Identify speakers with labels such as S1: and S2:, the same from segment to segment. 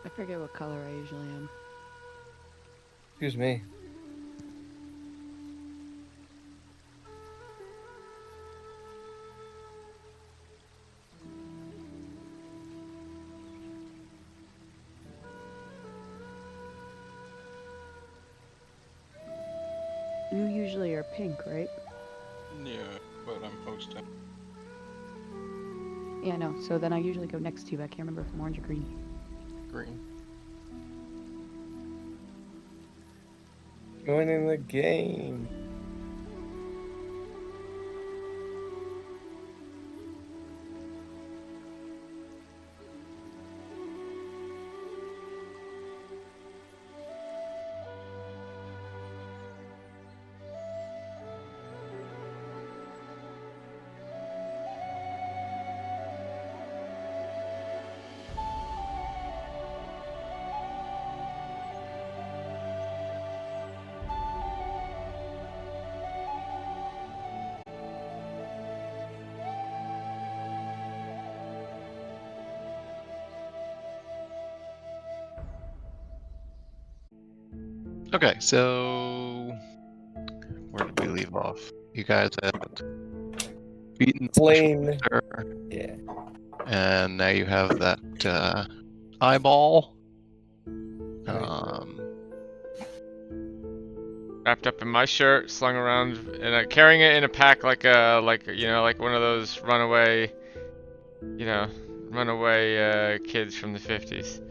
S1: I forget what color I usually am.
S2: Excuse me.
S1: You usually are pink, right?
S3: Yeah, but I'm hosting.
S1: Yeah, I know. So then I usually go next to you, but I can't remember if I'm orange or green.
S3: Green.
S2: Joining the game.
S3: Okay, so where did we leave off? You guys had beaten
S2: Lane.
S3: Special
S2: Yeah.
S3: and now you have that eyeball.
S4: Wrapped up in my shirt, slung around, and carrying it in a pack like one of those runaway kids from the 50s.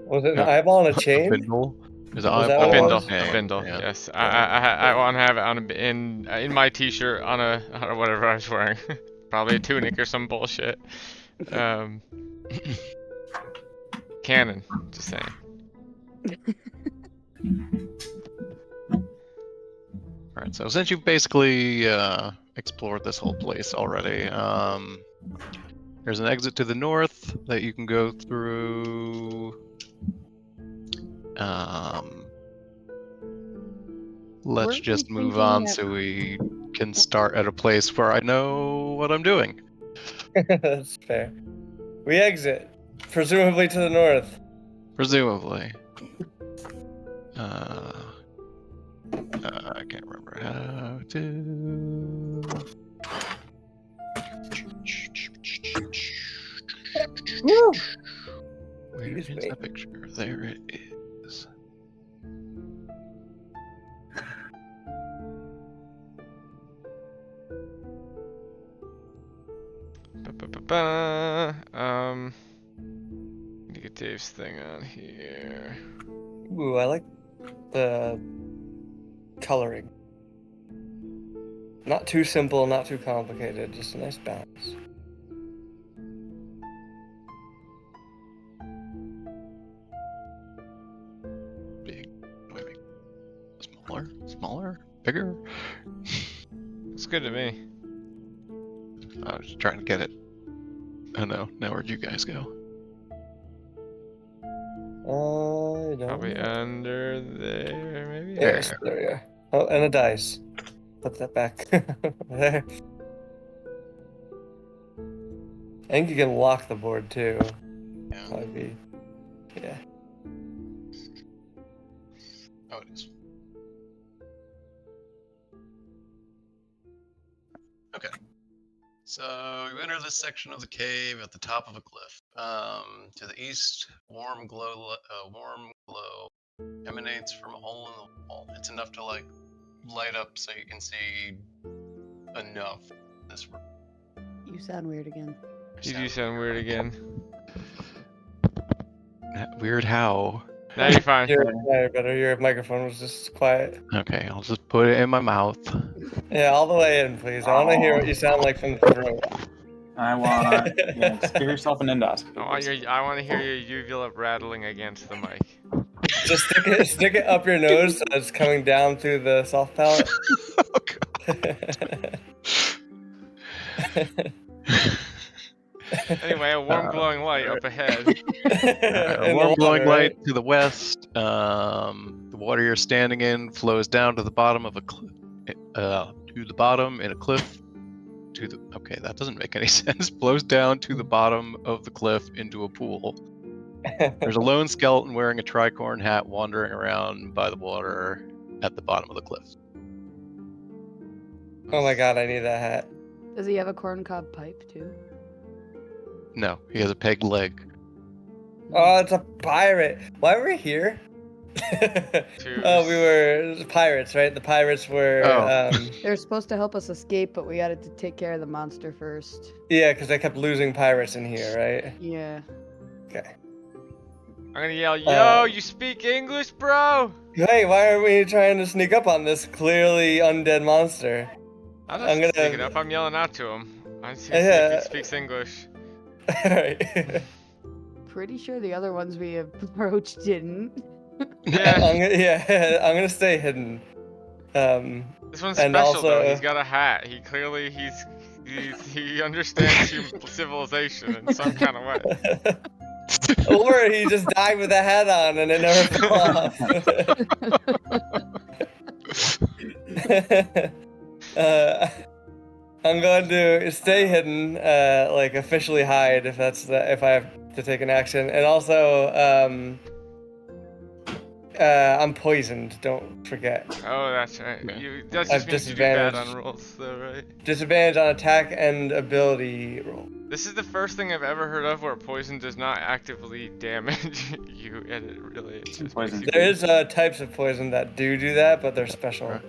S2: Was it an eyeball on a chain?
S3: Bindle. There's an
S2: Was that
S3: eyeball.
S2: what it
S4: Bindle,
S2: was?
S4: a bindle.
S3: Yeah.
S4: Yes, I want to have it on in my t-shirt on whatever I was wearing, probably a tunic or some bullshit. Canon, just saying.
S3: Alright, so since you've basically explored this whole place already, there's an exit to the north that you can go through. Let's
S1: Weren't
S3: just
S1: we
S3: move on
S1: thinking
S3: so we can start at a place where I know what I'm doing.
S2: That's fair. We exit, presumably to the north.
S3: Presumably. I can't remember how to.
S2: Woo!
S3: Where is
S2: Excuse me.
S3: the picture? There it is.
S4: Need to get Dave's thing on here.
S2: Ooh, I like the coloring. Not too simple, not too complicated, just a nice balance.
S3: Big, maybe smaller, bigger.
S4: It's good to me.
S3: I was trying to get it. Oh no, now where'd you guys go?
S2: I don't
S4: Probably
S2: know.
S4: under there, maybe?
S2: Yes, there we are. Oh, and a dice. Put that back. There. I think you can lock the board too.
S3: Yeah.
S2: Probably be. Yeah.
S3: Oh, it is. Okay. So you enter this section of the cave at the top of a cliff. To the east, warm glow emanates from a hole in the wall. It's enough to light up so you can see enough in this room.
S1: You sound weird again.
S4: You do sound weird again.
S3: Weird how?
S4: Now you're fine.
S2: You're better. Your microphone was just quiet.
S3: Okay, I'll just put it in my mouth.
S2: Yeah, all the way in, please. I want to hear what you sound like from the throat.
S5: I want give yourself an endoscopy.
S4: I want to hear your uvula rattling against the mic.
S2: Just stick it up your nose so it's coming down through the soft palate.
S3: Oh, God.
S4: Anyway, a warm glowing light up ahead.
S3: A warm glowing light to the west. The water you're standing in flows down to the bottom of a cliff. To the bottom in a cliff. Okay, that doesn't make any sense. Flows down to the bottom of the cliff into a pool. There's a lone skeleton wearing a tricorn hat wandering around by the water at the bottom of the cliff.
S2: Oh my god, I need that hat.
S1: Does he have a corncob pipe too?
S3: No, he has a peg leg.
S2: Oh, it's a pirate. Why were we here? Oh, we were pirates, right? The pirates were.
S3: Oh.
S1: They were supposed to help us escape, but we had to take care of the monster first.
S2: Yeah, because they kept losing pirates in here, right?
S1: Yeah.
S2: Okay.
S4: I'm gonna yell, yo, you speak English, bro?
S2: Hey, why are we trying to sneak up on this clearly undead monster?
S4: I'm
S2: I'm
S4: just
S2: gonna-
S4: sneaking up. I'm yelling out to him. I see
S2: Yeah.
S4: if he speaks English.
S2: Alright.
S1: Pretty sure the other ones we approached didn't.
S4: Yeah.
S2: I'm gonna stay hidden.
S4: This one's
S2: And
S4: special though.
S2: also-
S4: He's got a hat. He clearly he understands civilization in some kind of way.
S2: Or he just died with a hat on and it never fell off. I'm going to stay hidden, like officially hide if if I have to take an action, and also I'm poisoned. Don't forget.
S4: Oh, that's right.
S3: Yeah.
S4: That
S2: I've
S4: just means you do bad
S2: disadvantage.
S4: on rolls, though, right?
S2: Disadvantage on attack and ability roll.
S4: This is the first thing I've ever heard of where poison does not actively damage you, and it really just
S5: Poison.
S4: makes you
S2: There is types of poison that do that, but they're special.
S3: Right.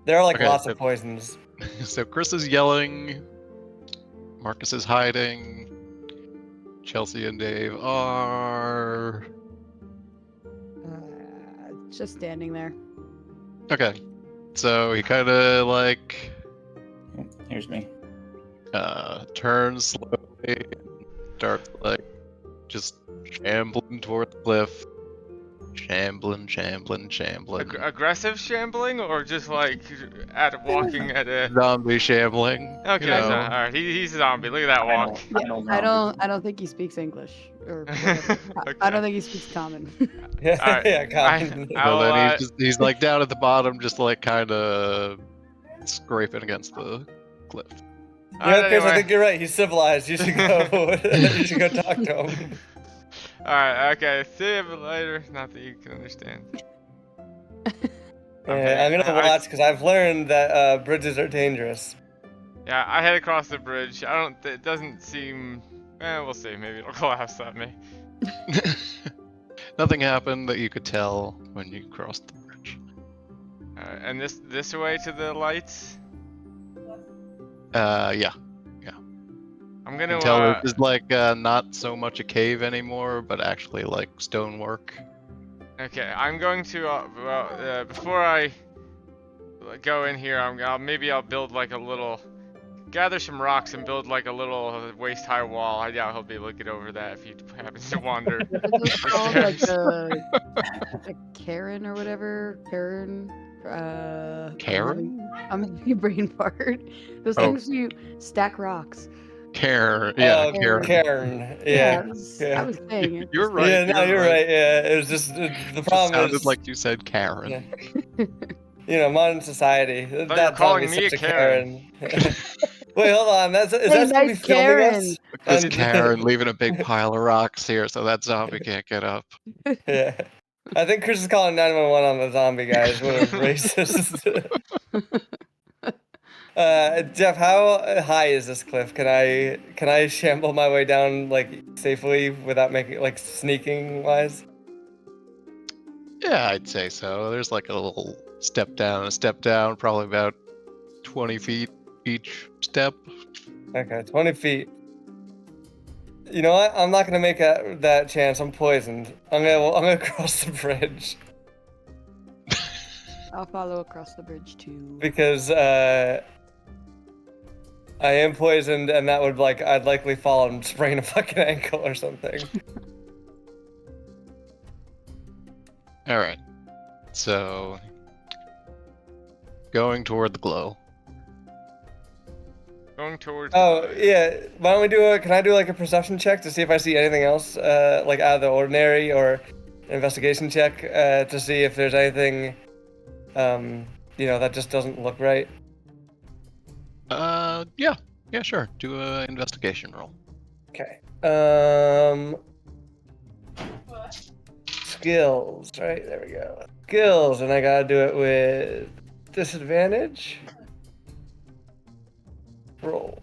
S2: There are like
S3: Okay,
S2: lots
S3: so-
S2: of poisons.
S3: So Chris is yelling. Marcus is hiding. Chelsea and Dave are.
S1: Just standing there.
S3: Okay. So he kind of like
S5: Here's me.
S3: turns slowly and starts like just shambling toward the cliff. Shambling.
S4: aggressive shambling, or just like walking at a.
S3: Zombie shambling.
S4: Okay,
S3: you know.
S4: so, all right, he's a zombie. Look at that walk.
S1: I don't think he speaks English or whatever. I don't think he speaks common.
S2: Yeah,
S4: Alright,
S2: yeah, common.
S4: I-
S3: So then
S4: I'll,
S3: he's like down at the bottom, just like kind of scraping against the cliff.
S2: Yeah, Chris, I
S4: anyway.
S2: think you're right. He's civilized. You should go. You should go talk to him.
S4: Alright, okay, see you later. Not that you can understand.
S2: Yeah, I'm gonna watch because I've learned that bridges are dangerous.
S4: Yeah, I head across the bridge. It doesn't seem. We'll see. Maybe it'll collapse at me.
S3: Nothing happened that you could tell when you crossed the bridge.
S4: Alright, and this way to the lights.
S3: Yeah.
S4: I'm
S3: You
S4: gonna.
S3: can tell it's just like not so much a cave anymore, but actually like stonework.
S4: Okay, I'm going to. Before I go in here, I'll build like a little. Gather some rocks and build like a little waist-high wall. I doubt he'll be able to get over that if he happens to wander.
S1: It's called like a Karen or whatever. Karen.
S3: Karen?
S1: I'm having a brain fart. Those
S3: Oh.
S1: things you stack rocks.
S3: Karen. Yeah,
S2: Karen.
S3: Karen.
S2: Yeah.
S1: I was saying it.
S3: You're right.
S2: Yeah, no, you're right. Yeah, it was just the
S3: It
S2: problem
S3: sounded
S2: is
S3: like you said Karen.
S2: Yeah. Modern society.
S4: you were
S2: That
S4: calling
S2: zombie's
S4: me a
S2: such
S4: Karen.
S2: Wait, hold on. Is
S1: Hey,
S2: that somebody
S1: nice
S2: filming
S1: Karen.
S2: us?
S3: Because
S2: And-
S3: Karen leaving a big pile of rocks here, so that zombie can't get up.
S2: Yeah. I think Chris is calling 911 on the zombie guys. What a racist. Jeff, how high is this cliff? Can I shamble my way down like safely without making like sneaking wise?
S3: Yeah, I'd say so. There's like a little step down, probably about 20 feet each step.
S2: Okay, 20 feet. You know what? I'm not gonna make that chance. I'm poisoned. I'm gonna cross the bridge
S1: I'll follow across the bridge too.
S2: because I am poisoned, and that would I'd likely fall and sprain a fucking ankle or something.
S3: All right. So going toward the glow.
S4: Going towards.
S2: Oh yeah. Why don't we can I do like a perception check to see if I see anything else like out of the ordinary, or an investigation check to see if there's anything that just doesn't look right.
S3: Yeah, sure. Do a investigation roll.
S2: Okay. Skills, right? There we go. Skills, and I gotta do it with disadvantage. Roll.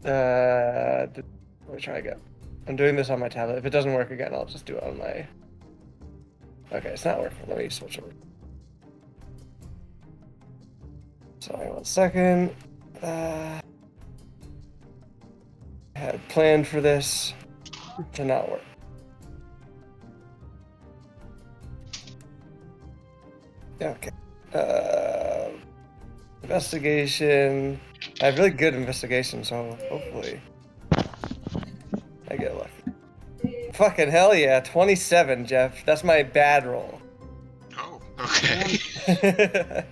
S2: Let me try again. I'm doing this on my tablet. If it doesn't work again, I'll just do it on my. Okay, it's not working. Let me switch over. Sorry, 1 second. I had planned for this to not work. Okay. Investigation. I have really good investigation, so hopefully I get lucky. Fucking hell yeah, 27, Jeff. That's my bad roll.
S3: Oh, okay.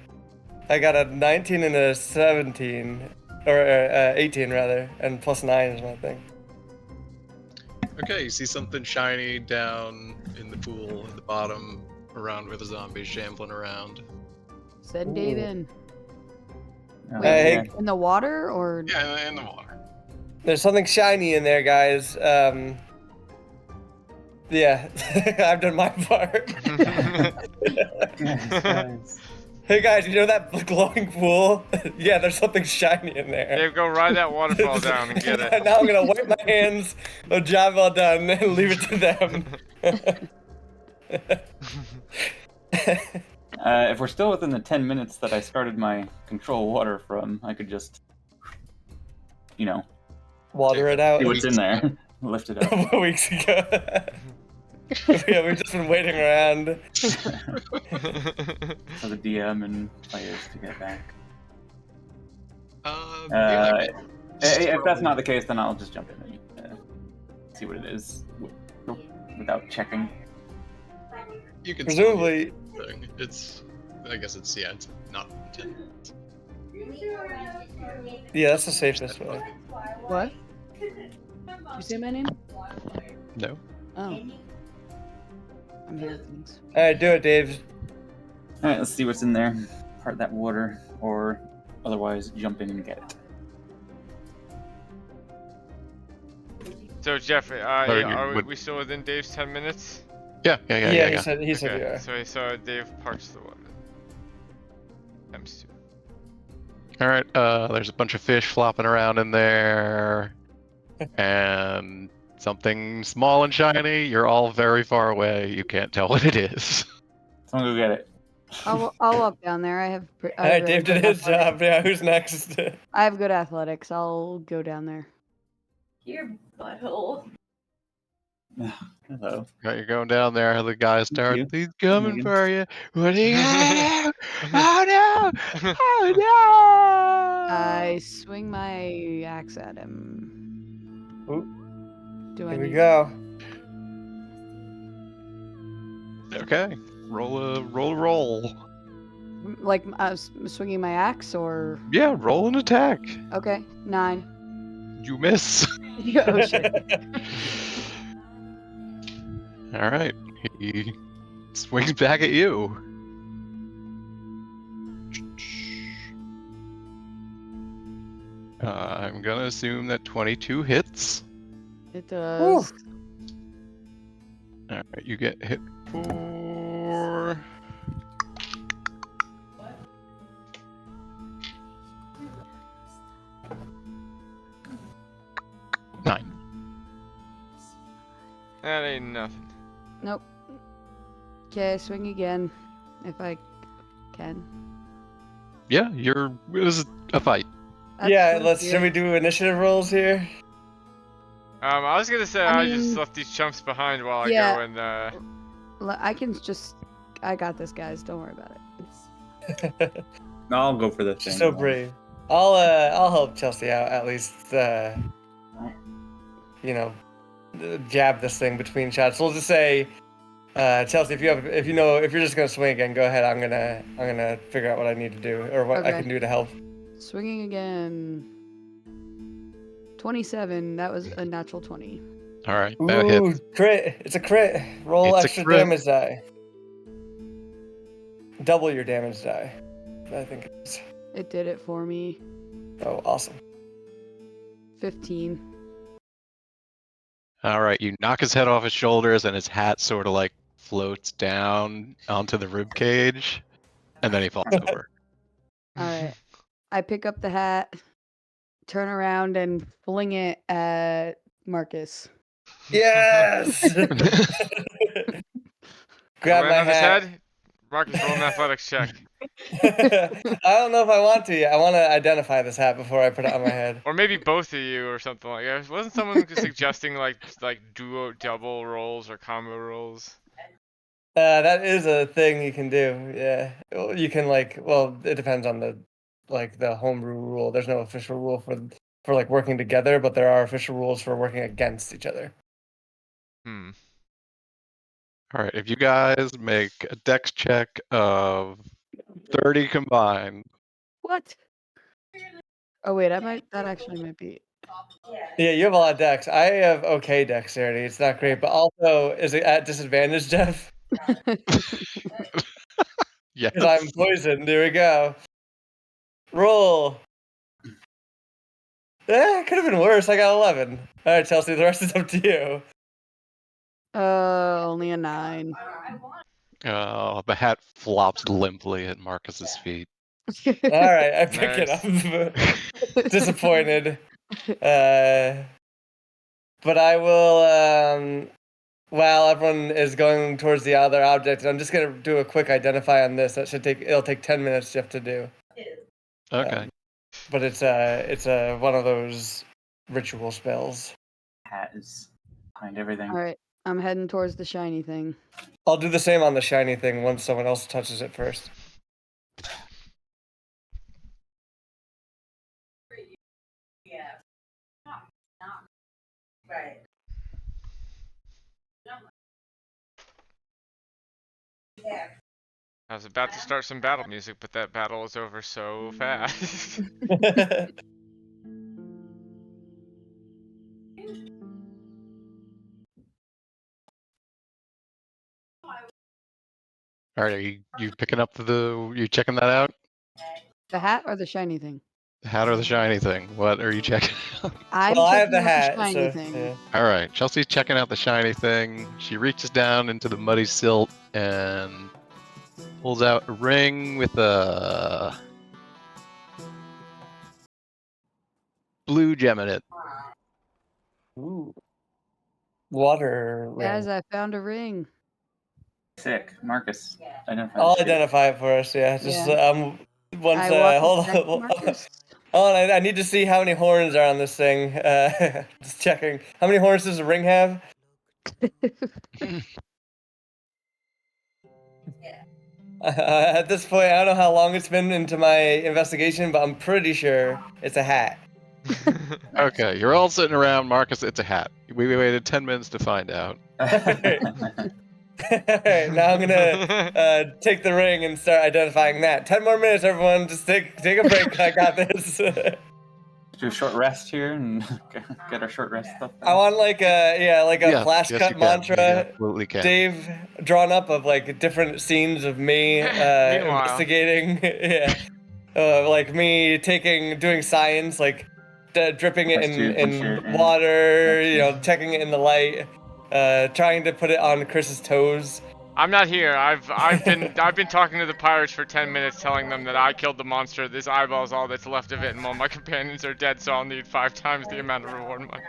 S2: I got a 19 and a 17, or 18 rather, and plus 9 is my thing.
S3: Okay, you see something shiny down in the pool at the bottom, around where the zombies shambling around.
S1: Send Dave
S2: Ooh.
S1: in.
S5: Oh,
S2: Hey.
S5: yeah.
S1: In the water or?
S3: Yeah, in the water.
S2: There's something shiny in there, guys. Yeah, I've done my part.
S5: Nice.
S2: Hey guys, you know that glowing pool? Yeah, there's something shiny in there.
S4: Dave, go ride that waterfall down and get it.
S2: Now I'm gonna wipe my hands. A job well done, and leave it to them.
S5: If we're still within the 10 minutes that I started my control water from, I could just,
S2: Water it out.
S5: see what's in there. Lift it up.
S2: Weeks ago. Yeah, we've just been waiting around.
S5: For the DM and players to get back.
S3: Yeah,
S5: If that's not the case, then I'll just jump in and see what it is without checking.
S3: you can
S2: Presumably,
S3: It's, I guess it's not 10 minutes.
S2: yeah, that's the safest way.
S1: What? Did you say my name?
S3: No.
S1: Oh. I'm here, thanks.
S2: All right, do it, Dave.
S5: All right, let's see what's in there. Part that water, or otherwise jump in and get it.
S4: So Jeff,
S3: you
S4: are
S3: would-
S4: we still within Dave's 10 minutes?
S3: Yeah.
S2: He said you are.
S4: So Dave parks the water. Times 2.
S3: All right. There's a bunch of fish flopping around in there, and something small and shiny. You're all very far away. You can't tell what it is.
S5: Someone go get it.
S1: I'll walk down there. I have.
S2: All right, Dave did his job. Yeah, who's next?
S1: I have good athletics. I'll go down there.
S6: Your butthole.
S5: Hello.
S3: Right, you're going down there. The guys start.
S5: you.
S3: He's coming
S5: Megan.
S3: for you. What are you gonna do? Oh no! Oh
S1: I swing my axe at him.
S2: Oop.
S1: Do I
S2: Here we
S1: need?
S2: go.
S3: no! Okay. Roll.
S1: Like I was swinging my axe, or
S3: Yeah, roll an attack.
S1: okay, 9.
S3: You miss.
S1: Oh shit!
S3: All right. He swings back at you. I'm gonna assume that 22 hits.
S1: It does.
S3: All right, you get hit for 9.
S4: That ain't nothing.
S1: Nope. Okay, swing again, if I can.
S3: Yeah, this is a fight.
S2: Yeah,
S1: That's
S2: should we do initiative rolls here?
S4: I was gonna say
S1: I
S4: I just
S1: mean-
S4: left these chumps behind while I
S1: Yeah.
S4: go and
S1: I can just. I got this, guys. Don't worry about it.
S5: No, I'll go for the thing.
S2: She's so brave. I'll help Chelsea out at least. Jab this thing between shots. We'll just say, Chelsea, if you're just gonna swing again, go ahead. I'm gonna figure out what I need to do or what I
S1: Okay.
S2: can do to help.
S1: Swinging again. 27. That was a natural 20.
S3: All right, that hit.
S2: Ooh, crit! It's a crit. Roll
S3: It's a
S2: extra
S3: crit.
S2: damage die. Double your damage die. I think it is.
S1: It did it for me.
S2: Oh, awesome.
S1: 15.
S3: All right, you knock his head off his shoulders, and his hat sort of like floats down onto the rib cage, and then he falls over.
S1: All right. I pick up the hat, turn around, and fling it at Marcus.
S2: Yes. Grab
S4: Land
S2: my
S4: on his
S2: hat.
S4: head. Marcus, roll an athletics check.
S2: I don't know if I want to yet. I want to identify this hat before I put it on my head.
S4: Or maybe both of you or something like that. Wasn't someone suggesting like duo double rolls or combo rolls?
S2: That is a thing you can do. Yeah, you can well, it depends on the homebrew rule. There's no official rule for like working together, but there are official rules for working against each other.
S4: Hmm.
S3: All right, if you guys make a dex check of 30 combined.
S1: What? Oh wait, that actually might be.
S2: Yeah, you have a lot of dex. I have okay dexterity. It's not great, but also is it at disadvantage, Jeff?
S3: Yes.
S2: Because I'm poisoned. There we go. Roll. It could have been worse. I got 11. All right, Chelsea. The rest is up to you.
S1: Only a 9.
S3: The hat flops limply at Marcus's feet.
S2: All right, I pick it
S4: Nice.
S2: up. Disappointed. But I will. While everyone is going towards the other object, I'm just gonna do a quick identify on this. It'll take 10 minutes, Jeff, to do.
S3: Okay.
S2: But it's one of those ritual spells.
S5: Hat is behind everything.
S1: All right, I'm heading towards the shiny thing.
S2: I'll do the same on the shiny thing once someone else touches it first.
S6: Right.
S4: I was about to start some battle music, but that battle was over so fast.
S3: All right, are you picking up you checking that out?
S1: The hat or the shiny thing?
S3: The hat or the shiny thing? What are you checking out?
S1: I'm
S2: Well, I have
S1: checking
S2: the
S1: out
S2: hat,
S1: the shiny
S2: so
S1: thing.
S2: yeah.
S3: All right, Chelsea's checking out the shiny thing. She reaches down into the muddy silt and pulls out a ring with a blue gem in it.
S2: Ooh. Water ring.
S1: Guys, I found a ring.
S5: Sick. Marcus, identify
S2: I'll
S5: the shape.
S2: identify it for us. Yeah, just once.
S1: I walk
S2: Hold
S1: up next to
S2: on.
S1: Marcus.
S2: Hold on. I need to see how many horns are on this thing. Just checking. How many horns does a ring have? At this point, I don't know how long it's been into my investigation, but I'm pretty sure it's a hat.
S3: Okay, you're all sitting around. Marcus, it's a hat. We waited 10 minutes to find out.
S2: Alright, now I'm gonna take the ring and start identifying that. 10 more minutes, everyone. Just take a break. I got this.
S5: Do a short rest here and get our short rest stuff.
S2: I want like a flash
S3: yes,
S2: cut
S3: you can.
S2: mantra,
S3: You absolutely can.
S2: Dave, drawn up of like different scenes of me
S4: Meanwhile.
S2: investigating. Yeah, like me doing science, like dripping it
S5: Test tubes and
S2: in
S5: shit, yeah.
S2: water. You know, checking it in the light. Trying to put it on Chris's toes.
S4: I'm not here. I've been talking to the pirates for 10 minutes, telling them that I killed the monster. This eyeball is all that's left of it, and all my companions are dead, so I'll need 5 times the amount of reward money.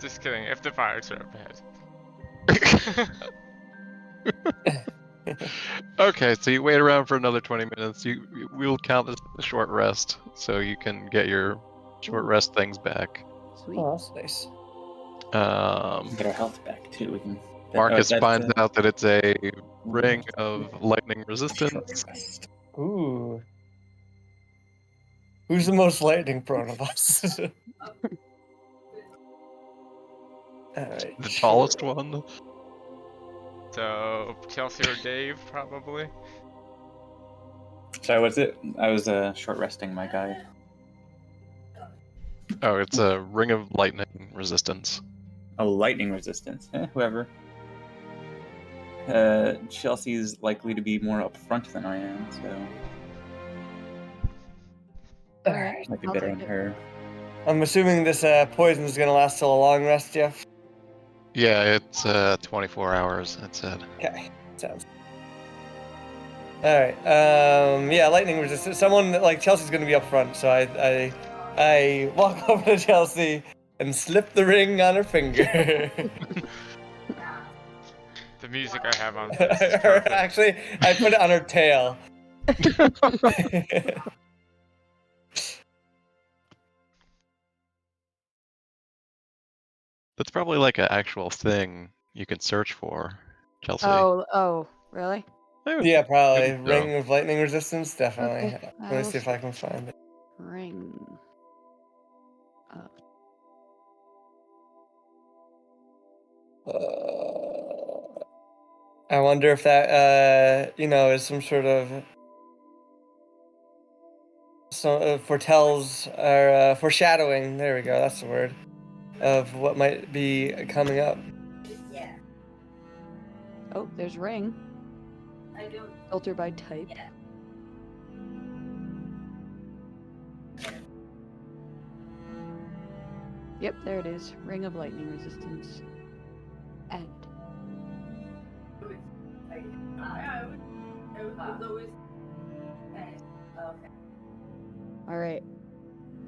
S4: Just kidding. If the pirates are up ahead.
S3: Okay, so you wait around for another 20 minutes. We'll count this as a short rest, so you can get your short rest things back.
S1: Sweet.
S2: Oh, that's nice.
S5: Get our health back too. We can.
S3: Marcus finds out that it's a ring of lightning resistance.
S2: Ooh. Who's the most lightning prone of us? Alright.
S3: The tallest one.
S4: So Chelsea or Dave, probably.
S5: Sorry, what's it? I was short resting my guy.
S3: Oh, it's a ring of lightning resistance.
S5: Oh, lightning resistance. Whoever. Chelsea's likely to be more up front than I am, so
S1: Alright,
S5: Might be
S1: I'll
S5: better
S1: take
S5: on
S1: it.
S5: her.
S2: I'm assuming this poison is gonna last till a long rest, Jeff.
S3: Yeah, it's 24 hours. It said.
S2: Okay, sounds. All right. Yeah, lightning resistance. Someone like Chelsea's gonna be up front, so I walk over to Chelsea and slip the ring on her finger.
S4: The music I have on for this is perfect.
S2: Actually, I put it on her tail.
S3: That's probably like an actual thing you can search for, Chelsea.
S1: Oh, really?
S3: I would
S2: Yeah,
S3: think
S2: probably.
S3: so.
S2: Ring of lightning resistance, definitely.
S1: Okay,
S2: Let me see if I can find it.
S1: Ring.
S2: I wonder if that, is some sort of foretells or foreshadowing. There we go. That's the word of what might be coming up.
S1: Oh, there's ring. Filter by type. Yep, there it is. Ring of lightning resistance. Add. Alright.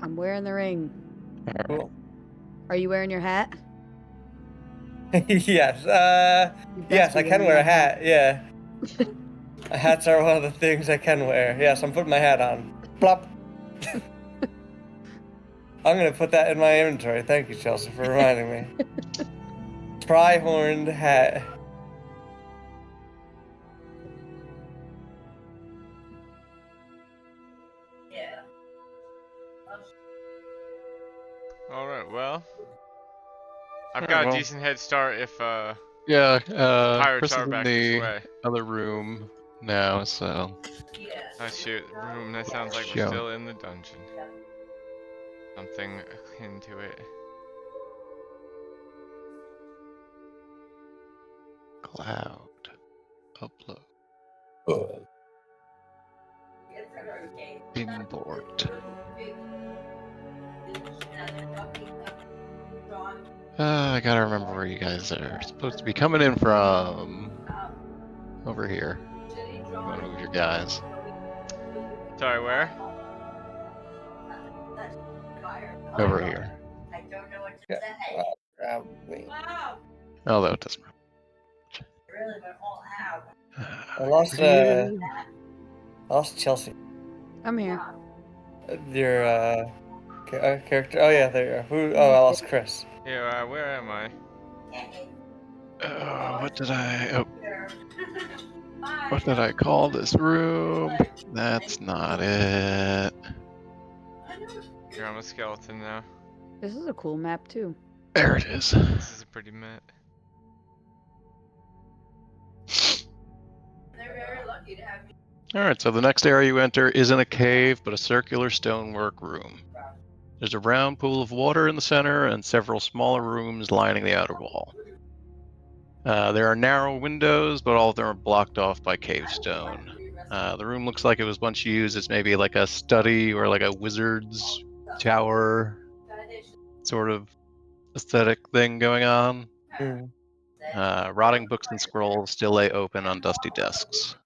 S1: I'm wearing the ring.
S2: Cool.
S1: Are you wearing your hat?
S2: Yes.
S1: You best
S2: Yes,
S1: be
S2: I can
S1: wearing
S2: wear a
S1: that
S2: hat. Yeah. Hats are one of the things I can wear. Yes, I'm putting my hat on. Plop. I'm gonna put that in my inventory. Thank you, Chelsea, for reminding me. Tri-horned hat.
S4: All right, well, I've
S3: Alright,
S4: got a
S3: well.
S4: decent head start if
S3: Yeah,
S4: pirates
S3: Chris is
S4: are
S3: in
S4: back this
S3: the
S4: way.
S3: other room now, so.
S4: Oh shoot, room. That sounds like we're
S3: Yeah.
S4: still in the dungeon. Something akin to it.
S3: Cloud. Upload. Import. I gotta remember where you guys are supposed to be coming in from. Over here. You wanna move your guys.
S4: Sorry, where?
S3: Over here.
S2: Wait.
S3: Although it doesn't
S2: I lost
S3: matter.
S2: lost Chelsea.
S1: I'm here.
S2: Your character. Oh yeah, there you are. Who? Oh, I lost Chris.
S4: Yeah, where am I?
S3: What did I? Oh, what did I call this room? That's not it.
S4: Here, I'm a skeleton now.
S1: This is a cool map too.
S3: There it is.
S4: This is a pretty map.
S3: Alright, so the next area you enter isn't a cave, but a circular stonework room. There's a round pool of water in the center and several smaller rooms lining the outer wall. There are narrow windows, but all of them are blocked off by cave stone. The room looks like it was once used as maybe like a study or like a wizard's tower sort of aesthetic thing going on.
S2: Mm.
S3: Rotting books and scrolls still lay open on dusty desks.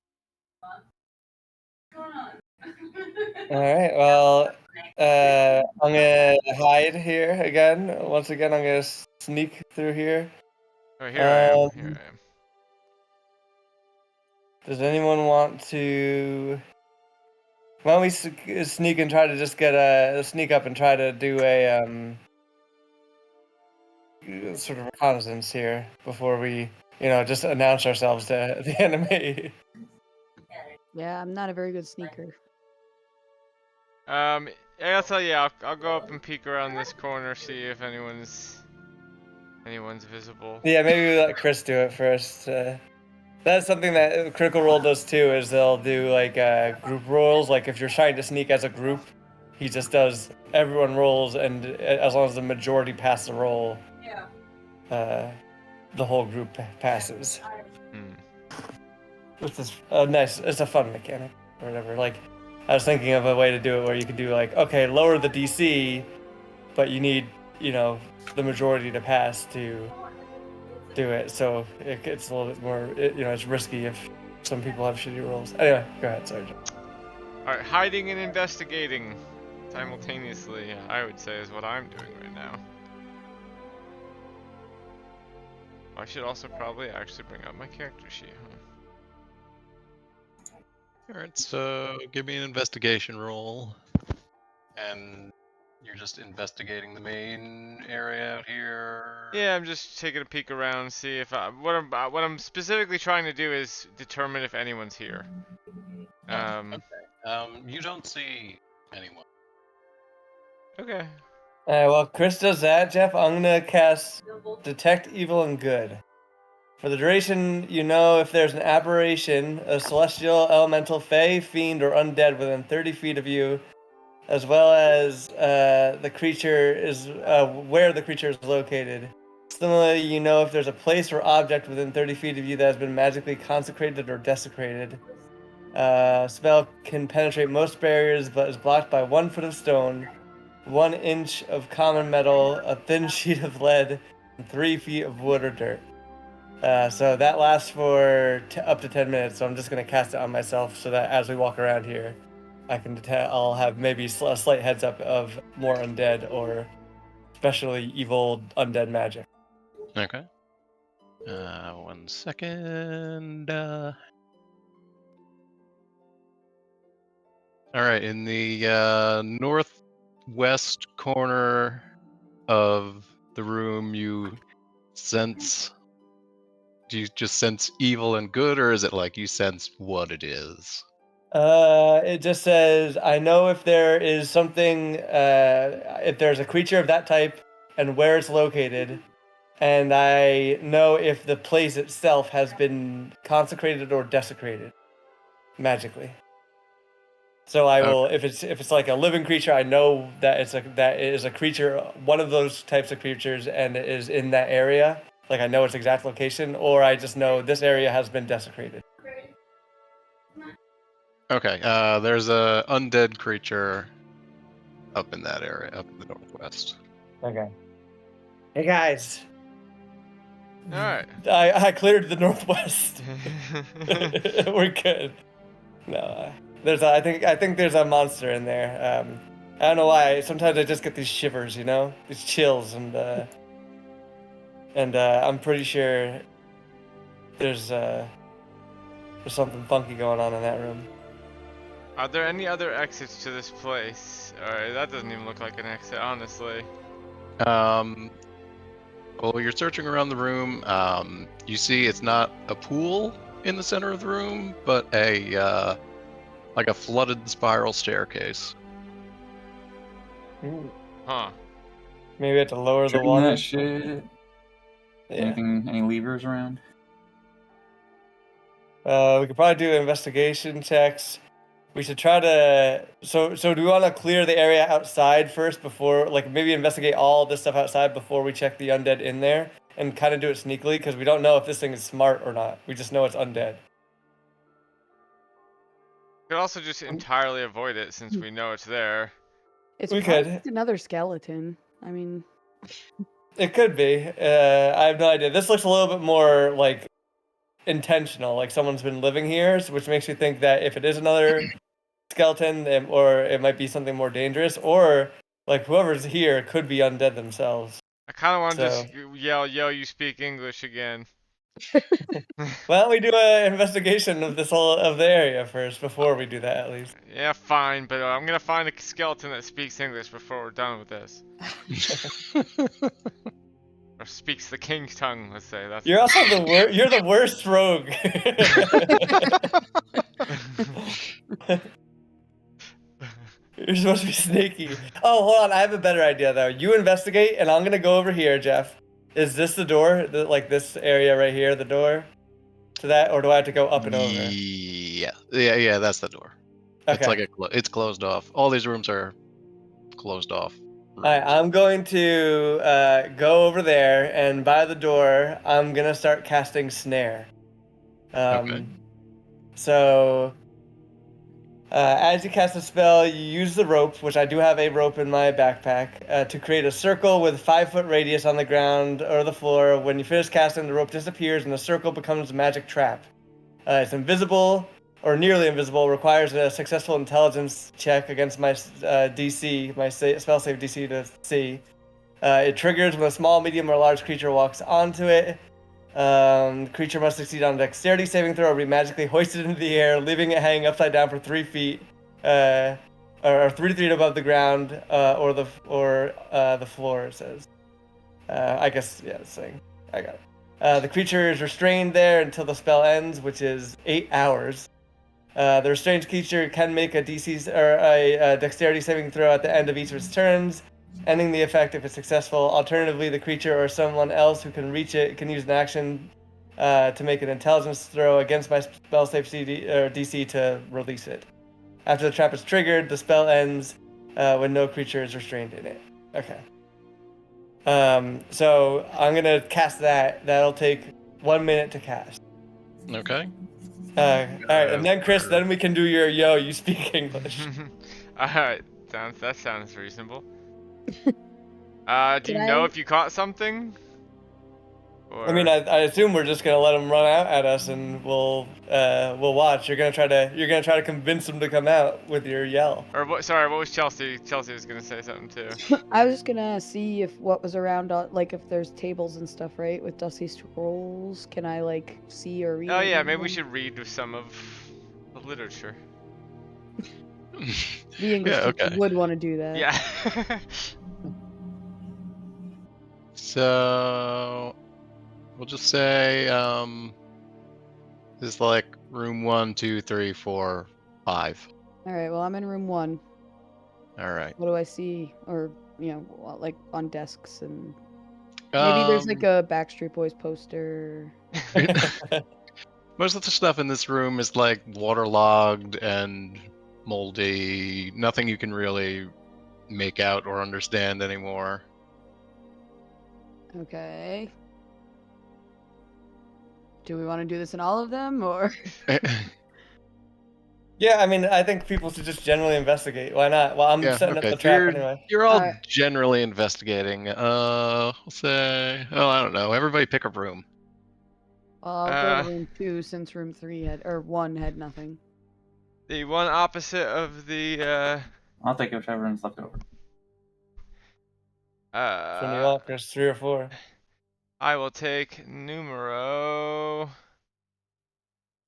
S2: All right. Well, I'm gonna hide here again. Once again, I'm gonna sneak through here.
S4: Oh, here I am.
S2: Um,
S4: Here I am.
S2: Does anyone want to? Why don't we sneak and try to just get a sneak up and try to do a sort of reconnaissance here before we, just announce ourselves to the enemy.
S1: Yeah, I'm not a very good sneaker.
S4: I'll tell you. I'll go up and peek around this corner, see if anyone's visible.
S2: Yeah, maybe we let Chris do it first. That's something that Critical Role does too. Is they'll do like group rolls. Like if you're trying to sneak as a group, he just does everyone rolls, and as long as the majority pass the roll, the whole group passes.
S4: Hmm.
S2: Which is nice. It's a fun mechanic or whatever. Like, I was thinking of a way to do it where you could do like, okay, lower the DC, but you need, the majority to pass to do it. So it's a little bit more, it's risky if some people have shitty rolls. Anyway, go ahead, sorry, John.
S4: Alright, hiding and investigating simultaneously, I would say, is what I'm doing right now. I should also probably actually bring up my character sheet, huh?
S3: Alright, so give me an investigation roll. And you're just investigating the main area out here.
S4: Yeah, I'm just taking a peek around, see if what I'm specifically trying to do is determine if anyone's here.
S3: You don't see anyone.
S4: Okay.
S2: While Chris does that, Jeff, I'm gonna cast Detect Evil and Good. For the duration, if there's an aberration, a celestial, elemental, fey, fiend, or undead within 30 feet of you, as well as the creature is where the creature is located. Similarly, if there's a place or object within 30 feet of you that has been magically consecrated or desecrated. Spell can penetrate most barriers, but is blocked by 1 foot of stone, 1 inch of common metal, a thin sheet of lead, and 3 feet of wood or dirt. So that lasts for up to 10 minutes. So I'm just gonna cast it on myself so that as we walk around here, I'll have maybe a slight heads up of more undead or especially evil undead magic.
S3: Okay. 1 second. All right, in the northwest corner of the room, you sense. Do you just sense evil and good, or is it like you sense what it is?
S2: It just says, I know if there is something, if there's a creature of that type and where it's located, and I know if the place itself has been consecrated or desecrated magically. So I will, if it's like a living creature, I know that that it is a creature, one of those types of creatures, and it is in that area. Like I know its exact location, or I just know this area has been desecrated.
S3: Okay. There's a undead creature up in that area, up in the northwest.
S2: Okay. Hey guys.
S4: Alright.
S2: I cleared the northwest. We're good. No, I think there's a monster in there. I don't know why. Sometimes I just get these shivers, these chills, and I'm pretty sure there's something funky going on in that room.
S4: Are there any other exits to this place? Alright, that doesn't even look like an exit, honestly.
S3: Well, you're searching around the room. You see it's not a pool in the center of the room, but like a flooded spiral staircase.
S2: Ooh.
S4: Huh.
S2: Maybe I have to lower the
S5: Checking
S2: water.
S5: that shit.
S2: Yeah.
S5: Any levers around?
S2: We could probably do investigation checks. We should try to. So do we want to clear the area outside first before, like, maybe investigate all this stuff outside before we check the undead in there, and kind of do it sneakily because we don't know if this thing is smart or not. We just know it's undead.
S4: We could also just entirely avoid it since we know it's there.
S1: It's
S2: We
S1: probably
S2: could.
S1: just another skeleton. I mean,
S2: It could be. I have no idea. This looks a little bit more like intentional, like someone's been living here, which makes me think that if it is another skeleton, or it might be something more dangerous, or like whoever's here could be undead themselves.
S4: I kind of want to
S2: So-
S4: just yell, yo, you speak English again.
S2: Why don't we do an investigation of the area first before we do that at least?
S4: Yeah, fine, but I'm gonna find a skeleton that speaks English before we're done with this. Or speaks the king's tongue, let's say. That's
S2: You're also you're the worst rogue. You're supposed to be sneaky. Oh, hold on. I have a better idea though. You investigate, and I'm gonna go over here, Jeff. Is this the door? Like this area right here, the door to that, or do I have to go up and over?
S3: Yeah. That's the door.
S2: Okay.
S3: It's like it's closed off. All these rooms are closed off.
S2: All right, I'm going to go over there, and by the door, I'm gonna start casting snare.
S3: Okay.
S2: So As you cast a spell, you use the rope, which I do have a rope in my backpack, to create a circle with 5-foot radius on the ground or the floor. When you finish casting, the rope disappears and the circle becomes a magic trap. It's invisible or nearly invisible. Requires a successful intelligence check against my DC, my spell save DC to see. It triggers when a small, medium, or large creature walks onto it. The creature must succeed on a dexterity saving throw or be magically hoisted into the air, leaving it hanging upside down for 3 feet, or 3 feet above the ground, or the floor. It says. I guess it's saying. I got it. The creature is restrained there until the spell ends, which is 8 hours. The restrained creature can make a dexterity saving throw at the end of each of its turns, ending the effect if it's successful. Alternatively, the creature or someone else who can reach it can use an action to make an intelligence throw against my spell save DC to release it. After the trap is triggered, the spell ends when no creature is restrained in it. Okay. So I'm gonna cast that. That'll take 1 minute to cast.
S3: Okay.
S2: All right, and then Chris, then we can do your you speak English.
S4: Alright, that sounds reasonable. Do you know if you caught something? Or...
S2: I mean, I assume we're just gonna let them run out at us, and we'll watch. You're gonna try to convince them to come out with your yell.
S4: Or what? Sorry, what was Chelsea? Chelsea was gonna say something too.
S1: I was just gonna see if what was around, like if there's tables and stuff, right? With Dusty Scrolls, can I like see or read?
S4: Oh yeah,
S1: anything?
S4: maybe we should read some of the literature.
S1: The English teacher would want to do that.
S4: Yeah.
S3: So we'll just say this is like room 1, 2, 3, 4, 5.
S1: All right. Well, I'm in room 1.
S3: All right.
S1: What do I see? Or like on desks and maybe there's like a Backstreet Boys poster.
S3: Most of the stuff in this room is like waterlogged and moldy. Nothing you can really make out or understand anymore.
S1: Okay. Do we want to do this in all of them, or?
S2: Yeah, I mean, I think people should just generally investigate. Why not? Well, I'm setting up the trap anyway.
S3: You're all generally investigating. We'll say, I don't know. Everybody pick a room.
S1: Well, I'll go to room 2 since room 1 had nothing.
S4: The one opposite of the.
S5: I'll take whichever one's left over.
S2: From the walk, there's 3 or 4.
S4: I will take numero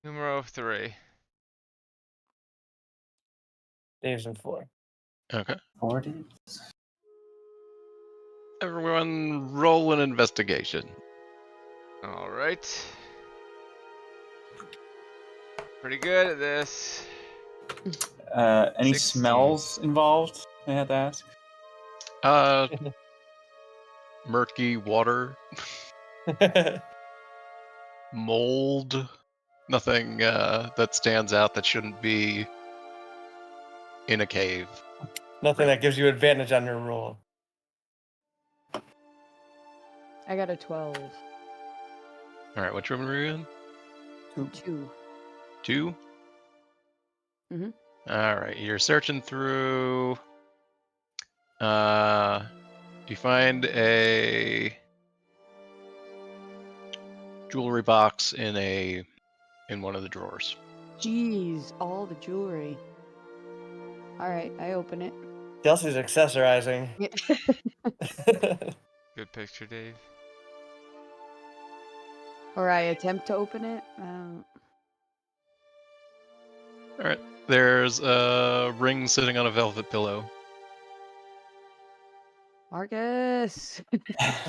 S4: 3.
S2: Dave's in 4.
S3: Okay.
S5: 4 dudes.
S3: Everyone roll an investigation.
S4: All right. Pretty good at this.
S5: Any
S4: 16.
S5: smells involved? I had to ask.
S3: Murky water. Mold. Nothing that stands out that shouldn't be in a cave.
S2: Nothing that gives you advantage on your roll.
S1: I got a 12.
S3: All right, which room are you in?
S1: 2.
S3: 2?
S1: Mm-hmm.
S3: All right, you're searching through. You find a jewelry box in one of the drawers.
S1: Jeez, all the jewelry. All right, I open it.
S2: Chelsea's accessorizing.
S4: Good picture, Dave.
S1: Or I attempt to open it.
S3: All right, there's a ring sitting on a velvet pillow.
S1: Marcus.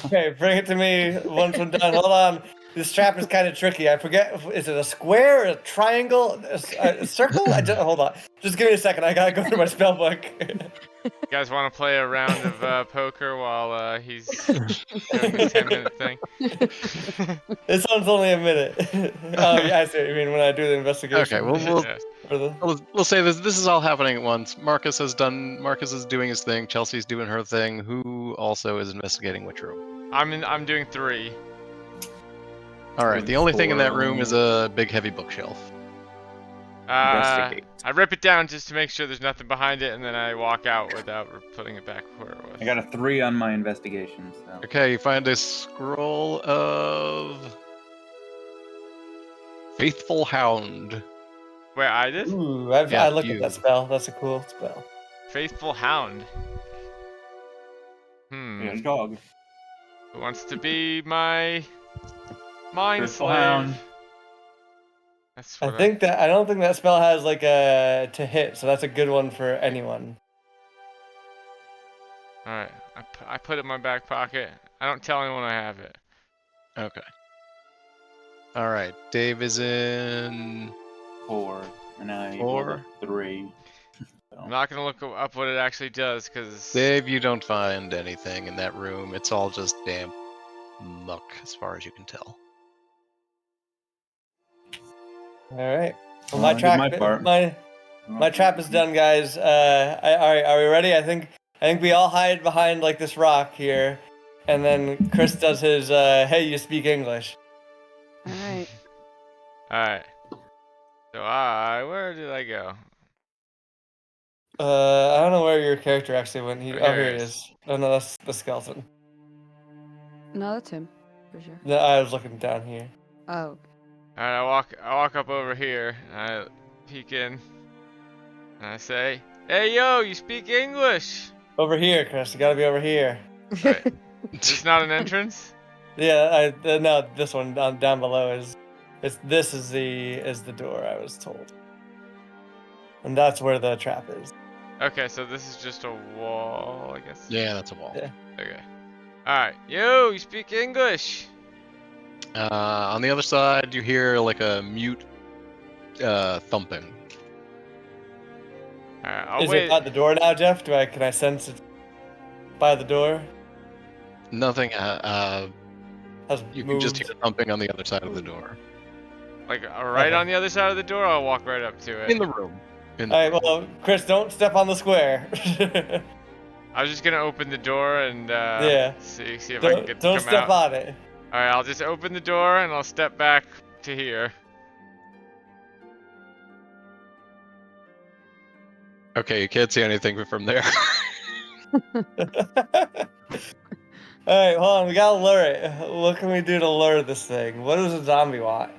S2: Okay, bring it to me once I'm done. Hold on. This trap is kind of tricky. I forget. Is it a square, a triangle, a circle? Hold on. Just give me a second. I gotta go through my spell book.
S4: You guys want to play a round of poker while he's doing his 10-minute thing?
S2: This one's only a minute. Oh, yeah, I see what you mean when I do the investigation.
S3: Okay, we'll say this is all happening at once. Marcus is doing his thing. Chelsea's doing her thing. Who also is investigating which room?
S4: I'm doing 3.
S3: All right. The only thing in that room is a big, heavy bookshelf.
S5: Investigate.
S4: I rip it down just to make sure there's nothing behind it, and then I walk out without putting it back where it was.
S5: I got a 3 on my investigation, so.
S3: Okay, you find a scroll of Faithful Hound.
S4: Wait, I did?
S2: Ooh,
S3: Yeah,
S2: I looked
S3: you.
S2: at that spell. That's a cool spell.
S4: Faithful Hound.
S5: Yeah, dog.
S4: Who wants to be my mind
S5: Faithful
S4: slave?
S5: Hound.
S4: That's
S2: I
S4: what
S2: don't think that spell has like a to hit, so that's a good one for anyone.
S4: Alright, I put it in my back pocket. I don't tell anyone I have it.
S3: Okay. All right, Dave is in
S5: 4, and I rolled
S3: 4.
S5: a 3.
S4: I'm not gonna look up what it actually does, because...
S3: Dave, you don't find anything in that room. It's all just damp muck, as far as you can tell.
S2: All right. Well,
S5: I did my part.
S2: my trap is done, guys. All right, are we ready? I think we all hide behind like this rock here, and then Chris does his "Hey, you speak English."
S1: All right.
S4: Alright. So where did I go?
S2: I don't know where your character actually went.
S4: Oh,
S2: Here
S4: here
S2: he
S4: he
S2: is. Oh no, that's the skeleton.
S1: No, that's him, for sure.
S2: No, I was looking down here.
S1: Oh.
S4: Alright, I walk up over here, and I peek in, and I say, "Hey yo, you speak English!"
S2: Over here, Chris. You gotta be over here.
S4: Right. Is this not an entrance?
S2: Yeah, no, this one down below is this is the door I was told, and that's where the trap is.
S4: Okay, so this is just a wall, I guess.
S3: Yeah, that's a wall.
S2: Yeah.
S4: Okay. Alright. Yo, you speak English!
S3: On the other side, you hear like a mute thumping.
S4: Alright, I'll
S2: Is
S4: wait.
S2: it by the door now, Jeff? Can I sense it by the door?
S3: Nothing.
S2: Has
S3: You
S2: moved.
S3: can just hear thumping on the other side of the door.
S4: Like, right
S2: Okay.
S4: on the other side of the door, I'll walk right up to it.
S3: In the room. In the
S2: All right,
S3: room.
S2: well, Chris, don't step on the square.
S4: I was just gonna open the door and
S2: Yeah.
S4: see if I can get to
S2: don't
S4: come
S2: step
S4: out.
S2: on it.
S4: Alright, I'll just open the door and I'll step back to here.
S3: Okay, you can't see anything from there.
S2: All right, hold on. We gotta lure it. What can we do to lure this thing? What does a zombie want?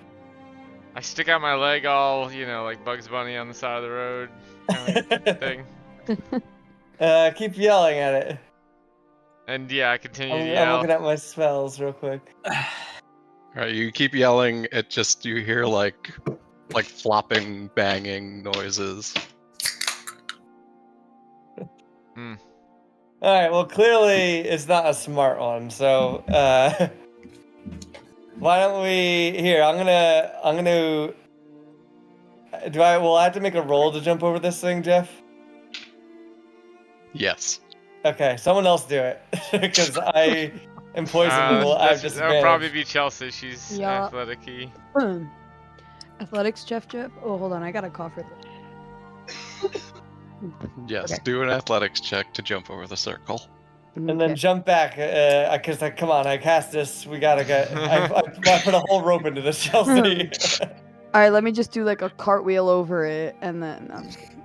S4: I stick out my leg all, like Bugs Bunny on the side of the road kind of thing.
S2: Keep yelling at it.
S4: And yeah, I continue to
S2: I'm
S4: yell.
S2: looking at my spells real quick.
S3: Alright, you keep yelling. You hear like flopping, banging noises.
S2: All right. Well, clearly it's not a smart one. So why don't we? Here, I'm gonna. Will I have to make a roll to jump over this thing, Jeff?
S3: Yes.
S2: Okay, someone else do it, because I am poisoned. I have
S4: That'll probably
S2: disadvantage.
S4: be Chelsea. She's
S1: Yeah.
S4: athletic-y.
S1: Athletics, Jeff. Oh, hold on. I got a cough with it.
S3: Yes.
S1: Okay.
S3: Do an athletics check to jump over the circle.
S2: And then jump back, because come on, I cast this. We gotta get. I put a whole rope into this, Chelsea.
S1: All right, let me just do like a cartwheel over it, and then I'm just kidding.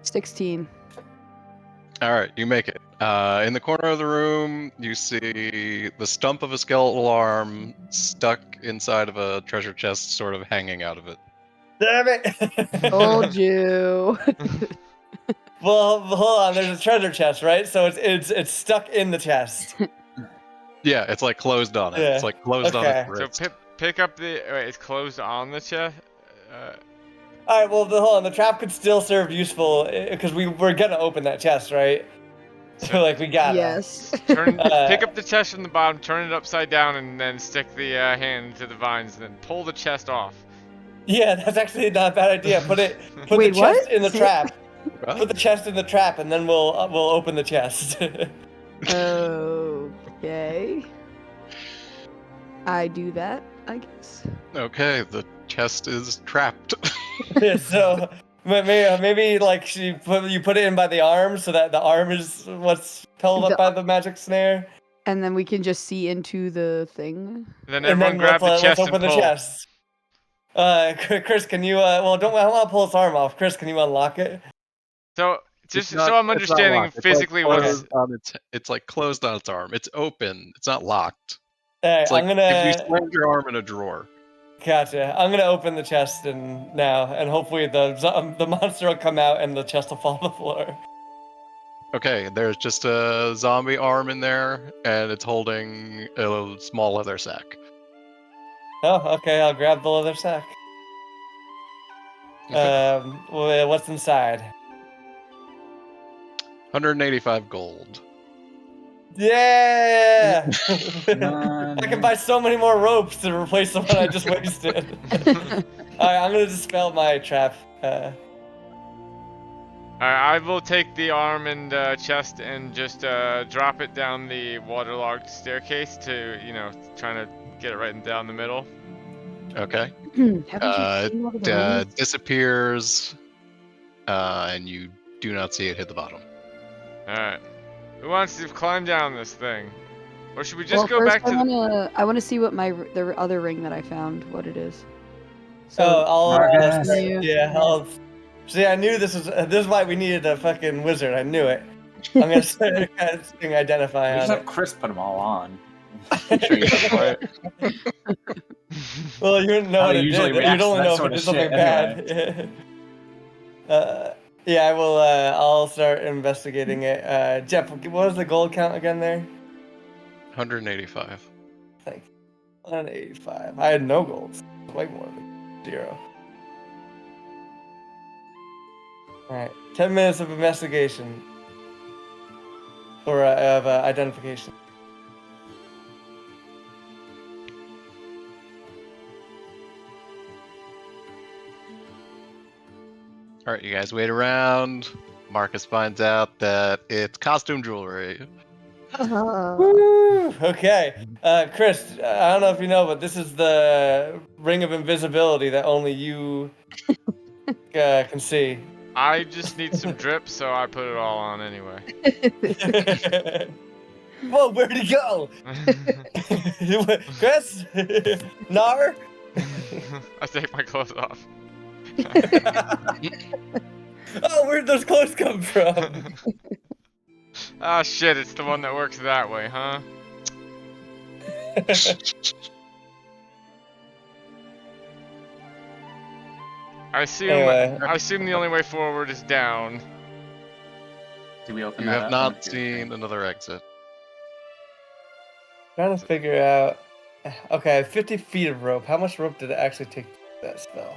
S1: 16.
S3: All right, you make it. In the corner of the room, you see the stump of a skeletal arm stuck inside of a treasure chest, sort of hanging out of it.
S2: Damn it!
S1: Told you.
S2: Well, hold on. There's a treasure chest, right? So it's stuck in the chest.
S3: Yeah, it's like closed on it.
S2: Yeah.
S3: It's like closed on
S2: Okay.
S3: its wrist.
S4: So pick up the. Wait, it's closed on the chest.
S2: All right. Well, hold on. The trap could still serve useful because we're gonna open that chest, right? So like we gotta.
S1: Yes.
S4: Pick up the chest from the bottom, turn it upside down, and then stick the hand to the vines, and then pull the chest off.
S2: Yeah, that's actually not a bad idea. Put
S1: Wait,
S2: the chest
S1: what?
S2: in the trap.
S3: What?
S2: Put the chest in the trap, and then we'll open the chest.
S1: Okay. I do that, I guess.
S3: Okay, the chest is trapped.
S2: So maybe like you put it in by the arm, so that the arm is what's held up by the magic snare.
S1: And then we can just see into the thing.
S4: Then
S2: And
S4: everyone
S2: then
S4: grab the chest
S2: let's
S4: and
S2: open the
S4: pull.
S2: chest. Chris, can you? Well, don't. I want to pull his arm off. Chris, can you unlock it?
S4: So just
S3: It's not-
S4: so I'm
S3: it's not
S4: understanding
S3: locked. It's,
S4: physically
S3: like,
S4: what's.
S3: closed on it's like closed on its arm. It's open. It's not locked.
S2: All right,
S3: It's like
S2: I'm
S3: if you
S2: gonna.
S3: slammed your arm in a drawer.
S2: Gotcha. I'm gonna open the chest and hopefully the monster will come out and the chest will fall on the floor.
S3: Okay, there's just a zombie arm in there, and it's holding a small leather sack.
S2: Oh, okay. I'll grab the leather sack. What's inside?
S3: 185 gold.
S2: Yeah!
S5: on,
S2: I can buy so many more ropes to replace the one I just wasted. Alright, I'm gonna dispel my trap.
S4: I will take the arm and chest and just drop it down the waterlogged staircase to, trying to get it right down the middle.
S3: Okay.
S1: Haven't you seen Lord of the Rings?
S3: Disappears, and you do not see it hit the bottom.
S4: Alright. Who wants to climb down this thing? Or should we just
S1: Well,
S4: go
S1: first
S4: back to the...
S1: I wanna see what the other ring that I found, what it is.
S5: Marcus.
S2: I'll. See, I knew this is why we needed a fucking wizard. I knew it. I'm gonna say identify
S5: We
S2: on
S5: just
S2: it.
S5: have Chris put them all on.
S2: Well, you didn't know
S5: How
S2: what
S5: they
S2: it
S5: usually
S2: did.
S5: react
S2: You'd
S5: to
S2: only
S5: that
S2: know if
S5: sort
S2: it
S5: of
S2: did something
S5: shit
S2: bad. Yeah, I will. I'll start investigating it. Jeff, what was the gold count again there?
S3: 185.
S2: Thanks. 185. I had no golds. Way more than 0. Alright. 10 minutes of investigation. Or of identification.
S3: All right, you guys wait around. Marcus finds out that it's costume jewelry.
S2: Woo! Okay. Chris, I don't know if you know, but this is the ring of invisibility that only you can see.
S4: I just need some drip, so I put it all on anyway.
S2: Whoa, where'd he go? Chris? Nar?
S4: I take my clothes off.
S2: Oh, where'd those clothes come from?
S4: Ah, shit, it's the one that works that way, huh? I assume the only way forward is down.
S5: Do we open
S3: You
S5: that
S3: have
S5: up?
S3: not seen another exit.
S2: Trying to figure out. Okay, 50 feet of rope. How much rope did it actually take to do that spell?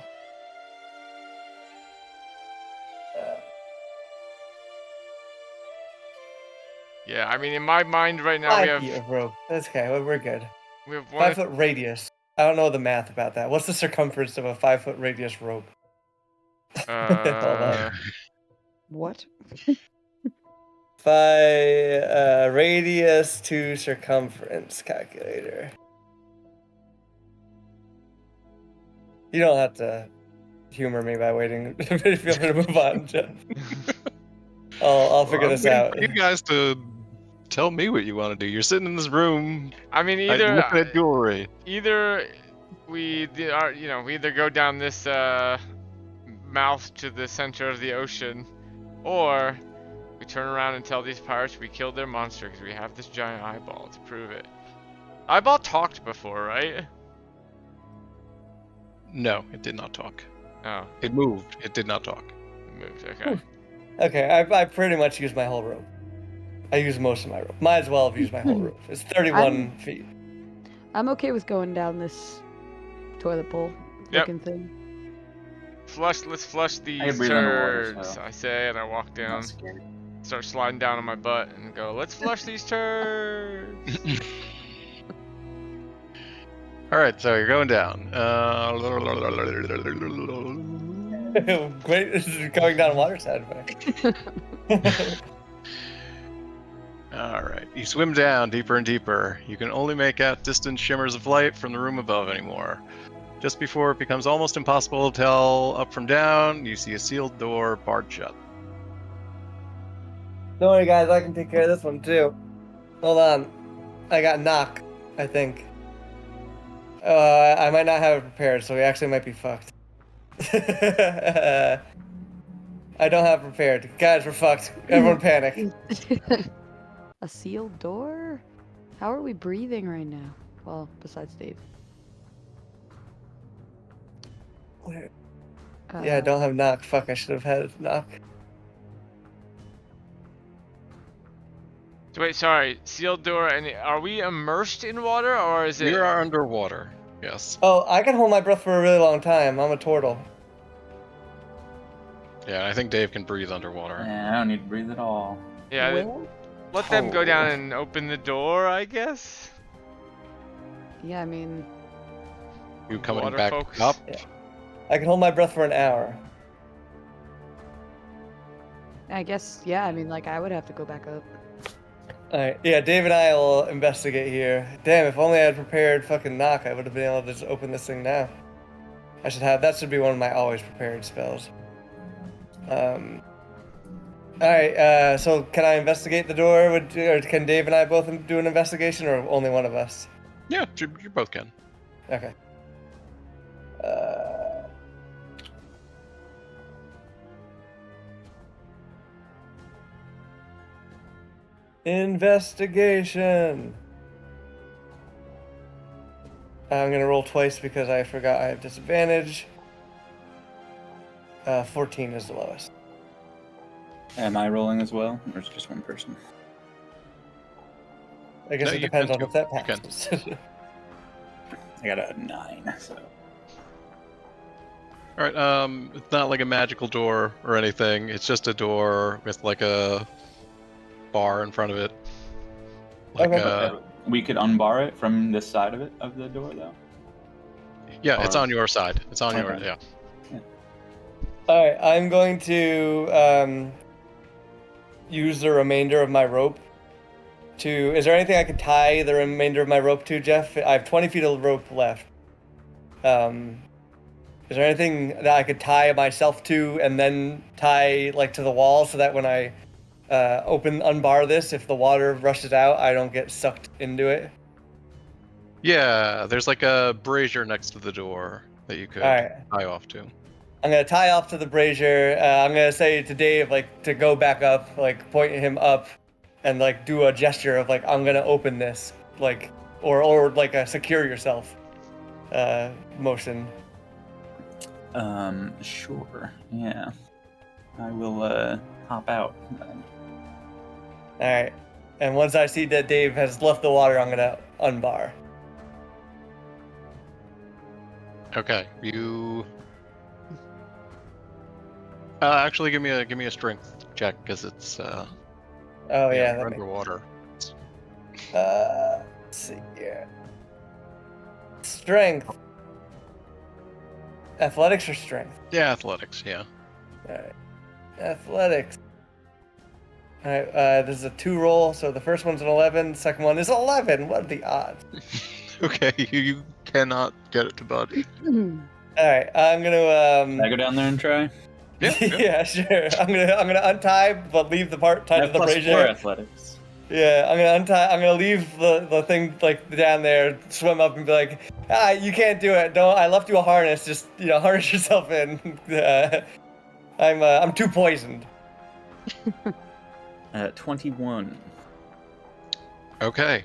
S4: Yeah, I mean, in my mind right now
S2: 5 feet of rope. That's okay. We're good.
S4: we have
S2: 5 foot radius. I don't know the math about that. What's the circumference of a 5 foot radius rope? Hold on.
S1: What?
S2: 5 radius to circumference calculator. You don't have to humor me by waiting. Feel free to move on, Jeff. I'll figure
S3: I'm
S2: this
S3: waiting
S2: out.
S3: for you guys to tell me what you want to do. You're sitting in this room.
S4: I mean,
S3: Looking at jewelry.
S4: either we either go down this mouth to the center of the ocean, or we turn around and tell these pirates we killed their monster because we have this giant eyeball to prove it. Eyeball talked before, right?
S3: No, it did not talk.
S4: Oh,
S3: It moved. It did not talk.
S4: it moved. Okay.
S2: Okay, I pretty much used my whole rope. I used most of my rope. Might as well have used my whole rope. It's 31 feet.
S1: I'm okay with going down this toilet bowl
S4: Yep.
S1: looking thing.
S4: Let's flush these
S5: can breathe underwater,
S4: turds,
S5: so-
S4: I say, and I walk
S5: I'm
S4: down,
S5: not scared.
S4: start sliding down on my butt, and go, let's flush these turds.
S3: All right, so you're going down.
S2: Great, this is going down water side effect.
S3: All right, you swim down deeper and deeper. You can only make out distant shimmers of light from the room above anymore. Just before it becomes almost impossible to tell up from down, you see a sealed door barred shut.
S2: Don't worry, guys. I can take care of this one too. Hold on. I got knock, I think. I might not have it prepared, so we actually might be fucked. I don't have prepared. Guys, we're fucked. Everyone panic.
S1: A sealed door? How are we breathing right now? Well, besides Dave.
S2: Yeah, I don't have knock. Fuck, I should have had knock.
S4: So wait, sorry. Sealed door, and are we immersed in water, or is it?
S3: You are underwater. Yes.
S2: Oh, I can hold my breath for a really long time. I'm a turtle.
S3: Yeah, I think Dave can breathe underwater.
S5: Yeah, I don't need to breathe at all.
S4: Yeah.
S1: Well,
S4: Let them go down and open the door, I guess.
S1: yeah, I mean,
S3: You coming
S4: Water
S3: back
S4: folks.
S3: up?
S2: Yeah. I can hold my breath for an hour.
S1: I guess, yeah, I mean, like, I would have to go back up.
S2: Alright, yeah, Dave and I will investigate here. Damn, if only I had prepared fucking knock, I would have been able to just open this thing now. That should be one of my always prepared spells. Alright, so can I investigate the door? Or can Dave and I both do an investigation, or only one of us?
S3: Yeah, you both can.
S2: Okay. Investigation. I'm gonna roll twice because I forgot I have disadvantage. 14 is the lowest.
S5: Am I rolling as well, or is it just one person?
S2: I guess
S3: No,
S2: it
S3: you
S2: depends
S3: can
S2: on
S3: too.
S2: if that
S3: You can.
S2: passes.
S5: I got a 9, so.
S3: Alright, it's not like a magical door or anything. It's just a door with like a bar in front of it. Like
S2: Okay.
S5: We could unbar it from this side of it, of the door, though.
S3: yeah, it's
S5: Or-
S3: on your side. It's on your
S5: Okay.
S3: yeah.
S2: Alright, I'm going to use the remainder of my rope to... Is there anything I could tie the remainder of my rope to, Jeff? I have 20 feet of rope left. Is there anything that I could tie myself to and then tie like to the wall so that when I unbar this, if the water rushes out, I don't get sucked into it?
S3: Yeah, there's like a brazier next to the door that you could
S2: Alright.
S3: tie off to.
S2: I'm gonna tie off to the brazier. I'm gonna say to Dave, like, to go back up, like, point him up, and like do a gesture of like, I'm gonna open this, like, or like a secure yourself motion.
S5: Sure. Yeah. I will hop out.
S2: All right. And once I see that Dave has left the water, I'm gonna unbar.
S3: Okay, you. Actually, give me a strength check because it's
S2: Oh yeah,
S3: you're
S2: that makes...
S3: underwater.
S2: Let's see here. Strength. Athletics or strength?
S3: Yeah, athletics. Yeah.
S2: Alright. Athletics. Alright, this is a 2 roll, so the first one's an 11, second one is 11. What are the odds?
S3: Okay, you cannot get it to budge.
S2: Alright, I'm gonna
S5: Can I go down there and try?
S3: Yeah.
S2: yeah, sure. I'm gonna untie but leave the part tied
S5: I
S2: to
S5: have
S2: the
S5: +4
S2: brazier.
S5: athletics.
S2: Yeah, I'm gonna leave the thing like down there, swim up and be like, you can't do it. I left you a harness, just harness yourself in. I'm too poisoned.
S5: 21.
S3: Okay.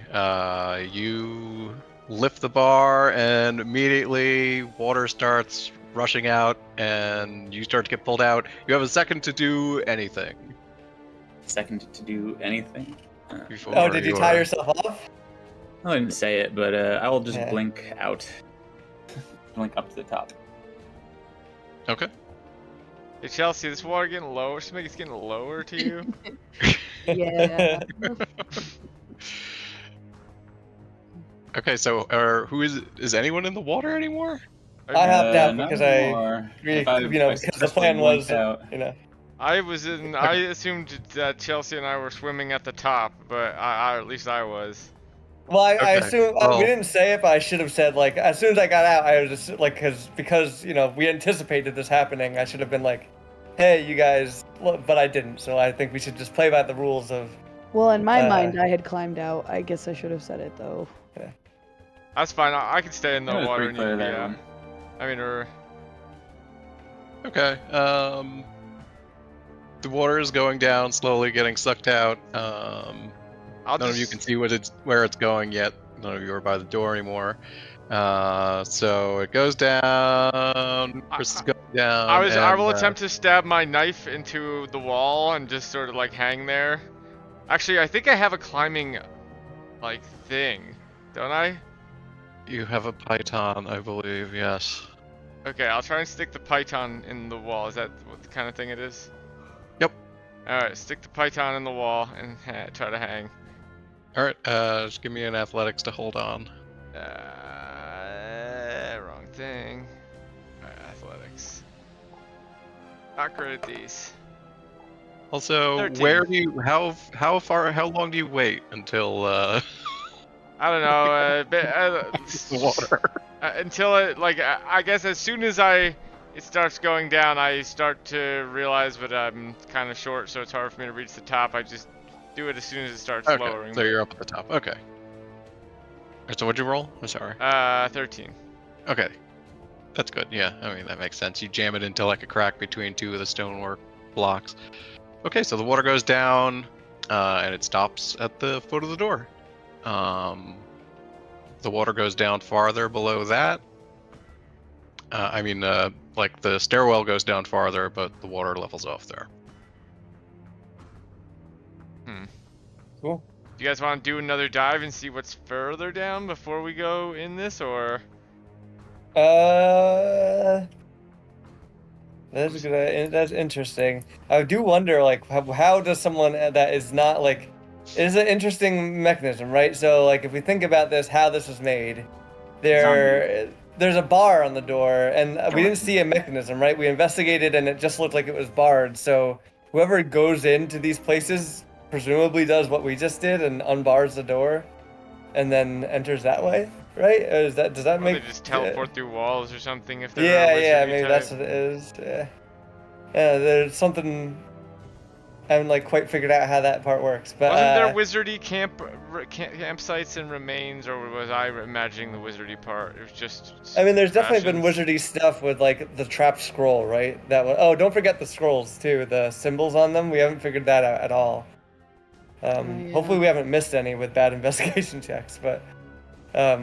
S3: You lift the bar, and immediately water starts rushing out, and you start to get pulled out. You have a second to do anything.
S5: Second to do anything.
S3: Before
S2: Oh, did you tie
S3: are-
S2: yourself off?
S5: I didn't say it, but I will just
S2: Yeah.
S5: blink out. Blink up to the top.
S3: Okay.
S4: Hey Chelsea, this water getting lower? Seems like it's getting lower to you.
S1: Yeah.
S3: Okay. So, who is anyone in the water anymore?
S2: I hopped out
S5: not
S2: because
S5: anymore. If I
S2: because the plan was,
S5: successfully blinked out.
S4: I assumed that Chelsea and I were swimming at the top, but I at least I was.
S2: Well, I
S3: Okay,
S2: assume
S3: well-
S2: we didn't say it, but I should have said like as soon as I got out, I was just like because we anticipated this happening. I should have been like, hey, you guys, look, but I didn't. So I think we should just play by the rules of.
S1: Well, in my mind, I had climbed out. I guess I should have said it though.
S4: That's fine. I can stay in the
S5: It was
S4: water
S5: pretty
S4: and
S5: clear
S4: you,
S5: that
S4: yeah.
S5: room.
S4: I mean, or
S3: Okay. The water is going down, slowly getting sucked out.
S4: I'll
S3: None of
S4: just.
S3: you can see where it's going yet. None of you are by the door anymore. So it goes down. Chris is going down,
S4: I
S3: and
S4: will attempt to stab my knife into the wall and just sort of like hang there. Actually, I think I have a climbing like thing, don't I?
S3: you have a python, I believe. Yes.
S4: Okay, I'll try and stick the python in the wall. Is that what the kind of thing it is?
S3: Yep.
S4: All right, stick the python in the wall and try to hang.
S3: All right. Just give me an athletics to hold on.
S4: Wrong thing. Alright, athletics. Not great at these.
S3: Also,
S4: 13.
S3: where do you how long do you wait until
S4: I don't know.
S3: the water?
S4: Until it I guess as soon as it starts going down, I start to realize that I'm kind of short, so it's hard for me to reach the top. I just do it as soon as it starts
S3: Okay,
S4: lowering.
S3: so you're up at the top. Okay. Alright, so what'd you roll? I'm sorry.
S4: 13.
S3: Okay. That's good. Yeah, I mean that makes sense. You jam it into like a crack between two of the stonework blocks. Okay, so the water goes down, and it stops at the foot of the door. The water goes down farther below that. Like the stairwell goes down farther, but the water levels off there.
S2: Cool.
S4: Do you guys want to do another dive and see what's further down before we go in this, or?
S2: That's good. That's interesting. I do wonder, like, how does someone that is not like, it is an interesting mechanism, right? So, like, if we think about this, how this was made, there's a bar on the door, and we didn't see a mechanism, right? We investigated, and it just looked like it was barred. So, whoever goes into these places presumably does what we just did and unbars the door, and then enters that way, right? Or does that
S4: Or
S2: make?
S4: they just teleport through walls or something if they're
S2: Yeah,
S4: a
S2: yeah,
S4: wizardy
S2: maybe
S4: type.
S2: that's what it is. Yeah. Yeah, there's something I haven't like quite figured out how that part works, but
S4: Wasn't there wizardy campsites and remains, or was I imagining the wizardy part? It was just.
S2: I mean, there's definitely been
S4: rations.
S2: wizardy stuff with like the trap scroll, right? That one. Oh, don't forget the scrolls too. The symbols on them. We haven't figured that out at all.
S1: yeah.
S2: Hopefully, we haven't missed any with bad investigation checks. But all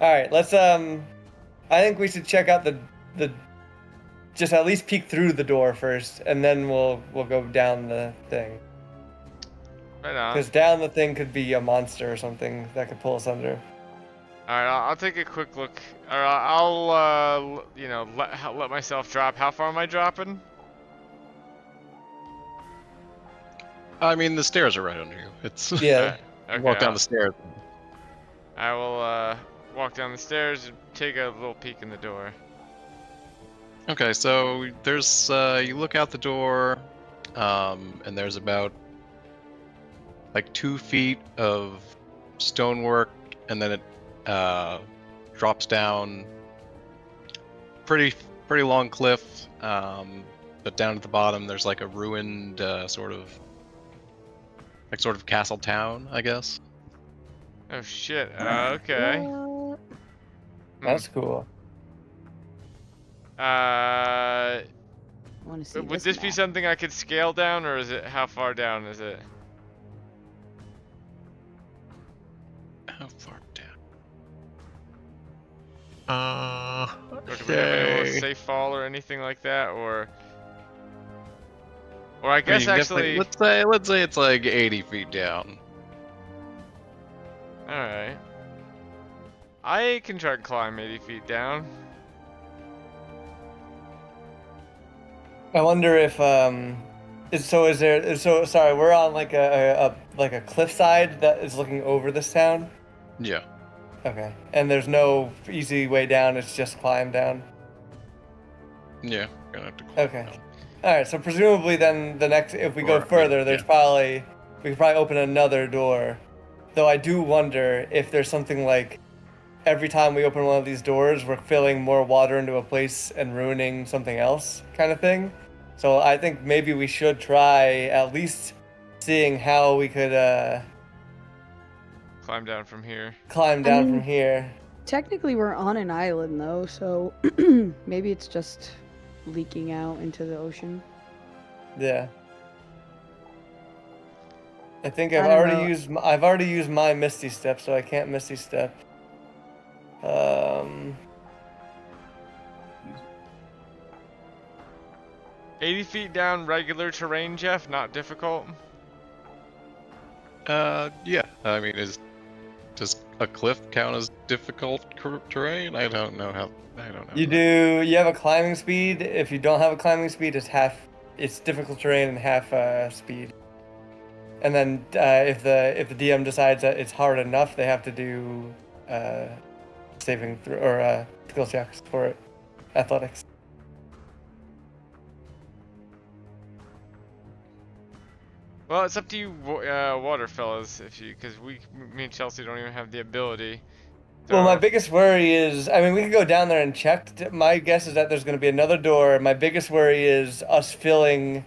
S2: right, let's I think we should check out the just at least peek through the door first, and then we'll go down the thing.
S4: Right on.
S2: Because down the thing could be a monster or something that could pull us under.
S4: Alright, I'll take a quick look. Or I'll let myself drop. How far am I dropping?
S3: I mean, the stairs are right under you. It's
S2: Yeah.
S4: Okay,
S3: walk down the stairs.
S4: I will walk down the stairs and take a little peek in the door.
S3: Okay, so there's you look out the door, and there's about like 2 feet of stonework, and then it drops down pretty long cliff, but down at the bottom there's like a ruined sort of castle town, I guess.
S4: Oh shit. Okay.
S1: What?
S2: That's cool.
S1: I want to see
S4: Would this be
S1: map.
S4: something I could scale down, or is it how far down is it?
S3: How far down?
S4: Or do we have any little safe fall or anything like that, or I guess actually.
S3: Let's say it's like 80 feet down.
S4: Alright. I can try to climb 80 feet down.
S2: I wonder if sorry, we're on like a cliffside that is looking over this town.
S3: Yeah.
S2: Okay. And there's no easy way down, it's just climb down.
S3: Yeah. Gonna have to climb
S2: Okay.
S3: down.
S2: Alright, so presumably then the next if we go
S3: Or,
S2: further, there's
S3: yeah.
S2: probably we could probably open another door. Though I do wonder if there's something like every time we open one of these doors, we're filling more water into a place and ruining something else kind of thing. So I think maybe we should try at least seeing how we could
S4: climb down from here.
S2: Climb
S1: I
S2: down
S1: mean-
S2: from here.
S1: Technically, we're on an island though, so maybe it's just leaking out into the ocean.
S2: Yeah. I think
S1: I
S2: I've
S1: don't
S2: already
S1: know.
S2: used my Misty Step, so I can't Misty Step.
S4: 80 feet down, regular terrain, Jeff. Not difficult.
S3: Yeah. I mean, does a cliff count as difficult terrain? I don't know how. I don't know.
S2: You have a climbing speed. If you don't have a climbing speed, it's difficult terrain and half speed. And then if the DM decides that it's hard enough, they have to do saving throw or skill checks for it. Athletics.
S4: Well, it's up to you, water fellas, because me and Chelsea don't even have the ability. So,
S2: Well, my biggest worry is, I mean, we can go down there and check. My guess is that there's going to be another door. My biggest worry is us filling,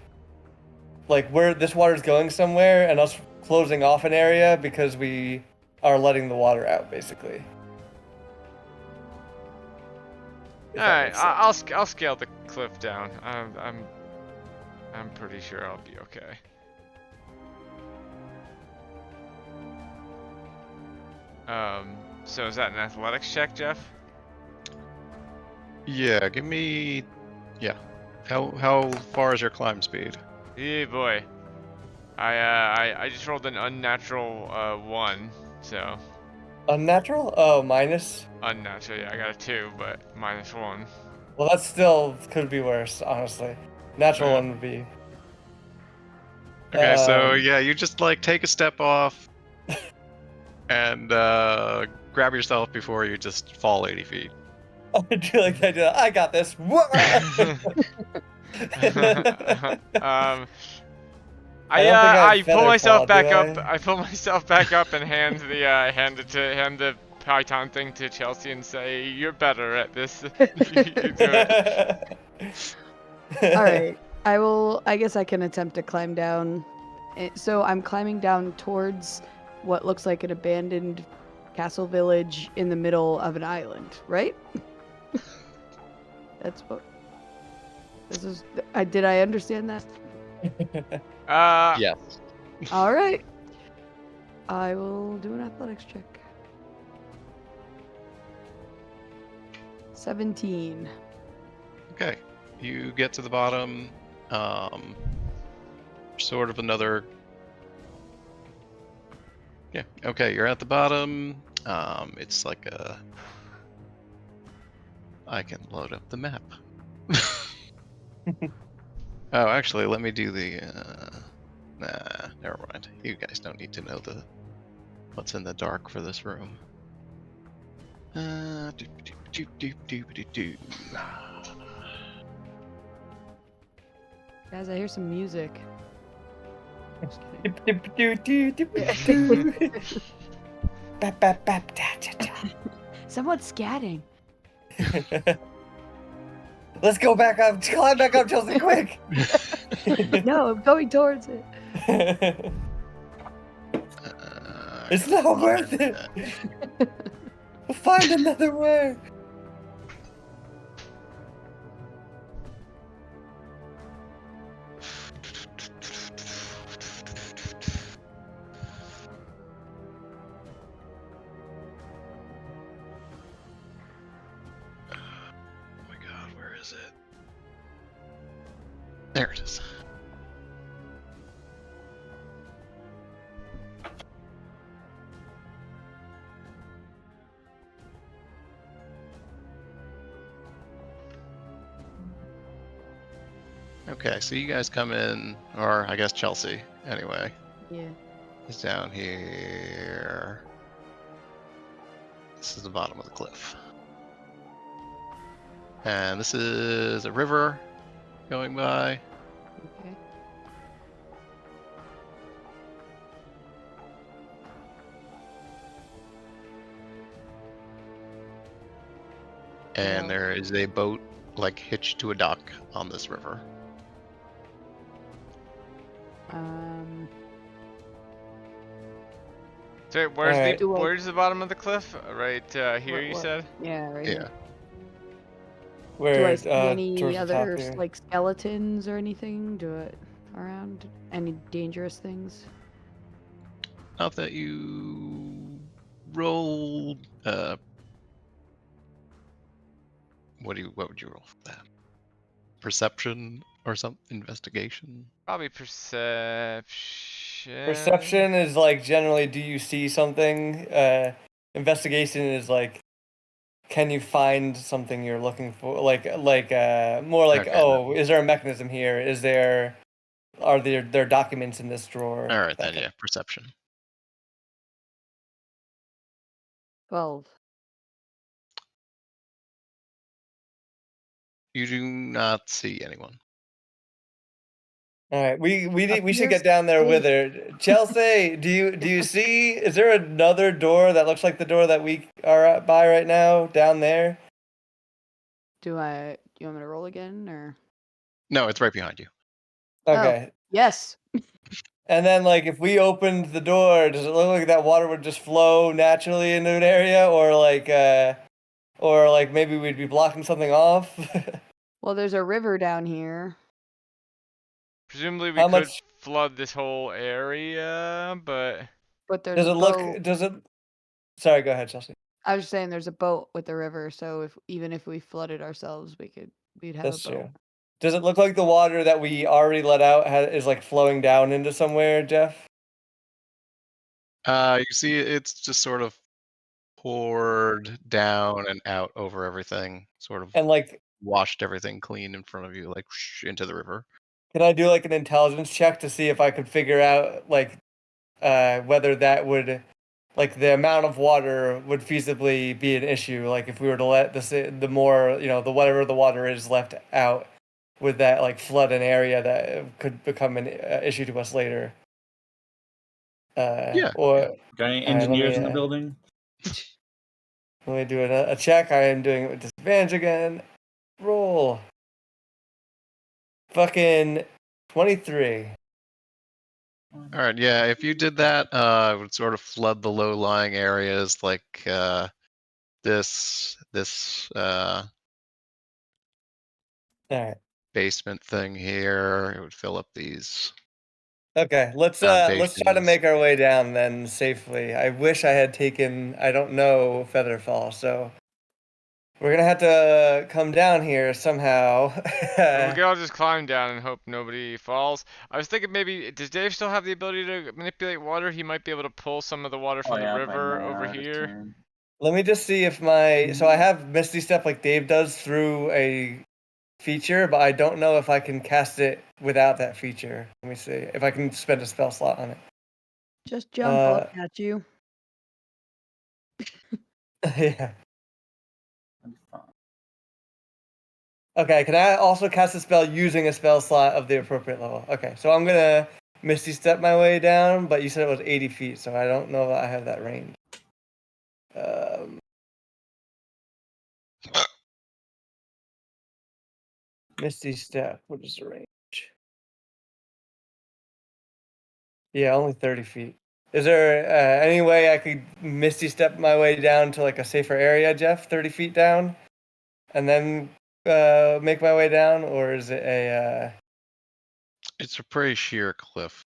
S2: like, where this water's going somewhere, and us closing off an area because we are letting the water out, basically. If that
S4: Alright,
S2: makes sense.
S4: I'll scale the cliff down. I'm pretty sure I'll be okay. So is that an athletics check, Jeff?
S3: Yeah. Give me. Yeah. How far is your climb speed?
S4: Yeah, boy. I just rolled an unnatural 1, so
S2: Unnatural? Oh, minus?
S4: unnatural. Yeah, I got a 2, but -1.
S2: Well, that still could be worse, honestly. Natural
S4: Yeah.
S2: one would be.
S3: Okay, so
S2: Um,
S3: yeah, you just like take a step off and grab yourself before you just fall 80 feet.
S2: I do like the idea. I got this. I don't think I
S4: I
S2: have
S4: pull
S2: feather
S4: myself
S2: fall,
S4: back
S2: do
S4: up.
S2: I?
S4: I pull myself back up and hand the Python thing to Chelsea and say, "You're better at this. You do it."
S1: All right. I guess I can attempt to climb down. So I'm climbing down towards what looks like an abandoned castle village in the middle of an island, right? That's what. This is. Did I understand that?
S3: Yes.
S1: All right. I will do an athletics check. 17.
S3: Okay. You get to the bottom. Sort of another. Yeah. Okay. You're at the bottom. It's like a. I can load up the map. Oh, actually, let me do the. Nah, never mind. You guys don't need to know what's in the dark for this room. Do.
S1: Guys, I hear some music. Just kidding. Someone's scatting.
S2: Let's go back up. Climb back up, Chelsea, quick.
S1: No, I'm going towards it.
S2: It's not worth it. We'll find another way.
S3: Oh my god, where is it? There it is. Okay, so you guys come in, or I guess Chelsea, anyway,
S1: Yeah.
S3: is down here. This is the bottom of the cliff. And this is a river going by.
S1: Okay.
S3: And
S1: Wow.
S3: there is a boat like hitched to a dock on this river.
S4: So where's
S2: Alright.
S4: where's the bottom of the cliff? Right here, you said.
S1: Yeah, right
S3: Yeah.
S1: here. Do
S2: We're
S1: I see any
S2: towards the top
S1: other
S2: here.
S1: like skeletons or anything? Around? Any dangerous things?
S3: Not that you roll. What would you roll for that? Perception or some investigation?
S4: Probably perception.
S2: Perception is like generally, do you see something? Investigation is like, can you find something you're looking for? More like,
S3: Okay,
S2: oh, is there a mechanism here? Are there documents in this drawer?
S3: All right,
S2: That
S3: then
S2: kind
S3: yeah, perception.
S1: 12.
S3: You do not see anyone.
S2: All right, we should
S1: Appears
S2: get down there with
S1: safe.
S2: her. Chelsea, do you see? Is there another door that looks like the door that we are by right now down there?
S1: Do you want me to roll again or?
S3: No, it's right behind you.
S2: Okay.
S1: Yes.
S2: And then, like, if we opened the door, does it look like that water would just flow naturally into an area, or like maybe we'd be blocking something off?
S1: Well, there's a river down here.
S4: Presumably we
S2: How
S4: could
S2: much
S4: flood this whole area, but
S1: But there's
S2: does
S1: a
S2: it look?
S1: boat.
S2: Does it? Sorry, go ahead, Chelsea.
S1: I was just saying there's a boat with the river, so even if we flooded ourselves, we'd have
S2: That's
S1: a boat.
S2: true. Does it look like the water that we already let out is like flowing down into somewhere, Jeff?
S3: You see, it's just sort of poured down and out over everything, sort of
S2: And like,
S3: washed everything clean in front of you, like into the river.
S2: can I do like an intelligence check to see if I could figure out like whether that would like the amount of water would feasibly be an issue? Like if we were to let the more the whatever the water is left out, would that like flood an area that could become an issue to us later?
S3: Yeah.
S2: Or
S5: Got any
S2: all right,
S5: engineers in the building?
S2: let me do a check. I am doing it with disadvantage again. Roll. Fucking 23.
S3: All right, yeah. If you did that, it would sort of flood the low-lying areas, like this
S2: All right.
S3: basement thing here. It would fill up these
S2: Okay, let's try to
S3: foundations.
S2: make our way down then safely. I wish I had taken, I don't know, Featherfall, so we're gonna have to come down here somehow.
S4: or we could all just climb down and hope nobody falls. I was thinking maybe does Dave still have the ability to manipulate water? He might be able to pull some of the water from the river over here.
S2: Let me just see if so I have Misty Step like Dave does through a feature, but I don't know if I can cast it without that feature. Let me see if I can spend a spell slot on it.
S1: Just jump up at you.
S2: Yeah. Okay, can I also cast a spell using a spell slot of the appropriate level? Okay, so I'm gonna Misty Step my way down, but you said it was 80 feet, so I don't know that I have that range. Misty Step, what is the range? Yeah, only 30 feet. Is there any way I could Misty Step my way down to like a safer area, Jeff? 30 feet down? And then make my way down? Or is it a...
S3: It's a pretty sheer cliff.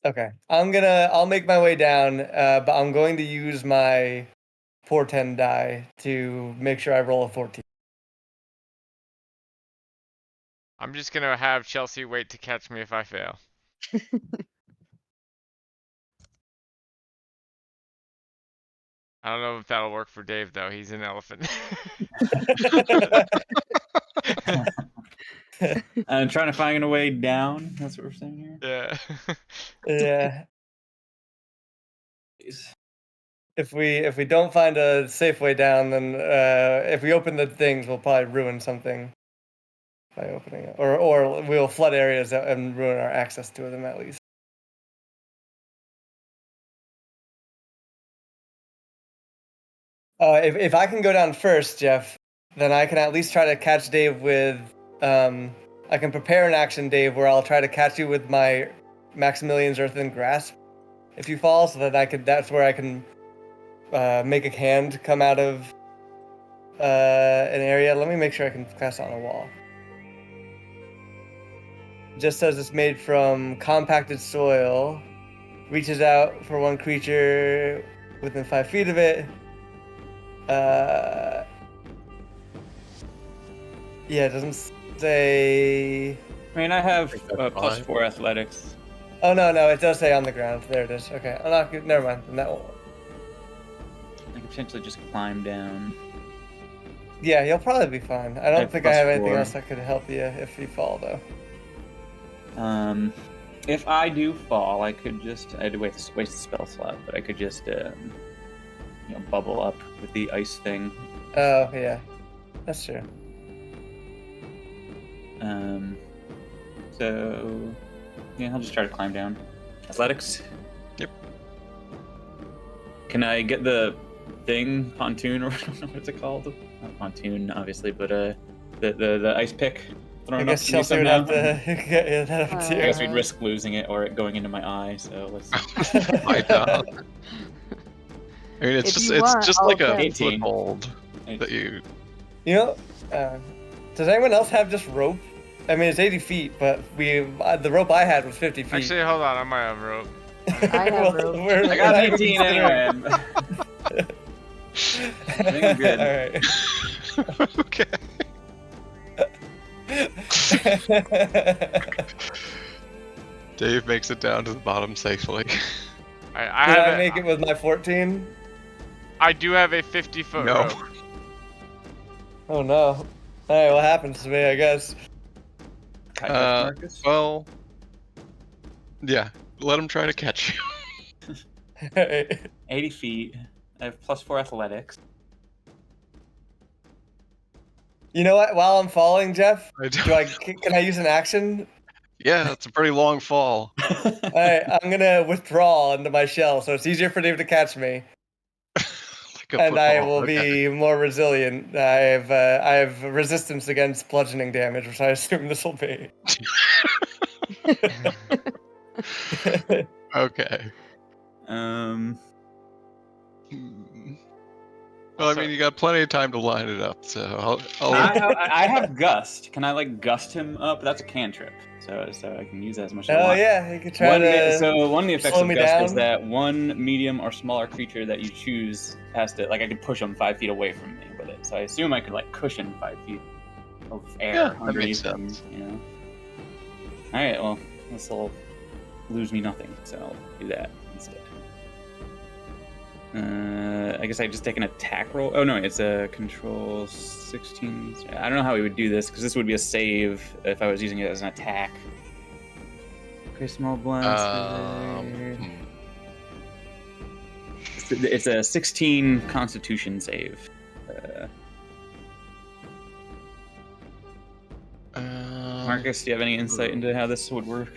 S2: Okay, I'll make my way down, but I'm going to use my portend die to make sure I roll a 14.
S4: I'm just gonna have Chelsea wait to catch me if I fail. I don't know if that'll work for Dave though. He's an elephant.
S5: And trying to find a way down. That's what we're saying here.
S4: Yeah.
S2: Yeah. If we don't find a safe way down, then if we open the things, we'll probably ruin something by opening it, or we'll flood areas and ruin our access to them at least. If I can go down first, Jeff, then I can at least try to catch Dave with. I can prepare an action, Dave, where I'll try to catch you with my Maximilian's Earthen Grasp, if you fall, so that that's where I can make a hand come out of an area. Let me make sure I can cast it on a wall. Just says it's made from compacted soil, reaches out for one creature within 5 feet of it. Yeah, it doesn't say.
S5: I mean, I have
S3: think that's
S5: plus
S3: fine.
S5: 4 athletics.
S2: Oh no, it does say on the ground. There it is. Okay, I'm not. Never mind. Then that won't.
S5: I could potentially just climb down.
S2: Yeah, you'll probably be fine. I don't
S5: At
S2: think I have anything
S5: +4.
S2: else that could help you if you fall, though.
S5: If I do fall, I could just. I had to waste a spell slot, but I could just, bubble up with the ice thing.
S2: Oh yeah, that's true.
S5: So yeah, I'll just try to climb down. Athletics.
S3: Yep.
S5: Can I get the thing pontoon or I don't know what's it called? Not pontoon, obviously, but the ice pick thrown
S2: I
S5: up
S2: guess
S5: to me
S2: Chelsea would
S5: somehow.
S2: have to get that up
S5: I
S2: to
S5: guess
S2: you.
S5: we'd risk losing it or it going into my eye. So let's.
S3: My God. I mean,
S1: If you want,
S3: just
S1: I'll
S3: like a
S1: attempt.
S5: 18.
S3: foothold that you.
S2: You know, does anyone else have just rope? I mean, it's 80 feet, but the rope I had was 50 feet.
S4: Actually, hold on. I might have rope.
S1: I have rope.
S2: we're
S5: I got
S2: not
S5: an 18
S2: considering-
S5: anyway. I think I'm good.
S2: All right.
S3: Dave makes it down to the bottom safely.
S4: I
S2: Did
S4: have.
S2: I make it with my 14?
S4: I do have a 50-foot
S3: No.
S4: rope.
S2: Oh no. All right, what happens to me? I guess.
S5: Marcus?
S3: Well, yeah. Let him try to catch you.
S2: All right.
S5: 80 feet. I have plus 4 athletics.
S2: You know what? While I'm falling, Jeff,
S3: I do.
S2: can I use an action?
S3: Yeah, it's a pretty long fall.
S2: All right, I'm gonna withdraw into my shell, so it's easier for Dave to catch me,
S3: Like a
S2: and I
S3: football,
S2: will
S3: okay.
S2: be more resilient. I have resistance against bludgeoning damage, which I assume this will be.
S3: Okay.
S5: um,
S3: Hmm. Well, I mean, you got plenty of time to line it up, so I'll
S5: I have gust. Can I like gust him up? That's a cantrip, so I can use that as much as I
S2: Oh
S5: want.
S2: yeah, you could try to.
S5: So one of the effects
S2: slow
S5: of
S2: me
S5: gust is
S2: down.
S5: that one medium or smaller creature that you choose has to I could push them 5 feet away from me with it. So I assume I could like cushion 5 feet of air
S3: Yeah, that makes
S5: underneath them.
S3: sense.
S5: You know. All right. Well, this will lose me nothing, so I'll do that instead. I guess I just take an attack roll. Oh no, it's a control 16. I don't know how we would do this because this would be a save if I was using it as an attack. Okay, small blaster. It's a 16 Constitution save. Marcus, do you have any insight into how this would work?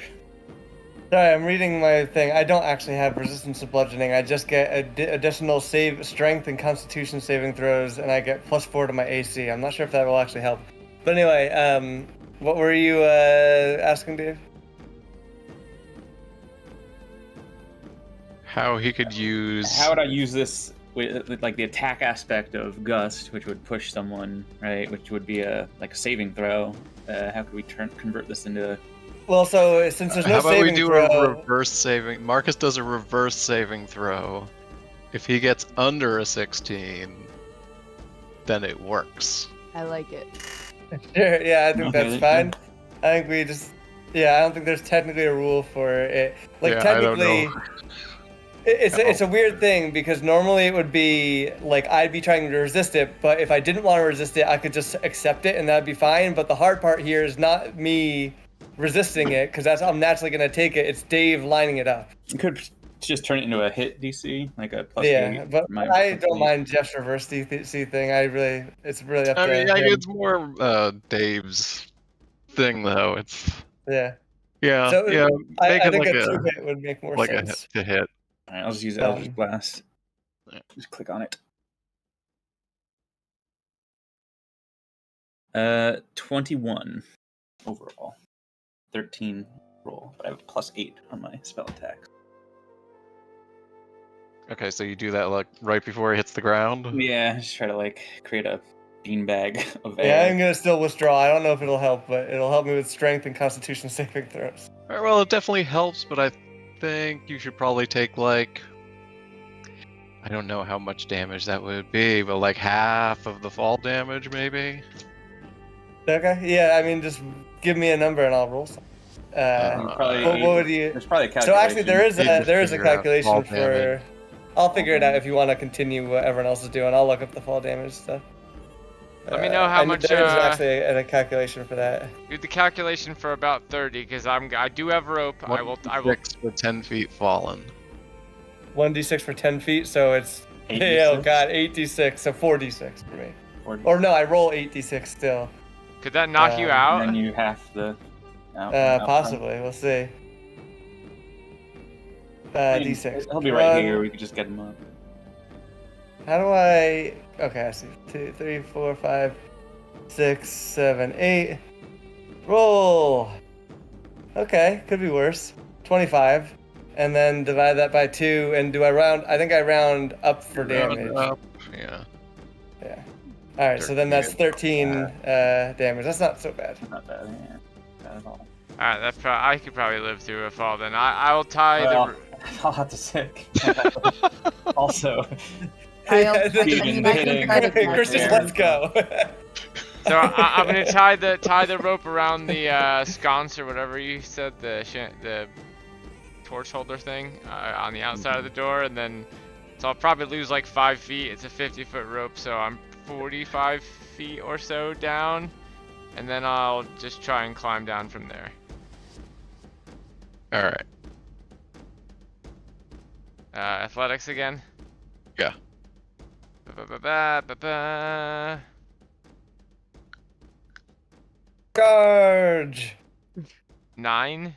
S2: Sorry, I'm reading my thing. I don't actually have resistance to bludgeoning. I just get additional strength and Constitution saving throws, and I get +4 to my AC. I'm not sure if that will actually help. But anyway, what were you asking, Dave?
S3: How he could use.
S5: How would I use this with like the attack aspect of Gust, which would push someone, right? Which would be a saving throw. How could we convert this into?
S2: Well, so since there's no
S3: How about we
S2: saving
S3: do
S2: throw,
S3: a reverse saving? Marcus does a reverse saving throw. If he gets under a 16, then it works.
S1: I like it.
S2: Sure, yeah, I think
S5: Okay,
S2: that's
S5: then,
S2: fine. I think we just, yeah, I don't think there's technically a rule for it. Like
S3: Yeah, I don't
S2: technically,
S3: know.
S2: it's a weird thing because normally it would be like I'd be trying to resist it, but if I didn't want to resist it, I could just accept it and that'd be fine. But the hard part here is not me resisting it because I'm naturally gonna take it. It's Dave lining it up.
S5: You could just turn it into a hit DC, like a +8.
S2: Yeah, but I don't
S5: +8.
S2: mind Jeff's reverse DC thing. It's really up
S3: I
S2: to
S3: mean,
S2: him.
S3: it's more Dave's thing, though. It's
S2: Yeah.
S3: yeah,
S2: So
S3: yeah. Make
S2: I
S3: it
S2: think
S3: like
S2: a 2-hit would make more
S3: a hit
S2: sense.
S3: to hit.
S5: All right, I'll just use Eldritch Blast.
S3: Yeah.
S5: Just click on it. 21 overall. 13 roll, but I have a +8 on my spell attack.
S3: Okay, so you do that like right before it hits the ground.
S5: Yeah, just try to like create a beanbag of
S2: Yeah,
S5: air.
S2: I'm gonna still withdraw. I don't know if it'll help, but it'll help me with strength and constitution saving throws.
S3: All right, well, it definitely helps, but I think you should probably take like, I don't know how much damage that would be, but like half of the fall damage, maybe.
S2: Okay. Yeah, I mean, just give me a number and I'll roll some.
S5: Probably
S2: what would you?
S5: There's probably a
S2: So
S5: calculation.
S2: actually, there is
S3: You just
S2: a
S3: figure out
S2: calculation
S3: fall
S2: for.
S3: damage.
S2: I'll figure it out if you want to continue what everyone else is doing. I'll look up the fall damage stuff.
S4: Let me know how much.
S2: There is actually a calculation for that.
S4: Do the calculation for about 30, because I do have rope. I will.
S3: 6 for 10 feet fallen.
S2: 1d6 for 10 feet, so it's
S5: 8d6?
S2: oh god, 8d6, so 4d6 for me.
S5: 4d6.
S2: Or no, I roll 8d6 still.
S4: Could that knock you out?
S5: And then you have the.
S2: Possibly, we'll see. D6.
S5: He'll be right here. We could just get him up.
S2: How do I? Okay, I see. 2, 3, 4, 5, 6, 7, 8. Roll. Okay, could be worse. 25, and then divide that by 2. And do I round? I think I round up for damage.
S3: Round up, yeah.
S2: Yeah. All right, so then that's 13 damage. That's not so bad.
S5: Not bad, yeah. Not at all.
S4: Alright, that's I could probably live through a fall then. I will tie
S5: Well, I'll have to sick. Also,
S1: I mean, I can try to catch
S2: Christian,
S1: it.
S2: let's go.
S4: So I'm gonna tie the rope around the sconce or whatever you said, the torch holder thing on the outside of the door, and then so I'll probably lose like 5 feet. It's a 50-foot rope, so I'm 45 feet or so down, and then I'll just try and climb down from there.
S3: All right.
S4: Athletics again.
S3: Yeah.
S4: Ba-ba-ba-ba-ba-ba.
S2: Charge.
S4: 9.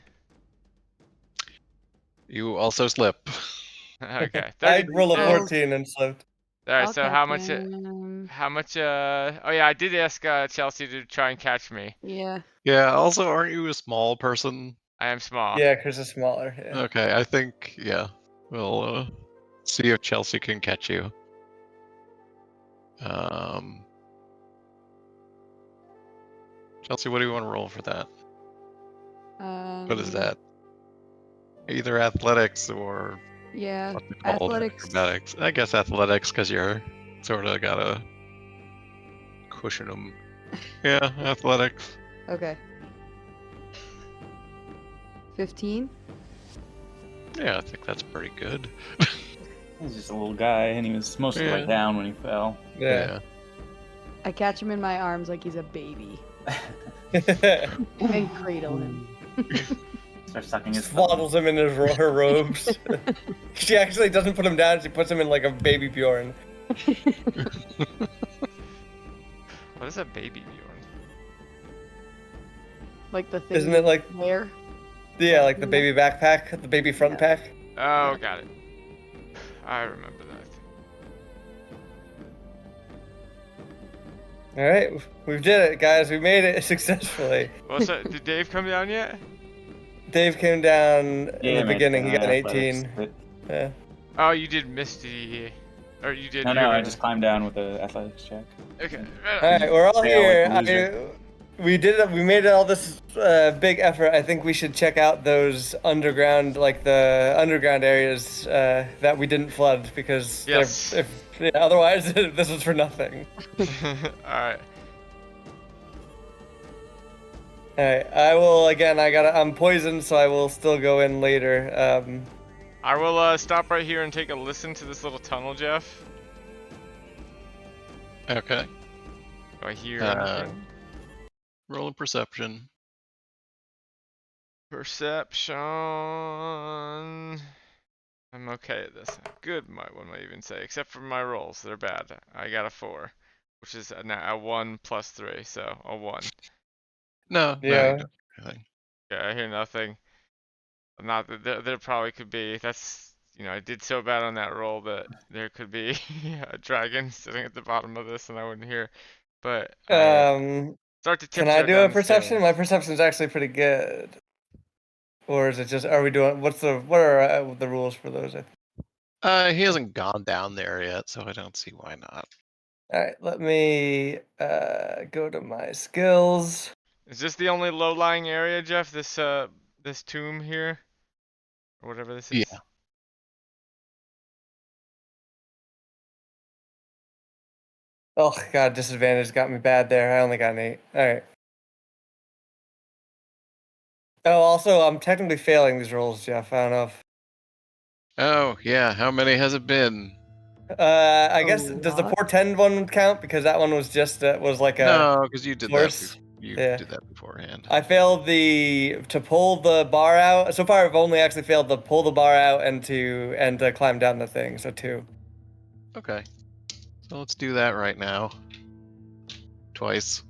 S3: You also slip.
S4: Okay.
S2: I roll a
S1: Oh.
S2: 14 and slipped.
S4: Alright,
S1: I'll
S4: so
S1: catch
S4: how much?
S1: him.
S4: How much? Oh yeah, I did ask Chelsea to try and catch me.
S1: Yeah.
S3: Yeah, also, aren't you a small person?
S4: I am small.
S2: Yeah, Chris is smaller. Yeah.
S3: Okay, I think, yeah. We'll see if Chelsea can catch you. Chelsea, what do you want to roll for that? What is that? Either athletics or
S1: Yeah.
S3: what's it called?
S1: Athletics.
S3: Acrobatics. I guess athletics, because you're sort of gotta cushion them. Yeah, athletics.
S1: Okay. 15.
S3: Yeah, I think that's pretty good.
S5: he's just a little guy, and he was mostly
S3: Yeah.
S5: like down when he fell.
S2: Yeah.
S1: I catch him in my arms like he's a baby and cradle him.
S5: Start sucking his
S2: Swaddles him in her robes. She actually doesn't put him down. She puts him in like a baby Bjorn.
S4: What is a baby Bjorn?
S1: Like the thing.
S2: Isn't it like
S1: Where?
S2: yeah, like the baby backpack, the baby front pack?
S4: Oh, got it. I remember that.
S2: All right, we did it, guys. We made it successfully.
S4: What's that? Did Dave come down yet?
S2: Dave came down in the
S5: mate,
S2: beginning. He got an
S5: athletics,
S2: 18.
S5: but-
S2: Yeah.
S4: Oh, you did Misty, or you did.
S5: No,
S4: your-
S5: I just climbed down with the athletics check.
S4: Okay.
S2: All right, we're all
S5: Yeah,
S2: here.
S5: like a loser.
S2: We did it. We made all this big effort. I think we should check out those underground, like the underground areas that we didn't flood, because
S4: Yes.
S2: otherwise this is for nothing.
S4: All right.
S2: All right, I will again. I'm poisoned, so I will still go in later.
S4: I will stop right here and take a listen to this little tunnel, Jeff.
S3: Okay.
S4: Do I hear
S3: Uh,
S4: anything?
S3: Roll a perception.
S4: Perception. I'm okay at this. Good, one might even say, except for my rolls. They're bad. I got a 4, which is a 1 plus 3, so a 1.
S3: No,
S2: Yeah.
S3: no, you don't hear anything.
S4: Yeah, I hear nothing. Not that there probably could be. That's, I did so bad on that roll that there could be a dragon sitting at the bottom of this and I wouldn't hear. But I start to
S2: Can I
S4: tiptoe
S2: do
S4: down
S2: a
S4: the
S2: perception?
S4: stairs.
S2: My perception's actually pretty good. Or is it just? Are we doing? What are the rules for those?
S3: He hasn't gone down there yet, so I don't see why not.
S2: All right, let me go to my skills.
S4: Is this the only low-lying area, Jeff? This tomb here, or whatever this is.
S3: Yeah.
S2: Oh god, disadvantage got me bad there. I only got an 8. All right. Oh, also, I'm technically failing these rolls, Jeff. I don't know if.
S3: Oh, yeah. How many has it been?
S2: I
S1: A
S2: guess does the
S1: lot?
S2: portend one count because that one was just was like a
S3: No, because you did that.
S2: force.
S3: You
S2: Yeah.
S3: did that beforehand.
S2: I failed to pull the bar out. So far, I've only actually failed to pull the bar out and to climb down the thing. So 2.
S3: Okay. So let's do that right now. Twice.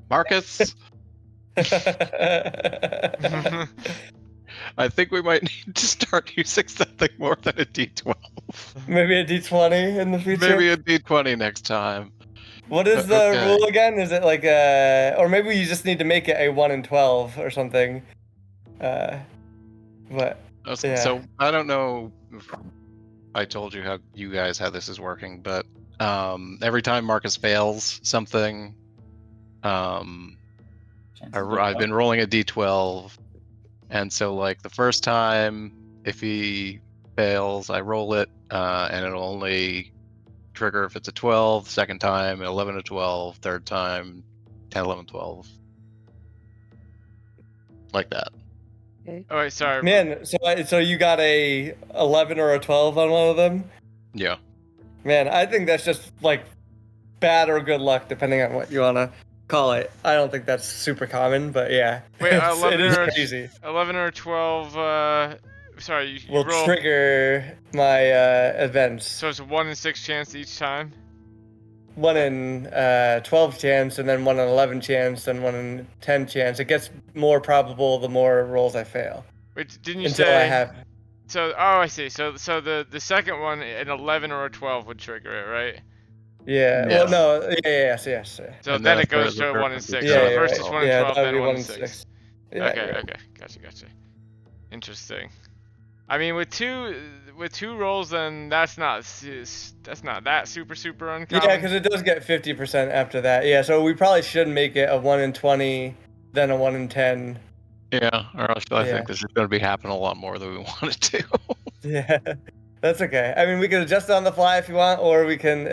S3: Marcus, I think we might need to start using something more than a D12.
S2: Maybe a D20 in the future.
S3: Maybe a D20 next time.
S2: What is the
S3: Okay.
S2: rule again? Is it like or maybe you just need to make it a 1 in 12 or something? But yeah.
S3: So I don't know if I told you how you guys how this is working, but every time Marcus fails something, I've been rolling a D12, and so like the first time, if he fails, I roll it, and it'll only trigger if it's a 12. Second time, 11 to 12. Third time, 10, 11, 12. Like that.
S1: Okay.
S4: Oh wait, sorry.
S2: Man, so you got a 11 or a 12 on one of them?
S3: Yeah.
S2: Man, I think that's just like bad or good luck, depending on what you want to call it. I don't think that's super common, but yeah.
S4: Wait,
S2: it
S4: 11
S2: is
S4: or
S2: crazy.
S4: 11 or 12. Sorry, you
S2: Will
S4: roll.
S2: trigger my events.
S4: So it's a 1 in 6 chance each time.
S2: 1 in 12 chance, and then 1 in 11 chance, and 1 in 10 chance. It gets more probable the more rolls I fail.
S4: Wait, didn't you
S2: Until
S4: say?
S2: I have.
S4: So, oh, I see. So the second one, an 11 or a 12 would trigger it, right?
S2: Yeah.
S3: Yeah.
S2: Well, no. Yeah. Yes.
S4: So
S3: And
S4: then
S3: then
S4: it goes
S3: the
S4: to a
S3: third
S4: 1 in
S3: would be
S4: 6.
S2: Yeah.
S4: So
S3: seven
S2: You're
S4: first
S2: right.
S4: it's
S3: twelve.
S4: 1 in
S2: Yeah,
S4: 12,
S2: that would
S4: then
S2: be
S4: 1
S2: 1
S4: in
S2: in
S4: 6.
S2: 6. Yeah.
S4: Okay.
S2: You're right.
S4: Okay. Gotcha. Interesting. I mean, with two rolls, then that's not that super uncommon.
S2: Yeah, because it does get 50% after that. Yeah, so we probably should make it a 1 in 20, then a 1 in 10.
S3: Yeah, or else I
S2: Yeah.
S3: think this is going to be happening a lot more than we want it to.
S2: Yeah, that's okay. I mean, we can adjust it on the fly if you want, or we can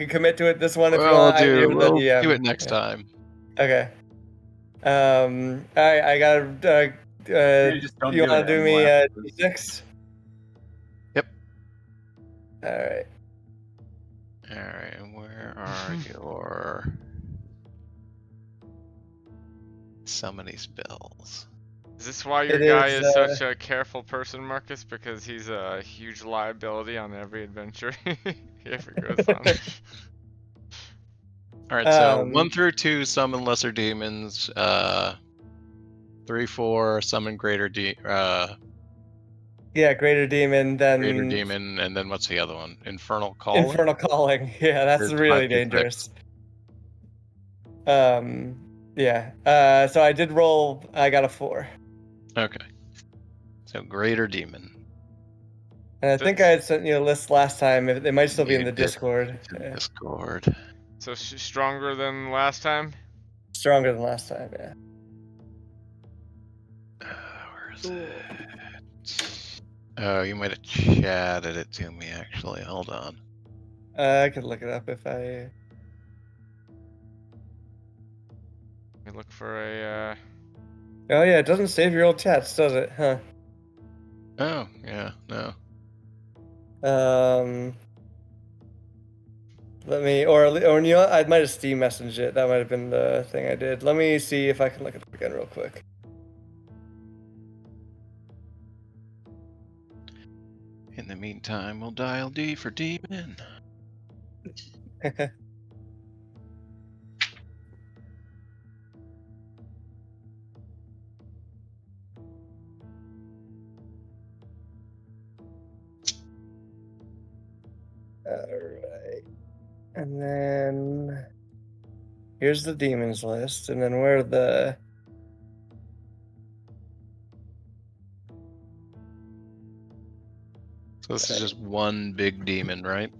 S2: commit to it this one if you
S3: We'll
S2: want.
S3: do
S2: Yeah.
S3: it next time.
S2: Okay. I gotta.
S5: just don't
S2: You
S5: do
S2: want
S5: it
S2: to do
S5: anymore
S2: me
S5: afterwards.
S2: D6?
S3: Yep.
S2: All right.
S3: All right, and where are your summoning spells?
S4: Is this why your
S2: It
S4: guy
S2: is.
S4: is such a careful person, Marcus? Because he's a huge liability on every adventure he ever goes on.
S3: All right, so
S2: Um,
S3: 1 through 2 summon lesser demons. 3, 4 summon
S2: Yeah, Greater Demon, then
S3: greater demon, and then what's the other one? Infernal calling.
S2: Infernal Calling. Yeah, that's
S3: Is
S2: really
S3: 5 through 6.
S2: dangerous. Yeah. So I did roll. I got a 4.
S3: Okay. So greater demon.
S2: And I think I had sent you a list last time. It might still be in
S3: You
S2: the
S3: did.
S2: Discord.
S3: It's in
S2: Yeah.
S3: Discord.
S4: So stronger than last time?
S2: Stronger than last time, yeah.
S3: Where is it? Oh, you might have chatted it to me actually. Hold on.
S2: I could look it up if I.
S4: Let me look for a.
S2: Oh yeah, it doesn't save your old chats, does it? Huh.
S3: Oh, yeah, no.
S2: Let me, or you know what? I might have Steam messaged it. That might have been the thing I did. Let me see if I can look it up again real quick.
S3: In the meantime, we'll dial D for demon.
S2: Alright. And then Here's the demons list, and then where are the...
S3: So this is just one big demon, right?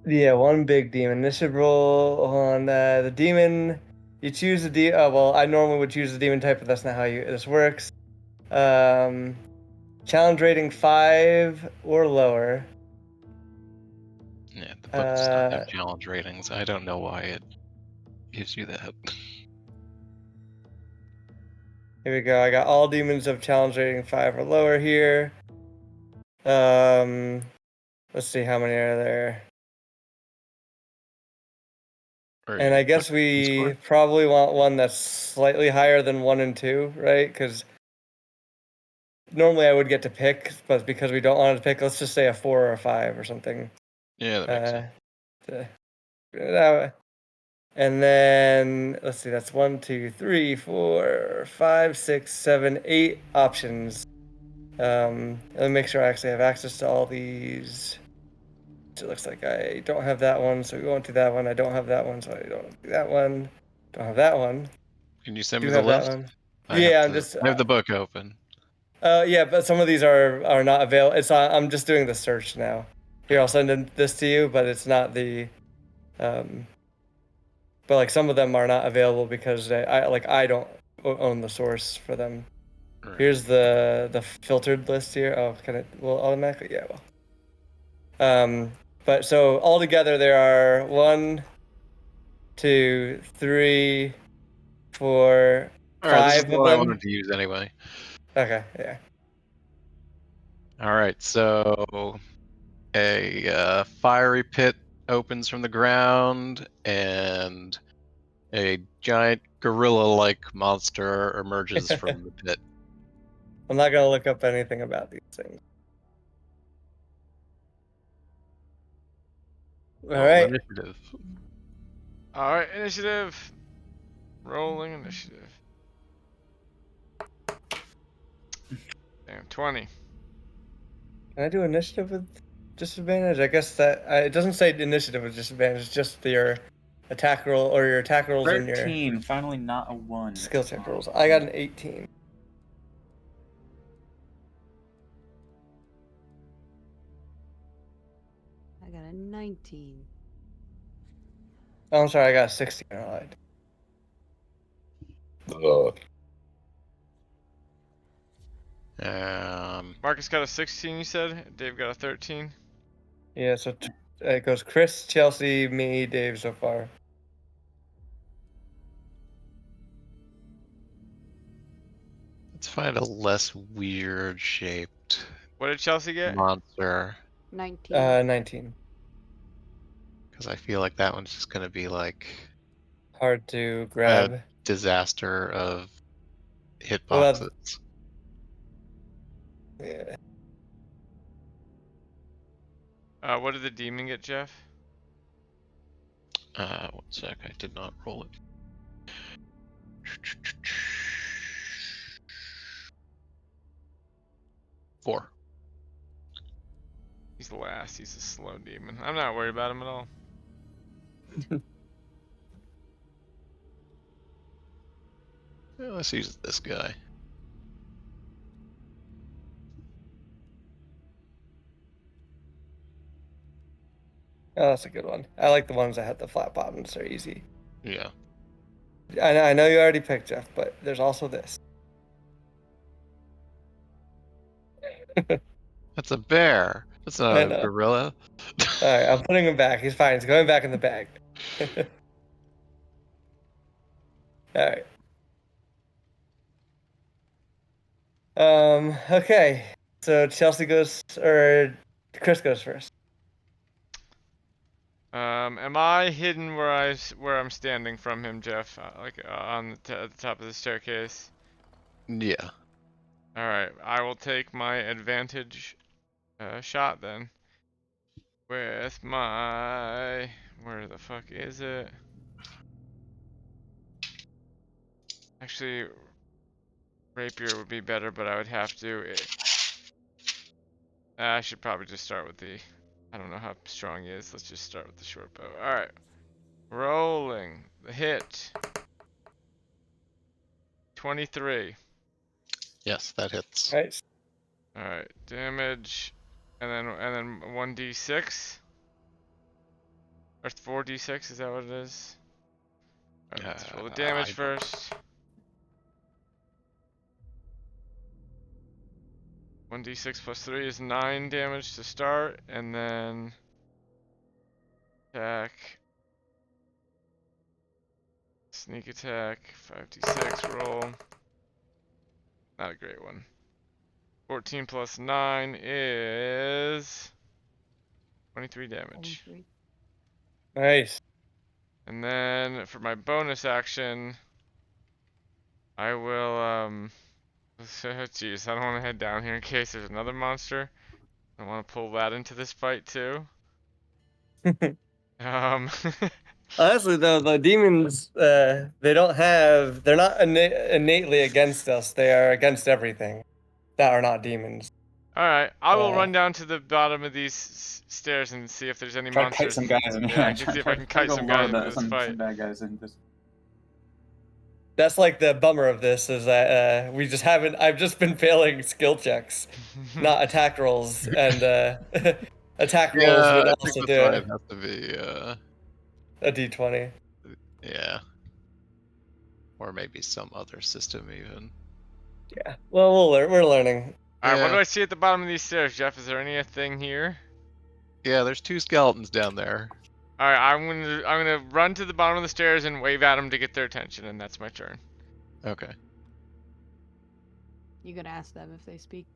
S2: Yeah, one big demon. This should roll on the demon. You choose the oh, well, I normally would choose the demon type, but that's not how this works. Challenge rating 5 or lower.
S3: Yeah, the book does not have challenge ratings. I don't know why it gives you that.
S2: Here we go. I got all demons of challenge rating 5 or lower here. Let's see how many are there. And I guess we probably want one that's slightly higher than 1 and 2, right? Because normally I would get to pick, but because we don't want to pick, let's just say a 4 or a 5 or something.
S3: Yeah, that makes sense.
S2: And then let's see, that's 1, 2, 3, 4, 5, 6, 7, 8 options. Let me make sure I actually have access to all these. It looks like I don't have that one, so we won't do that one. I don't have that one, so I don't do that one. Don't have that one.
S3: Can you send
S2: Do
S3: me the
S2: have that
S3: list?
S2: one.
S3: I have the book open.
S2: Yeah, but some of these are not available. I'm just doing the search now. Here, I'll send this to you, but it's not the but like some of them are not available because I don't own the source for them.
S3: Right.
S2: Here's the filtered list here. Oh, can it will automatically? Yeah, well. But so altogether there are 1, 2, 3, 4,
S3: All right, this is
S2: 5
S3: the
S2: of
S3: one I
S2: them.
S3: wanted to use anyway.
S2: Okay, yeah.
S3: All right, so a fiery pit opens from the ground, and a giant gorilla-like monster emerges from the pit.
S2: I'm not gonna look up anything about these things. All right.
S3: Initiative.
S4: All right, initiative. Rolling initiative. Damn, 20.
S2: Can I do initiative with disadvantage? I guess that it doesn't say initiative with disadvantage. It's just your attack roll or your attack rolls and your
S5: 13. Finally, not a 1.
S2: skill check rolls. I got an 18.
S1: I got a 19.
S2: Oh, I'm sorry. I got a 16. I lied.
S4: Marcus got a 16, you said? Dave got a 13?
S2: Yeah. So it goes Chris, Chelsea, me, Dave so far.
S3: Let's find a less weird shaped
S4: What did Chelsea get?
S3: monster,
S1: 19.
S2: 19.
S3: because I feel like that one's just gonna be like
S2: Hard to
S3: a
S2: grab.
S3: disaster of
S2: Well,
S3: hitboxes.
S2: yeah.
S4: What did the demon get, Jeff?
S3: 1 sec, I did not roll it. 4.
S4: He's the last. He's a slow demon. I'm not worried about him at all.
S3: Yeah, let's use this guy.
S2: Oh, that's a good one. I like the ones that have the flat bottoms. They're easy.
S3: Yeah.
S2: I know you already picked Jeff, but there's also this.
S3: That's a bear. That's not
S2: I
S3: a
S2: know.
S3: gorilla.
S2: All right, I'm putting him back. He's fine. He's going back in the bag. All right. Okay. So Chelsea goes, or Chris goes first.
S4: Am I hidden where I'm standing from him, Jeff? On at the top of the staircase.
S3: Yeah.
S4: All right, I will take my advantage shot then. With my, where the fuck is it? Actually, rapier would be better, but I would have to. I should probably just start with the. I don't know how strong he is. Let's just start with the short bow. All right, Rolling. The hit. 23.
S3: Yes, that hits.
S2: Nice.
S4: Alright, damage. And then 1d6. Or 4d6, is that what it is? Alright, let's roll the damage first. 1d6 plus 3 is 9 damage to start, and then attack. Sneak attack, 5d6 roll. Not a great one. 14 plus 9 is 23 damage.
S1: 23.
S2: Nice.
S4: And then for my bonus action, I will, jeez, I don't want to head down here in case there's another monster. I want to pull that into this fight too.
S2: Honestly, though, the demons, they're not innately against us. They are against everything that are not demons.
S4: Alright, I will run down to the bottom of these stairs and see if there's any
S5: Try to
S4: monsters.
S5: kite some guys in.
S4: Yeah, I can see if I can kite some guys into this
S5: some
S4: fight.
S5: bad guys in this.
S2: That's like the bummer of this is that I've just been failing skill checks, not attack rolls, and attack rolls would
S3: I
S2: also
S3: think
S2: do
S3: that's
S2: it.
S3: why it has to be,
S2: A d20.
S3: yeah. Or maybe some other system even.
S2: Yeah. Well, we're learning.
S4: Alright, what
S3: Yeah.
S4: do I see at the bottom of these stairs, Jeff? Is there anything here?
S3: Yeah, there's 2 skeletons down there.
S4: Alright, I'm gonna run to the bottom of the stairs and wave at them to get their attention, and that's my turn.
S3: Okay.
S1: You can ask them if they speak.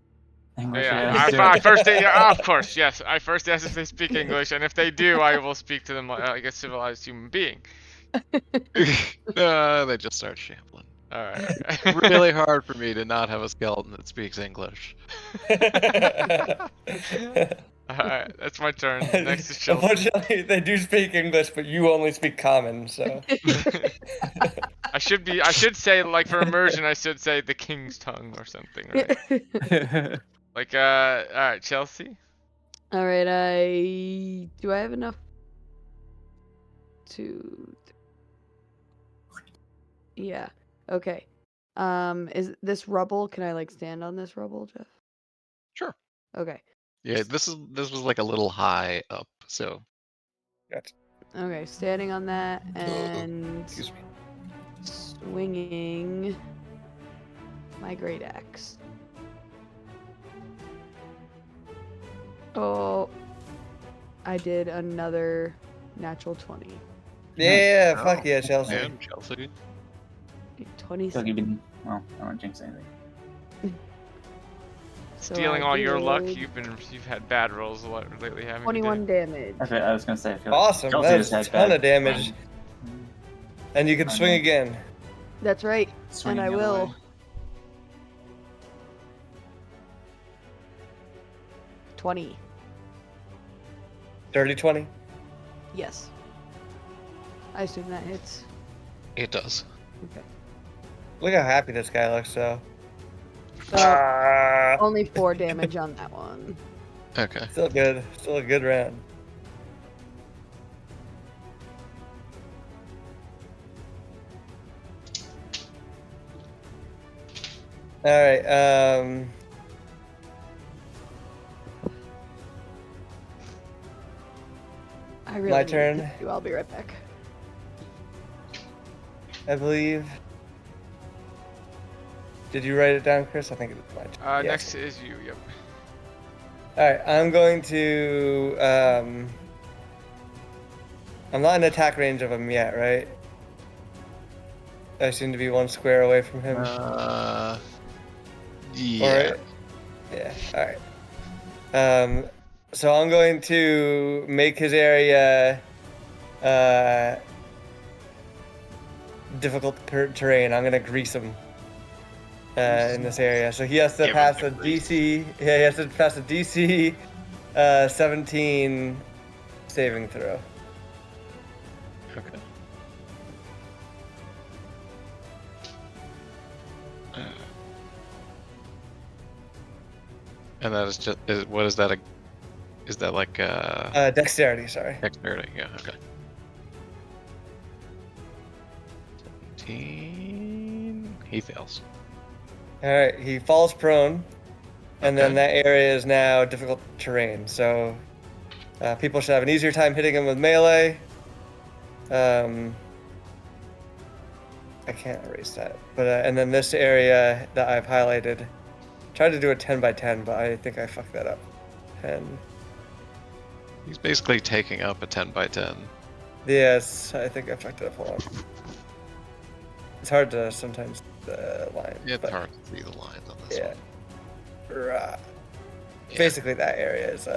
S5: English,
S4: Yeah,
S5: do
S4: I
S5: it.
S4: first, of course, yes. I first ask if they speak English, and if they do, I will speak to them like a civilized human being.
S3: They just start shambling.
S4: Alright, okay.
S3: Really hard for me to not have a skeleton that speaks English.
S4: Alright, that's my turn. Next is Chelsea.
S2: Unfortunately, they do speak English, but you only speak common, so.
S4: I should say, like, for immersion, I should say the king's tongue or something, right? Like, alright, Chelsea?
S1: Alright, do I have enough to... Yeah, okay. Is this rubble, can I, like, stand on this rubble, Jeff?
S3: Sure.
S1: Okay.
S3: Yeah, this was like a little high up, so
S1: Okay, standing on that and
S2: Excuse me.
S1: swinging my great axe. Oh, I did another natural 20.
S2: Yeah,
S3: Oh,
S2: fuck yeah, Chelsea.
S3: and Chelsea.
S1: 20.
S5: So you've been, well, I won't jinx anything.
S1: So
S4: Stealing
S1: I
S4: all your luck,
S1: did
S4: you've had bad rolls a lot lately, haven't you?
S1: 21 damage.
S5: Okay, I was gonna say. I feel
S2: Awesome,
S5: Chelsea
S2: that's
S5: has
S2: a
S5: had
S2: ton
S5: bad
S2: of damage. And you can
S5: I
S2: swing
S5: know.
S2: again.
S1: That's right,
S5: Swinging
S1: and I
S5: the other
S1: will.
S5: way.
S1: 20.
S2: Dirty 20.
S1: Yes. I assume that hits.
S3: It does.
S1: Okay.
S2: Look how happy this guy looks, though.
S1: So, only 4 damage on that one.
S3: Okay.
S2: Still good. Still a good round. Alright,
S1: I really
S2: My
S1: need to
S2: turn.
S1: do. I'll be right back.
S2: I believe. Did you write it down, Chris? I think it was my turn. Yes.
S4: Next is you, yep.
S2: Alright, I'm going to, I'm not in attack range of him yet, right? I seem to be 1 square away from him.
S3: Yeah.
S2: Alright. Yeah, alright. So I'm going to make his area, difficult terrain. I'm gonna grease him. In this area, so he has to
S3: Give him
S2: pass
S3: the
S2: a
S3: grease.
S2: DC. Yeah, he has to pass a DC 17 saving throw.
S3: Okay. And that is just what is that? Is that like
S2: Dexterity, sorry.
S3: dexterity? Yeah. Okay. 15. He fails.
S2: All right, he falls prone, and then
S3: Okay.
S2: that area is now difficult terrain. So people should have an easier time hitting him with melee. I can't erase that, but and then this area that I've highlighted, tried to do a 10 by 10, but I think I fucked that up. 10.
S3: He's basically taking up a 10 by 10.
S2: Yes, I think I fucked it up. Hold on. It's hard to sometimes line.
S3: It's
S2: but
S3: hard to see the lines on this
S2: yeah.
S3: one.
S2: Right.
S3: Yeah.
S2: Basically, that area is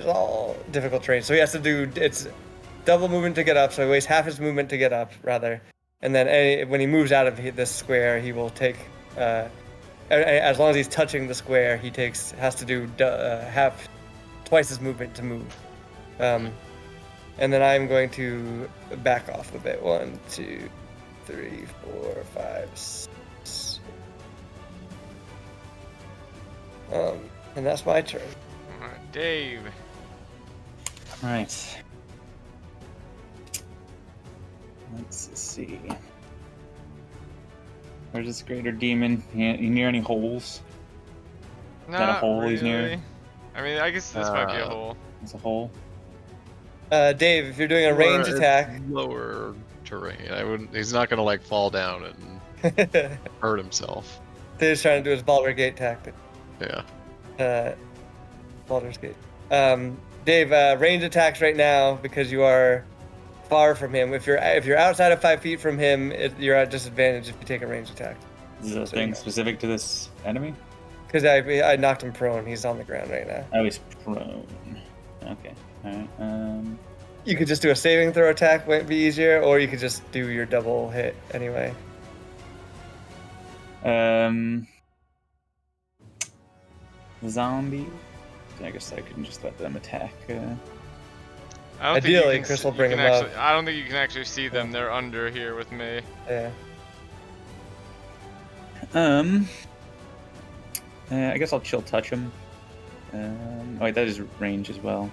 S2: all difficult terrain. So he has to do it's double movement to get up. So he wastes half his movement to get up, rather. And then when he moves out of this square, he will take. As long as he's touching the square, he has to do twice his movement to move. And then I'm going to back off a bit. 1, 2, 3, 4, 5, 6. And that's my turn.
S4: Alright, Dave.
S5: All right. Let's see. Where's this greater demon? You near any holes? that a hole he's near?
S4: really. I mean, I guess this might be a hole.
S5: It's a hole.
S2: Dave, if you're doing a range
S3: Or
S2: attack,
S3: lower terrain. I wouldn't. He's not gonna like fall down and hurt himself.
S2: Dave's trying to do his Baldur's Gate tactic.
S3: Yeah.
S2: Baldur's Gate. Dave, range attacks right now because you are far from him. If you're outside of 5 feet from him, you're at disadvantage if you take a range attack.
S5: Is this a thing specific to this enemy?
S2: Because I knocked him prone. He's on the ground right now.
S5: Oh, he's prone. Okay. Alright.
S2: You could just do a saving throw attack, might be easier, or you could just do your double hit anyway.
S5: Zombie. I guess I can just let them attack.
S4: I don't
S2: Ideally,
S4: think you can,
S2: Chris will
S4: you
S2: bring
S4: can
S2: him up.
S4: actually, I don't think you can actually see them. They're under here with me.
S2: Yeah.
S5: I guess I'll chill touch him. Wait, that is range as well.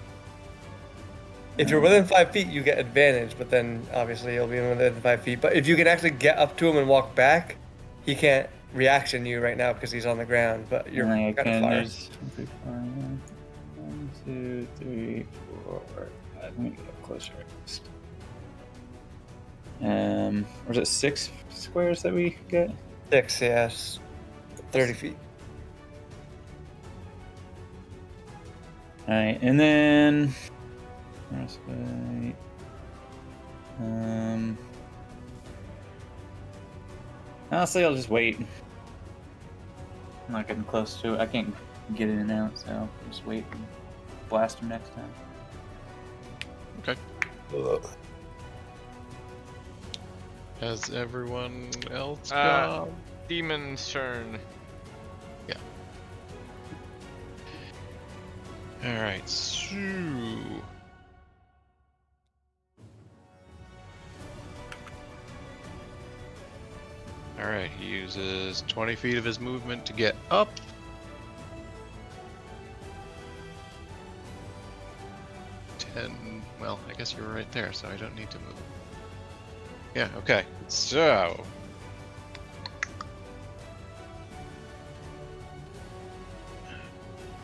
S2: If you're within 5 feet, you get advantage, but then obviously you'll be within 5 feet. But if you can actually get up to him and walk back, he can't reaction you right now because he's on the ground. But you're
S5: I
S2: kind of
S5: can.
S2: far.
S5: There's 1, 2, 3, 4, 5. Let me get up closer. Was it 6 squares that we get?
S2: 6, yes. 30 feet.
S5: Alright, and then frostbite. Honestly, I'll just wait. I'm not getting close to it. I can't get in and out, so I'll just wait and blast him next time.
S3: Okay. Has everyone else gone?
S4: Demon's turn.
S3: Yeah. Alright, so... Alright, he uses 20 feet of his movement to get up. Well, I guess you were right there, so I don't need to move. Yeah, okay. So...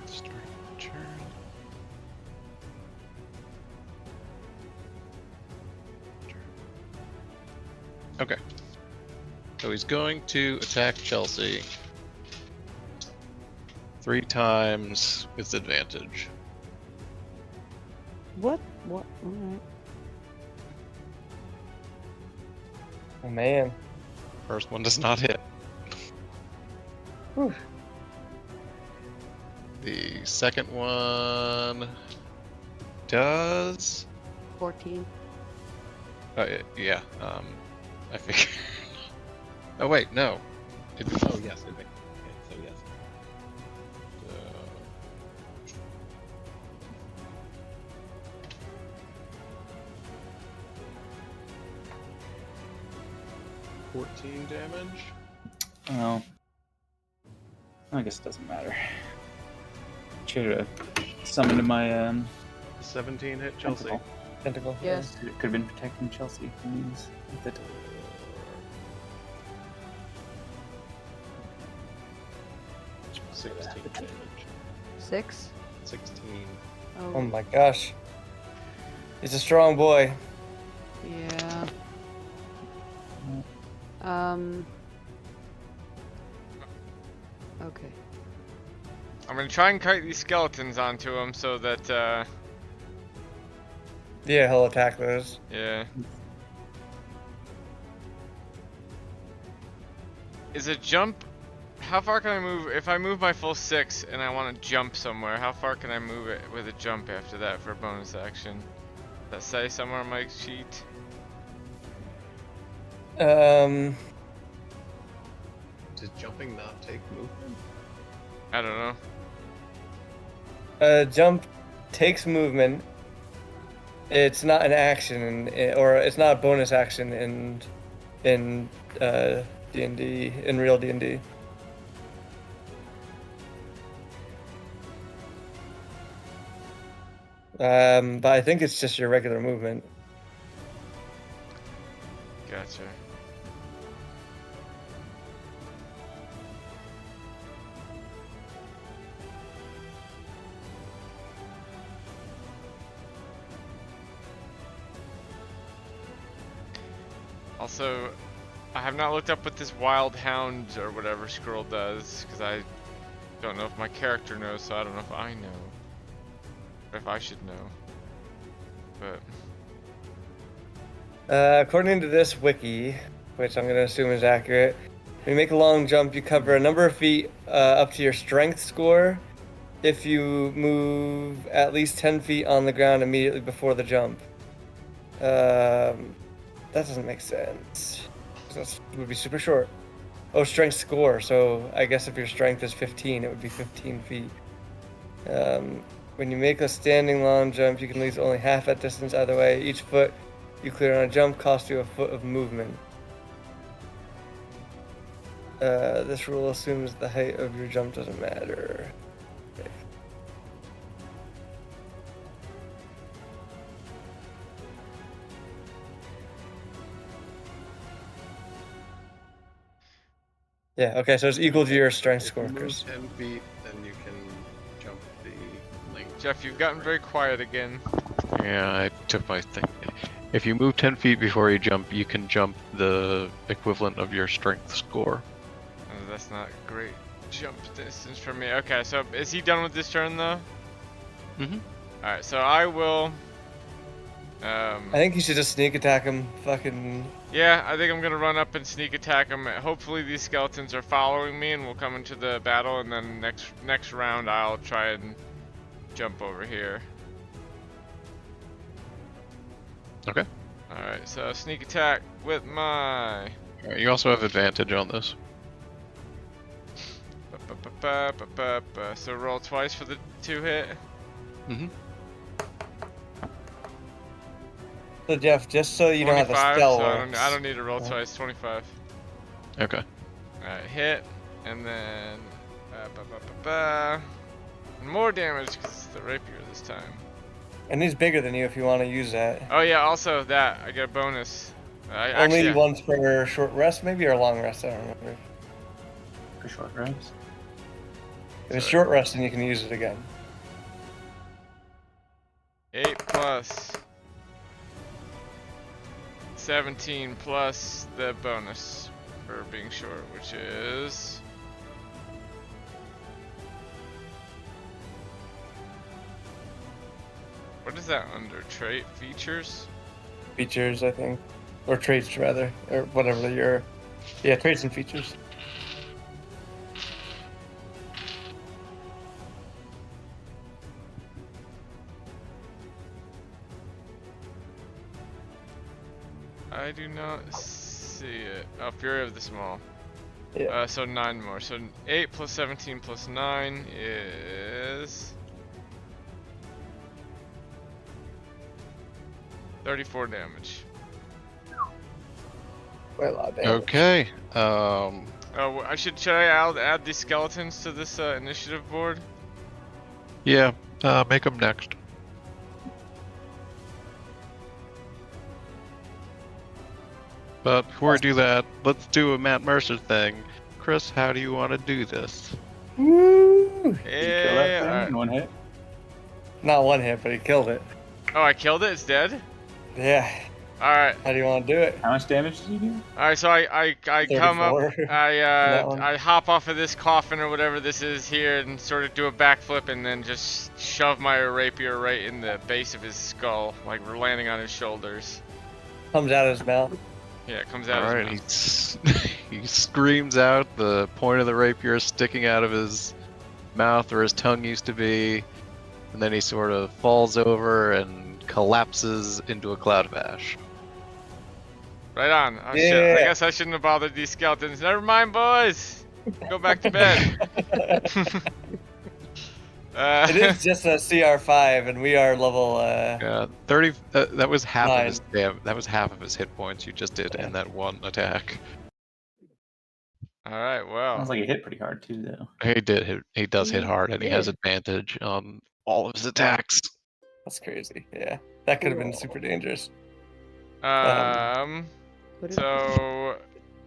S3: Start turn. Okay. So he's going to attack Chelsea 3 times with advantage.
S1: What? What? Alright.
S2: Oh man.
S3: First one does not hit.
S2: Whew.
S3: The second one does.
S1: 14.
S3: Oh yeah. I figured. Oh wait, no. Oh yes, it makes. Okay, so yes. 14 damage.
S5: Well, I guess it doesn't matter. Should have summoned my
S3: 17 hit Chelsea.
S5: tentacle.
S2: Tentacle.
S1: Yes.
S5: It could have been protecting Chelsea from these.
S1: 6?
S3: 16.
S2: Oh my gosh. He's a strong boy.
S1: Yeah. Okay.
S4: I'm gonna try and kite these skeletons onto him so that,
S2: Yeah, he'll attack those.
S4: yeah. Is a jump... How far can I move? If I move my full 6 and I want to jump somewhere, how far can I move it with a jump after that for a bonus action? Does that say somewhere on my sheet?
S2: Um,
S3: Does jumping not take movement?
S4: I don't know.
S2: jump takes movement. It's not an action, or it's not a bonus action in D&D, in real D&D. But I think it's just your regular movement.
S4: Gotcha. Also, I have not looked up what this wild hound or whatever scroll does, because I don't know if my character knows, so I don't know if I know. Or if I should know. But
S2: According to this wiki, which I'm going to assume is accurate, when you make a long jump, you cover a number of feet up to your strength score if you move at least 10 feet on the ground immediately before the jump. That doesn't make sense. That would be super short. Oh, strength score. So I guess if your strength is 15, it would be 15 feet. When you make a standing long jump, you can lose only half that distance either way. Each foot you clear on a jump costs you a foot of movement. This rule assumes the height of your jump doesn't matter. Okay. Yeah, okay, so it's equal to your strength
S3: If
S2: score,
S3: you move
S2: Chris.
S3: 10 feet, then you can jump the link.
S4: Jeff, you've gotten very quiet again.
S3: Yeah, I took my thing. If you move 10 feet before you jump, you can jump the equivalent of your strength score.
S4: Oh, that's not great jump distance for me. Okay, so is he done with this turn though?
S3: Mm-hmm.
S4: Alright, so I will...
S2: I think you should just sneak attack him. Fucking.
S4: Yeah, I think I'm gonna run up and sneak attack him. Hopefully these skeletons are following me and we'll come into the battle, and then next round I'll try and jump over here.
S3: Okay.
S4: Alright, so sneak attack with my...
S3: Alright, you also have advantage on this.
S4: So roll twice for the 2 hit.
S3: Mm-hmm.
S2: So Jeff, just so you know how the
S4: 25,
S2: spell
S4: so
S2: works.
S4: I don't need to roll twice. 25.
S3: Okay.
S4: Alright, hit, and then more damage because it's the rapier this time.
S2: And he's bigger than you if you want to use that.
S4: Oh yeah, also that I get a bonus.
S2: Only
S4: Actually,
S2: once per short rest, maybe, or long rest. I don't remember.
S5: For short rest.
S2: If it's short rest, then you can use it again.
S4: 8 plus 17 plus the bonus for being short, which is what is that under trait features?
S2: Features, I think, or traits rather, or whatever your, yeah, traits and features.
S4: I do not see it. Oh, Fury of the Small.
S2: Yeah.
S4: So 9 more. So 8 plus 17 plus 9 is 34 damage.
S2: Quite a lot of damage.
S3: Okay.
S4: Oh, should I add these skeletons to this initiative board?
S3: Yeah. Make them next. But before we do that, let's do a Matt Mercer thing. Chris, how do you want to do this?
S2: Woo!
S5: Did you kill that
S4: Yeah.
S5: thing
S4: Alright.
S5: in one hit?
S2: Not one hit, but he killed it.
S4: Oh, I killed it. It's dead.
S2: Yeah.
S4: All right.
S2: How do you want to do it?
S5: How much damage did you do?
S4: All right. So I come up.
S2: 34 that one.
S4: I hop off of this coffin or whatever this is here and sort of do a backflip and then just shove my rapier right in the base of his skull, like we're landing on his shoulders.
S2: Comes out of his mouth.
S4: Yeah, it comes out.
S3: All
S4: his
S3: right,
S4: mouth.
S3: he screams out. The point of the rapier is sticking out of his mouth where his tongue used to be, and then he sort of falls over and collapses into a cloud of ash.
S4: Right on. Oh,
S2: Yeah.
S4: shit. I guess I shouldn't have bothered these skeletons. Never mind, boys. Go back to bed.
S2: It is just a CR5, and we are level.
S3: Yeah, 30. That was half of his
S2: 9.
S3: that was half of his hit points you just did in that one attack.
S4: All right. Well.
S5: Sounds like it hit pretty hard too, though.
S3: He did hit. He does hit hard, and he has
S1: did.
S3: advantage on all of his attacks.
S2: That's crazy. Yeah, that could have been super dangerous.
S1: What if-
S4: So,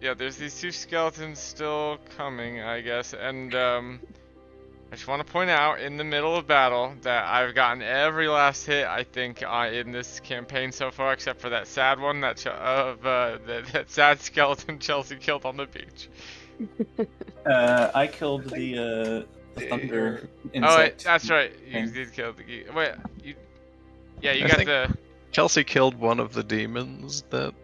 S4: yeah, there's these two skeletons still coming, I guess, and I just want to point out in the middle of battle that I've gotten every last hit I think in this campaign so far, except for that sad one that sad skeleton Chelsea killed on the beach.
S5: I killed the thunder insect.
S4: Oh, wait, that's right. You
S5: thing.
S4: did kill the. Wait, you. Yeah, you
S3: I
S4: got
S3: think-
S4: the.
S3: Chelsea killed one of the demons that.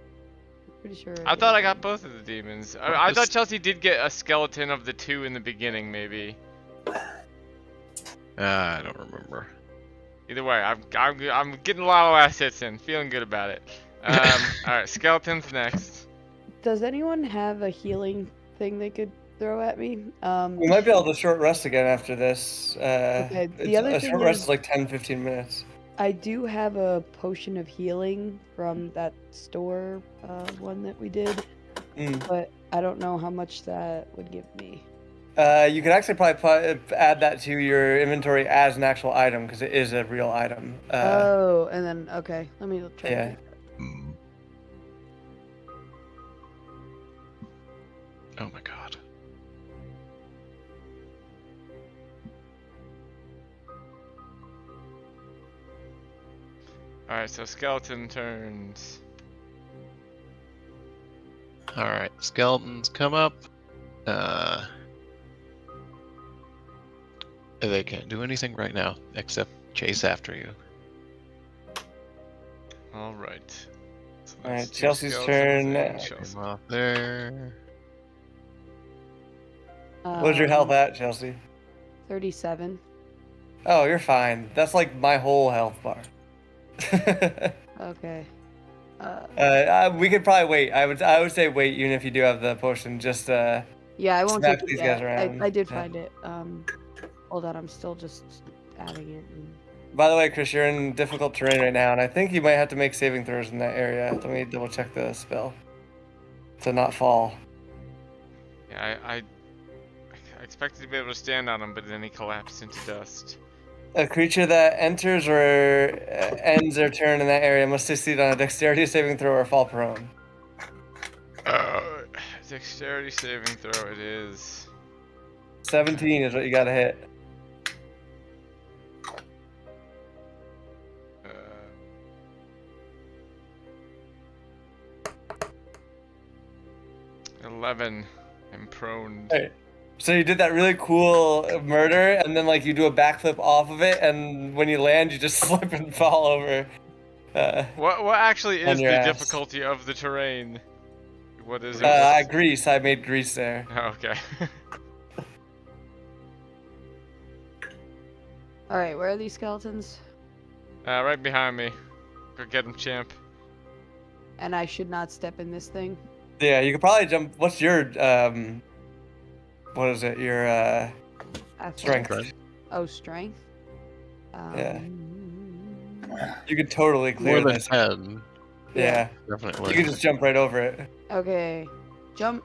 S1: Pretty sure.
S4: I thought I got
S1: did.
S4: both of the demons. I thought
S3: just-
S4: Chelsea did get a skeleton of the two in the beginning, maybe.
S3: I don't remember.
S4: Either way, I'm getting a lot of last hits in, feeling good about it. All right, skeletons next.
S1: Does anyone have a healing thing they could throw at me?
S2: We might be able to short rest again after this.
S1: Okay, the
S2: It's-
S1: other
S2: a
S1: thing
S2: short rest
S1: is-
S2: is like 10-15 minutes.
S1: I do have a potion of healing from that store one that we did, but I don't know how much that would give me.
S2: You could actually probably add that to your inventory as an actual item because it is a real item.
S1: Oh, and then okay, let me try.
S2: Yeah.
S1: To do that.
S3: Mm. Oh my god.
S4: All right, so skeleton turns.
S3: Alright, skeletons come up. They can't do anything right now except chase after you.
S4: All right. So
S2: All right,
S4: that's two
S2: Chelsea's
S4: skeletons
S2: turn.
S4: and Chelsea.
S3: Come up there.
S2: What's your health at, Chelsea?
S1: 37.
S2: Oh, you're fine. That's like my whole health bar.
S1: Okay.
S2: We could probably wait. I would say wait, even if you do have the potion. Just
S1: Yeah, I won't
S2: smack
S1: take it
S2: these
S1: yet.
S2: guys around.
S1: I did
S2: Yeah.
S1: find it. Hold on, I'm still just adding it.
S2: By the way, Chris, you're in difficult terrain right now, and I think you might have to make saving throws in that area. Let me double check the spell to not fall.
S4: Yeah, I expected to be able to stand on him, but then he collapsed into dust.
S2: A creature that enters or ends their turn in that area must succeed on a dexterity saving throw or fall prone.
S4: Dexterity saving throw it is.
S2: 17 is what you gotta hit.
S4: Uh, uh, 11. I'm prone.
S2: Hey. So you did that really cool murder, and then like you do a backflip off of it, and when you land, you just slip and fall over.
S4: What actually
S2: On
S4: is the
S2: your ass.
S4: difficulty of the terrain? What is it?
S2: Grease. I made grease there.
S4: Oh, okay.
S1: All right, where are these skeletons?
S4: Right behind me. Go get him, champ.
S1: And I should not step in this thing.
S2: Yeah, you could probably jump. What's your what is it? Your strength.
S3: Right.
S1: Oh, strength.
S2: Yeah. You could totally clear
S3: More than
S2: this.
S3: 10,
S2: Yeah.
S3: definitely.
S2: You can just jump right over it.
S1: Okay. Jump.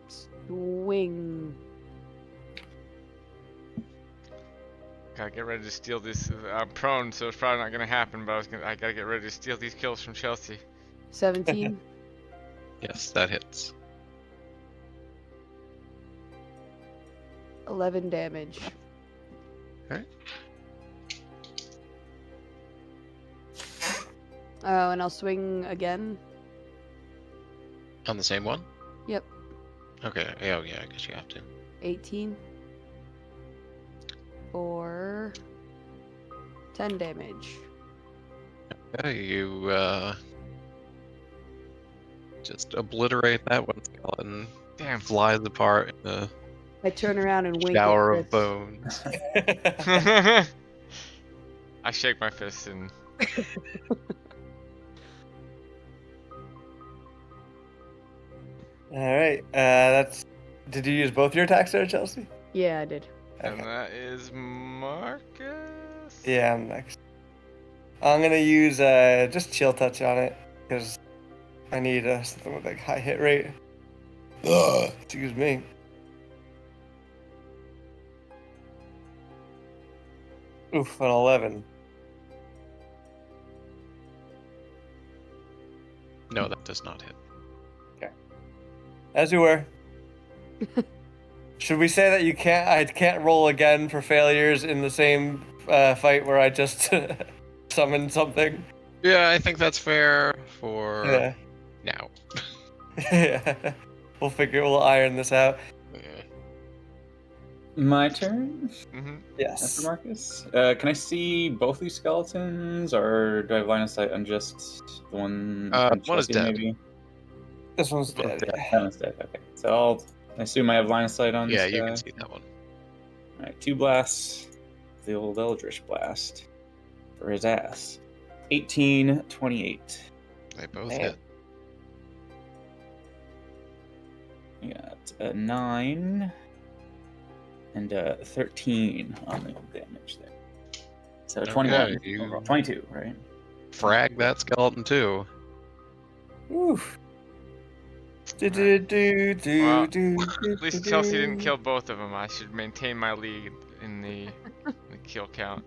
S1: Swing.
S4: Gotta get ready to steal this. I'm prone, so it's probably not gonna happen. But I gotta get ready to steal these kills from Chelsea.
S1: 17.
S3: Yes, that hits.
S1: 11 damage. Oh, and I'll swing again.
S3: On the same one?
S1: Yep.
S3: Okay. Oh, yeah, I guess you have to.
S1: 18 for 10 damage.
S3: Okay, you just obliterate that one skeleton.
S4: Damn.
S3: Flies apart in a
S1: I turn around and wink
S3: shower
S1: at
S3: of
S1: Chris.
S3: bones.
S4: I shake my fist and
S2: All right. That's. Did you use both your attacks there, Chelsea?
S1: Yeah, I did.
S4: and that is Marcus.
S2: Yeah, I'm next. I'm gonna use just chill touch on it because I need something with like high hit rate. Excuse me. Oof, an 11.
S3: No, that does not hit.
S2: As you were. Should we say that you can't? I can't roll again for failures in the same fight where I just summoned something.
S3: Yeah, I think that's fair for
S2: Yeah.
S3: now.
S2: Yeah. We'll iron this out.
S3: Yeah.
S5: My turn.
S4: Mm-hmm.
S2: Yes.
S5: After Marcus. Can I see both these skeletons, or do I have line of sight on just the one? in front of
S3: One is
S5: Chelsea,
S3: dead.
S5: Maybe.
S2: This one's
S3: One's
S2: dead.
S3: dead.
S2: Yeah.
S5: That one's dead. Okay. So I assume I have line of sight on
S3: Yeah,
S5: this
S3: you
S5: guy.
S3: can see that one.
S5: All right, 2 blasts. The old Eldritch Blast for his ass. 18, 28.
S3: They both
S2: Man.
S3: hit.
S5: We got a 9 and a 13 on the damage there. So
S3: Okay,
S5: 21
S3: you-
S5: overall. 22, right?
S3: Frag that skeleton too.
S2: Oof.
S4: Well, At least Chelsea didn't kill both of them. I should maintain my lead in the kill count.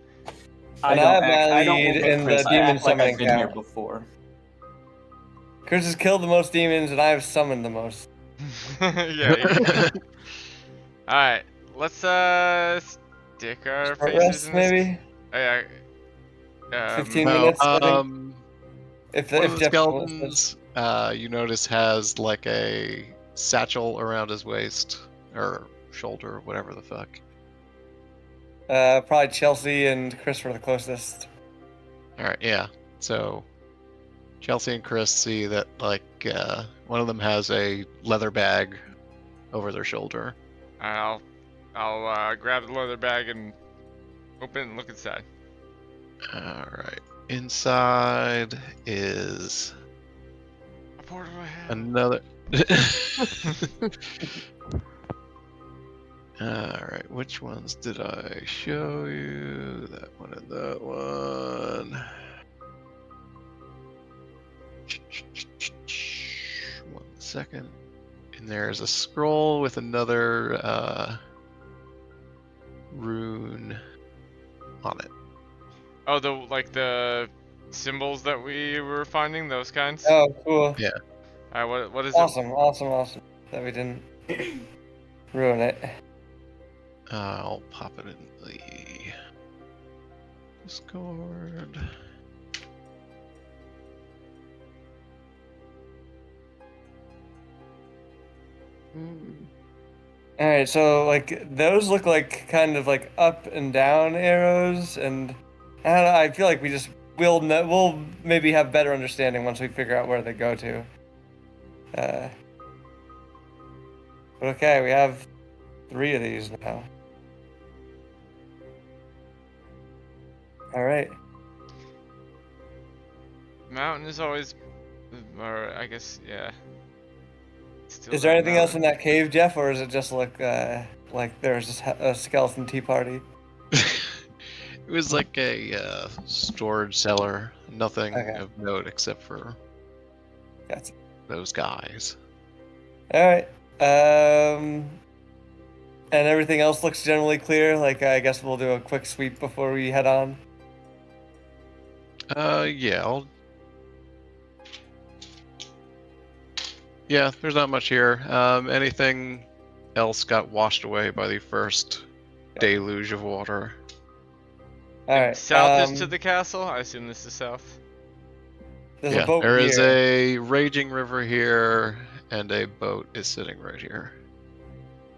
S2: And I have my
S5: I don't
S2: lead
S5: look
S2: in
S5: at Chris.
S2: the
S5: I
S2: demon
S5: act like I've
S2: summoning
S5: been here
S2: count.
S5: before.
S2: Chris has killed the most demons, and I have summoned the most.
S4: Yeah. Alright, let's stick our
S2: Short
S4: faces
S2: rest,
S4: in this.
S2: maybe?
S4: Oh, yeah.
S2: 15
S3: No,
S2: minutes, I think. If
S3: one of the
S2: Jeff
S3: skeletons, you notice has like a satchel around his waist or shoulder, whatever the fuck.
S2: probably Chelsea and Chris were the closest.
S3: All right, yeah. So Chelsea and Chris see that like one of them has a leather bag over their shoulder.
S4: I'll grab the leather bag and open it and look inside.
S3: All right. Inside is
S4: A portal to hell.
S3: another. Alright, which ones did I show you? That one and that one. 1 second. And there's a scroll with another rune on it.
S4: Oh, the symbols that we were finding, those kinds.
S2: Oh, cool.
S3: Yeah.
S4: Alright, what is
S2: Awesome. That we didn't ruin it.
S3: I'll pop it in the Discord.
S2: Alright, so like those look like kind of like up and down arrows, and I don't know, I feel like we'll maybe have better understanding once we figure out where they go to. But okay, we have 3 of these now. Alright.
S4: Mountain is always, or I guess, yeah. Still
S2: Is there
S4: that
S2: anything else in
S4: mountain.
S2: that cave, Jeff, or does it just look like there's just a skeleton tea party?
S3: It was like a storage cellar. Nothing
S2: Okay.
S3: of note except for
S2: Gotcha.
S3: those guys.
S2: Alright. And everything else looks generally clear. Like, I guess we'll do a quick sweep before we head on.
S3: Yeah, Yeah, there's not much here. Anything else got washed away by the first deluge of water.
S2: All
S4: And
S2: right.
S4: south is to the castle. I assume this is south.
S2: There's
S3: Yeah,
S2: a boat
S3: there is
S2: here.
S3: a raging river here, and a boat is sitting right here.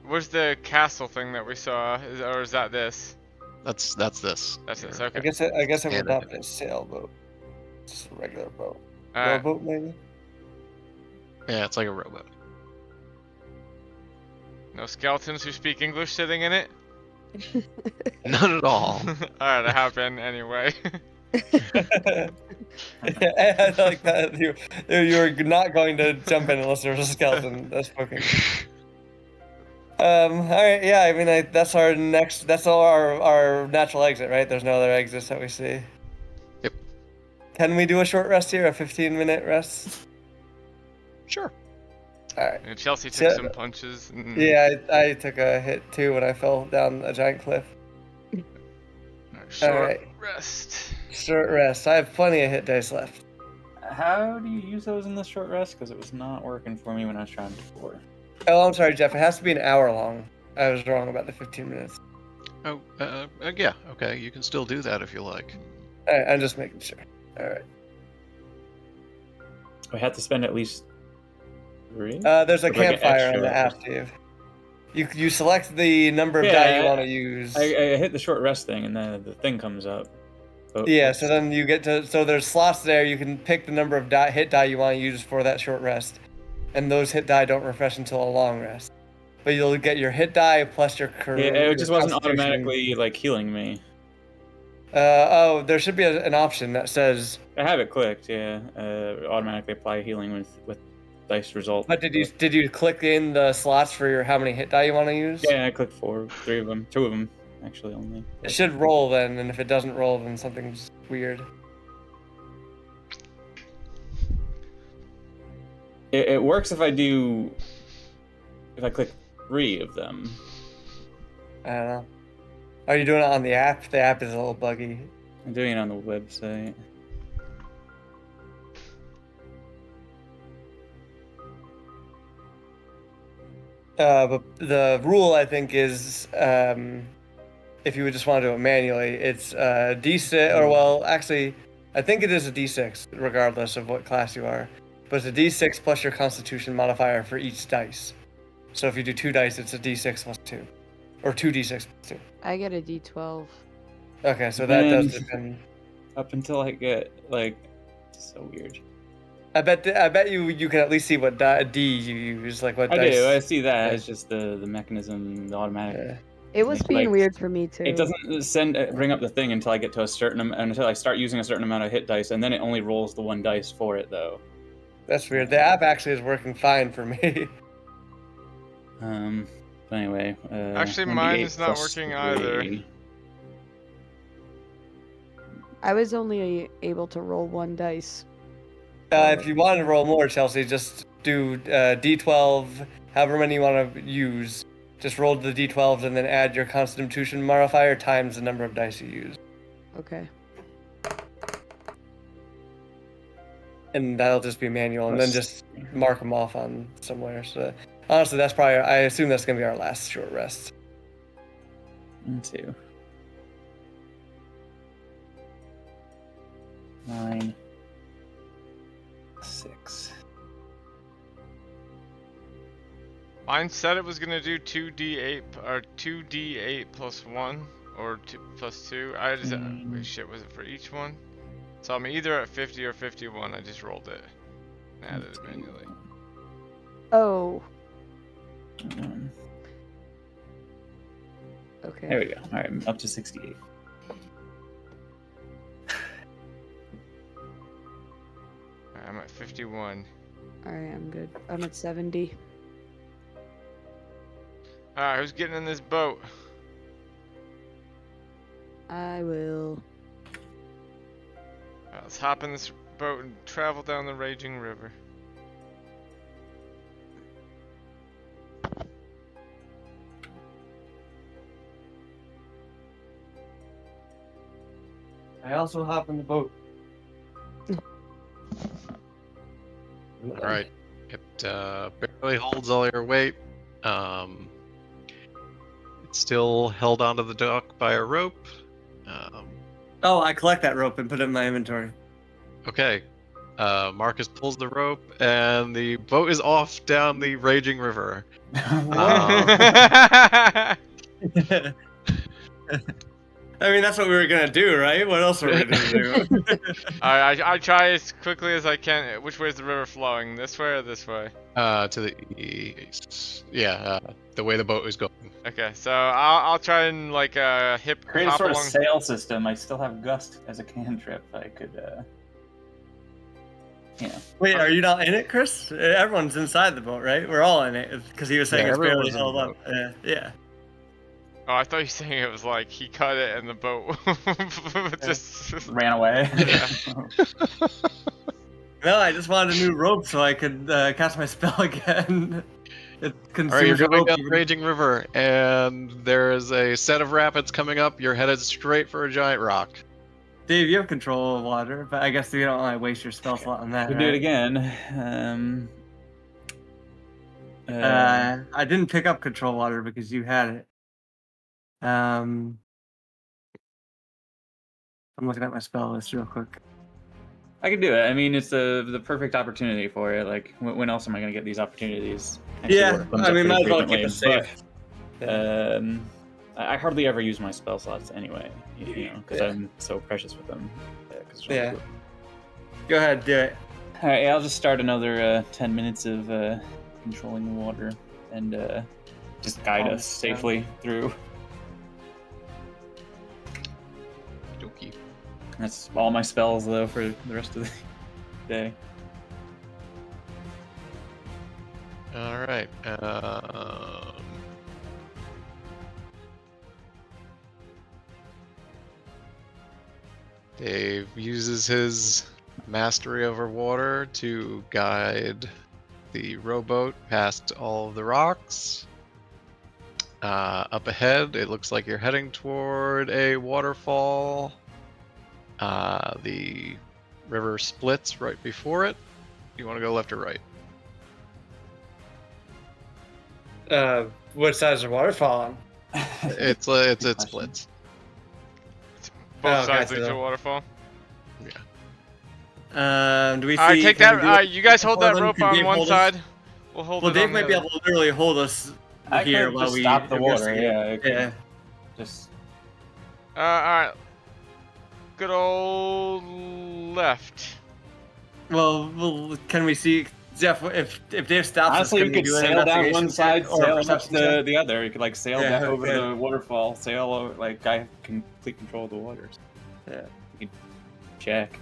S4: Where's the castle thing that we saw? Or is that this?
S3: That's this.
S4: That's this.
S3: here.
S4: Okay.
S2: I guess it would
S3: And
S2: not be a sailboat. Just a regular boat.
S4: Alright.
S2: Rowboat maybe.
S3: Yeah, it's like a rowboat.
S4: No skeletons who speak English sitting in it?
S3: None at all.
S4: Alright, I hop in anyway.
S2: I like that. You're not going to jump in unless there's a skeleton that's poking. All right. Yeah. I mean, that's our next. That's all our natural exit, right? There's no other exits that we see.
S3: Yep.
S2: Can we do a short rest here? A 15-minute rest?
S3: Sure.
S2: All right.
S4: And Chelsea took
S2: Yeah.
S4: some punches. And...
S2: Yeah, I took a hit too when I fell down a giant cliff.
S4: Short
S2: Alright.
S4: rest.
S2: Short rest. I have plenty of hit dice left.
S5: How do you use those in the short rest? Because it was not working for me when I was trying before.
S2: Oh, I'm sorry, Jeff. It has to be an hour long. I was wrong about the 15 minutes.
S3: Oh, yeah. Okay, you can still do that if you like.
S2: All right, I'm just making sure. All right.
S5: I had to spend at least 3.
S2: There's a
S5: Or like an
S2: campfire on
S5: extra-
S2: the app, Steve. You select the number of
S5: Yeah,
S2: die you want to use.
S5: I hit the short rest thing, and then the thing comes up. Oh,
S2: Yeah, so then you get to. So there's slots there. You can pick the number of hit die you want to use for that short rest, and those hit die don't refresh until a long rest. But you'll get your hit die plus your
S5: Yeah, it just wasn't automatically like healing me.
S2: Oh, there should be an option that says.
S5: I have it clicked. Yeah, automatically apply healing with dice result.
S2: But did you click in the slots for your how many hit die you want to use?
S5: Yeah, I clicked 3 of them, 2 of them actually only.
S2: It should roll then, and if it doesn't roll, then something's weird.
S5: It works if I click 3 of them.
S2: I don't know. Are you doing it on the app? The app is a little buggy.
S5: I'm doing it on the website.
S2: But the rule, I think, is if you would just want to do it manually, it's D6, or well, actually, I think it is a D6, regardless of what class you are. But it's a D6 plus your Constitution modifier for each dice. So if you do 2 dice, it's a D6 plus 2. Or 2D6 plus 2.
S1: I get a D12.
S2: Okay, so that
S5: Man.
S2: does depend.
S5: Up until I get like, it's so weird.
S2: I bet you can at least see what D you use, like what
S5: I
S2: dice.
S5: do. I see that.
S2: Yeah.
S5: It's just the mechanism, the automatic.
S2: Yeah.
S1: It was
S5: Like,
S1: being weird for me too.
S5: It doesn't bring up the thing until I get to until I start using a certain amount of hit dice, and then it only rolls the 1 dice for it though.
S2: That's weird. The app actually is working fine for me.
S5: But anyway.
S4: Actually,
S5: 1d8
S4: mine is not
S5: plus
S4: working
S5: 3.
S4: either.
S1: I was only able to roll 1 dice.
S2: If you wanted to roll more, Chelsea, just do D12, however many you want to use. Just roll the D12s and then add your Constitution modifier times the number of dice you use.
S1: Okay.
S2: And that'll just be manual, and then just mark them off on somewhere. So honestly, that's probably, I assume that's going to be our last short rest.
S5: 1, 2. 9. 6.
S4: Mine said it was gonna do 2d8 or 2d8 plus 1 or 2 plus 2. I just wait, shit, was it for each one? So I'm either at 50 or 51. I just rolled it and added it manually.
S1: Oh,
S5: 1.
S1: okay.
S5: There we go. All right, I'm up to 68.
S4: Alright, I'm at 51.
S1: Alright, I'm good. I'm at 70.
S4: Alright, who's getting in this boat?
S1: I will.
S4: Alright, let's hop in this boat and travel down the raging river.
S2: I also hop in the boat.
S3: All right. It barely holds all your weight. It's still held onto the dock by a rope.
S2: Oh, I collect that rope and put it in my inventory.
S3: Okay. Marcus pulls the rope, and the boat is off down the raging river.
S2: I mean, that's what we were gonna do, right? What else were we gonna do?
S4: I try as quickly as I can. Which way is the river flowing? This way or this way?
S3: To the east. Yeah, the way the boat is going.
S4: Okay, so I'll try and like
S5: Create a
S4: hop
S5: sort of
S4: along.
S5: sail system. I still have gust as a cantrip. I could,
S2: Wait, are you not in it, Chris? Everyone's inside the boat, right? We're all in it because he was saying
S3: Yeah,
S2: it's barely
S3: everyone's in the
S2: held
S3: boat.
S2: up. Yeah.
S4: Oh, I thought you were saying it was like he cut it and the boat just.
S5: ran away.
S4: Yeah.
S2: No, I just wanted a new rope so I could cast my spell again. It consumes
S3: All right, you're
S2: the
S3: going
S2: rope.
S3: down the raging river, and there is a set of rapids coming up. You're headed straight for a giant rock.
S2: Dave, you have control of water, but I guess you don't want to waste your spell slot on that.
S5: We'll
S2: right?
S5: do it again.
S2: I didn't pick up control water because you had it. I'm looking at my spell list real quick.
S5: I can do it. I mean, it's the perfect opportunity for it. Like, when else am I going to get these opportunities?
S2: Yeah,
S5: water comes
S2: I
S5: up
S2: mean,
S5: pretty
S2: might as well keep
S5: frequently,
S2: it safe.
S5: I hardly ever use my spell slots anyway, because
S2: Yeah.
S5: I'm so precious with them.
S2: Yeah. Go ahead, do it.
S5: All right, I'll just start another 10 minutes of controlling the water and just guide us safely through.
S3: Dokey.
S5: That's all my spells, though, for the rest of the day.
S3: All right. Dave uses his mastery over water to guide the rowboat past all of the rocks. Up ahead, it looks like you're heading toward a waterfall. The river splits right before it. You want to go left or right?
S2: What side is the waterfall on?
S3: It
S5: Question.
S3: splits.
S4: Both
S2: Oh,
S4: sides
S2: gotcha.
S4: lead to a waterfall.
S2: Do we see?
S4: Alright, take
S2: can we
S4: that.
S2: do
S4: Alright, you guys
S2: it
S4: hold
S2: before
S4: that
S2: then?
S4: rope
S2: Can
S4: on
S2: Dave
S4: one
S2: hold us?
S4: side. We'll hold
S2: Well,
S4: it
S2: Dave
S4: on
S2: might
S4: the
S2: be
S4: other.
S2: able to literally hold us
S5: I
S2: here
S5: could
S2: while
S5: just
S2: we
S5: stop the water.
S2: investigate.
S5: Yeah, I could
S2: Yeah.
S5: just.
S4: Alright. Good old left.
S2: Well, can we see, Jeff? If Dave stops
S5: Honestly,
S2: us,
S5: we
S2: can
S5: could
S2: do an
S5: sail down
S2: investigation
S5: one side,
S2: check or a
S5: sail up
S2: perception check?
S5: the other. You could like sail
S2: Yeah,
S5: back over
S2: okay.
S5: the waterfall, sail over, like I have complete control of the waters.
S2: Yeah.
S5: You could check,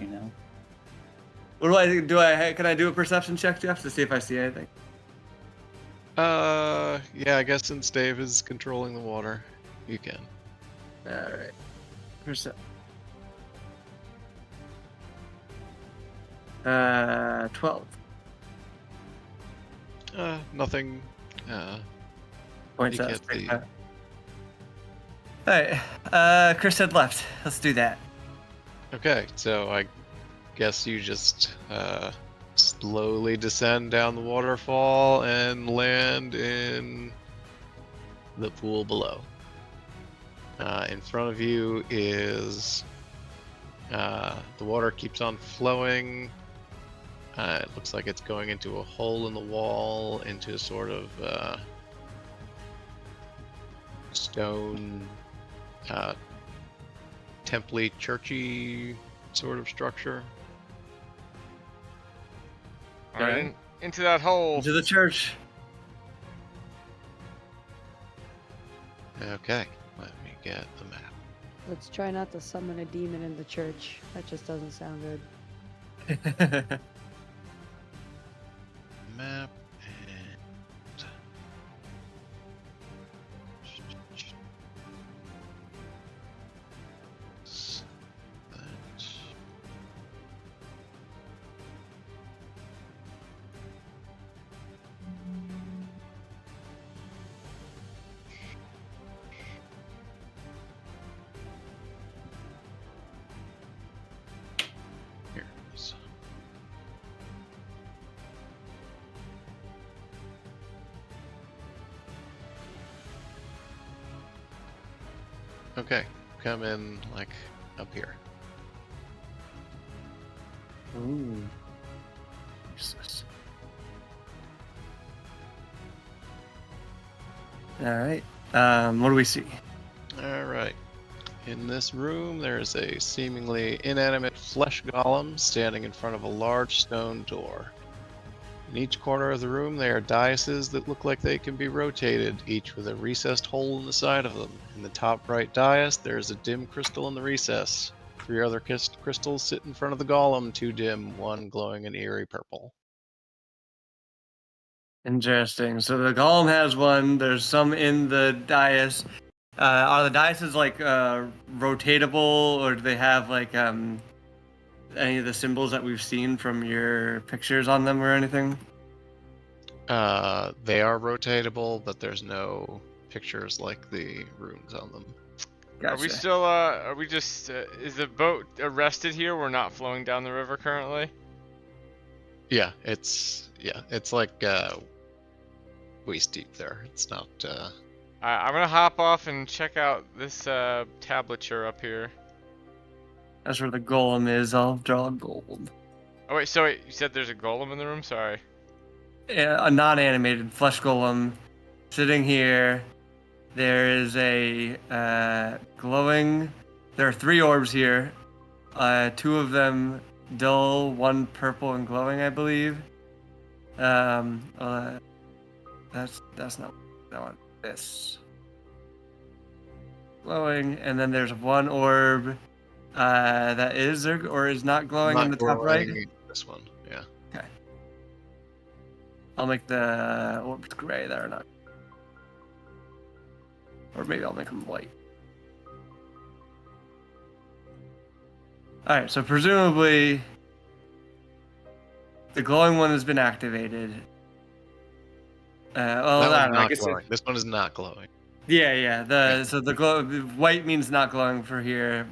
S2: What do I? Can I do a perception check, Jeff, to see if I see anything?
S3: Yeah, I guess since Dave is controlling the water, you can.
S2: All right. 12.
S3: Nothing.
S2: Points
S3: You
S2: out.
S3: can't see.
S2: Alright, Chris said left. Let's do that.
S3: Okay, so I guess you just slowly descend down the waterfall and land in the pool below. In front of you is the water keeps on flowing. It looks like it's going into a hole in the wall, into a sort of stone, temple-y, churchy sort of structure.
S4: Alright, into that hole.
S2: Into the church.
S3: Okay, let me get the map.
S1: Let's try not to summon a demon in the church. That just doesn't sound good.
S3: Map and here it is. Okay, come in like up here.
S2: Ooh. Jesus. All right. What do we see?
S3: All right. In this room, there is a seemingly inanimate flesh golem standing in front of a large stone door. In each corner of the room, there are daises that look like they can be rotated, each with a recessed hole in the side of them. In the top right dais, there is a dim crystal in the recess. 3 other crystals sit in front of the golem, 2 dim, 1 glowing an eerie purple.
S2: Interesting. So the golem has one. There's some in the dais. Are the daises like rotatable, or do they have like any of the symbols that we've seen from your pictures on them or anything?
S3: They are rotatable, but there's no pictures like the runes on them.
S2: Gotcha.
S4: Are we still, are we just, is the boat arrested here? We're not flowing down the river currently?
S3: Yeah, it's like waist deep there. It's not.
S4: I'm gonna hop off and check out this tablature up here.
S2: That's where the golem is. I'll draw gold.
S4: Oh wait, so wait, you said there's a golem in the room? Sorry.
S2: Yeah, a non-animated flesh golem sitting here. There is a glowing. There are 3 orbs here. 2 of them dull, 1 purple and glowing, I believe. That's not that one. This glowing, and then there's 1 orb that is or is not glowing in the top right.
S3: This one, yeah.
S2: Okay. I'll make the orbs gray. That are not. Or maybe I'll make them white. Alright, so presumably the glowing one has been activated. Well, I don't know. I guess
S3: this one is not glowing.
S2: Yeah. So the white means not glowing for here.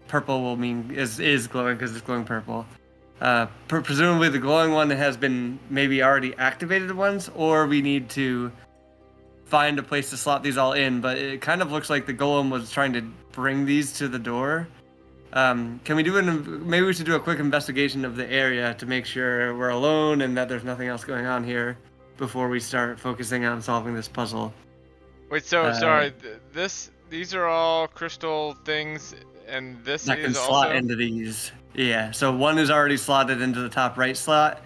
S2: Purple will mean is glowing because it's glowing purple. Presumably the glowing one has been maybe already activated once, or we need to find a place to slot these all in. But it kind of looks like the golem was trying to bring these to the door. Can we do maybe we should do a quick investigation of the area to make sure we're alone and that there's nothing else going on here before we start focusing on solving this puzzle.
S4: Wait, so sorry, these are all crystal things, and this
S2: that
S4: is
S2: can slot
S4: also
S2: into these. Yeah, so 1 is already slotted into the top right slot.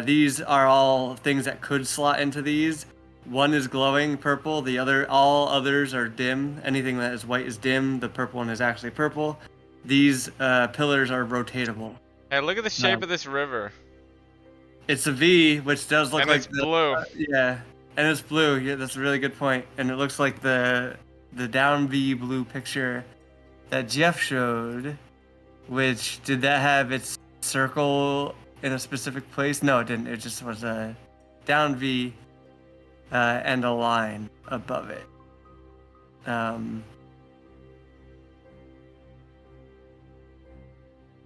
S2: These are all things that could slot into these. 1 is glowing purple. All others are dim. Anything that is white is dim. The purple one is actually purple. These pillars are rotatable.
S4: Hey, look at the shape of this river.
S2: It's a V, which does look
S4: And
S2: like
S4: it's blue.
S2: Yeah, and it's blue. Yeah, that's a really good point. And it looks like the down V blue picture that Jeff showed. Which did that have its circle in a specific place? No, it didn't. It just was a down V and a line above it.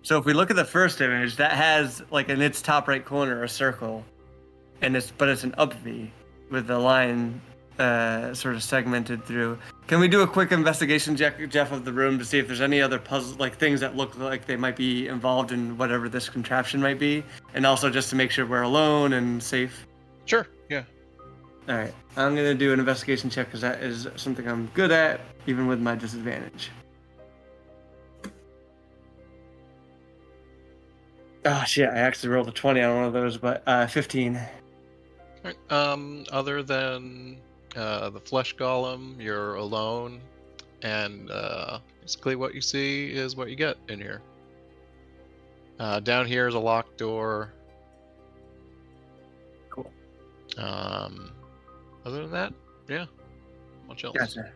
S2: So if we look at the first image, that has like in its top right corner a circle, and it's an up V with the line sort of segmented through. Can we do a quick investigation, Jeff, of the room to see if there's any other puzzle, like things that look like they might be involved in whatever this contraption might be, and also just to make sure we're alone and safe?
S3: Sure. Yeah.
S2: All right, I'm gonna do an investigation check because that is something I'm good at, even with my disadvantage. Oh shit! I actually rolled a 20 on one of those, but 15.
S3: All right. Other than the flesh golem, you're alone, and basically what you see is what you get in here. Down here is a locked door.
S2: Cool.
S3: Other than that, yeah. Much else.
S2: Gotcha.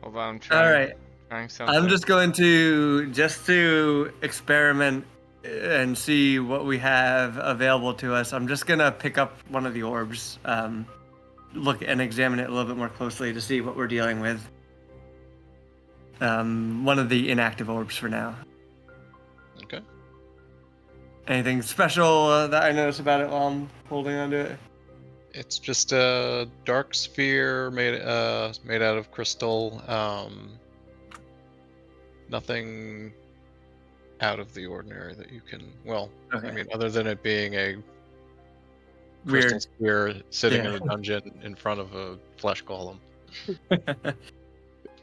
S4: Hold on, I'm
S2: All right.
S4: trying something.
S2: I'm just going to experiment and see what we have available to us. I'm just gonna pick up one of the orbs, look and examine it a little bit more closely to see what we're dealing with. One of the inactive orbs for now.
S3: Okay.
S2: Anything special that I notice about it while I'm holding onto it?
S3: It's just a dark sphere made out of crystal. Nothing out of the ordinary that you can. Well,
S2: Okay.
S3: I mean, other than it being a
S2: Weird.
S3: crystal sphere sitting
S2: Yeah.
S3: in a dungeon in front of a flesh golem.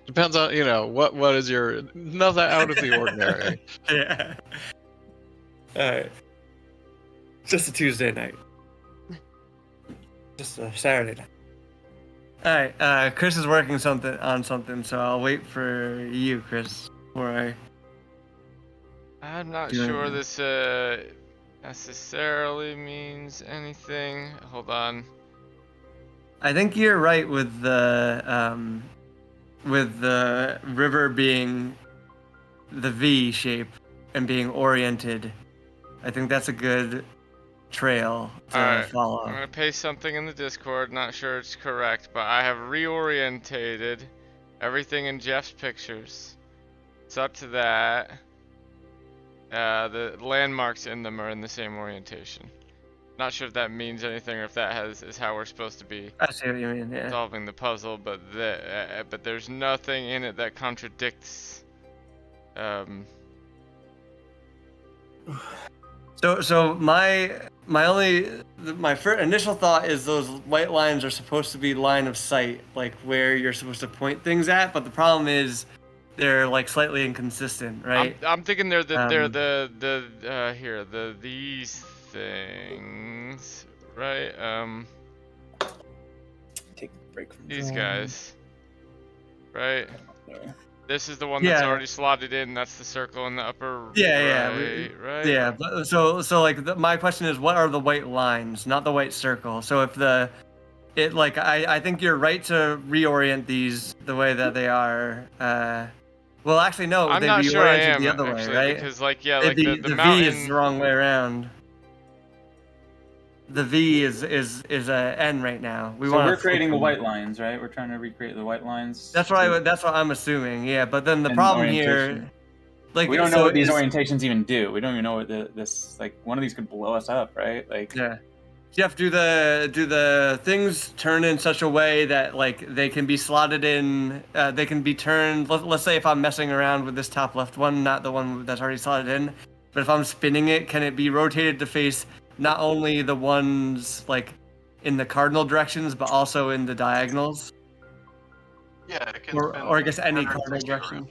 S3: Depends on what is your nothing out of the ordinary.
S2: Yeah. All right. Just a Tuesday night. Just a Saturday night. All right. Chris is working on something, so I'll wait for you, Chris, before
S4: I'm not
S2: Do
S4: sure
S2: anything.
S4: this necessarily means anything. Hold on.
S2: I think you're right with the river being the V shape and being oriented. I think that's a good trail to
S4: Alright,
S2: follow.
S4: I'm gonna paste something in the Discord. Not sure it's correct, but I have reorientated everything in Jeff's pictures. It's up to that. The landmarks in them are in the same orientation. Not sure if that means anything or if that is how we're supposed to be
S2: I see what you mean. Yeah.
S4: solving the puzzle, but there's nothing in it that contradicts.
S2: So my first initial thought is those white lines are supposed to be line of sight, like where you're supposed to point things at. But the problem is they're like slightly inconsistent, right?
S4: I'm thinking they're these things, right?
S5: Take a break from
S4: These
S5: drawing.
S4: guys, right?
S5: There.
S4: This is the one that's
S2: Yeah.
S4: already slotted in. That's the circle in the upper
S2: Yeah,
S4: right.
S2: yeah. But so like my question is, what are the white lines, not the white circle? So if I think you're right to reorient these the way that they are. Well, actually, no,
S4: I'm
S2: they
S4: not sure I
S2: reoriented
S4: am
S2: the other way,
S4: actually
S2: right?
S4: because like the
S2: The V is the
S4: mountain.
S2: wrong way around. The V is a N right now.
S5: So we're creating the white lines, right? We're trying to recreate the white lines.
S2: That's what I'm assuming. Yeah, but then the
S5: And
S2: problem
S5: orientation.
S2: here, like
S5: We don't know
S2: so
S5: what these
S2: is-
S5: orientations even do. We don't even know what this like. One of these could blow us up, right? Like,
S2: Yeah. Jeff, do the things turn in such a way that like they can be slotted in? They can be turned. Let's say if I'm messing around with this top left one, not the one that's already slotted in, but if I'm spinning it, can it be rotated to face not only the ones like in the cardinal directions, but also in the diagonals?
S3: Yeah, it can
S2: Or I guess any cardinal direction.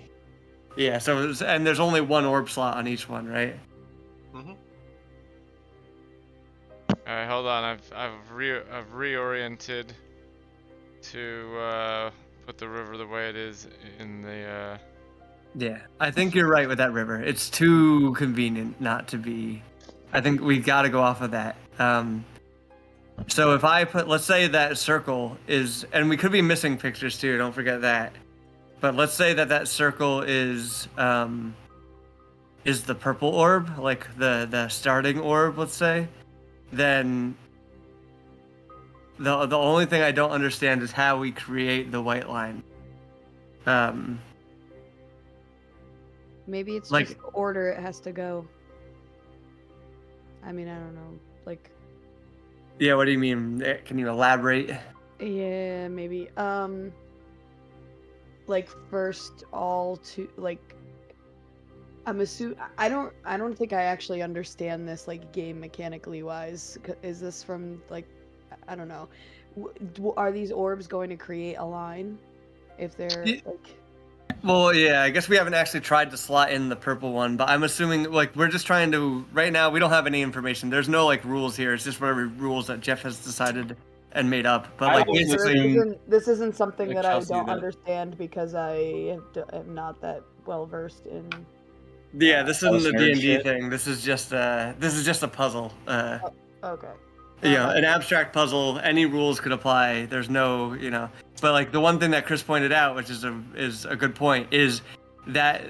S2: Yeah. So and there's only one orb slot on each one, right?
S3: Mm-hmm.
S4: All right, hold on. I've reoriented to put the river the way it is in the.
S2: Yeah, I think you're right with that river. It's too convenient not to be. I think we got to go off of that. So if I put, let's say that circle is, and we could be missing pictures too. Don't forget that. But let's say that circle is the purple orb, like the starting orb. Let's say, then the only thing I don't understand is how we create the white line.
S1: Maybe it's
S2: Like-
S1: just the order it has to go. I mean, I don't know. Like,
S2: Yeah, what do you mean? Can you elaborate?
S1: yeah, maybe. Like first all to like. I'm assuming I don't think I actually understand this like game mechanically wise. Is this from like I don't know. Are these orbs going to create a line if they're
S2: Ye-
S1: like?
S2: Well, yeah, I guess we haven't actually tried to slot in the purple one, but I'm assuming like we're just trying to. Right now, we don't have any information. There's no like rules here. It's just whatever rules that Jeff has decided and made up. But like
S5: always
S2: basically,
S1: This isn't something
S5: Like
S1: that I
S5: Chelsea
S1: don't
S5: that-
S1: understand because I am not that well versed in.
S2: yeah, this isn't a
S5: nerd
S2: D&D
S5: shit.
S2: thing. This is just a puzzle.
S1: Okay.
S2: An abstract puzzle. Any rules could apply. There's no, But like the one thing that Chris pointed out, which is a good point, is that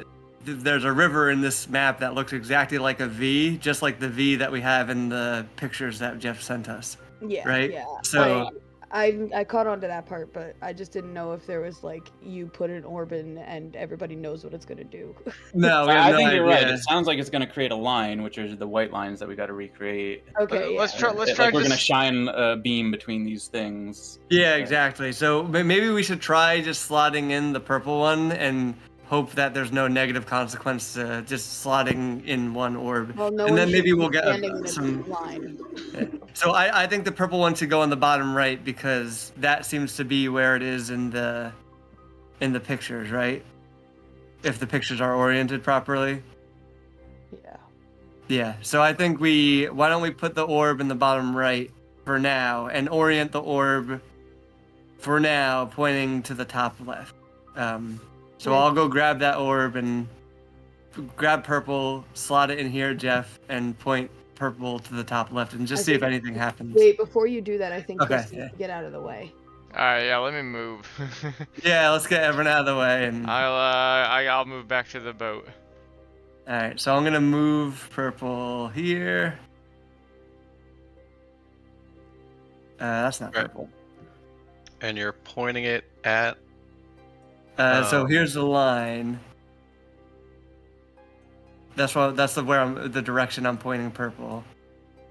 S2: there's a river in this map that looks exactly like a V, just like the V that we have in the pictures that Jeff sent us.
S1: Yeah.
S2: Right?
S1: Yeah.
S2: So-
S1: I caught on to that part, but I just didn't know if there was like you put an orb in and everybody knows what it's gonna do.
S2: No, we have
S5: I
S2: no
S5: think you're right.
S2: idea.
S5: It sounds like it's going to create a line, which are the white lines that we got to recreate.
S1: Okay.
S4: Let's
S1: yeah.
S4: try. Let's
S5: Like
S4: try.
S5: we're going to
S4: Just,
S5: shine a beam between these things.
S2: Yeah, exactly. So maybe we should try just slotting in the purple one, and hope that there's no negative consequence to just slotting in one orb.
S1: Well, no
S2: And
S1: one
S2: then maybe
S1: should be
S2: we'll get
S1: standing in a
S2: some.
S1: line.
S2: So I think the purple one should go on the bottom right because that seems to be where it is in the pictures, right? If the pictures are oriented properly.
S1: Yeah.
S2: Yeah. So I think why don't we put the orb in the bottom right for now and orient the orb for now pointing to the top left. So
S1: Okay.
S2: I'll go grab that orb and grab purple, slot it in here, Jeff, and point purple to the top left and just
S1: I
S2: see if
S1: think-
S2: anything happens.
S1: Wait, before you do that, I think
S2: Okay,
S1: Chris needs
S2: yeah.
S1: to get out of the way.
S4: Alright, yeah, let me move.
S2: Yeah, let's get everyone out of the way. And
S4: I'll move back to the boat.
S2: all right, so I'm gonna move purple here. That's not
S3: Right.
S2: purple.
S3: And you're pointing it at.
S2: So here's the line. That's the direction I'm pointing purple.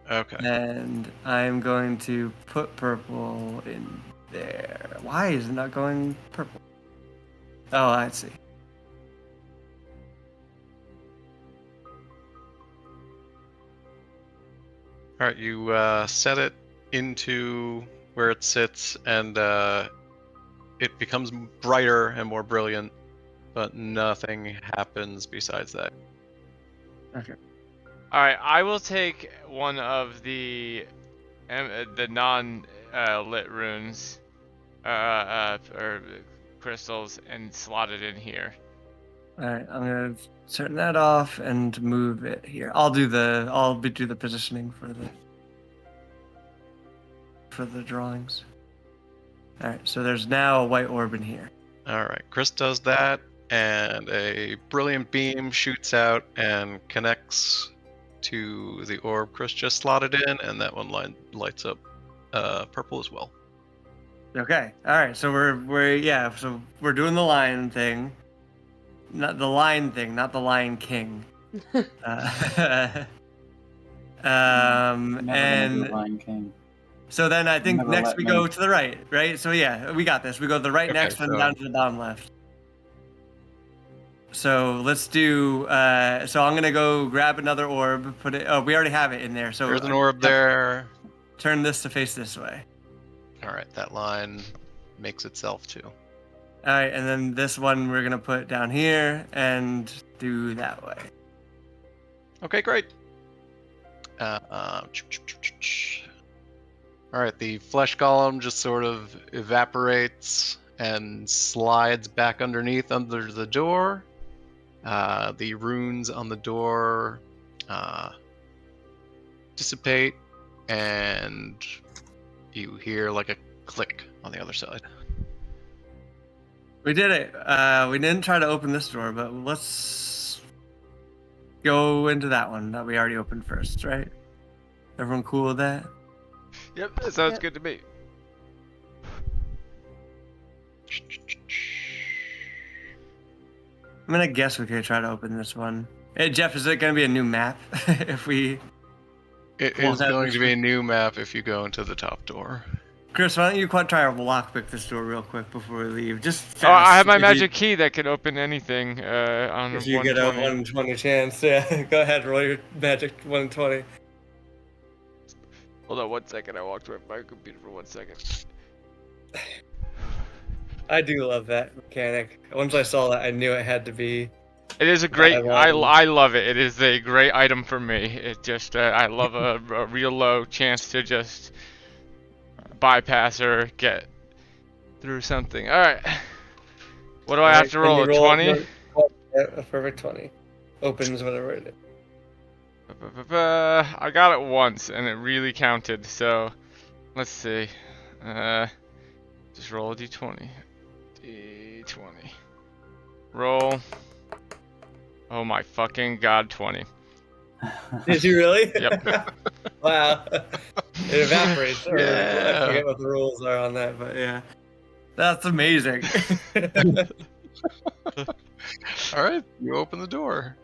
S3: Okay.
S2: And I'm going to put purple in there. Why is it not going purple? Oh, I see.
S3: All right, you set it into where it sits, and it becomes brighter and more brilliant, but nothing happens besides that.
S2: Okay.
S4: Alright, I will take one of the non lit runes or crystals and slot it in here.
S2: All right, I'm gonna turn that off and move it here. I'll do the positioning for the drawings. All right, so there's now a white orb in here.
S3: All right, Chris does that, and a brilliant beam shoots out and connects to the orb Chris just slotted in, and that one lights up purple as well.
S2: Okay. All right. So we're doing the lion thing, not the lion thing, not the Lion King.
S5: Never gonna do
S2: And
S5: Lion King.
S2: so then I think
S5: Never
S2: next
S5: let
S2: we
S5: me.
S2: go to the right, right? So yeah, we got this. We go to the right
S3: Okay,
S2: next, and
S3: so-
S2: down to the bottom left. So let's do. So I'm gonna go grab another orb. Put it. Oh, we already have it in there. So
S3: There's an orb there.
S2: Turn this to face this way.
S3: All right, that line makes itself too.
S2: All right, and then this one we're gonna put down here and do that way.
S3: Okay, great. All right, the flesh golem just sort of evaporates and slides back underneath under the door. The runes on the door dissipate, and you hear like a click on the other side.
S2: We did it. We didn't try to open this door, but let's go into that one that we already opened first, right? Everyone cool with that?
S4: Yep, that sounds
S1: Yep.
S4: good to me.
S2: I'm gonna guess we could try to open this one. Hey, Jeff, is it gonna be a new map if we?
S3: It
S2: Well,
S3: is
S2: that
S3: going
S2: was
S3: to be
S2: for-
S3: a new map if you go into the top door.
S2: Chris, why don't you try to lockpick this door real quick before we leave? Just fast.
S4: Oh, I have my
S2: If
S4: magic key that can open anything on
S2: If you get a
S4: 120.
S2: 120 chance, yeah, go ahead, roll your magic 120.
S4: Hold on 1 second, I walked away from my computer for 1 second.
S2: I do love that mechanic. Once I saw that, I knew it had to be.
S4: It is a great, I
S2: wanted.
S4: love it. It is a great item for me. It just, I love a real low chance to just bypass or get through something. Alright. What do I have to roll? A 20?
S2: A perfect 20. Opens whatever it is.
S4: I got it once and it really counted, so let's see. Just roll a d20. D20. Roll. Oh my fucking god, 20.
S2: Did you really?
S4: Yep.
S2: Wow. It evaporates. I
S3: Yeah.
S2: forget what the rules are on that, but yeah. That's amazing.
S3: All right, you open the door.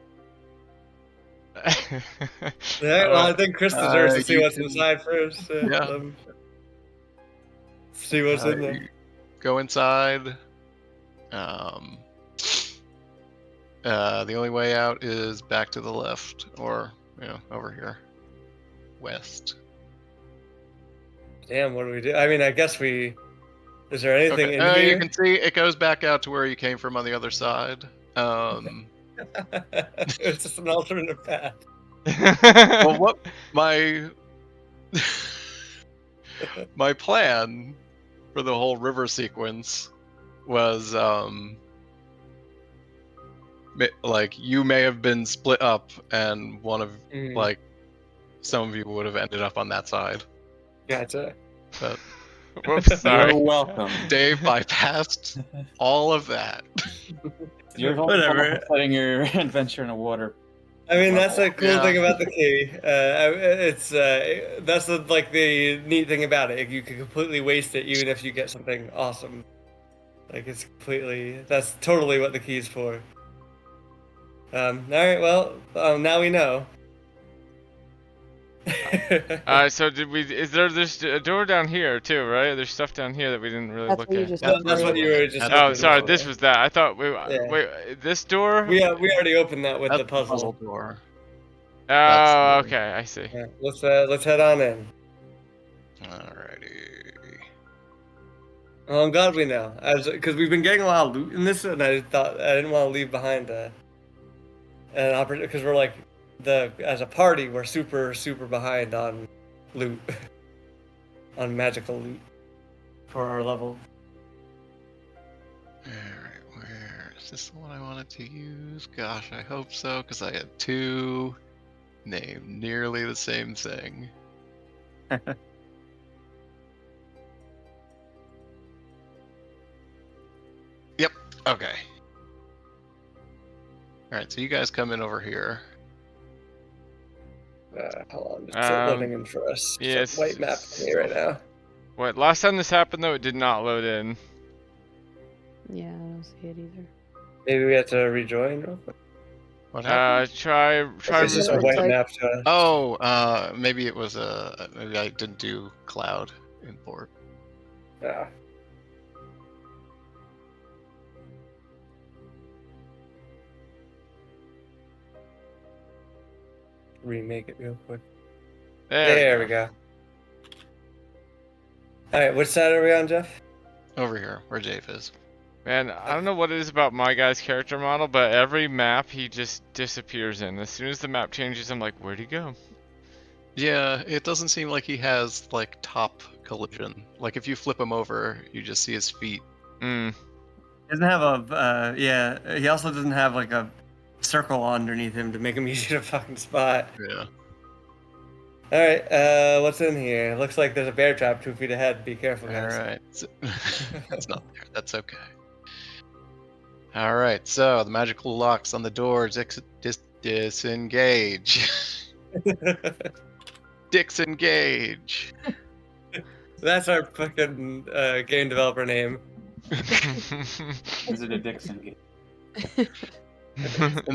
S2: Yeah, well, I think Chris deserves to see
S3: you
S2: what's
S3: can-
S2: inside first.
S3: Yeah.
S2: See what's in there.
S3: You go inside. The only way out is back to the left, or over here, west.
S2: Damn, what do we do? I mean, I guess we. Is there anything
S3: Okay.
S2: in here?
S3: You can see it goes back out to where you came from on the other side.
S2: It's just an alternative path.
S3: Well, what my my plan for the whole river sequence was, like you may have been split up, and one of like some of you would have ended up on that side.
S2: Gotcha.
S3: But
S4: Whoops, sorry.
S5: You're welcome.
S3: Dave bypassed all of that.
S5: You're
S2: Whatever.
S5: welcome for setting your adventure in a water.
S2: I mean, that's a cool
S3: Yeah.
S2: thing about the key. It's that's like the neat thing about it. You can completely waste it, even if you get something awesome. Like it's completely. That's totally what the key's for. All right. Well, now we know.
S4: So did we? Is there's a door down here too, right? There's stuff down here that we didn't really
S1: That's
S4: look
S1: what you
S4: at.
S1: just
S2: That's what you were just.
S4: Oh,
S2: looking
S4: sorry.
S2: for.
S4: This was that. I thought we.
S2: Yeah.
S4: Wait, this door?
S2: We already opened that with
S3: That's
S2: the puzzle.
S3: door.
S4: Oh,
S3: That's the-
S4: okay. I see.
S2: Yeah, let's head on in.
S3: Alrighty.
S2: Oh, I'm glad we know, because we've been getting a lot of loot in this, and I thought I didn't want to leave behind an opportunity, because we're like as a party we're super behind on loot, on magical loot for our level.
S3: Alright, where is this the one I wanted to use? Gosh, I hope so, because I had two named nearly the same thing. Yep, okay. Alright, so you guys come in over here.
S2: Hold on, it's loading in for us.
S4: yeah,
S2: It's a white map for me right now.
S4: Wait, last time this happened though, it did not load in.
S1: Yeah, I don't see it either.
S2: Maybe we have to rejoin real quick.
S3: What happened?
S4: Try.
S2: It's just a
S1: Looks
S2: white
S1: like-
S2: map to us.
S3: Oh, maybe it was maybe I didn't do cloud import.
S2: Yeah. Remake it real quick. There we go. Alright, which side are we on, Jeff?
S3: Over here, where Dave is.
S4: Man, I don't know what it is about my guy's character model, but every map he just disappears in. As soon as the map changes, I'm like, where'd he go?
S3: Yeah, it doesn't seem like he has like top collision. Like if you flip him over, you just see his feet.
S4: Mm.
S2: Doesn't have a yeah, he also doesn't have like a circle underneath him to make him easy to fucking spot.
S3: Yeah.
S2: Alright, what's in here? Looks like there's a bear trap 2 feet ahead. Be careful, guys.
S3: Alright. It's not there. That's okay. Alright, so the magical locks on the doors disengage. Disengage.
S2: That's our fucking game developer name.
S5: Is it a Dixon gate?
S3: In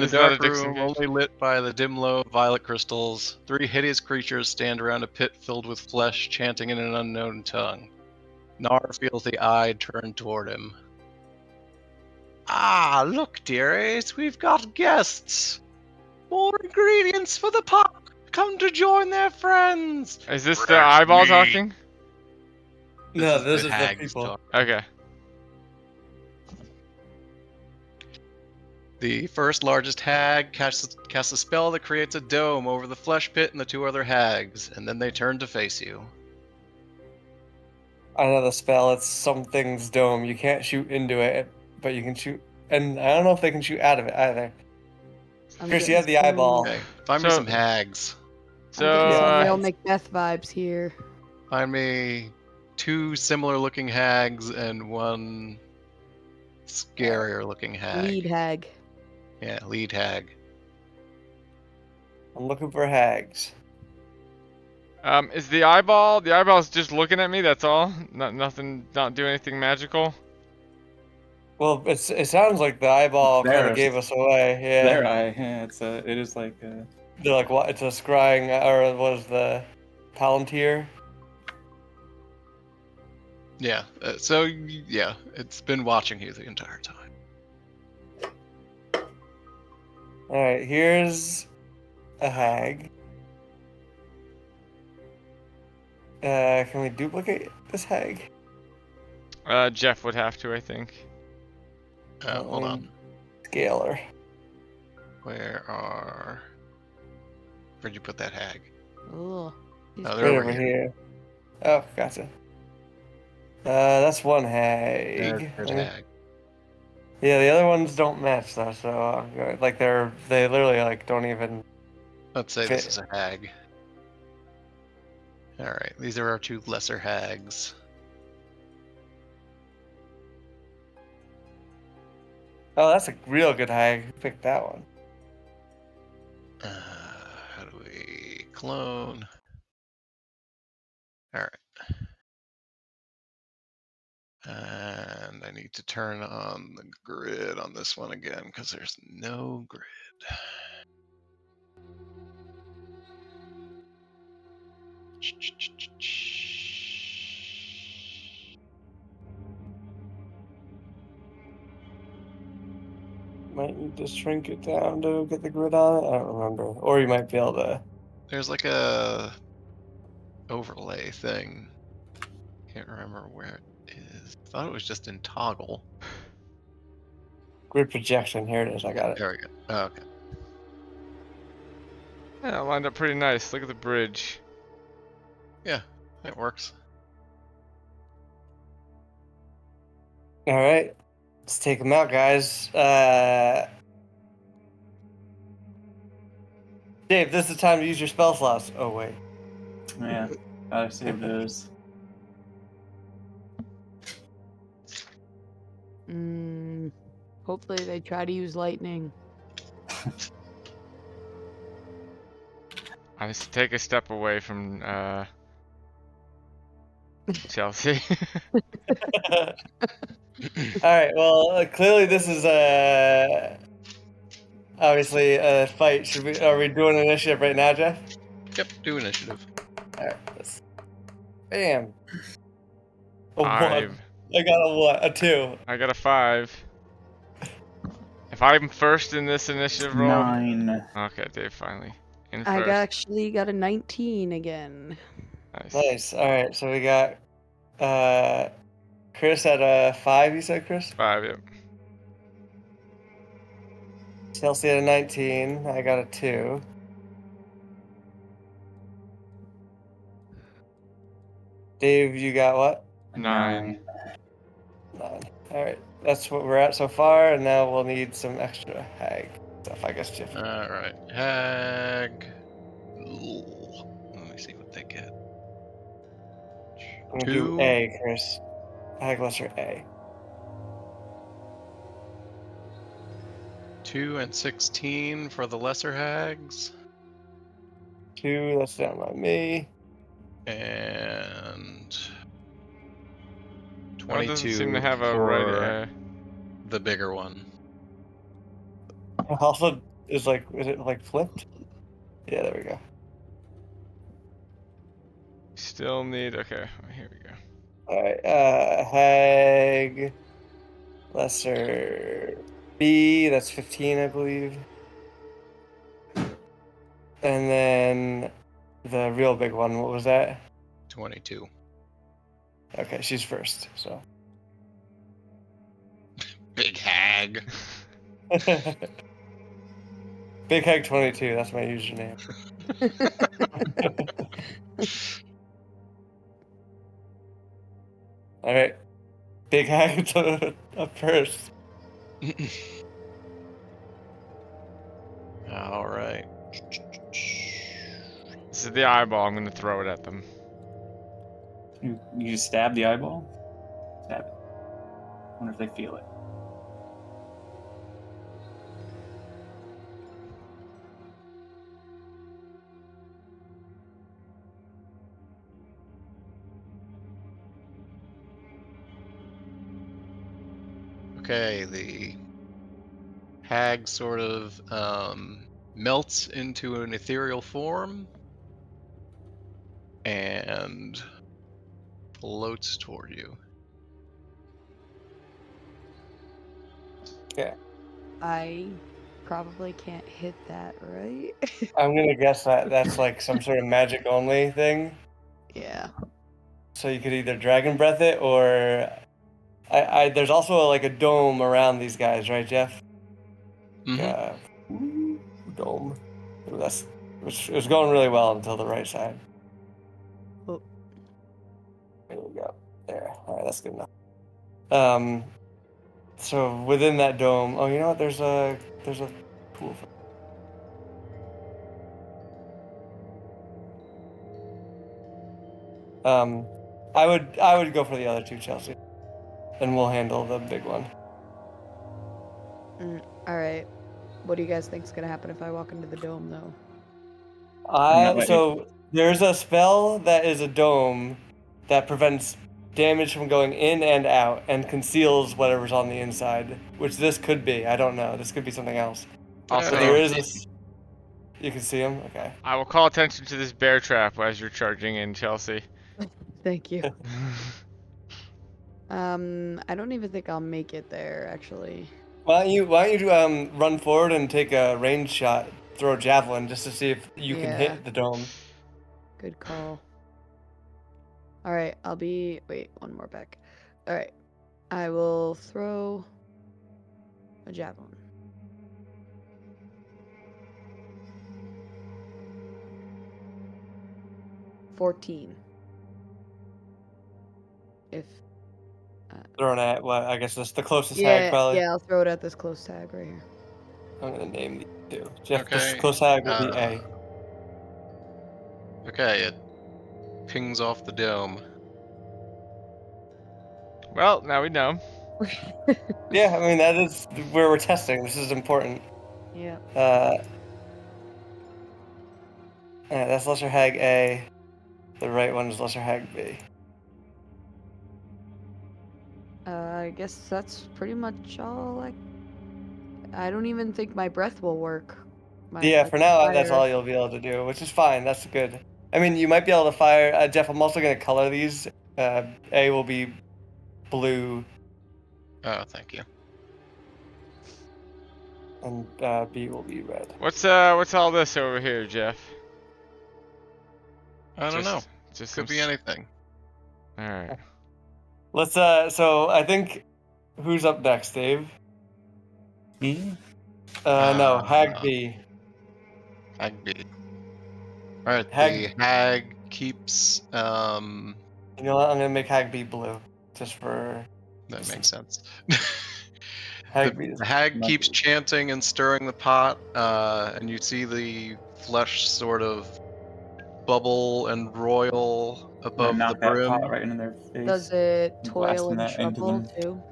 S3: the
S4: It's not a
S3: dark
S4: Dixon
S3: room,
S4: gate.
S3: only lit by the dim glow of violet crystals, 3 hideous creatures stand around a pit filled with flesh, chanting in an unknown tongue. Nar feels the eye turn toward him. Ah, look, dearies, we've got guests. More ingredients for the pot. Come to join their friends.
S4: Is this the eyeball
S3: me.
S4: talking?
S2: No, this is the
S3: Hags
S2: people.
S3: talk.
S4: Okay.
S3: The first largest hag casts a spell that creates a dome over the flesh pit and the 2 other hags, and then they turn to face you.
S2: I know the spell, it's something's dome. You can't shoot into it, but you can shoot, and I don't know if they can shoot out of it either.
S1: I'm
S2: Chris, you
S1: getting
S2: have the
S1: some-
S2: eyeball.
S3: Okay, find me
S4: So-
S3: some hags.
S1: I'm getting
S4: So,
S1: some real Macbeth vibes here.
S3: Find me 2 similar looking hags and 1 scarier looking hag.
S1: Lead hag.
S3: Yeah, lead hag.
S2: I'm looking for hags.
S4: is the eyeball's just looking at me, that's all? Nothing, not doing anything magical?
S2: Well, it sounds like the eyeball kind
S5: Theirs.
S2: of gave us away. Yeah.
S5: Their eye. Yeah, it is like.
S2: They're like, what? It's a scrying, or was the Palantir?
S3: Yeah, yeah, it's been watching you the entire time.
S2: All right, here's a hag. Can we duplicate this hag?
S4: Jeff would have to, I think.
S3: Hold on.
S2: Scale her.
S3: Where'd you put that hag?
S1: Ugh.
S3: Oh,
S2: Right
S3: they're
S2: over here. Oh, gotcha. That's one hag.
S3: There's hag.
S2: Yeah, the other ones don't match though, so like they literally like don't even.
S3: Let's say
S2: fit.
S3: this is a hag. All right, these are our two lesser hags.
S2: Oh, that's a real good hag. Who picked that one?
S3: How do we clone? All right. And I need to turn on the grid on this one again because there's no grid.
S2: Might need to shrink it down to get the grid on it. I don't remember. Or you might be able to.
S3: There's like a overlay thing. Can't remember where it is. Thought it was just in toggle.
S2: Grid projection. Here it is. I got it.
S3: There we go. Oh, okay.
S4: Yeah, it lined up pretty nice. Look at the bridge.
S3: Yeah, it works.
S2: All right. Let's take them out, guys. Dave, this is the time to use your spell slots. Oh, wait.
S5: Yeah, gotta save those.
S1: Hopefully they try to use lightning.
S4: I just take a step away from Chelsea.
S2: All right. Well, clearly this is obviously a fight. Are we doing initiative right now, Jeff?
S3: Yep, do initiative.
S2: All right. Bam. A 1.
S4: I
S2: got a 1. A 2.
S4: I got a 5. If I'm first in this initiative roll.
S5: 9.
S4: Okay, Dave finally in
S1: I
S4: first.
S1: actually got a 19 again.
S4: Nice.
S2: Nice. All right. So we got Chris at a 5. You said, Chris?
S4: 5. Yep.
S2: Chelsea at a 19. I got a 2. Dave, you got what?
S4: 9.
S2: 9. All right. That's what we're at so far, and now we'll need some extra hag stuff, I guess, Jeff.
S3: All right, hag. Ooh. Let me see what they get.
S2: I'm gonna do A, Chris. Hag lesser A.
S3: 2 and 16 for the lesser hags.
S2: 2, that's down by me.
S3: And
S4: Oh, it
S3: 22
S4: doesn't seem to have a
S3: for
S4: right.
S3: the bigger one.
S2: Also, is it like flipped? Yeah, there we go.
S4: Still need. Okay, here we go.
S2: All right, hag lesser B. That's 15, I believe. And then the real big one. What was that?
S3: 22.
S2: Okay, she's first. So.
S3: Big hag.
S2: Big Hag 22, that's my username. Alright. Big Hag up first.
S3: All right.
S4: This is the eyeball. I'm gonna throw it at them.
S5: You just stab the eyeball? Stab it. Wonder if they feel it.
S3: Okay, the hag sort of melts into an ethereal form and floats toward you.
S2: Okay.
S1: I probably can't hit that, right?
S2: I'm gonna guess that that's like some sort of magic only thing.
S1: Yeah.
S2: So you could either dragon breath it or there's also like a dome around these guys, right, Jeff? Dome. It was going really well until the right side.
S1: Oh.
S2: There we go. There. All right, that's good enough. So within that dome, oh, you know what? There's a pool. I would go for the other two, Chelsea, and we'll handle the big one.
S1: All right. What do you guys think's gonna happen if I walk into the dome, though?
S2: So there's a spell that is a dome that prevents damage from going in and out and conceals whatever's on the inside, which this could be. I don't know. This could be something else.
S4: Also,
S2: But there is you can see him? Okay.
S4: I will call attention to this bear trap as you're charging in, Chelsea.
S1: Thank you. I don't even think I'll make it there, actually.
S2: Why don't you run forward and take a range shot, throw a javelin just to see if you can hit the dome.
S1: Good call. All right, wait, one more back. All right, I will throw a javelin. $14. If
S2: Thrown at what? I guess that's the closest hag, probably.
S1: Yeah, I'll throw it at this close tag right here.
S2: I'm gonna name these two. Jeff,
S3: Okay,
S2: this close tag will be A.
S3: Okay, it pings off the dome.
S4: Well, now we know.
S2: Yeah, I mean that is where we're testing. This is important.
S1: Yeah.
S2: Alright, that's lesser hag A. The right one is lesser hag B.
S1: I guess that's pretty much all. I don't even think my breath will work.
S2: For now, that's
S1: fire.
S2: all you'll be able to do, which is fine. That's good. I mean, you might be able to fire. Jeff, I'm also going to color these. A will be blue.
S3: Oh, thank you.
S2: And B will be red.
S4: What's all this over here, Jeff?
S3: I don't know.
S4: Just
S3: Could be anything.
S4: All right.
S2: Let's. So I think who's up next, Dave?
S5: Me?
S2: No, hag B.
S3: Hag B. All right,
S2: Hag-
S3: the hag keeps.
S2: You know what? I'm gonna make hag B blue, just for.
S3: That makes sense.
S2: Hag
S3: The hag keeps chanting and stirring the pot, and you see the flesh sort of bubble and roil above the
S5: Knock that
S3: brim.
S5: pot right into their face.
S1: Does it toil
S5: Blasting
S1: and
S5: that into
S1: trouble
S5: them.
S1: too?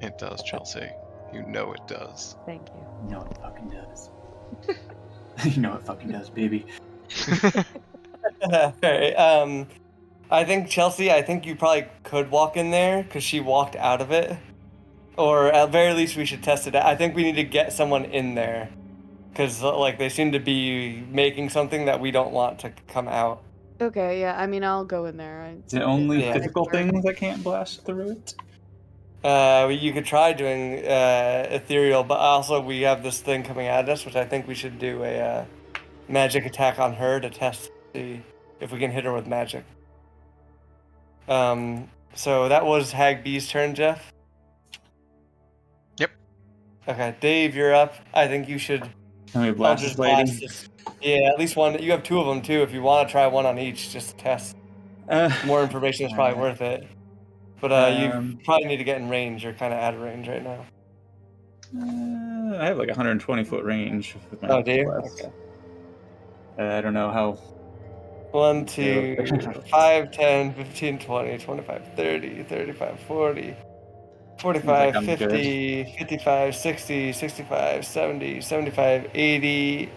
S3: It does, Chelsea. You know it does.
S1: Thank you.
S5: You know it fucking does. You know it fucking does, baby.
S2: Okay. I think Chelsea. I think you probably could walk in there because she walked out of it, or at very least we should test it out. I think we need to get someone in there because like they seem to be making something that we don't want to come out.
S1: Okay, yeah. I mean, I'll go in there.
S5: Is it only
S2: Yeah.
S5: physical things that can't blast through it?
S2: You could try doing ethereal, but also we have this thing coming at us, which I think we should do a magic attack on her to test to see if we can hit her with magic. So that was Hag B's turn, Jeff?
S3: Yep.
S2: Okay, Dave, you're up. I think you should
S5: Can we blast this lady?
S2: this. Yeah, at least one. You have two of them too. If you want to try one on each, just to test. More information is probably worth it. But you probably need to get in range. You're kind of out of range right now.
S5: I have like 120 foot range with my
S2: Oh, do you?
S5: blast.
S2: Okay.
S5: I don't know how.
S2: 1, 2, 5, 10, 15, 20, 25, 30, 35, 40, 45,
S5: I'm
S2: 50, 55, 60, 65, 70, 75, 80,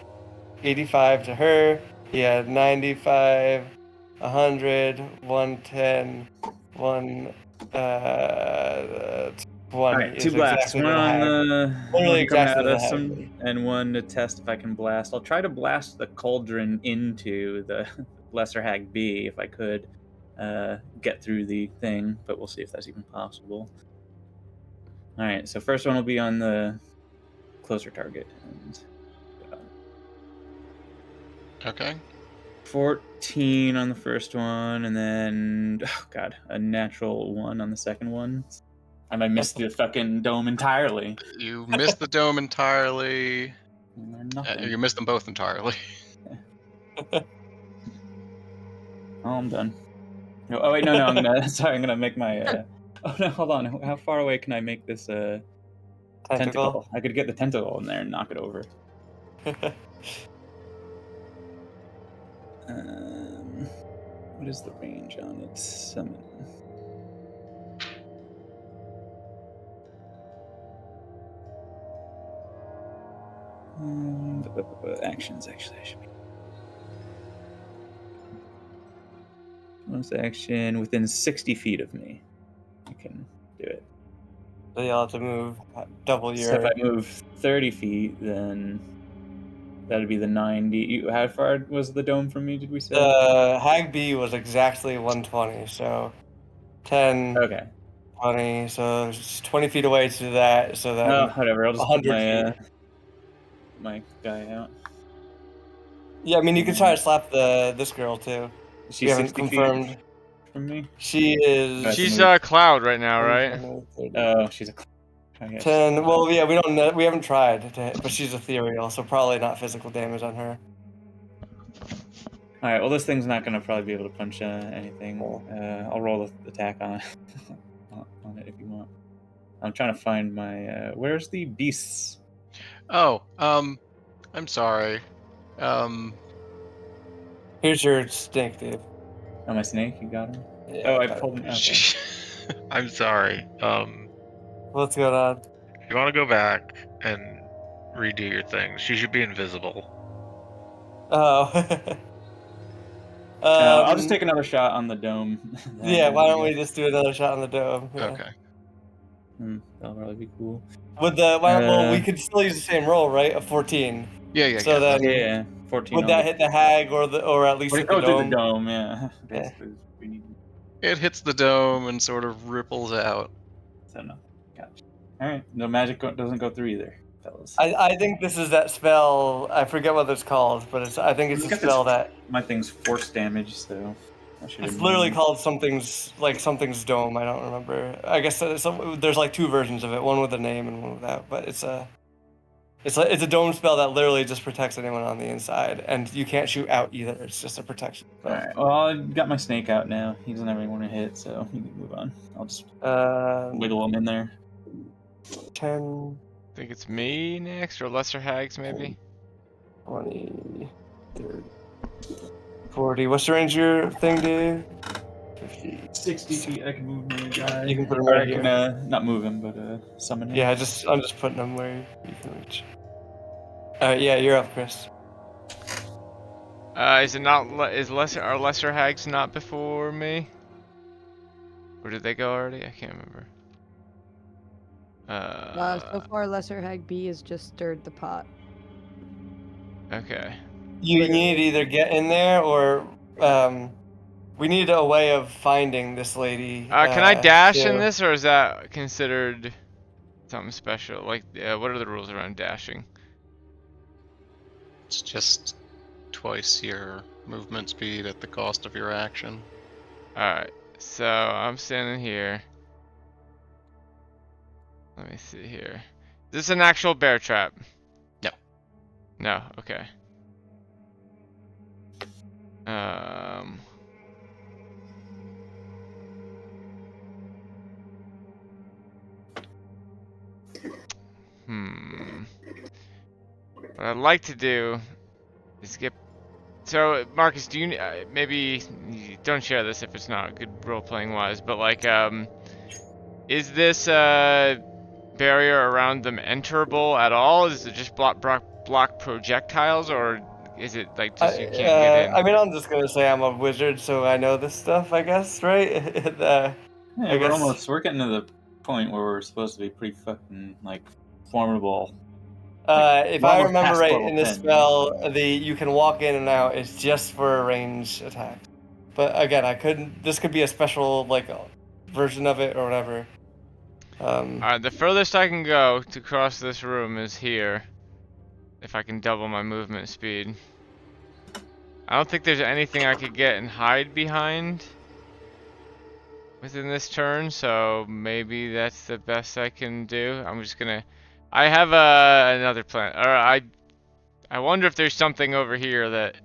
S2: 85 to her. Yeah, 95, 100, 110, 20
S5: Alright,
S2: is
S5: two blasts.
S2: exactly
S5: One
S2: what I
S5: on
S2: have.
S5: the
S2: Literally
S5: one coming
S2: exactly
S5: out
S2: what
S5: of
S2: I have.
S5: some, and one to test if I can blast. I'll try to blast the cauldron into the lesser hag B if I could get through the thing, but we'll see if that's even possible. Alright, so first one will be on the closer target. And,
S3: Okay.
S5: 14 on the first one, and then a natural 1 on the second one. I might miss the fucking dome entirely.
S3: You missed the dome entirely.
S5: Nothing.
S3: You missed them both entirely.
S5: Oh, I'm done. Oh wait, no, I'm gonna make my. Oh no, hold on. How far away can I make this tentacle? I could get the tentacle in there and knock it over. What is the range on it? Summon. Actions, actually, I should be. Bonus action within 60 feet of me. I can do it.
S2: So you'll have to move double your.
S5: So if I move 30 feet, then that'd be the 90. How far was the dome from me, did we say?
S2: Hag B was exactly 120, so 10,
S5: Okay.
S2: 20, so it's 20 feet away to that, so then
S5: Oh, whatever. I'll just put
S2: 100 feet.
S5: my guy out.
S2: Yeah, I mean, you could try to slap this girl, too.
S5: She's
S2: We haven't
S5: 60
S2: confirmed.
S5: feet from me?
S2: She is...
S4: She's Cloud right now, right?
S5: Oh, she's a...
S2: 10, well, yeah, we don't know, we haven't tried, but she's ethereal, so probably not physical damage on her.
S5: Alright, well, this thing's not going to probably be able to punch anything. I'll roll the attack on it if you want. I'm trying to find my... where's the beasts?
S3: Oh, I'm sorry.
S2: Here's your snake, Dave.
S5: Oh, my snake? You got him?
S2: Yeah,
S5: I pulled him. Okay.
S3: I'm sorry.
S2: What's going on?
S3: If you want to go back and redo your thing, she should be invisible.
S2: Oh.
S5: I'll just take another shot on the dome.
S2: Yeah, why don't we just do another shot on the dome? Yeah.
S3: Okay.
S5: That'll probably be cool.
S2: With the well, we could still use the same roll, right? A 14.
S3: Yeah.
S2: So then,
S5: yeah, 14.
S2: Would that hit the hag or at least hit the dome?
S5: The dome, yeah.
S2: Yeah.
S5: We need.
S3: It hits the dome and sort of ripples out.
S5: So no, gotcha. All right, no magic doesn't go through either, fellas.
S2: I think this is that spell. I forget what it's called, but I think it's a spell that.
S5: My thing's force damage, so.
S2: It's literally called something's dome. I don't remember. I guess there's like two versions of it, one with a name and one without. But it's a dome spell that literally just protects anyone on the inside, and you can't shoot out either. It's just a protection spell.
S5: All right. Well, I got my snake out now. He doesn't have anyone to hit, so you can move on. I'll just wiggle him in there.
S2: 10.
S4: I think it's me next, or Lesser Hags maybe.
S2: 20, 30, 40. What's the range of your thing, Dave? 50.
S5: 60 feet. I can move my guy.
S2: You can put him right here.
S5: Not move him, but summon him.
S2: Yeah, I'm just putting him where you can reach. Alright, yeah, you're up, Chris.
S4: Is are Lesser Hags not before me? Or did they go already? I can't remember.
S1: So far, Lesser Hag B has just stirred the pot.
S4: Okay.
S2: You need to either get in there or we need a way of finding this lady.
S4: Can I dash in this, or is that considered something special? Like, what are the rules around dashing?
S3: It's just twice your movement speed at the cost of your action.
S4: Alright, so I'm standing here. Let me see here. Is this an actual bear trap?
S3: No.
S4: No, okay. What I'd like to do is get. So, Marcus, do you maybe don't share this if it's not good role playing wise, but like, is this barrier around them enterable at all? Is it just block projectiles, or is it like just you can't get in?
S2: I mean, I'm just gonna say I'm a wizard, so I know this stuff, I guess, right?
S5: We're getting to the point where we're supposed to be pretty fucking like formidable.
S2: If I remember right,
S5: level
S2: in this
S5: 10,
S2: spell, you can walk in and out. It's just for a range attack. But again, this could be a special like version of it or whatever.
S4: Alright, the furthest I can go to cross this room is here. If I can double my movement speed. I don't think there's anything I could get and hide behind within this turn, so maybe that's the best I can do. I'm just gonna... I have another plan. I wonder if there's something over here that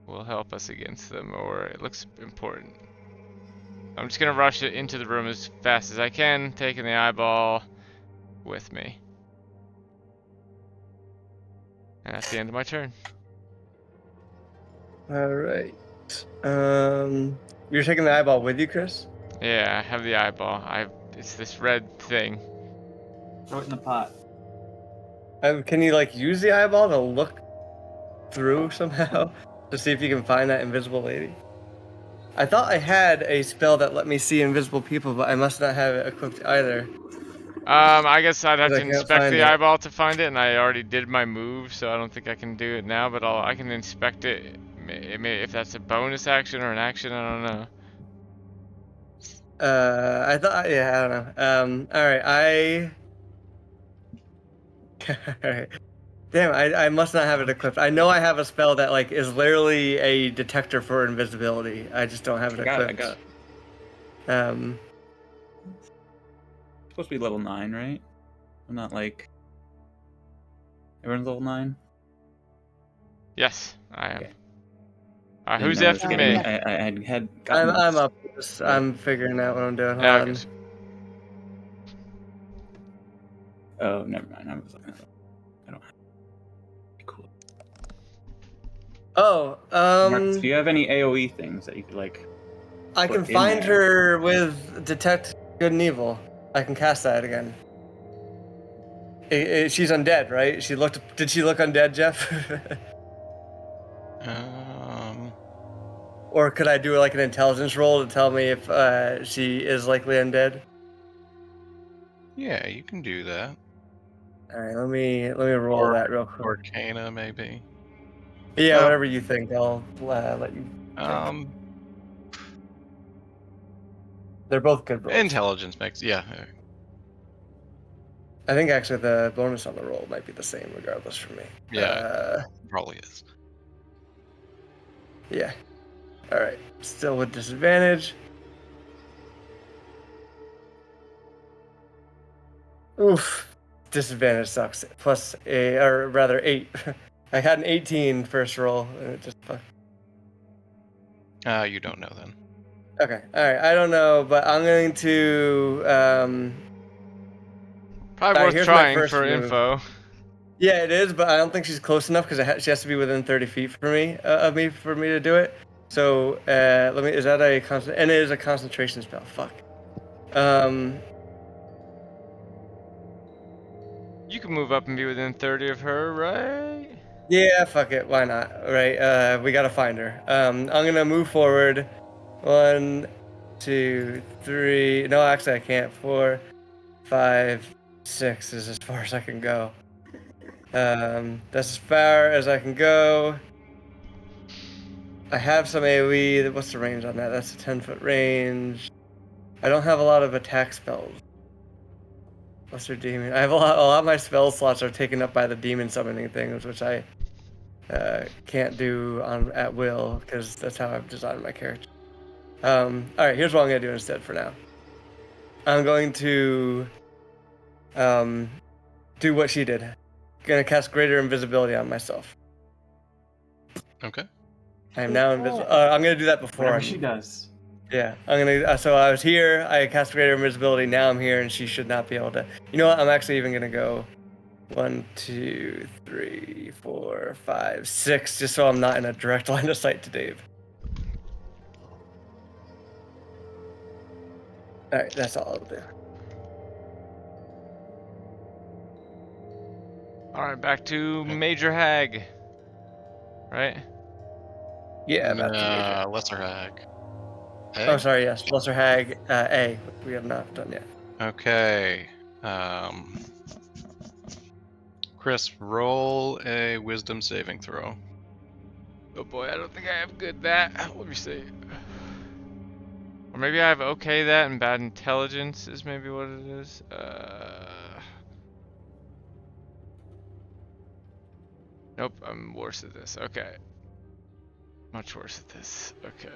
S4: will help us against them, or it looks important. I'm just gonna rush it into the room as fast as I can, taking the eyeball with me. And that's the end of my turn.
S2: All right. You're taking the eyeball with you, Chris?
S4: Yeah, I have the eyeball. It's this red thing.
S5: Throw it in the pot.
S2: Can you like use the eyeball to look through somehow to see if you can find that invisible lady? I thought I had a spell that let me see invisible people, but I must not have it equipped either.
S4: I guess I'd have
S2: 'Cause
S4: to
S2: I can't
S4: inspect
S2: find
S4: the
S2: it.
S4: eyeball to find it, and I already did my move, so I don't think I can do it now. But I can inspect it. If that's a bonus action or an action, I don't know.
S2: I thought, yeah, I don't know. All right, all right. Damn, I must not have it equipped. I know I have a spell that like is literally a detector for invisibility. I just don't have it
S5: I got
S2: equipped.
S5: it. Supposed to be level 9, right? I'm not like... Everyone's level 9?
S4: Yes, I am.
S5: Okay.
S4: Who's
S5: Didn't know
S4: after
S5: this
S4: me?
S5: game. I had gotten
S2: I'm
S5: this.
S2: up. I'm figuring out what I'm doing. Hold
S4: Yeah,
S2: on.
S4: good.
S5: Oh, never mind. I was looking at it. I don't have cool.
S2: Oh,
S5: Marcus, do you have any AoE things that you could like?
S2: I can
S5: put in
S2: find
S5: there?
S2: her with detect good and evil. I can cast that again. She's undead, right? Did she look undead, Jeff? Or could I do like an intelligence roll to tell me if she is likely undead?
S3: Yeah, you can do that.
S2: All right, let me roll that real quick.
S3: Arcana, maybe.
S2: Yeah,
S3: Oh.
S2: whatever you think, I'll let you. They're both good rolls.
S3: Intelligence makes, yeah.
S2: I think actually the bonus on the roll might be the same regardless for me.
S3: Yeah, probably is.
S2: Yeah. All right. Still with disadvantage. Oof. Disadvantage sucks. Plus a, or rather 8. I had an 18 first roll, and it just fucked.
S3: You don't know then.
S2: Okay. All right. I don't know, but I'm going to.
S4: Probably worth
S2: Here's my
S4: trying
S2: first
S4: for
S2: move.
S4: info.
S2: Yeah, it is, but I don't think she's close enough because she has to be within 30 feet for me for me to do it. So let me. Is that a constant? And it is a concentration spell. Fuck.
S4: You can move up and be within 30 of her, right?
S2: Yeah, fuck it. Why not? Right. We gotta find her. I'm gonna move forward. 1, 2, 3. No, actually, I can't. 4, 5, 6 is as far as I can go. That's as far as I can go. I have some AoE. What's the range on that? That's a 10-foot range. I don't have a lot of attack spells. What's their demon? I have a lot of my spell slots are taken up by the demon summoning things, which I can't do at will because that's how I've designed my character. All right, here's what I'm gonna do instead for now. I'm going to do what she did. Gonna cast greater invisibility on myself.
S3: Okay.
S2: I am now invisible. I'm gonna do that before.
S5: Whatever she does.
S2: Yeah, I'm gonna. So I was here. I cast greater invisibility. Now I'm here, and she should not be able to. You know what? I'm actually even gonna go 1, 2, 3, 4, 5, 6, just so I'm not in a direct line of sight to Dave. All right, that's all I'll do.
S4: Alright, back to Major Hag. Right?
S2: Yeah, about to major.
S3: Lesser Hag.
S2: Oh, sorry, yes. Lesser Hag, A. We have not done yet.
S3: Okay. Chris, roll a wisdom saving throw.
S4: Oh boy, I don't think I have good that. Let me see. Or maybe I have okay that and bad intelligence is maybe what it is. Nope, I'm worse at this. Okay. Much worse at this. Okay.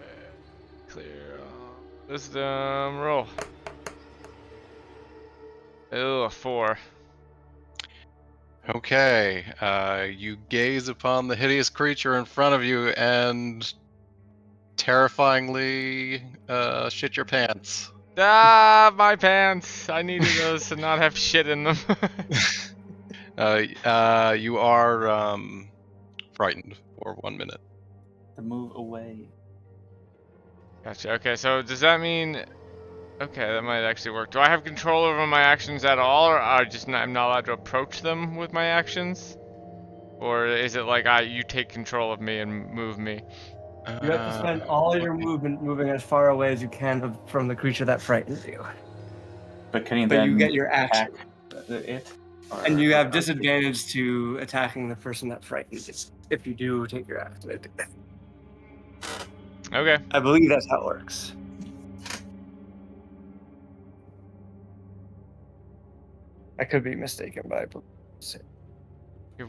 S4: Clear. Wisdom roll. Ew, a 4.
S3: Okay, you gaze upon the hideous creature in front of you and terrifyingly shit your pants.
S4: Ah, my pants! I needed those to not have shit in them.
S3: You are frightened for 1 minute.
S5: To move away.
S4: Gotcha. Okay, so does that mean... Okay, that might actually work. Do I have control over my actions at all, or I'm not allowed to approach them with my actions? Or is it like you take control of me and move me?
S2: You have to spend all your movement moving as far away as you can from the creature that frightens you.
S5: But can you
S2: But
S5: then
S2: you get your action.
S5: attack it?
S2: And you have disadvantage to attacking the person that frightens you if you do take your action.
S4: Okay.
S2: I believe that's how it works. I could be mistaken, but I believe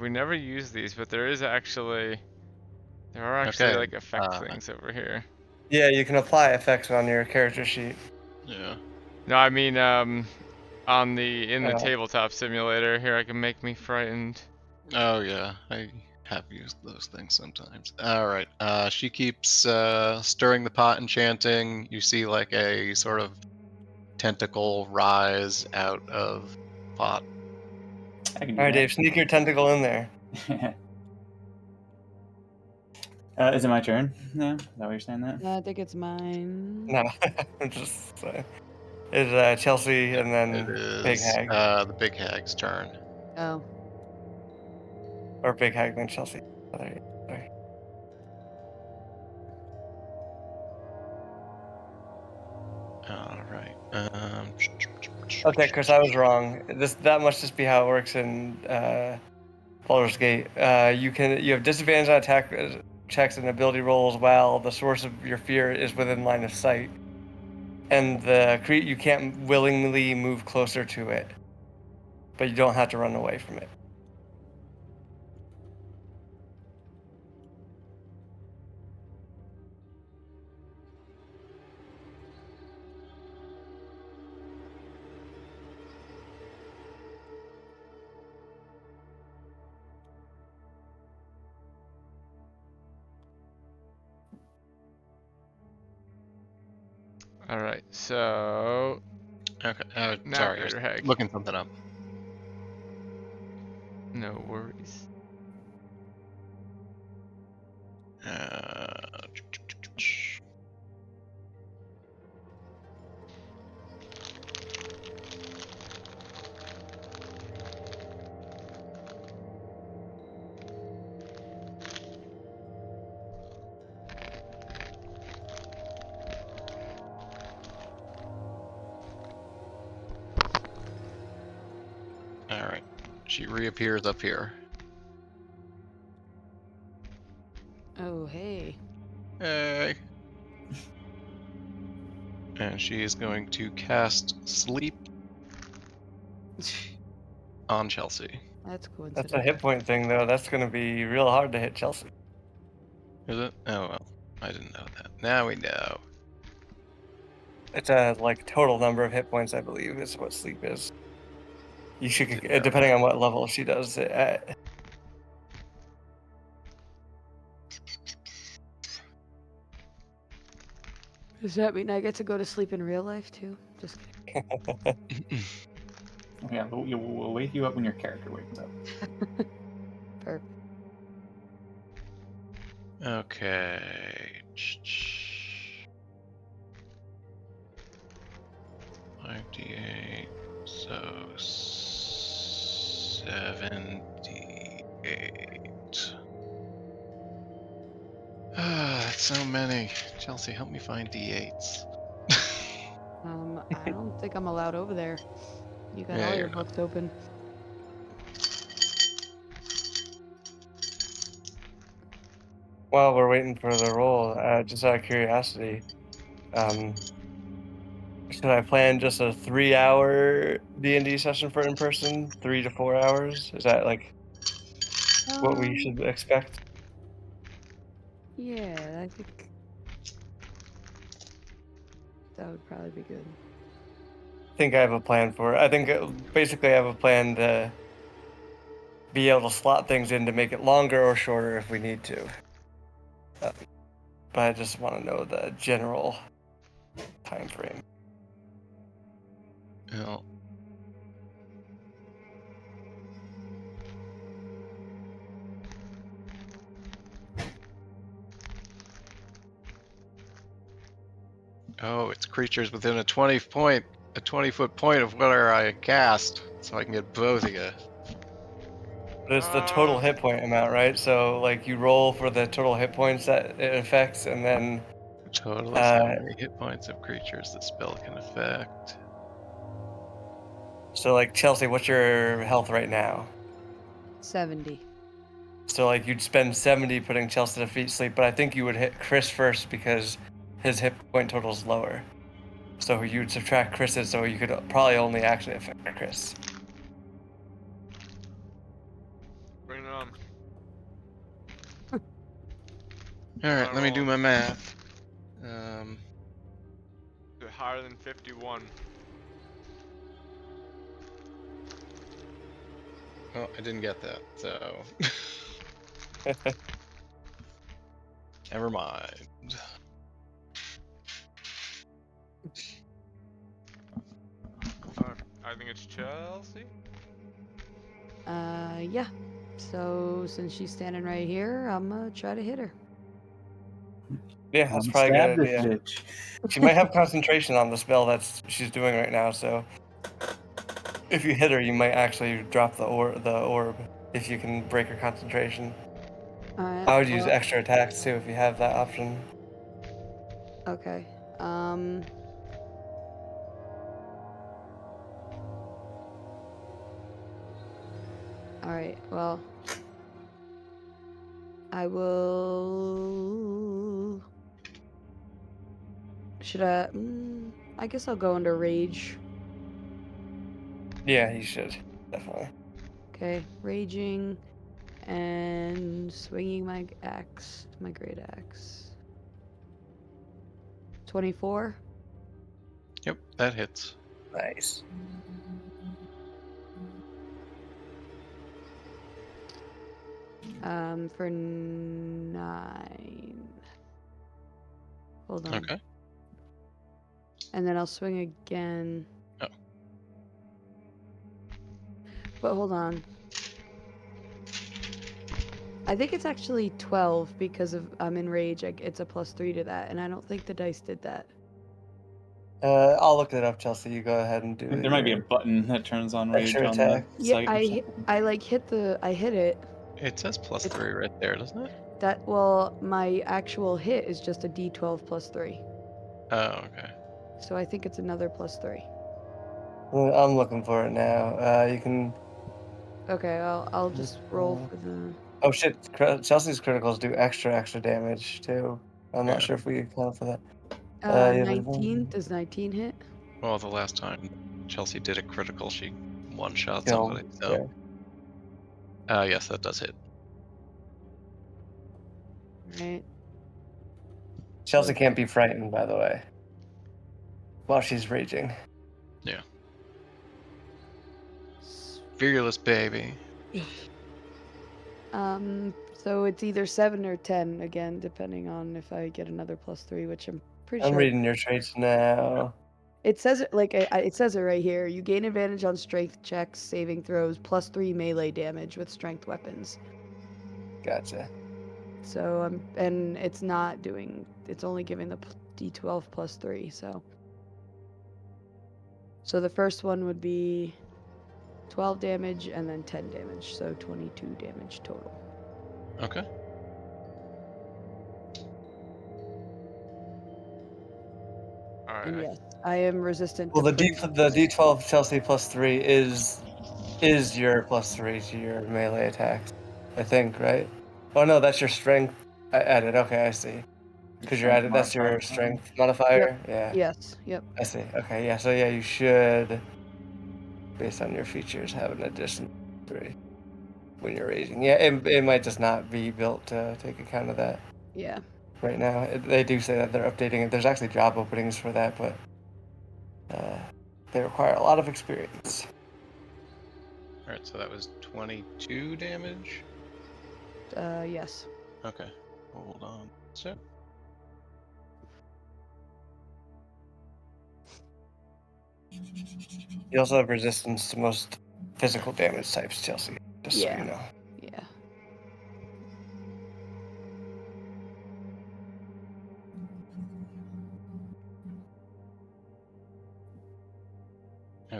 S4: We never use these, but there are actually
S3: Okay,
S4: like effect things over here.
S2: yeah, you can apply effects on your character sheet.
S3: Yeah.
S4: No, I mean in the
S2: Oh.
S4: tabletop simulator here, I can make me frightened.
S3: Oh yeah, I have used those things sometimes. All right. She keeps stirring the pot and chanting. You see like a sort of tentacle rise out of pot.
S5: I can do
S2: Alright,
S5: that.
S2: Dave, sneak your tentacle in there.
S5: Is it my turn? Yeah, is that what you're saying? That
S1: I think it's mine.
S2: No, I'm just it's Chelsea and then
S3: It
S2: Big
S3: is
S2: Hag.
S3: the big hag's turn.
S1: Oh.
S2: Or Big Hag then Chelsea. Sorry.
S3: All right.
S2: Okay, Chris, I was wrong. That must just be how it works in Baldur's Gate. You have disadvantage on attack checks and ability rolls while the source of your fear is within line of sight, and you can't willingly move closer to it, but you don't have to run away from it.
S4: All right, so
S3: Okay. Sorry,
S4: Navigator
S3: I was
S4: Hag.
S3: looking something up.
S4: No worries.
S3: Uh, All right. She reappears up here.
S1: Oh, hey.
S3: Hey. And she is going to cast Sleep on Chelsea.
S1: That's coincidence.
S2: That's a hit point thing, though. That's going to be real hard to hit Chelsea.
S3: Is it? Oh well, I didn't know that. Now we know.
S2: It's a total number of hit points, I believe, is what sleep is. You should, depending on what level she does it at.
S1: Does that mean I get to go to sleep in real life too? Just kidding.
S5: yeah, we'll wake you up when your character wakes up.
S1: Perfect.
S3: Okay. 5d8, so 78. That's so many. Chelsea, help me find d8s.
S1: I don't think I'm allowed over there. You got
S3: Yeah,
S1: all
S3: you're
S1: your
S3: not.
S1: books open.
S2: While we're waiting for the roll, just out of curiosity, Should I plan just a 3-hour D&D session for in person? 3 to 4 hours? Is that like what we should expect?
S1: Yeah, I think that would probably be good.
S2: I think I have a plan for it. I think basically I have a plan to be able to slot things in to make it longer or shorter if we need to. But I just want to know the general time frame.
S3: Well, oh, it's creatures within a 20-foot point of where I cast, so I can get both of you.
S2: But it's the total hit point amount, right? So like you roll for the total hit points that it affects, and then
S3: Total is how many hit points of creatures the spell can affect.
S2: so like Chelsea, what's your health right now?
S1: 70.
S2: So like you'd spend 70 putting Chelsea to feet sleep, but I think you would hit Chris first because his hit point total is lower. So you'd subtract Chris's, so you could probably only actually affect Chris.
S4: Bring it on.
S3: All right, let me do my math.
S4: Higher than 51.
S3: Oh, I didn't get that, so never mind.
S4: I think it's Chelsea.
S1: Yeah. So since she's standing right here, I'm gonna try to hit her.
S2: Yeah, that's probably a
S5: Stab
S2: good
S5: this
S2: idea.
S5: bitch.
S2: She might have concentration on the spell she's doing right now, so if you hit her, you might actually drop the orb if you can break her concentration.
S1: Alright.
S2: I would use extra attacks too if you have that option.
S1: Okay. Alright, well. I will. Should I? I guess I'll go into rage.
S2: Yeah, you should definitely.
S1: Okay, raging and swinging my axe, my great axe. 24.
S3: Yep, that hits.
S2: Nice.
S1: For 9. Hold on.
S3: Okay.
S1: And then I'll swing again.
S3: Oh.
S1: But hold on. I think it's actually 12 because I'm in rage. It's a +3 to that, and I don't think the dice did that.
S2: I'll look it up, Chelsea. You go ahead and do it.
S5: There might be a button that turns on rage
S2: Extra
S5: on the
S2: attack.
S1: Yeah,
S5: site. or
S1: I
S5: something.
S1: hit it.
S3: It says +3 right there, doesn't it?
S1: Well, my actual hit is just a D12 +3.
S3: Oh, okay.
S1: So I think it's another +3.
S2: I'm looking for it now. You can.
S1: Okay, I'll just roll for the.
S2: Oh shit! Chelsea's criticals do extra damage too. I'm not
S3: Yeah.
S2: sure if we account for that.
S1: 19. Does 19 hit?
S3: Well, the last time Chelsea did a critical, she one-shot
S2: Kill,
S3: somebody. So, yes, that does hit.
S1: Right.
S2: Chelsea can't be frightened, by the way, while she's raging.
S3: Yeah. Fearless baby.
S1: So it's either 7 or 10 again, depending on if I get another +3, which I'm pretty
S2: I'm
S1: sure.
S2: reading your traits now.
S1: It says it like it says it right here. You gain advantage on strength checks, saving throws, +3 melee damage with strength weapons.
S2: Gotcha.
S1: So and it's not doing. It's only giving the D12 +3. So the first one would be 12 damage and then 10 damage, so 22 damage total.
S3: Okay.
S4: Alright.
S1: And yes, I am resistant
S2: Well,
S1: to
S2: the D12 Chelsea +3 is your +3 to your melee attacks, I think, right? Oh no, that's your strength added. Okay, I see. Because you're added. That's your strength modifier. Yeah.
S1: Yes. Yep.
S2: I see. Okay. Yeah. So yeah, you should, based on your features, have an addition 3 when you're raising. Yeah. It might just not be built to take account of that
S1: Yeah.
S2: right now. They do say that they're updating it. There's actually job openings for that, but they require a lot of experience.
S3: All right, so that was 22 damage.
S1: Yes.
S3: Okay, hold on. So
S2: You also have resistance to most physical damage types, Chelsea. Just so you know.
S1: Yeah.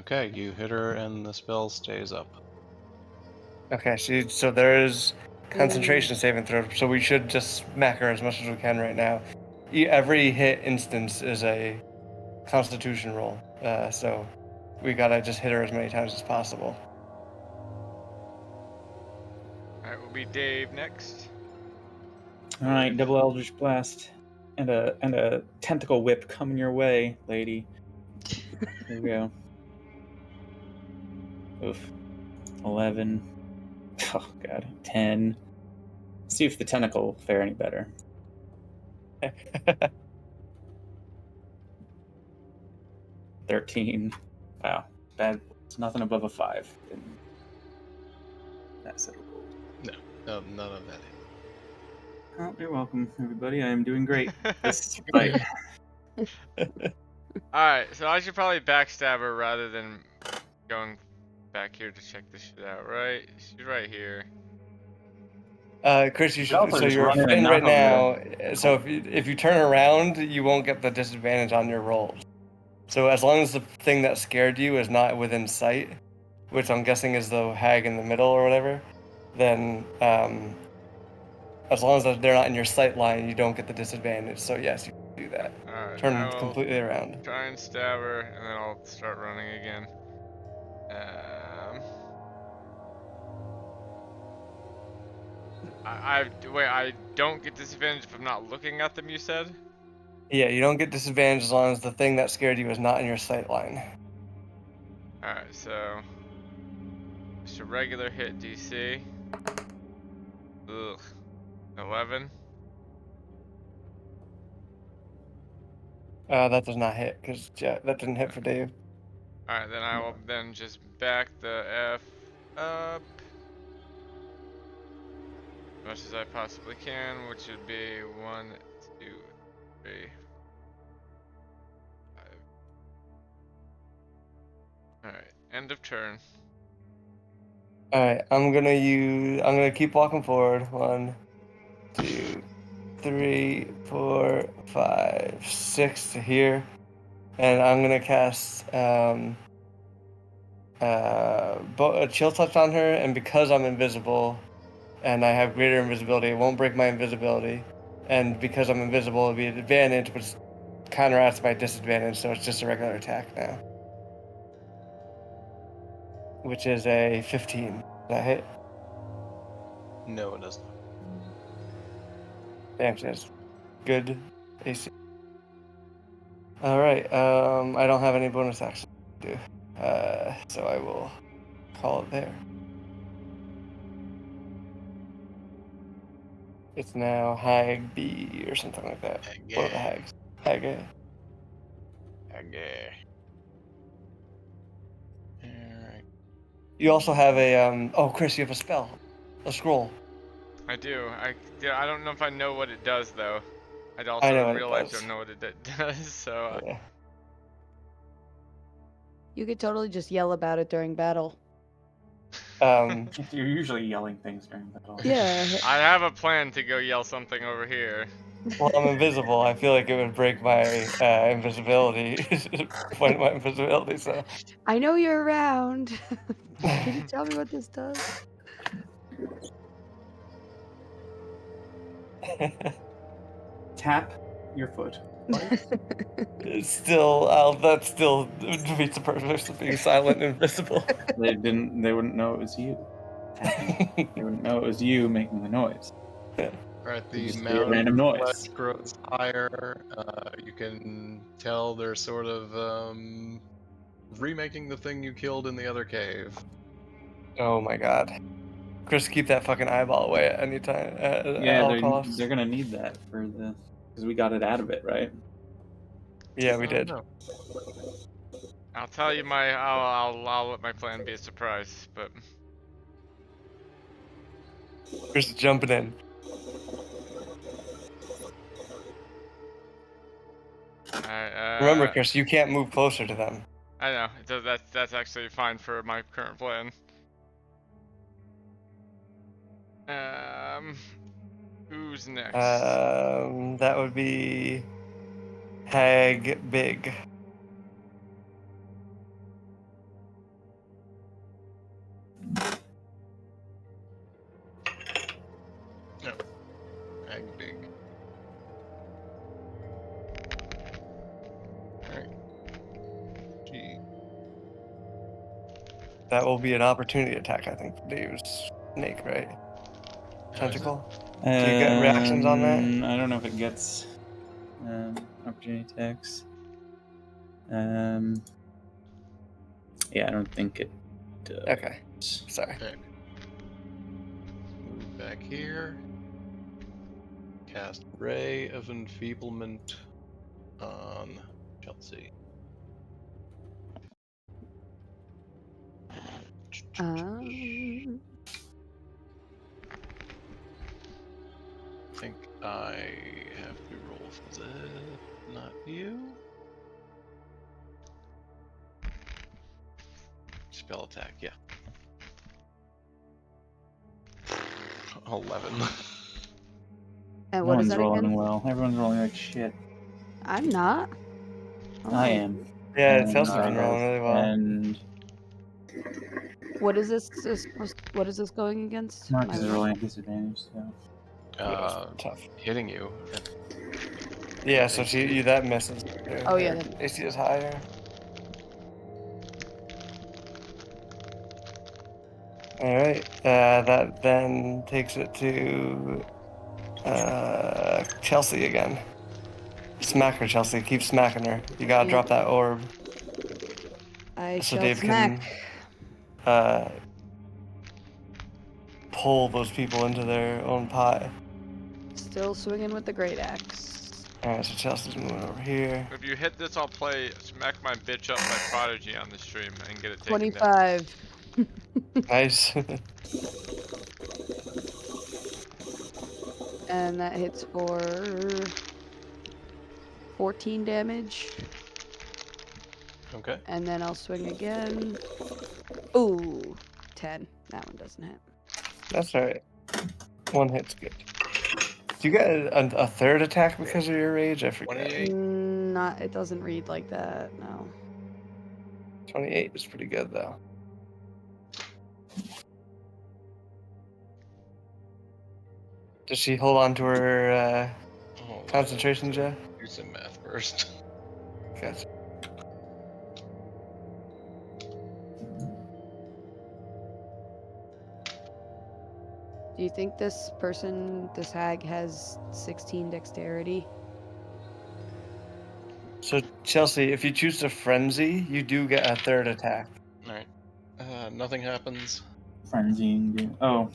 S3: okay, you hit her and the spell stays up.
S2: Okay, so there's concentration saving throw, so we should just smack her as much as we can right now. Every hit instance is a constitution roll, so we gotta just hit her as many times as possible.
S4: Alright, will be Dave next.
S5: All right, double Eldritch Blast and a tentacle whip coming your way, lady. Here we go. Oof. 11. Oh god. 10. See if the tentacle will fare any better. 13. Wow. Bad. It's nothing above a 5. That's it.
S3: No, none of that.
S5: Oh, you're welcome, everybody. I am doing great. This fight.
S4: Alright, so I should probably backstab her rather than going back here to check this shit out, right? She's right here.
S2: Chris, you should.
S5: also
S2: So
S5: just
S2: you're
S5: run in and
S2: in
S5: knock
S2: right
S5: on
S2: now. So if you turn around, you won't get the disadvantage on your rolls. So as long as the thing that scared you is not within sight, which I'm guessing is the hag in the middle or whatever, then as long as they're not in your sight line, you don't get the disadvantage. So yes, you can do that.
S4: Alright,
S2: Turn
S4: I will
S2: completely around.
S4: try and stab her, and then I'll start running again. Wait, I don't get disadvantage if I'm not looking at them, you said?
S2: Yeah, you don't get disadvantage as long as the thing that scared you is not in your sight line.
S4: Alright, so just a regular hit DC. Ugh. 11.
S2: That does not hit because that didn't hit for Dave.
S4: Alright, then I will then just back the F up as much as I possibly can, which would be 1, 2, 3, 5. Alright, end of turn.
S2: All right, I'm gonna keep walking forward. 1, 2, 3, 4, 5, 6 to here, and I'm gonna cast a chill touch on her. And because I'm invisible, and I have greater invisibility, it won't break my invisibility. And because I'm invisible, it'll be an advantage, but it's counteracts my disadvantage, so it's just a regular attack now, which is a 15. Does that hit?
S3: No, it does not.
S2: Damn, she has good AC. Alright, I don't have any bonus action to do. So I will call it there. It's now Hag B or something like that. One of the Hags. Hag A.
S3: Okay. Alright.
S2: You also have a, oh, Chris, you have a spell. A scroll.
S4: I do. I don't know if I know what it does though. I
S2: know
S4: also
S2: what
S4: in
S2: it
S4: real life
S2: does.
S4: don't know what it does, so
S2: Yeah.
S1: You could totally just yell about it during battle.
S5: You're usually yelling things during battle.
S1: Yeah.
S4: I have a plan to go yell something over here.
S2: Well, I'm invisible. I feel like it would break my invisibility. Point my invisibility, so.
S1: I know you're around. Can you tell me what this does?
S5: Tap your foot.
S2: It's still, that still defeats the purpose of being silent and invisible.
S5: They wouldn't know it was you. Tapping. They wouldn't know it was you making the noise.
S3: Alright, Alright, the
S5: Just be a
S3: mound
S5: random
S3: of
S5: noise.
S3: flesh grows higher. You can tell they're sort of remaking the thing you killed in the other cave.
S2: Oh my god. Chris, keep that fucking eyeball away at any time. At
S5: Yeah,
S2: all costs.
S5: they're gonna need that for the because we got it out of it, right?
S2: Yeah, we
S3: Oh,
S2: did.
S3: no.
S4: I'll tell you my. I'll let my plan be a surprise, but.
S2: Chris is jumping in. Remember,
S4: I
S2: Chris, you can't move closer to them.
S4: I know. That's actually fine for my current plan. Who's next?
S2: That would be Hag Big.
S3: Ag big. Alright. Gee.
S2: That will be an opportunity attack, I think, to use Snake, right?
S3: How is it?
S2: Tentacle. Do you get reactions on that?
S5: I don't know if it gets opportunity attacks. Yeah, I don't think it does.
S2: Okay. Sorry.
S3: Okay. Move back here. Cast Ray of Enfeeblement on Chelsea.
S1: Um,
S3: I think I have to roll for this, not you. Spell attack, yeah. 11.
S1: and
S5: No
S1: what is
S5: one's
S1: that
S5: rolling
S1: again?
S5: well. Everyone's rolling like shit.
S1: I'm not.
S5: I
S1: Oh.
S5: am.
S2: Yeah,
S5: And,
S2: Chelsea's been rolling really well.
S5: And
S1: What is this? What is this going against?
S5: Marcus is
S1: My-
S5: rolling at disadvantage, so.
S2: Tough.
S3: Hitting you.
S2: Yeah, so that misses.
S1: Oh, yeah,
S2: Their
S1: that-
S2: AC is higher. All right. That then takes it to Chelsea again. Smack her, Chelsea. Keep smacking her. You gotta
S1: Yeah.
S2: drop that orb
S1: I
S2: so
S1: shall
S2: Dave
S1: smack.
S2: can pull those people into their own pie.
S1: Still swinging with the great axe.
S2: All right, so Chelsea's moving over here.
S4: If you hit this, I'll play Smack My Bitch Up by Prodigy on the stream and get it taken down.
S1: 25.
S2: Nice.
S1: And that hits for 14 damage.
S3: Okay.
S1: And then I'll swing again. Ooh, 10. That one doesn't hit.
S2: That's all right. One hit's good. Do you get a third attack because of your rage? I forget.
S3: 28.
S1: Not. It doesn't read like that. No.
S2: 28 is pretty good though. Does she hold on to her
S3: Hold on.
S2: concentration, Jeff?
S3: Do some math first.
S2: Gotcha.
S1: Do you think this hag, has 16 dexterity?
S2: So Chelsea, if you choose to frenzy, you do get a third attack.
S3: Alright. Nothing happens.
S5: Frenzying. Oh.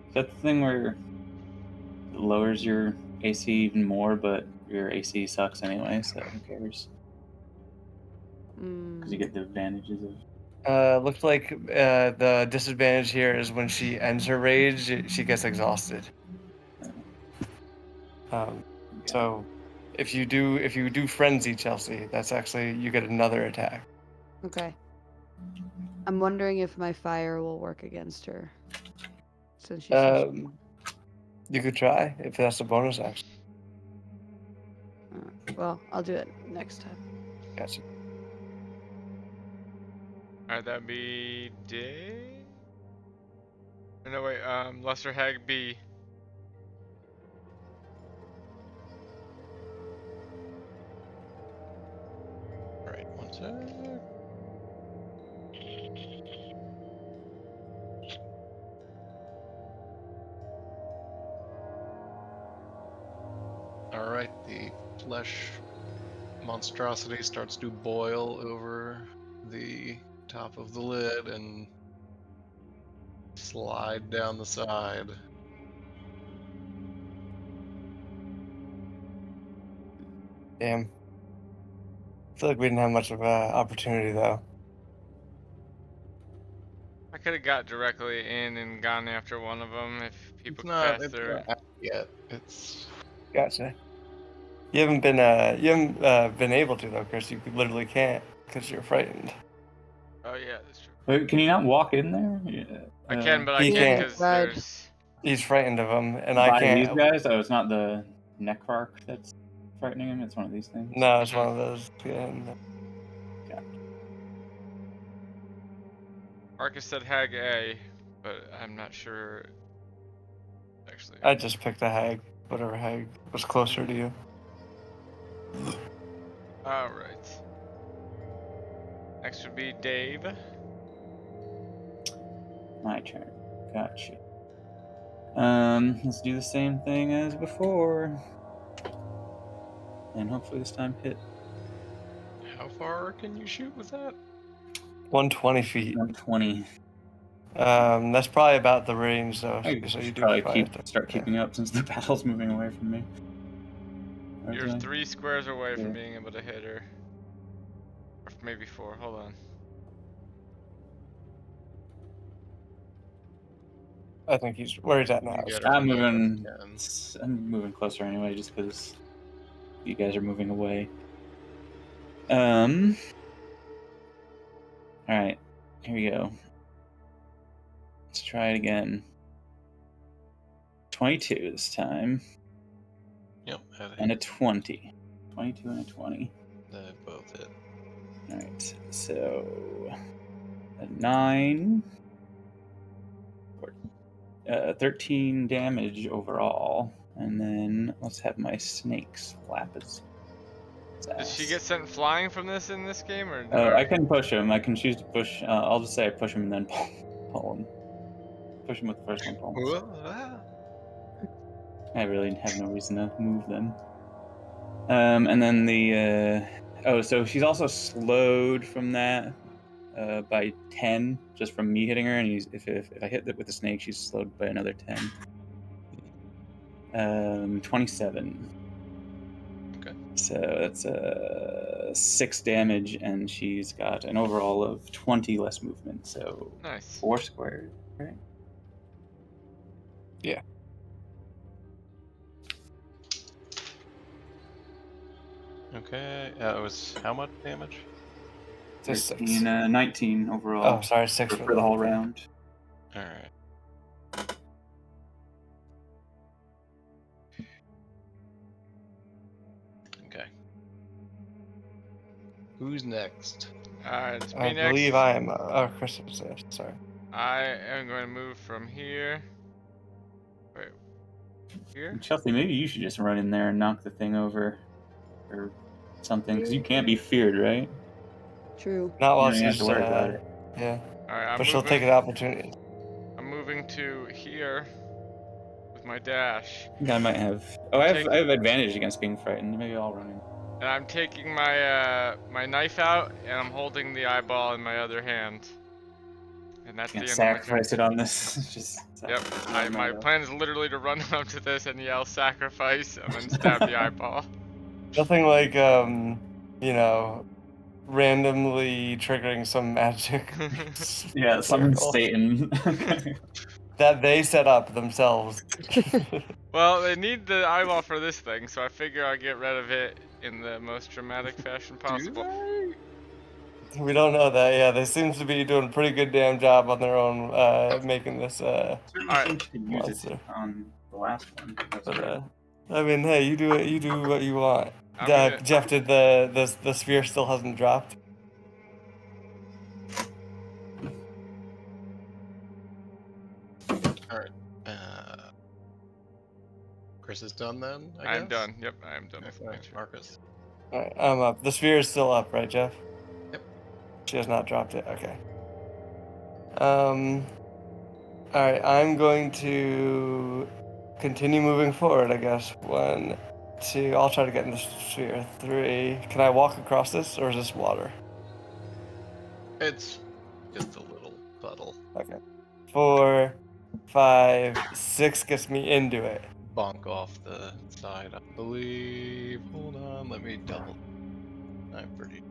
S5: Is that the thing where it lowers your AC even more, but your AC sucks anyway, so who cares? Because you get the advantages of.
S2: Looks like the disadvantage here is when she ends her rage, she gets exhausted. So if you do frenzy, Chelsea, that's actually you get another attack.
S1: Okay. I'm wondering if my fire will work against her. Since she's so strong.
S2: You could try if that's a bonus action.
S1: Well, I'll do it next time.
S2: Gotcha.
S4: Alright, that'd be Dave. No wait, Lesser Hag B.
S3: Alright, one sec. Alright, the flesh monstrosity starts to boil over the top of the lid and slide down the side.
S2: Damn. I feel like we didn't have much of an opportunity though.
S4: I could have got directly in and gone after one of them if people could pass
S3: It's
S4: through.
S3: not out yet. It's
S2: Gotcha. You haven't been able to though, Chris. You literally can't because you're frightened.
S4: Oh yeah, that's true.
S5: Wait, can you not walk in there?
S4: I can, but I
S2: he
S4: can't
S2: can't.
S4: because
S1: Ride.
S4: there's.
S2: He's frightened of him, and I
S5: by these
S2: can't.
S5: guys? Oh, it's not the Necrarch that's frightening him. It's one of these things.
S2: No, it's one of those. Yeah,
S4: Marcus said Hag A, but I'm not sure. Actually.
S2: I just picked a hag. Whatever hag was closer to you.
S4: All right. Next would be Dave.
S5: My turn. Gotcha. Let's do the same thing as before. And hopefully this time hit
S3: how far can you shoot with that?
S2: 120 feet.
S5: 120.
S2: That's probably about the range though.
S5: I
S2: So you
S5: should
S2: do
S5: probably
S2: have to-
S5: start keeping up since the battle's moving away from me.
S4: You're
S5: Okay.
S4: 3 squares away
S5: Yeah.
S4: from being able to hit her. Or maybe 4. Hold on.
S2: I think he's where he's at now.
S3: You
S2: is
S3: get her
S5: I'm
S3: from there,
S5: moving.
S3: yeah.
S5: I'm moving closer anyway, just because you guys are moving away. All right, here we go. Let's try it again. 22 this time,
S3: Yep, that
S5: and a 20. 22 and a 20.
S3: They both hit.
S5: All right, so a 9. 13 damage overall, and then let's have my snakes flap its
S4: Does she
S5: ass.
S4: get sent flying from this in this game, or?
S5: I can push him. I can choose to push. I'll just say I push him and then pull him. Push him with the first one. Pull him. I really have no reason to move them. And then the so she's also slowed from that by 10 just from me hitting her, and if I hit it with the snake, she's slowed by another 10. 27.
S3: Okay.
S5: So that's 6 damage, and she's got an overall of 20 less movement. So
S4: Nice.
S5: 4 squares, right?
S2: Yeah.
S3: Okay, it was how much damage?
S2: Just 6.
S5: 19 overall.
S2: Oh, sorry, 6
S5: for the whole round.
S3: Alright. Okay. Who's next?
S4: Alright, it's me
S2: I
S4: next.
S2: believe I am. Chris is there. Sorry.
S4: I am going to move from here. Wait. Here?
S5: Chelsea, maybe you should just run in there and knock the thing over, or something, because you can't be feared, right?
S1: True.
S2: Not while
S5: You don't have
S2: she's
S5: to worry about it.
S2: yeah.
S4: Alright,
S2: But she'll take an opportunity.
S4: I'm moving to here with my dash.
S5: I think I might have. Oh, I have advantage against being frightened. Maybe I'll run in.
S4: And I'm taking my my knife out and I'm holding the eyeball in my other hand. And that's the
S5: Can't
S4: end of my turn.
S5: sacrifice it on this. Just
S4: Yep, my plan is literally to run up to this and yell sacrifice and then stab the eyeball.
S2: Nothing like you know, randomly triggering some magic.
S5: Yeah, summon
S2: circle
S5: Satan.
S2: that they set up themselves.
S4: Well, they need the eyeball for this thing, so I figure I'll get rid of it in the most dramatic fashion possible.
S2: We don't know that. Yeah, they seem to be doing a pretty good damn job on their own, making this.
S5: Alright. Use
S2: Monster.
S5: it on the last one. That's
S2: But
S5: right.
S2: I mean, hey, you do it. You do what you want.
S4: I'm gonna-
S2: Jeff, did the sphere still hasn't dropped?
S3: Alright. Chris is done then, I
S4: I'm
S3: guess?
S4: done. Yep, I am done. with my
S3: Okay,
S4: turn.
S3: Marcus.
S2: All right, I'm up. The sphere is still up, right, Jeff?
S3: Yep.
S2: She has not dropped it. Okay. All right, I'm going to continue moving forward, I guess. 1, 2. I'll try to get in the sphere. 3. Can I walk across this, or is this water?
S3: It's just a little puddle.
S2: Okay. 4, 5, 6 gets me into it.
S3: Bonk off the side, I believe. Hold on, let me double. I'm pretty.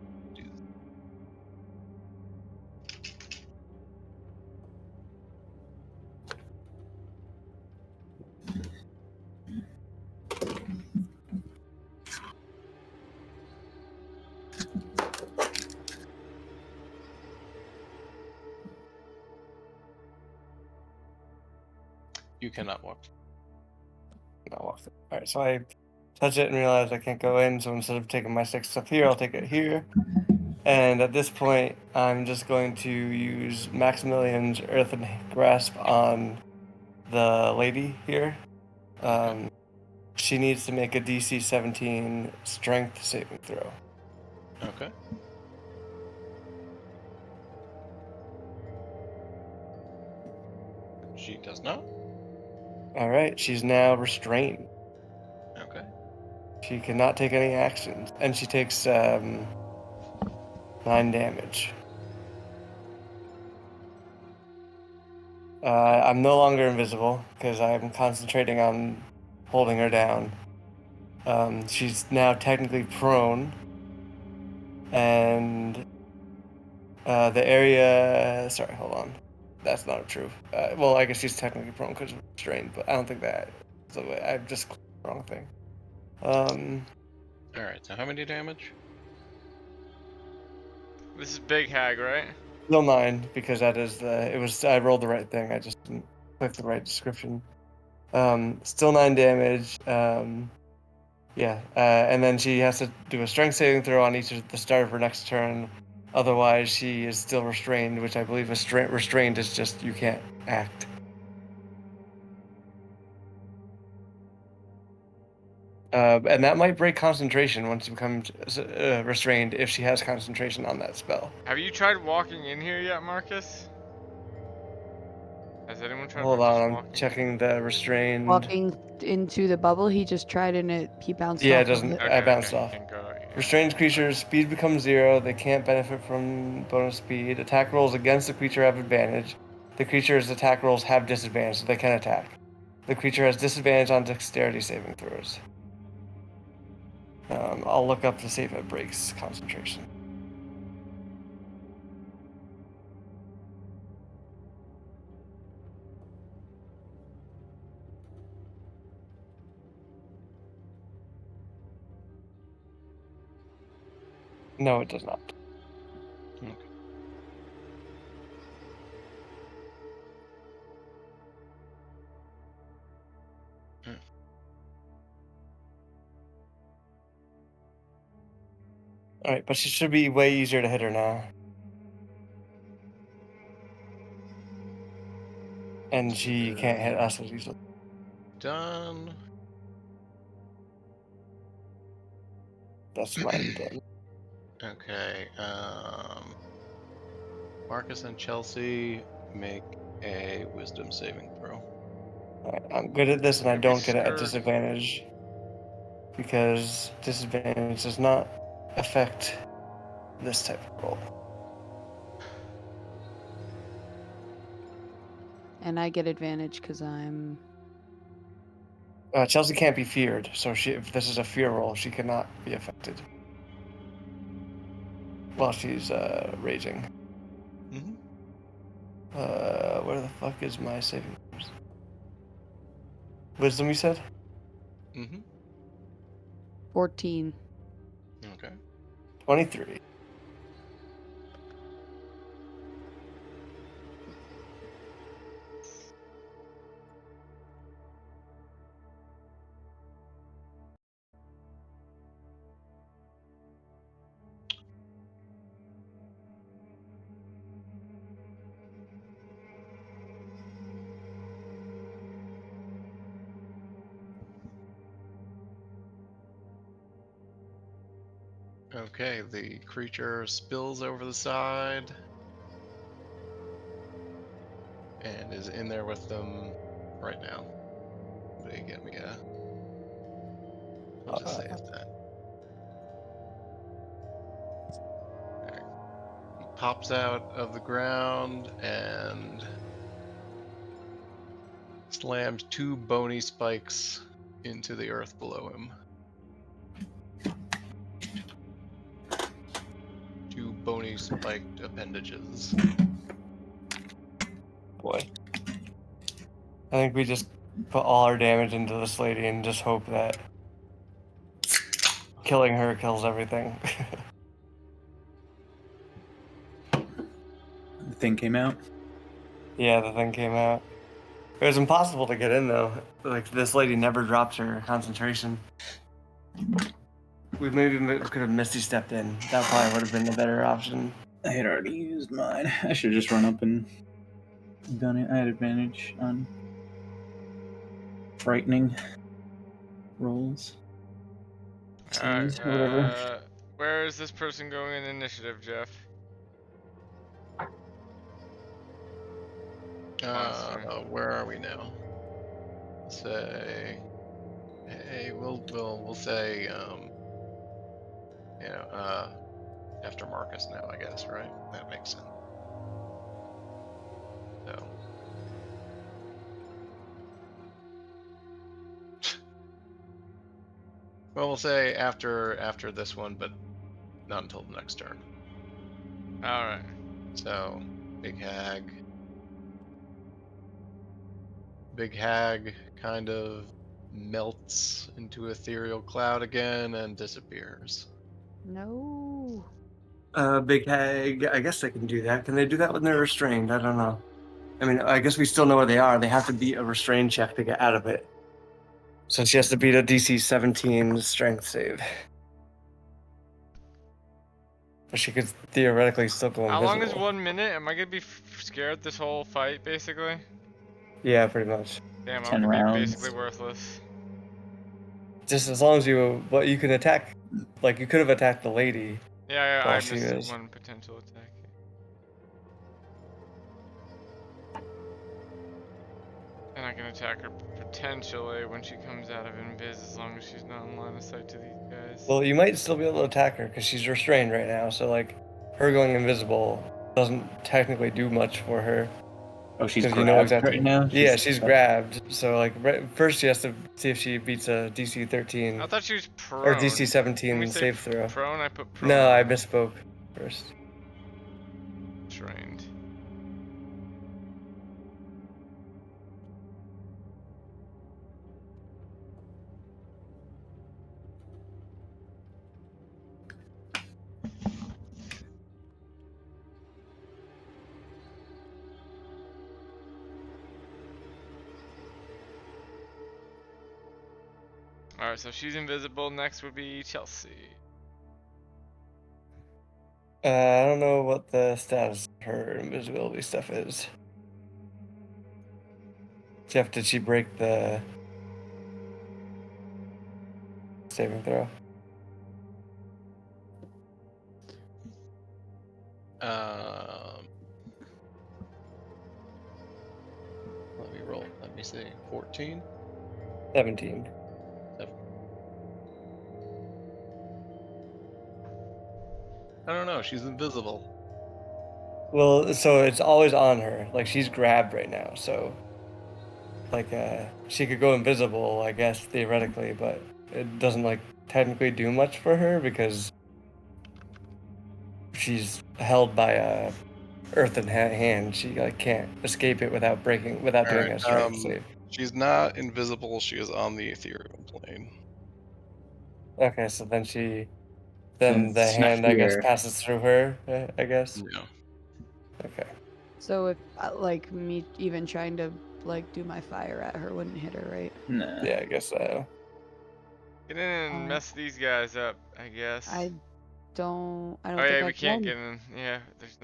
S3: You cannot walk.
S2: I'll walk through. Alright, so I touch it and realize I can't go in, so instead of taking my 6 stuff here, I'll take it here. And at this point, I'm just going to use Maximilian's Earthen Grasp on the lady here. She needs to make a DC 17 Strength saving throw.
S3: Okay. She does not.
S2: Alright, she's now restrained.
S3: Okay.
S2: She cannot take any actions, and she takes 9 damage. I'm no longer invisible because I'm concentrating on holding her down. She's now technically prone, and the area. Sorry, hold on. That's not true. Well, I guess she's technically prone because of restrained, but I don't think that. So I've just clicked the wrong thing.
S3: Alright, so how many damage?
S4: This is Big Hag, right?
S2: Still 9 because that is the. It was. I rolled the right thing. I just didn't click the right description. Still 9 damage. Yeah, and then she has to do a strength saving throw on each of the start of her next turn. Otherwise, she is still restrained, which I believe restrained is just you can't act. And that might break concentration once you become restrained if she has concentration on that spell.
S4: Have you tried walking in here yet, Marcus? Has anyone tried
S2: Hold
S4: just
S2: on, I'm
S4: walking?
S2: checking the restrained.
S1: Walking into the bubble, he just tried and he bounced
S2: Yeah, it
S1: off of
S2: doesn't.
S1: it.
S2: I bounced
S4: Okay,
S2: off.
S4: you can go. Yeah.
S2: Restrained creatures, speed becomes 0. They can't benefit from bonus speed. Attack rolls against the creature have advantage. The creature's attack rolls have disadvantage, so they can attack. The creature has disadvantage on dexterity saving throws. I'll look up to see if it breaks concentration. No, it does not.
S3: Okay.
S2: Alright, but she should be way easier to hit her now. And she can't hit us as easily.
S3: Done.
S2: That's mine done.
S3: Okay, Marcus and Chelsea make a wisdom saving throw.
S2: Alright, I'm good at this and I
S4: Maybe
S2: don't get it at
S4: skirt.
S2: disadvantage. Because disadvantage does not affect this type of roll.
S1: And I get advantage because I'm.
S2: Chelsea can't be feared, so if this is a fear roll, she cannot be affected while she's raging.
S3: Mm-hmm.
S2: Where the fuck is my saving throws? Wisdom, you said?
S3: Mm-hmm.
S1: 14.
S3: Okay.
S2: 23.
S3: Okay, the creature spills over the side and is in there with them right now. They get me a I'll just save that. Alright. He pops out of the ground and slams 2 bony spikes into the earth below him. 2 bony spiked appendages.
S2: Boy. I think we just put all our damage into this lady and just hope that killing her kills everything.
S5: The thing came out.
S2: Yeah, the thing came out. It was impossible to get in though. Like this lady never dropped her concentration. We maybe could have Misty stepped in. That probably would have been the better option.
S5: I had already used mine. I should have just run up and done it. I had advantage on frightening rolls.
S4: Alright,
S5: Saves, whatever.
S4: where is this person going in initiative, Jeff?
S3: Where are we now? Say, hey, we'll say, after Marcus now, I guess, right? That makes sense. So. Well, we'll say after this one, but not until the next turn.
S4: Alright.
S3: So, Big Hag kind of melts into ethereal cloud again and disappears.
S1: No.
S2: Big Hag, I guess they can do that. Can they do that when they're restrained? I don't know. I mean, I guess we still know where they are. They have to beat a restraint check to get out of it. So she has to beat a DC 17 strength save. But she could theoretically still go invisible.
S4: How long is 1 minute? Am I gonna be scared this whole fight, basically?
S2: Yeah, pretty much.
S4: Damn,
S5: 10
S4: I'm gonna
S5: rounds.
S4: be basically worthless.
S2: Just as long as you can attack, like you could have attacked the lady.
S4: Yeah, I
S2: While she
S4: missed
S2: is.
S4: one potential attack. And I can attack her potentially when she comes out of invis, as long as she's not in line of sight to these guys.
S2: Well, you might still be able to attack her because she's restrained right now. So like, her going invisible doesn't technically do much for her.
S5: Oh, she's
S2: 'Cause
S5: grabbed
S2: you know exactly.
S5: right now?
S2: Yeah, she's grabbed. So like, first she has to see if she beats a DC 13
S4: I thought she was prone.
S2: or DC
S4: When we
S2: 17
S4: say
S2: save throw.
S4: prone, I put prone.
S2: No, I
S4: on
S2: misspoke first.
S4: Trained. Alright, so she's invisible. Next would be Chelsea.
S2: I don't know what the status of her invisibility stuff is. Jeff, did she break the saving throw?
S3: Let me roll. Let me see. 14?
S2: 17.
S3: I don't know. She's invisible.
S2: Well, so it's always on her. Like she's grabbed right now, so like she could go invisible, I guess theoretically, but it doesn't like technically do much for her because she's held by a earthen hand. She like can't escape it without doing a strength save.
S3: She's not invisible. She is on the ethereal plane.
S2: Okay, so then the
S5: Then
S2: hand I guess
S5: here.
S2: passes through her. I guess.
S3: No.
S2: Okay.
S1: So if like me even trying to like do my fire at her wouldn't hit her, right?
S5: Nah.
S2: Yeah, I guess so.
S4: Get in and mess these guys up, I guess.
S1: I don't
S4: Oh
S1: think
S4: yeah,
S1: I
S4: we can't
S1: can.
S4: get in. Yeah, there's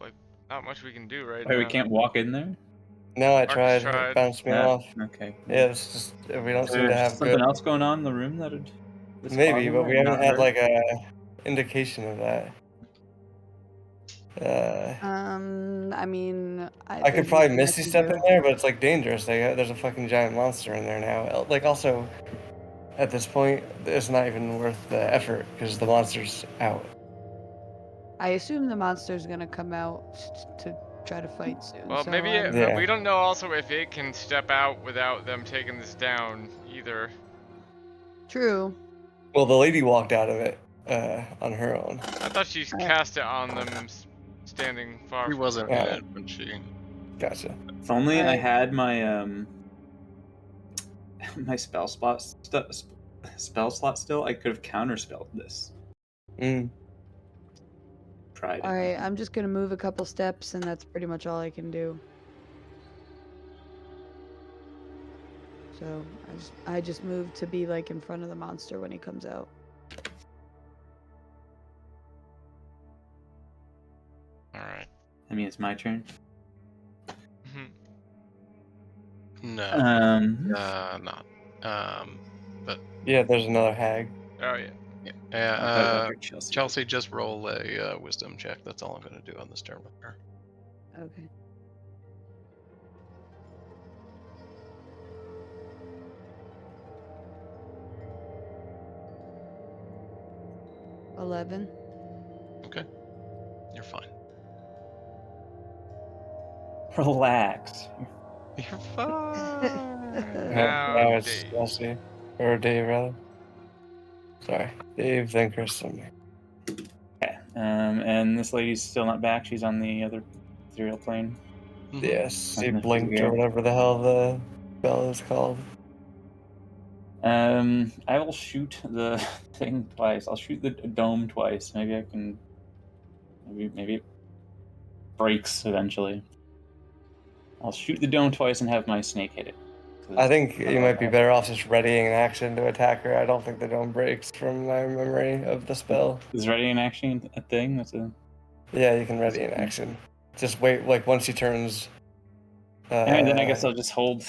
S4: like not much we can do right
S5: Wait,
S4: now.
S5: we can't walk in there?
S2: No, I
S4: Marcus
S2: tried.
S4: tried.
S2: It bounced me
S5: Ah,
S2: off.
S5: okay.
S2: Yeah, it's just we don't
S5: Is
S2: seem to
S5: there
S2: have
S5: something
S2: good.
S5: else going on in the room that is
S2: Maybe,
S5: causing
S2: but
S5: that
S2: we
S5: and
S2: haven't
S5: not
S2: had
S5: her?
S2: like a indication of that.
S1: I mean,
S2: I could
S1: there's
S2: probably
S1: nothing I
S2: Misty
S1: can
S2: step
S1: do.
S2: in there, but it's like dangerous. There's a fucking giant monster in there now. Like also, at this point, it's not even worth the effort because the monster's out.
S1: I assume the monster's gonna come out to try to fight soon.
S4: Well,
S1: so
S4: maybe
S2: Yeah.
S4: we don't know also if it can step out without them taking this down either.
S1: True.
S2: Well, the lady walked out of it on her own.
S4: I thought she cast it on them standing far
S3: He
S4: from
S3: wasn't
S4: her.
S3: in
S2: Yeah.
S3: it when she.
S2: Gotcha.
S5: If only I
S1: Alright.
S5: had my my spell slot still, I could have counterspelled this.
S2: Mm.
S5: Pride.
S1: All right, I'm just gonna move a couple steps, and that's pretty much all I can do. So I just moved to be like in front of the monster when he comes out.
S4: All right.
S5: I mean, it's my turn.
S3: No. Not. But
S2: Yeah, there's another hag.
S4: Oh yeah.
S3: yeah.
S5: Chelsea.
S3: Chelsea, just roll a wisdom check. That's all I'm going to do on this turn with her.
S1: Okay. $11.
S3: Okay. You're fine.
S5: Relax.
S3: You're fine.
S4: Now,
S2: Now it's
S4: Dave.
S2: Chelsea. Or Dave, rather. Sorry. Dave, then Kristen.
S5: Okay. And this lady's still not back. She's on the other ethereal plane.
S3: Mhm.
S2: Yes, he
S5: Nothing to
S2: blinked
S5: figure
S2: or
S5: out.
S2: whatever the hell the spell is called.
S5: I will shoot the thing twice. I'll shoot the dome twice. Maybe I can. Maybe it breaks eventually. I'll shoot the dome twice and have my snake hit it.
S2: I think you might be better off just readying an action to attack her. I don't think the dome breaks from my memory of the spell.
S5: Is ready in action a thing? That's a.
S2: Yeah, you can ready an action. Just wait, like once she turns.
S5: And then I guess I'll just hold.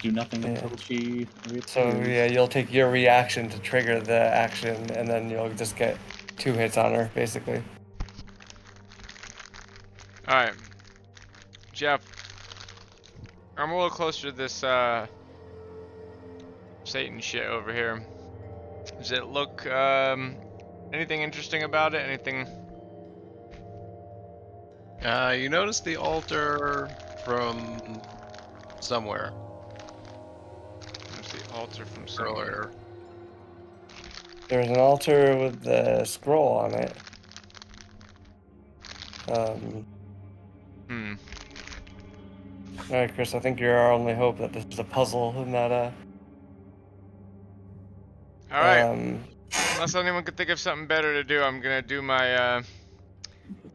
S5: Do nothing
S2: Yeah.
S5: until she.
S2: So yeah, you'll take your reaction to trigger the action, and then you'll just get 2 hits on her, basically.
S4: All right. Jeff, I'm a little closer to this Satan shit over here. Does it look anything interesting about it? Anything?
S3: You notice the altar from somewhere
S4: There's the altar from somewhere.
S3: earlier.
S2: There's an altar with the scroll on it. All right, Chris. I think you're our only hope that this is a puzzle and not a.
S4: All right. Unless anyone could think of something better to do, I'm gonna do my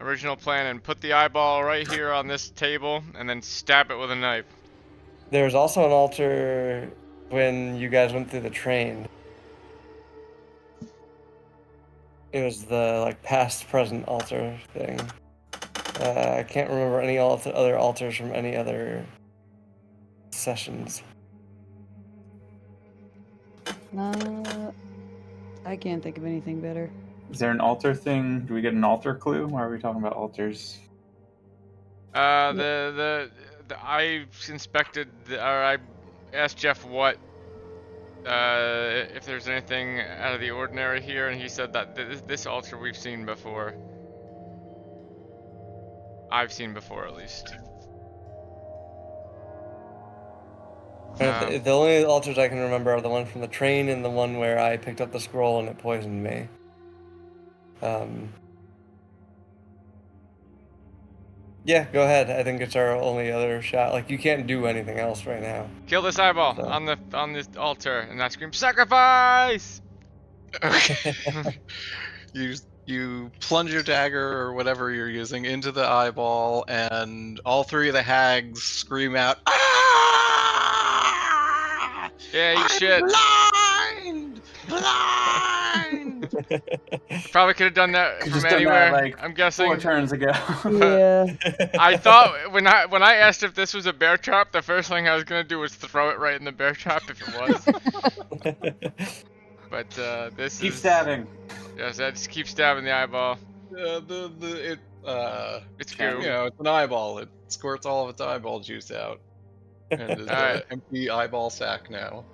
S4: original plan and put the eyeball right here on this table and then stab it with a knife.
S2: There's also an altar when you guys went through the train. It was the like past present altar thing. I can't remember any other altars from any other sessions.
S1: I can't think of anything better.
S5: Is there an altar thing? Do we get an altar clue? Or are we talking about altars?
S4: I inspected or I asked Jeff what if there's anything out of the ordinary here, and he said that this altar we've seen before. I've seen before, at least.
S2: The only altars I can remember are the one from the train and the one where I picked up the scroll and it poisoned me. Yeah, go ahead. I think it's our only other shot. Like, you can't do anything else right now.
S4: Kill this eyeball
S2: So.
S4: on this altar, and I scream sacrifice.
S3: You plunge your dagger or whatever you're using into the eyeball, and all 3 of the hags scream out, "Ah!
S4: Yeah, you
S3: I'm
S4: shit.
S3: blind! Blind!"
S4: Probably could have done that
S5: Could've
S4: from
S5: just done that,
S4: anywhere.
S5: like,
S4: I'm guessing.
S5: 4 turns ago.
S1: Yeah.
S4: I thought when I asked if this was a bear trap, the first thing I was gonna do was throw it right in the bear trap if it was. But this
S5: Keep
S4: is.
S5: stabbing.
S4: Yes, I just keep stabbing the eyeball.
S3: It's
S4: goo.
S3: you know, it's an eyeball. It squirts all of its eyeball juice out, and is
S4: Alright.
S3: an empty eyeball sack now.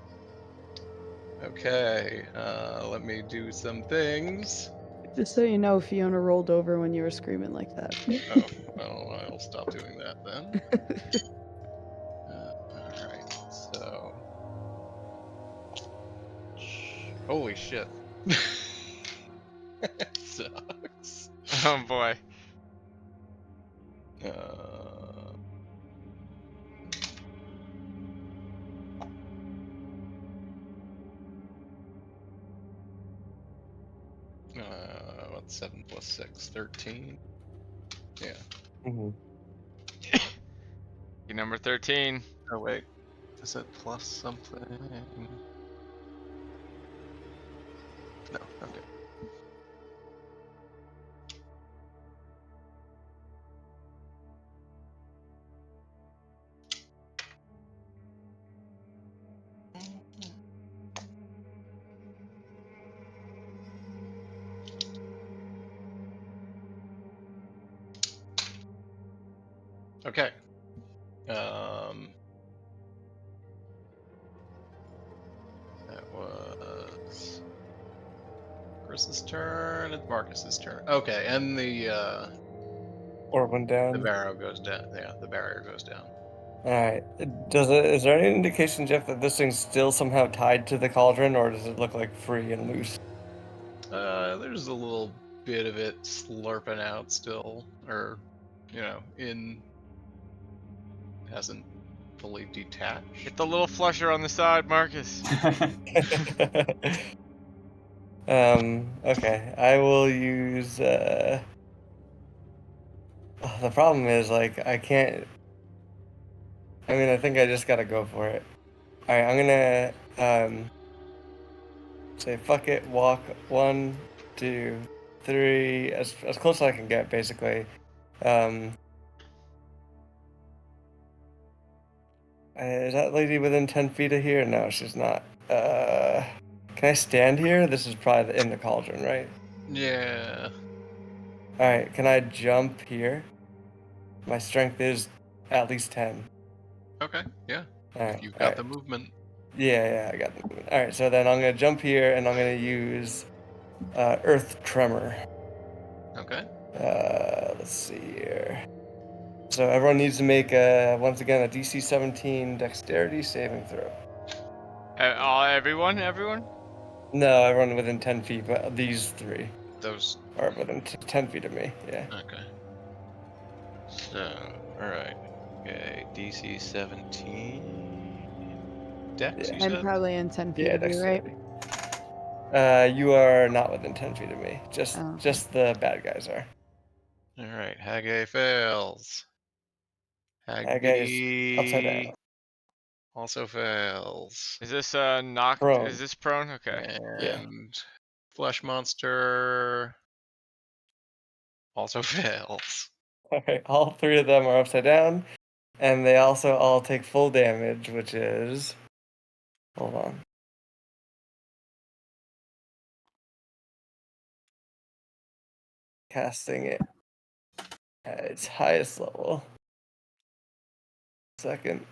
S3: Okay, let me do some things.
S1: Just so you know, Fiona rolled over when you were screaming like that.
S3: Oh, well, I'll stop doing that then. Alright, so. Holy shit. Sucks.
S4: Oh boy.
S3: Uh, what's 7 plus 6? 13? Yeah.
S2: Mhm.
S4: You're number 13.
S3: Oh, wait. Is it plus something? No, okay. Okay. That was Chris's turn. It's Marcus's turn. Okay, and the
S2: Or went down.
S3: barrow goes down. Yeah, the barrier goes down.
S2: All right. Is there any indication, Jeff, that this thing's still somehow tied to the cauldron, or does it look like free and loose?
S3: There's a little bit of it slurping out still, or hasn't fully detached.
S4: Hit the little flusher on the side, Marcus.
S2: Okay. I will use. The problem is, like, I can't. I mean, I think I just gotta go for it. All right. I'm gonna say fuck it. Walk 1, 2, 3, as close as I can get, basically. Is that lady within 10 feet of here? No, she's not. Can I stand here? This is probably in the cauldron, right?
S3: Yeah.
S2: Alright, can I jump here? My strength is at least 10.
S3: Okay. Yeah.
S2: Alright,
S3: If you've got
S2: alright.
S3: the movement.
S2: Yeah, I got the movement. Alright, so then I'm gonna jump here and I'm gonna use Earth Tremor.
S3: Okay.
S2: Let's see here. So everyone needs to make, once again, a DC 17 Dexterity saving throw.
S4: Everyone?
S2: No, everyone within 10 feet, but these 3
S3: Those.
S2: are within 10 feet of me, yeah.
S3: Okay. So, all right. Okay, DC 17. Dex, you
S2: Yeah.
S1: I'm
S3: said?
S1: probably in 10 feet
S2: Yeah,
S1: of you, right?
S2: dexterity. You are not within 10 feet of me. Just
S1: Oh, okay.
S2: just the bad guys are.
S3: All right. Hag A fails. Hag
S2: That guy is upside
S3: B
S2: down.
S3: also fails.
S4: Is this knocked?
S2: Prone.
S4: Is this prone? Okay.
S2: Yeah.
S3: And Flesh Monster also fails.
S2: Alright, all 3 of them are upside down. And they also all take full damage, which is. Hold on. Casting it at its highest level. Second.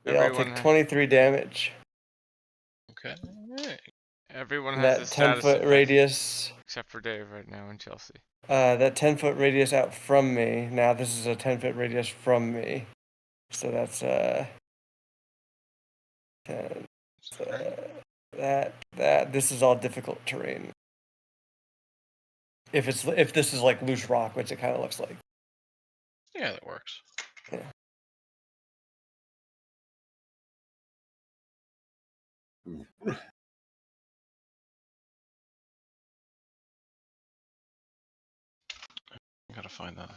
S2: They all take 23 damage.
S3: Okay. All right.
S4: Everyone
S2: And
S4: has a
S2: that
S4: status
S2: 10-foot
S4: effect,
S2: radius.
S4: except for Dave right now and Chelsea.
S2: That 10-foot radius out from me. Now this is a 10-foot radius from me. So that's 10. That this is all difficult terrain. If this is like loose rock, which it kind of looks like.
S3: Yeah, that works.
S2: Yeah.
S3: I gotta find that.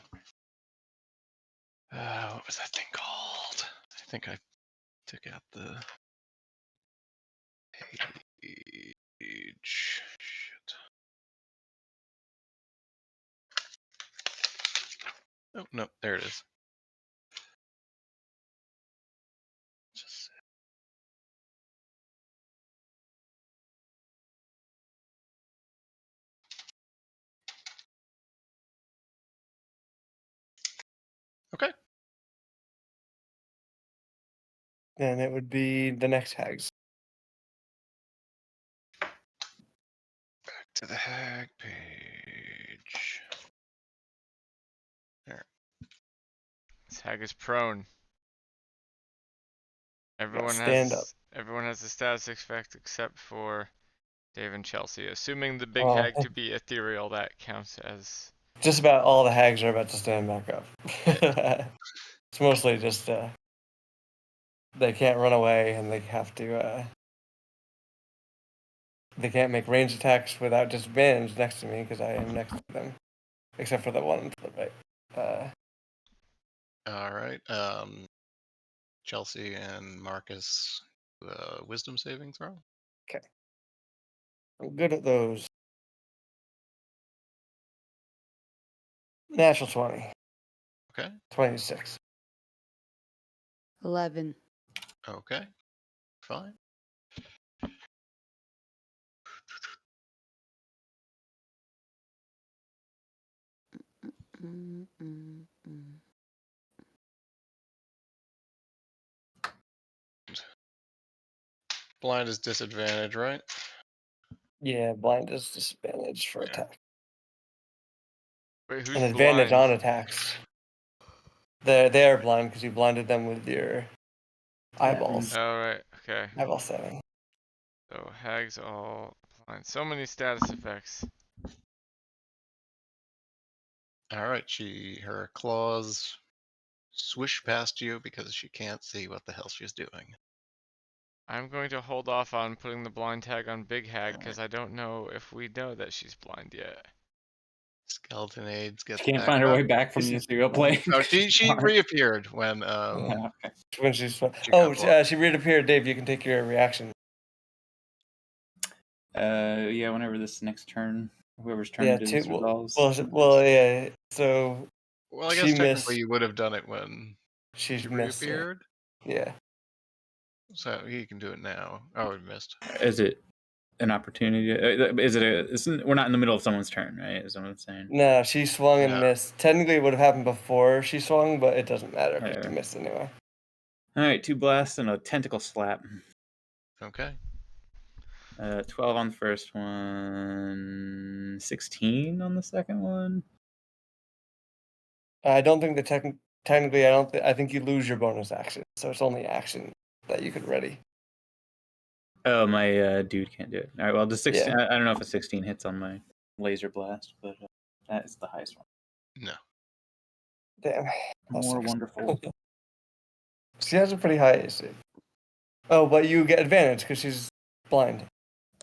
S3: What was that thing called? I think I took out the page. Shit. Oh no, there it is. Just okay.
S2: then it would be the next Hags.
S3: Back to the hag page. There.
S4: This hag is prone. Everyone
S2: stand up.
S4: has the status effect except for Dave and Chelsea. Assuming the big
S2: Oh.
S4: hag to be ethereal, that counts as.
S2: Just about all the Hags are about to stand back up. It's mostly just they can't run away and they have to. They can't make ranged attacks without disadvantage next to me because I am next to them, except for the one to the right.
S3: All right. Chelsea and Marcus, wisdom saving throw.
S2: Okay. I'm good at those. Natural 20.
S3: Okay.
S2: 26.
S1: 11.
S3: Okay. Fine.
S1: Mm, mm, mm.
S3: Blind is disadvantage, right?
S2: Yeah, blind is disadvantage for
S3: Yeah.
S2: attack.
S4: Wait, who's
S2: An advantage
S4: blind?
S2: on attacks. They are blind because you blinded them with your eyeballs.
S4: Oh, right. Okay.
S2: Eyeball 7.
S4: So hags all blind. So many status effects.
S3: All right. Her claws swish past you because she can't see what the hell she's doing.
S4: I'm going to hold off on putting the blind tag on Big Hag because I don't know if we know that she's blind yet.
S3: Skeleton aids gets
S5: She can't
S3: back
S5: find her
S3: up.
S5: way back from you, so you're playing.
S3: Oh, she reappeared when
S5: Okay.
S2: When she's
S3: She got blocked.
S2: she reappeared. Dave, you can take your reaction.
S5: Yeah, whenever this next turn, whoever's turn
S2: Yeah,
S5: it is resolves.
S2: yeah. So
S3: Well, I
S2: she
S3: guess technically
S2: missed.
S3: you would have done it when
S2: She
S3: she
S2: missed.
S3: reappeared.
S2: Yeah.
S3: So he can do it now. Oh, we missed.
S5: Is it an opportunity? Is it we're not in the middle of someone's turn, right? Is what I'm saying.
S2: No, she swung and
S3: No.
S2: missed. Technically, it would have happened before she swung, but it doesn't matter because she
S5: Yeah.
S2: missed anyway.
S5: All right, 2 blasts and a tentacle slap.
S3: Okay.
S5: 12 on the first one, 16 on the second one.
S2: I don't think technically, I think you lose your bonus action, so it's only action that you could ready.
S5: Oh, my dude can't do it. All right, well, the 16.
S2: Yeah.
S5: I don't know if a 16 hits on my laser blast, but that is the highest one.
S3: No.
S2: Damn.
S5: More wonderful.
S2: She has a pretty high AC. Oh, but you get advantage because she's blind.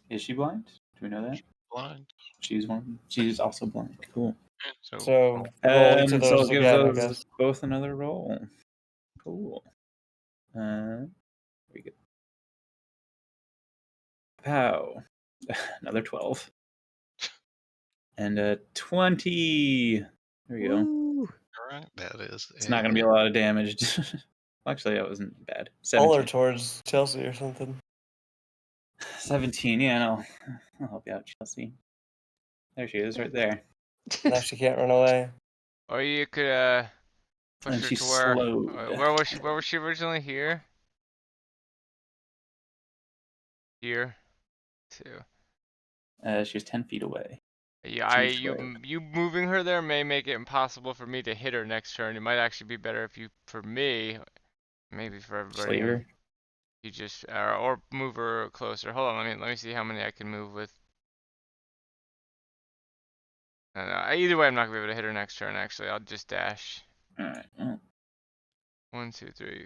S5: Is she blind? Do we know that?
S3: Blind.
S5: She's one. She's also blind. Cool.
S2: So roll each of
S5: So
S2: those
S5: I'll give
S2: again, I
S5: those
S2: guess.
S5: both another roll. Cool. Very good. Pow. Another 12. And a 20. There we go.
S1: Woo.
S3: All right. That is.
S5: It's not going to be a lot of damage. Actually, that wasn't bad.
S2: Pull her
S5: 17.
S2: towards Chelsea or something.
S5: 17. Yeah, no. I'll help you out, Chelsea. There she is, right there.
S2: Now she can't run away.
S4: Or you could push
S5: And
S4: her
S5: she's
S4: to where?
S5: slowed.
S4: Where was she? Where was she originally? Here. Here. Too.
S5: She's 10 feet away.
S4: Yeah,
S5: She's square.
S4: you moving her there may make it impossible for me to hit her next turn. It might actually be better if you, for me, maybe for everybody.
S5: Slave her.
S4: You just or move her closer. Hold on, let me see how many I can move with. Either way, I'm not gonna be able to hit her next turn. Actually, I'll just dash.
S5: All right. Well,
S4: 1, 2, 3,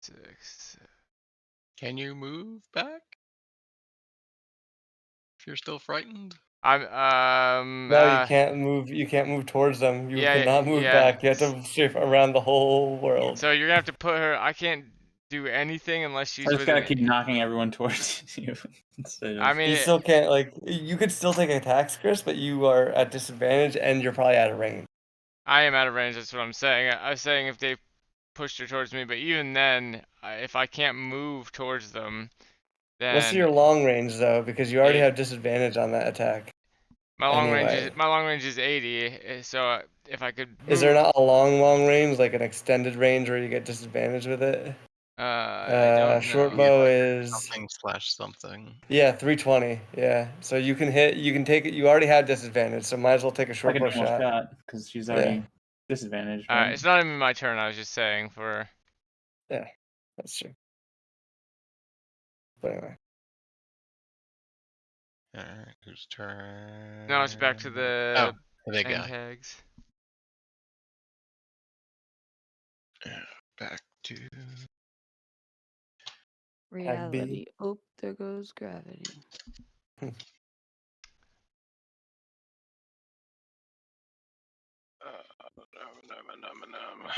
S4: 6.
S3: Can you move back? If you're still frightened.
S2: No, you can't move. You can't move towards them. You
S4: Yeah,
S2: cannot move
S4: yeah.
S2: back. You have to strafe around the whole world.
S4: So you're gonna have to put her. I can't do anything unless she's
S5: I just
S4: within.
S5: gotta keep knocking everyone towards you.
S4: I mean,
S2: You still can't you could still take attacks, Chris, but you are at disadvantage and you're probably out of range.
S4: I am out of range. That's what I'm saying. I was saying if they pushed her towards me, but even then, if I can't move towards them, then
S2: What's your long range though? Because you already
S4: Eight.
S2: have disadvantage on that attack.
S4: my long
S2: Anyway.
S4: range is 80. So if I could move,
S2: Is there not a long range, like an extended range where you get disadvantage with it?
S4: I don't
S2: Short
S4: know.
S2: bow is
S3: Something slash something.
S2: 320. Yeah, so you can hit. You can take it. You already have disadvantage, so might as well take a short
S5: Like a
S2: bow
S5: normal
S2: shot.
S5: shot, because she's already disadvantaged, right?
S4: It's not even my turn. I was just saying for.
S2: Yeah, that's true. But anyway,
S3: Alright, whose turn?
S4: Now it's back to
S3: Oh,
S4: the
S3: the big
S4: end
S3: guy.
S4: hags.
S3: Back to
S2: Hag B.
S1: Reality. Oh, there goes gravity.
S3: num.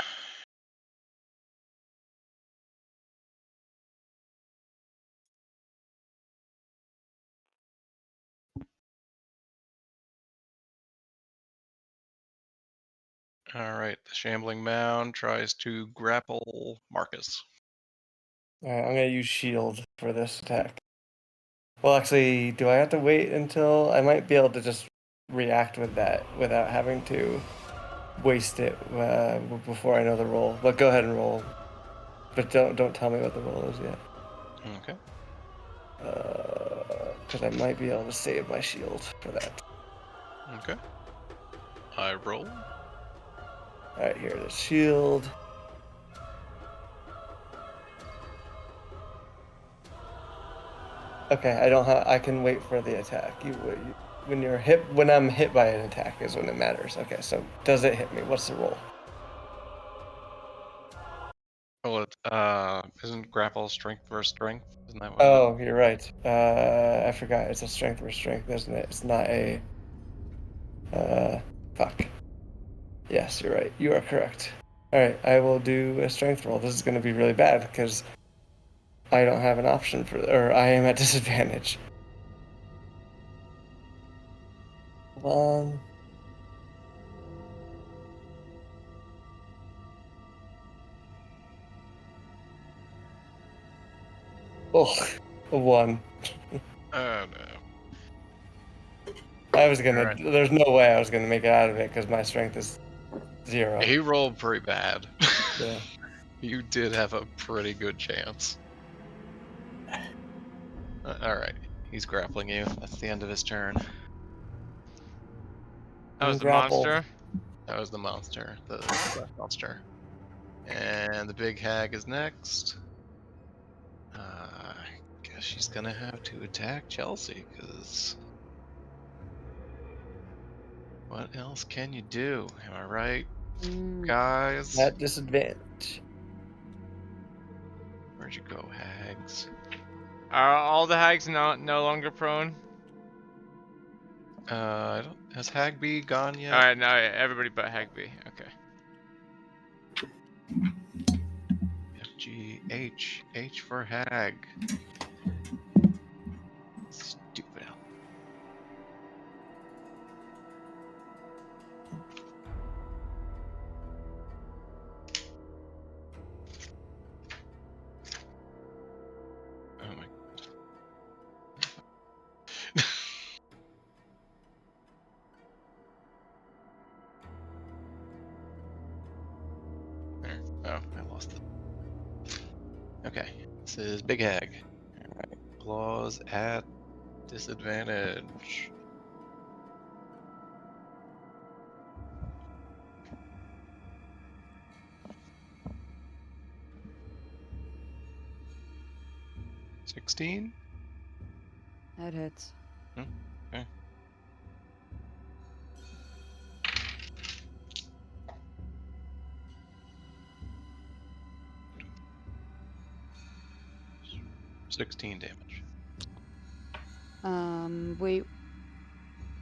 S3: Alright, the shambling mound tries to grapple Marcus.
S2: All right, I'm gonna use shield for this attack. Well, actually, do I have to wait until I might be able to just react with that without having to waste it before I know the roll? But go ahead and roll. But don't tell me what the roll is yet.
S3: Okay.
S2: Because I might be able to save my shield for that.
S3: Okay. I roll.
S2: All right, here it is. Shield. Okay, I don't have. I can wait for the attack. When I'm hit by an attack is when it matters. Okay, so does it hit me? What's the roll?
S3: Well, it isn't grapple strength versus strength? Isn't that what
S2: Oh, you're right. I forgot. It's a strength versus strength, isn't it? It's not a. Fuck. Yes, you're right. You are correct. All right, I will do a strength roll. This is going to be really bad because I don't have an option or I am at disadvantage. One. Oh, a 1.
S3: Oh no.
S2: I was gonna.
S3: Alright.
S2: There's no way I was gonna make it out of it because my strength is 0.
S3: He rolled pretty bad.
S2: Yeah.
S3: You did have a pretty good chance. Alright, he's grappling you. That's the end of his turn.
S4: That was the
S2: Grappled.
S4: monster.
S3: That was the monster, the black monster. And the big hag is next. I guess she's gonna have to attack Chelsea, because what else can you do? Am I right, guys?
S2: At disadvantage.
S3: Where'd you go, hags?
S4: Are all the hags no longer prone?
S3: Has Hagby gone yet?
S4: Alright, now everybody but Hagby. Okay.
S3: F G H H for hag. Stupid hell. Oh my. There. Oh, I lost it. Okay, this is Big Hag. Alright, claws at disadvantage. $16?
S1: That hits.
S3: Okay. $16 damage.
S1: Wait.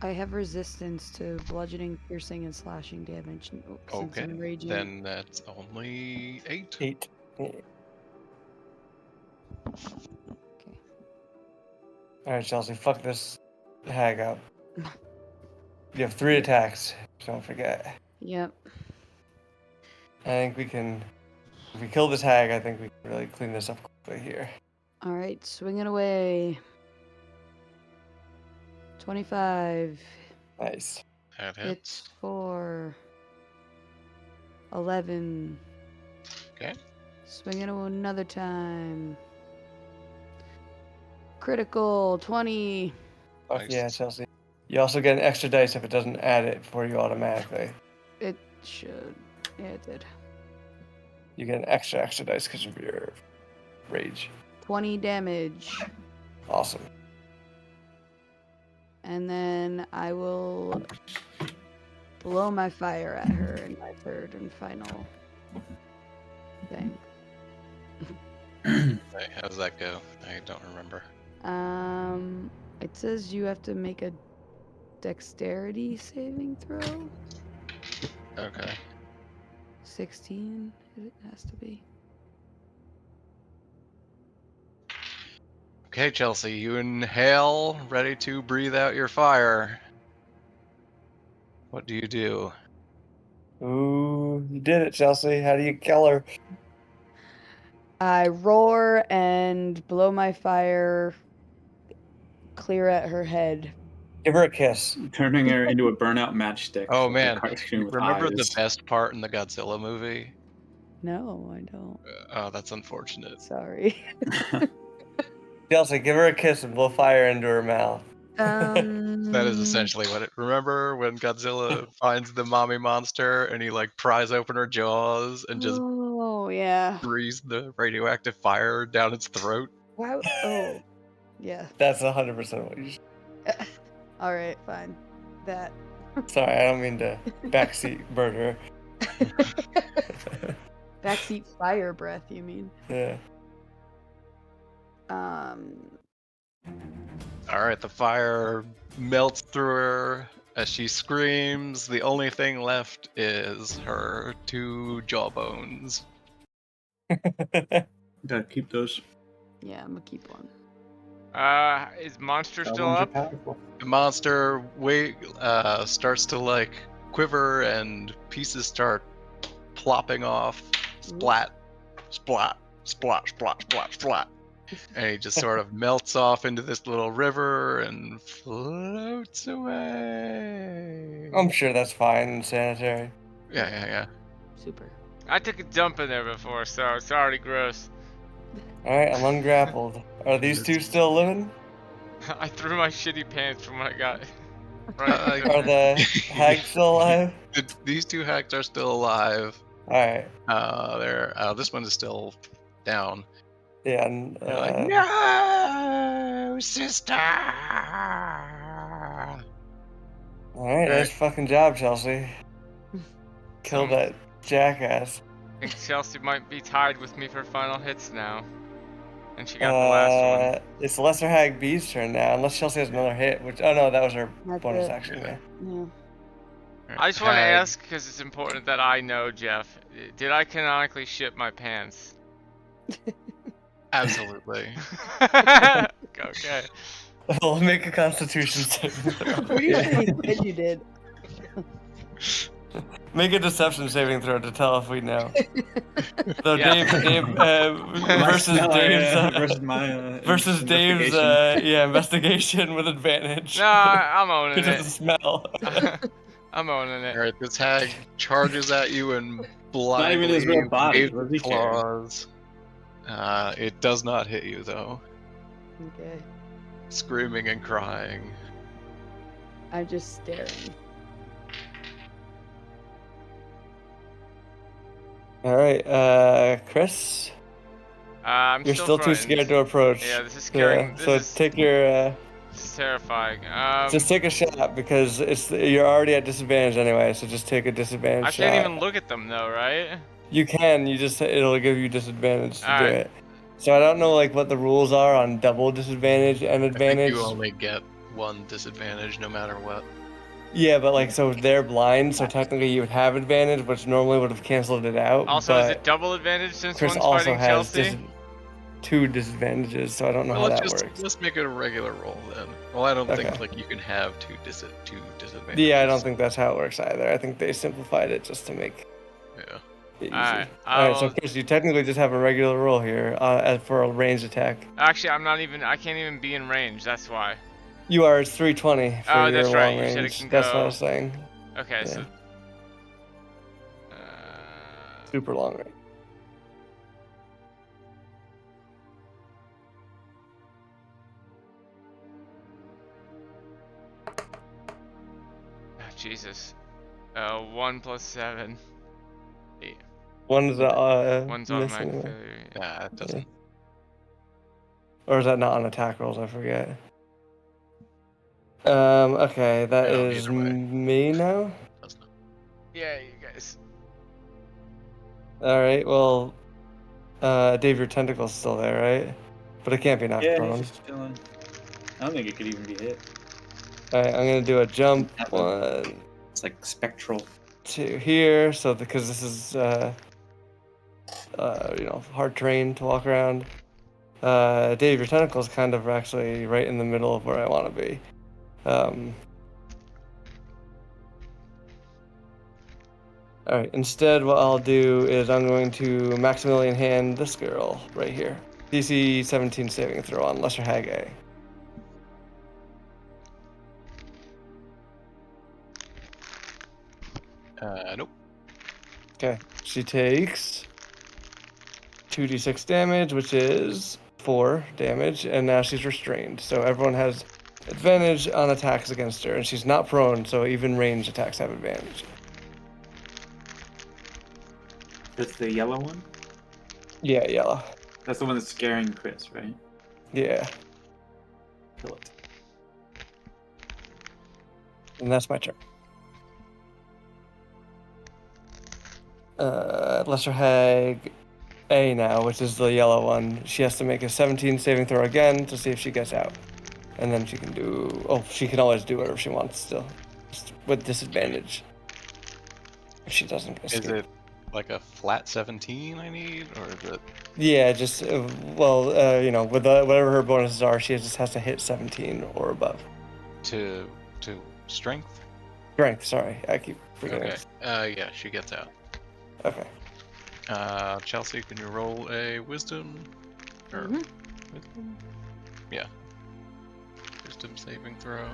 S1: I have resistance to bludgeoning, piercing, and slashing damage since
S3: Okay,
S1: I'm raging.
S3: then that's only 8.
S2: 8.
S1: Okay.
S2: All right, Chelsea. Fuck this hag up. You have 3 attacks. Don't forget.
S1: Yep.
S2: I think we can. If we kill this hag, I think we can really clean this up quickly here.
S1: All right, swing it away. 25.
S2: Nice.
S3: That hits.
S1: Hits for 11.
S3: Okay.
S1: Swing it another time. Critical 20.
S2: Oh,
S3: Nice.
S2: yeah, Chelsea. You also get an extra dice if it doesn't add it for you automatically.
S1: It should. Yeah, it did.
S2: You get an extra dice because of your rage.
S1: 20 damage.
S2: Awesome.
S1: And then I will blow my fire at her in my third and final thing.
S3: Right, how does that go? I don't remember.
S1: It says you have to make a dexterity saving throw.
S3: Okay.
S1: 16, it has to be.
S3: Okay, Chelsea, you inhale, ready to breathe out your fire. What do you do?
S2: Ooh, you did it, Chelsea. How do you kill her?
S1: I roar and blow my fire clear at her head.
S2: Give her a kiss.
S5: Turning her into a burnout matchstick.
S3: Oh
S5: with a
S3: man,
S5: cartoon with
S3: remember the
S5: eyes.
S3: best part in the Godzilla movie?
S1: No, I don't.
S3: Oh, that's unfortunate.
S1: Sorry.
S2: Chelsea, give her a kiss and blow fire into her mouth.
S3: That is essentially what it. Remember when Godzilla finds the mommy monster and he like pries open her jaws and just
S1: Oh, yeah.
S3: breathes the radioactive fire down its throat?
S1: Wow. Oh, yeah.
S2: That's 100% what you should.
S1: All right, fine. That.
S2: Sorry, I don't mean to backseat murder.
S1: Backseat fire breath, you mean?
S2: Yeah.
S3: All right, the fire melts through her as she screams. The only thing left is her two jawbones.
S5: Gotta keep those.
S1: Yeah, I'm gonna keep one.
S4: Is Monster
S5: That
S4: still
S5: ones are
S4: up?
S5: powerful.
S3: The monster starts to like quiver and pieces start plopping off. Splat, splat, splat, splat, splat, splat. And he just sort of melts off into this little river and floats away.
S2: I'm sure that's fine and sanitary.
S3: Yeah.
S1: Super.
S4: I took a dump in there before, so it's already gross.
S2: Alright, I'm ungrappled. Are these two still living?
S4: I threw my shitty pants from what I got.
S2: Are the hags still alive?
S3: These two hags are still alive.
S2: Alright.
S3: This one is still down.
S2: Yeah, and,
S3: They're like, no, sister.
S2: Alright, nice fucking job, Chelsea. Kill that jackass.
S4: I think Chelsea might be tied with me for final hits now. And she got the last one.
S2: It's Lesser Hag B's turn now, unless Chelsea has another hit, which, oh no, that was her
S1: That's
S2: bonus
S1: it.
S2: action, yeah.
S1: Yeah.
S4: I just want to
S3: Hag-
S4: ask, because it's important that I know, Jeff. Did I canonically shit my pants?
S3: Absolutely.
S4: Okay.
S2: We'll make a constitution saving throw.
S1: Pretty sure you said you did.
S2: Make a deception saving throw to tell if we know. So
S4: Yeah.
S2: Dave
S5: My
S2: versus
S5: smell,
S2: Dave's
S5: versus my
S2: versus Dave's
S5: investigation.
S2: investigation with advantage.
S4: No, I'm owning
S2: It doesn't
S4: it.
S2: smell.
S4: I'm owning
S3: All
S4: it.
S3: right, this hag charges at you and
S5: Not
S3: blindly
S5: even his real body.
S3: waves
S5: What does he
S3: its
S5: care?
S3: claws. It does not hit you though.
S1: Okay.
S3: Screaming and crying.
S1: I'm just staring.
S2: Alright, Chris?
S4: I'm
S2: You're still too
S4: frightened.
S2: scared to approach.
S4: Yeah, this is scaring.
S2: Yeah, so take your
S4: This is terrifying.
S2: just take a shot because you're already at disadvantage anyway, so just take a disadvantage
S4: I
S2: shot.
S4: can't even look at them though, right?
S2: You can, it'll give you disadvantage to do
S4: Alright.
S2: it. So I don't know like what the rules are on double disadvantage and
S3: I
S2: advantage.
S3: think you only get one disadvantage no matter what.
S2: Yeah, but like so they're blind, so technically you would have advantage, which normally would have canceled it out.
S4: Also, is
S2: but
S4: it double advantage since
S2: Chris
S4: one's
S2: also
S4: fighting
S2: has
S4: Chelsea?
S2: two disadvantages, so I don't know
S3: Well,
S2: how
S3: let's
S2: that
S3: just
S2: works.
S3: let's make it a regular roll then. Well, I don't think
S2: Okay.
S3: like you can have two disadvantages.
S2: Yeah, I don't think that's how it works either. I think they simplified it just to make
S3: Yeah.
S2: it easy.
S4: Alright,
S2: Alright, so Chris, you technically just have a regular roll here for a ranged attack.
S4: Actually, I can't even be in range, that's why.
S2: You are, it's 320 for
S4: Oh,
S2: your
S4: that's
S2: long
S4: right, you
S2: range.
S4: said it can
S2: That's what I
S4: go-
S2: was saying.
S4: Okay,
S2: Yeah.
S4: so...
S2: Super long range.
S4: Jesus. 1 plus 7. 8.
S2: One's
S4: One's
S2: miss
S4: automatic
S2: anyway.
S4: failure. Yeah.
S3: Nah, it doesn't.
S2: Or is that not on attack rolls? I forget. Okay, that
S3: No,
S2: is
S3: either way.
S2: me now.
S3: Doesn't.
S4: Yeah, you guys.
S2: All right. Well, Dave, your tentacle's still there, right? But it can't be knocked
S5: Yeah,
S2: prone.
S5: he's just chilling. I don't think it could even be hit.
S2: All right, I'm gonna do a jump.
S5: Have
S2: 1,
S5: It's like spectral.
S2: 2 here. So because this is hard terrain to walk around. Dave, your tentacle's kind of actually right in the middle of where I want to be. All right. Instead, what I'll do is I'm going to Maximilian hand this girl right here. DC 17 saving throw on Lesser Hag A.
S3: Nope.
S2: Okay. She takes 2d6 damage, which is 4 damage, and now she's restrained. So everyone has advantage on attacks against her, and she's not prone, so even ranged attacks have advantage.
S5: That's the yellow one?
S2: Yeah, yellow.
S5: That's the one that's scaring Chris, right?
S2: Yeah,
S5: Kill it.
S2: and that's my turn. Lesser Hag A now, which is the yellow one. She has to make a 17 saving throw again to see if she gets out. And then she can do... Oh, she can always do whatever she wants still. Just with disadvantage. If she doesn't escape.
S3: Is it like a flat 17 I need, or is it?
S2: Yeah, just, with whatever her bonuses are, she just has to hit 17 or above.
S3: To strength?
S2: Strength, sorry. I keep forgetting.
S3: Okay. Yeah, she gets out.
S2: Okay.
S3: Chelsea, can you roll a wisdom? Or
S1: Mhm.
S3: wisdom? Yeah. Wisdom saving throw.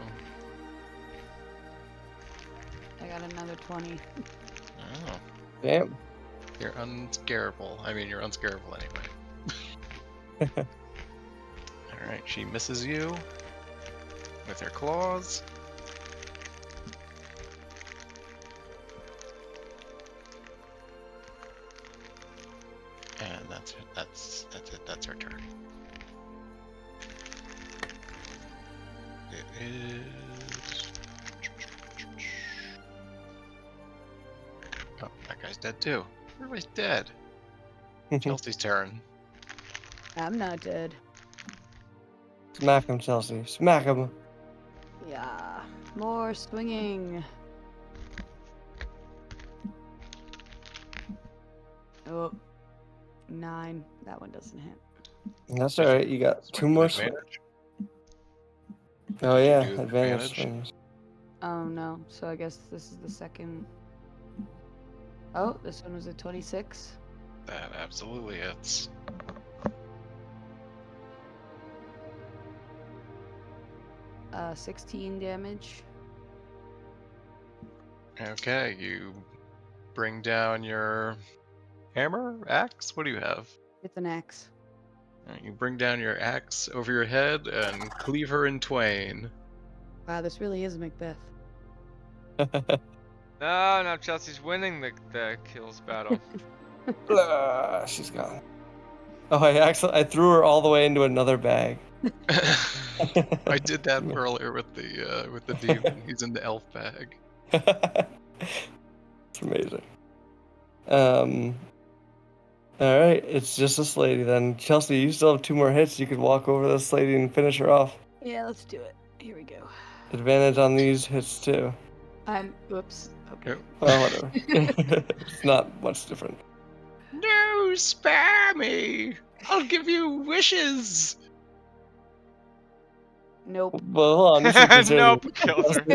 S1: I got another 20.
S3: Oh,
S2: Damn.
S3: you're unscarable. I mean, you're unscarable anyway. Alright, she misses you with her claws. And that's it. That's her turn. It is. Oh, that guy's dead too. Everybody's dead. Chelsea's turn.
S1: I'm not dead.
S2: Smack him, Chelsea. Smack him.
S1: Yeah. More swinging. Oh. 9. That one doesn't hit.
S2: That's alright. You got 2 more swings.
S3: Advantage?
S2: Oh,
S3: Did you
S2: yeah.
S3: do
S2: Advantage
S3: advantage?
S2: swings.
S1: Oh no. So I guess this is the second. Oh, this one was a 26.
S3: That absolutely hits.
S1: Uh, 16 damage.
S3: Okay, you bring down your hammer, axe. What do you have?
S1: With an axe.
S3: You bring down your axe over your head and cleave her in twain.
S1: Wow, this really is Macbeth.
S4: No, Chelsea's winning the kills battle.
S2: She's gone. Oh, I threw her all the way into another bag.
S3: I did that earlier with the demon. He's in the elf bag.
S2: It's amazing. Alright, it's just this lady then. Chelsea, you still have 2 more hits. You could walk over this lady and finish her off.
S1: Yeah, let's do it. Here we go.
S2: Advantage on these hits too.
S1: Whoops. Okay.
S2: Well, whatever. It's not much different.
S3: No, spare me! I'll give you wishes!
S1: Nope.
S2: Well, hold on. This is considered-
S4: Nope, killed her.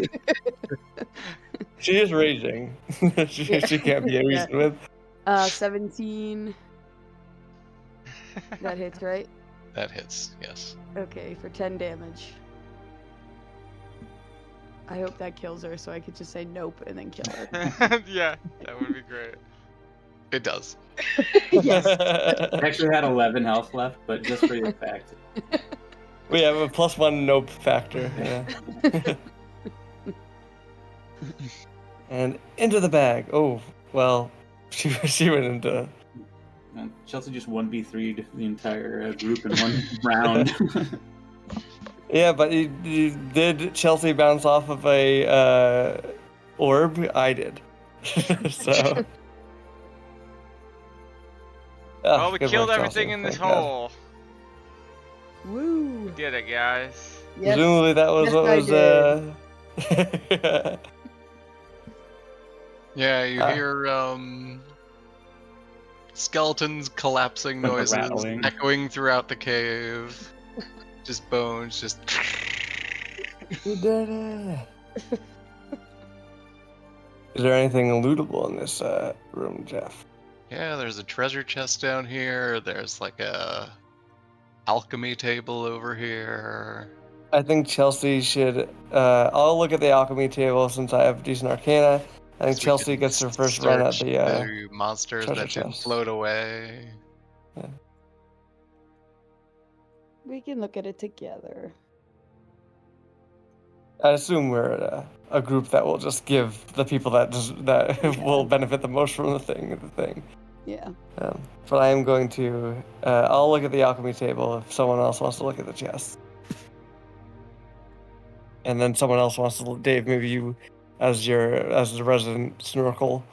S2: She is raging. she can't be reasoned with.
S1: 17. That hits, right?
S3: That hits, yes.
S1: Okay, for 10 damage. I hope that kills her so I could just say nope and then kill her.
S4: Yeah, that would be great.
S3: It does.
S1: Yes.
S5: I actually had 11 health left, but just for the fact.
S2: We have a +1 nope factor. Yeah. And into the bag. Oh, well, she went into.
S5: Chelsea just 1v3'd the entire group in one round.
S2: Yeah, but did Chelsea bounce off of a orb? I did. So.
S4: Well, we
S2: Good
S4: killed
S2: work,
S4: everything
S2: Chelsea.
S4: in this
S2: Thank God.
S4: hole.
S1: Woo!
S4: Did it, guys.
S1: Yes.
S2: Presumably that was
S1: yes,
S2: what
S1: I
S2: was.
S1: did.
S3: Yeah, you
S2: Ah.
S3: hear skeletons collapsing
S5: The
S3: noises
S5: rattling.
S3: echoing throughout the cave. Just bones, just.
S2: We did it. Is there anything lootable in this room, Jeff?
S3: Yeah, there's a treasure chest down here. There's like a alchemy table over here.
S2: I think Chelsea should. I'll look at the alchemy table since I have decent arcana. I think
S3: So we
S2: Chelsea
S3: can
S2: gets her first run at
S3: search
S2: the
S3: monsters
S2: treasure
S3: that didn't
S2: chest.
S3: float away.
S1: We can look at it together.
S2: I assume we're a group that will just give the people that will benefit the most from the thing.
S1: Yeah.
S2: But I am going to. I'll look at the alchemy table if someone else wants to look at the chest. And then someone else wants to. Dave, maybe you, as the resident snorkel,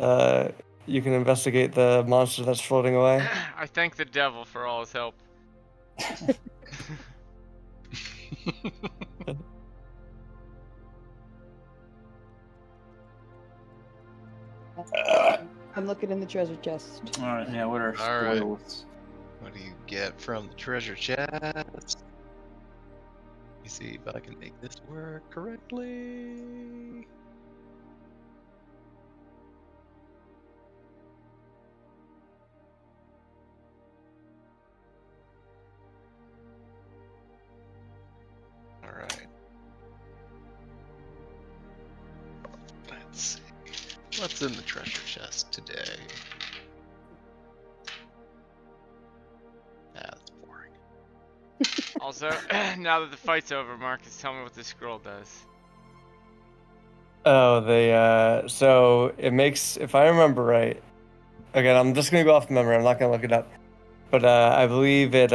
S2: you can investigate the monster that's floating away.
S4: I thank the devil for all his help.
S1: I'm looking in the treasure chest.
S5: All right, yeah. What are
S3: All right.
S5: spoils?
S3: What do you get from the treasure chest? Let me see if I can make this work correctly. All right. Let's see. What's in the treasure chest today? That's boring.
S4: Also, now that the fight's over, Marcus, tell me what this scroll does.
S2: Oh, so it makes, if I remember right, again, I'm just gonna go off memory. I'm not gonna look it up, but I believe it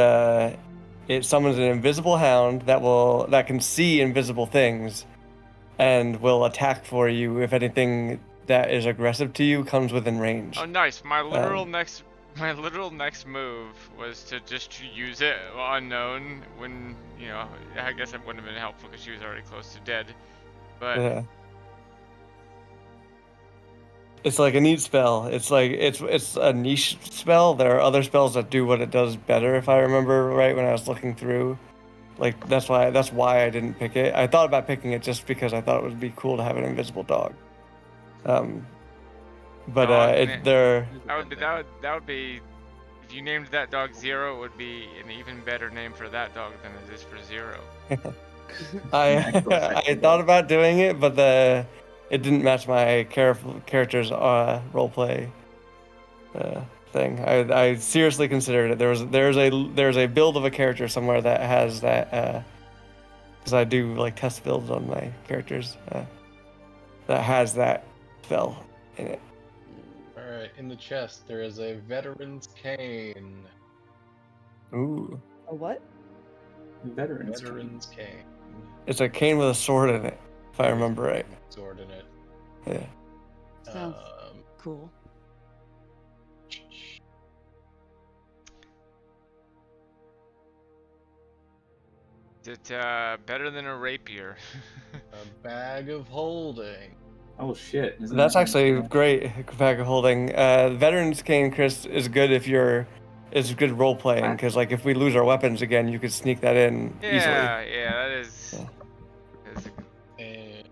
S2: summons an invisible hound that can see invisible things, and will attack for you if anything that is aggressive to you comes within range.
S4: Oh, nice. My literal next move was to just use it unknown when, you know, I guess it wouldn't have been helpful because she was already close to dead. But
S2: Yeah. It's like a neat spell. It's like it's a niche spell. There are other spells that do what it does better, if I remember right when I was looking through. Like that's why I didn't pick it. I thought about picking it just because I thought it would be cool to have an invisible dog. But
S4: that would be if you named that dog Zero, it would be an even better name for that dog than it is for Zero.
S2: I thought about doing it, but it didn't match my character's roleplay thing. I seriously considered it. There's a build of a character somewhere that has that because I do like test builds on my characters that has that spell in it.
S3: Alright, in the chest there is a veteran's cane.
S2: Ooh,
S1: A what?
S5: Veterans.
S3: Veteran's cane.
S2: it's a cane with a sword in it, if I remember right.
S3: Sword in it.
S2: Yeah.
S1: Sounds
S3: Um,
S1: cool.
S4: Is it better than a rapier?
S3: a bag of holding.
S5: Oh shit! Isn't
S2: That's
S5: that-
S2: actually great bag of holding. Veteran's cane, Chris, is good if is good role playing because like if we lose our weapons again, you could sneak that in easily.
S4: Yeah, that is.
S2: Yeah.
S4: That is a
S3: And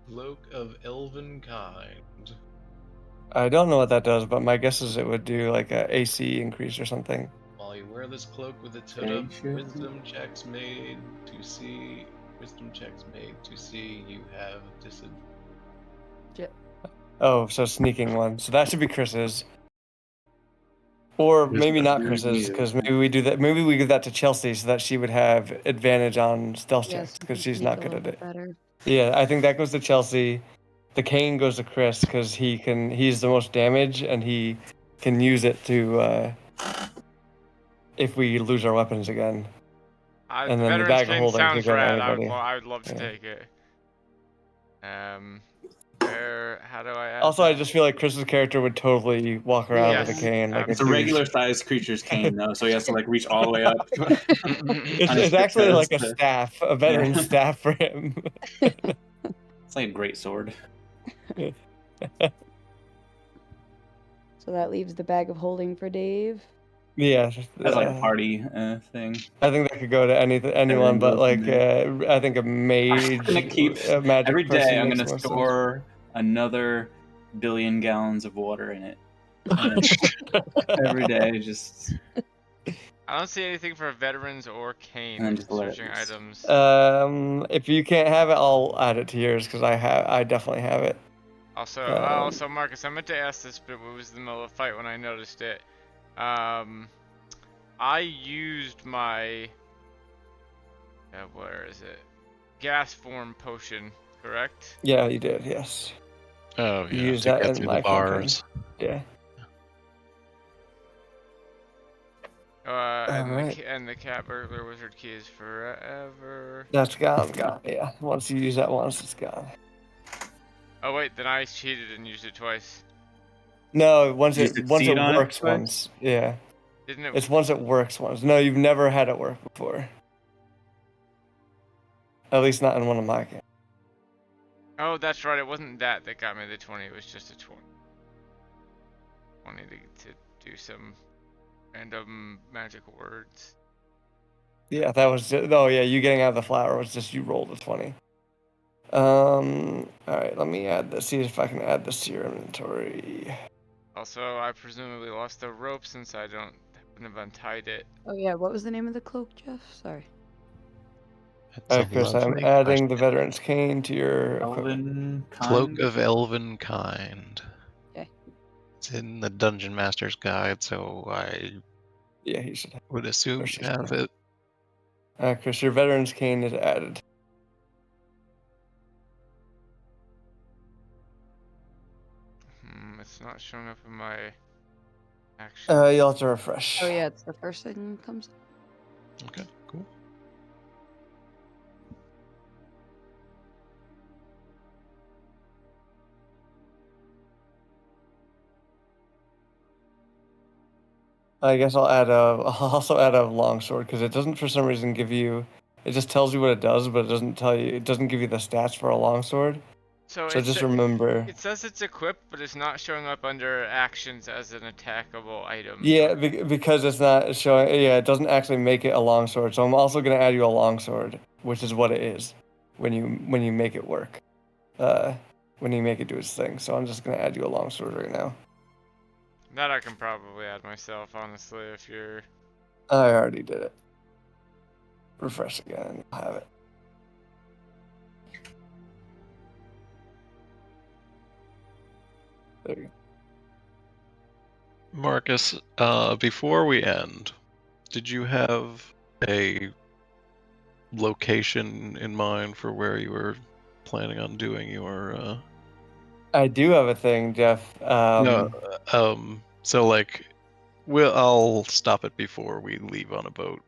S3: Cloak of Elven Kind.
S2: I don't know what that does, but my guess is it would do like a AC increase or something.
S3: While you wear this cloak with its hood
S5: Okay,
S3: up,
S5: sure.
S3: wisdom checks made to see, you have disadvantage.
S2: Oh, so sneaking one. So that should be Chris's. Or
S5: There's
S2: maybe not
S5: nothing
S2: Chris's,
S5: new.
S2: because maybe we do that. Maybe we give that to Chelsea so that she would have advantage on stealth
S1: Yes,
S2: checks because she's not good at it.
S1: Better.
S2: Yeah, I think that goes to Chelsea. The cane goes to Chris because he's the most damage and he can use it to if we lose our weapons again. And then the
S4: Veterans
S2: bag of
S4: cane
S2: holding can
S4: sounds
S2: go to
S4: rad.
S2: anybody.
S4: I would love to
S2: Yeah.
S4: take it. How do I add
S2: Also, I
S4: that?
S2: just feel like Chris's character would totally walk around with a
S4: Yes,
S2: cane like
S5: It's a
S4: absolutely.
S5: regular sized creature's cane though, so he has to like reach all the way up.
S2: It's actually like a staff, a veteran staff for him.
S5: It's like a great sword.
S1: So that leaves the bag of holding for Dave.
S2: Yeah,
S5: That's like a party thing.
S2: I think that could go to anyone, but like I think a mage,
S5: I'm gonna keep
S2: a magic
S5: every
S2: person
S5: day. I'm
S2: makes
S5: gonna
S2: more sense.
S5: store another billion gallons of water in it. Every day, just.
S4: I don't see anything for veterans or cane
S5: And then
S4: when
S5: just let it
S4: searching
S5: loose.
S4: items.
S2: If you can't have it, I'll add it to yours because I definitely have it.
S4: Also, Marcus, I meant to ask this, but it was in the middle of the fight when I noticed it. I used my where is it? Gas form potion, correct?
S2: Yeah, you did. Yes.
S3: Oh
S2: You
S3: yeah,
S2: used
S3: to
S2: that
S3: get
S2: in
S3: through
S2: my
S3: the bars.
S2: campaign. Yeah.
S4: And the cat burglar wizard key is forever.
S2: That's gone. Yeah. Once you use that once, it's gone.
S4: Oh wait, then I cheated and used it twice.
S2: No, once
S5: You
S2: it
S5: succeed on it
S2: works
S5: twice?
S2: once. Yeah.
S4: Didn't it?
S2: It's once it works once. No, you've never had it work before. At least not in one of my games.
S4: Oh, that's right. It wasn't that got me the 20. It was just a 20. 20 to do some random magic words.
S2: Yeah, that was just, oh yeah, you getting out of the flower was just you rolled a 20. All right, let me add this. See if I can add this to your inventory.
S4: Also, I presumably lost the rope since I wouldn't have untied it.
S1: Oh yeah, what was the name of the cloak, Jeff? Sorry.
S2: All right, Chris, I'm adding the veteran's cane to your equipment.
S5: Elven
S3: Cloak
S5: kind?
S3: of Elven Kind.
S1: Okay.
S3: It's in the Dungeon Master's Guide, so I
S2: Yeah, he should.
S3: would assume
S2: Or
S3: you
S2: she's
S3: have
S2: gonna-
S3: it.
S2: Chris, your veteran's cane is added.
S4: It's not showing up in my action.
S2: You'll have to refresh.
S1: Oh yeah, it's the first thing that comes.
S3: Okay, cool.
S2: I guess I'll also add a longsword because it doesn't for some reason give you. It just tells you what it does, but it doesn't tell you. It doesn't give you the stats for a longsword. So just remember.
S4: It says it's equipped, but it's not showing up under actions as an attackable item.
S2: Yeah, because it's not showing. Yeah, it doesn't actually make it a longsword. So I'm also gonna add you a longsword, which is what it is when you make it work. When you make it do its thing. So I'm just gonna add you a longsword right now.
S4: That I can probably add myself, honestly, if you're.
S2: I already did it. Refresh again. I'll have it. There you go.
S3: Marcus, before we end, did you have a location in mind for where you were planning on doing your
S2: I do have a thing, Jeff.
S3: No, so like I'll stop it before we leave on a boat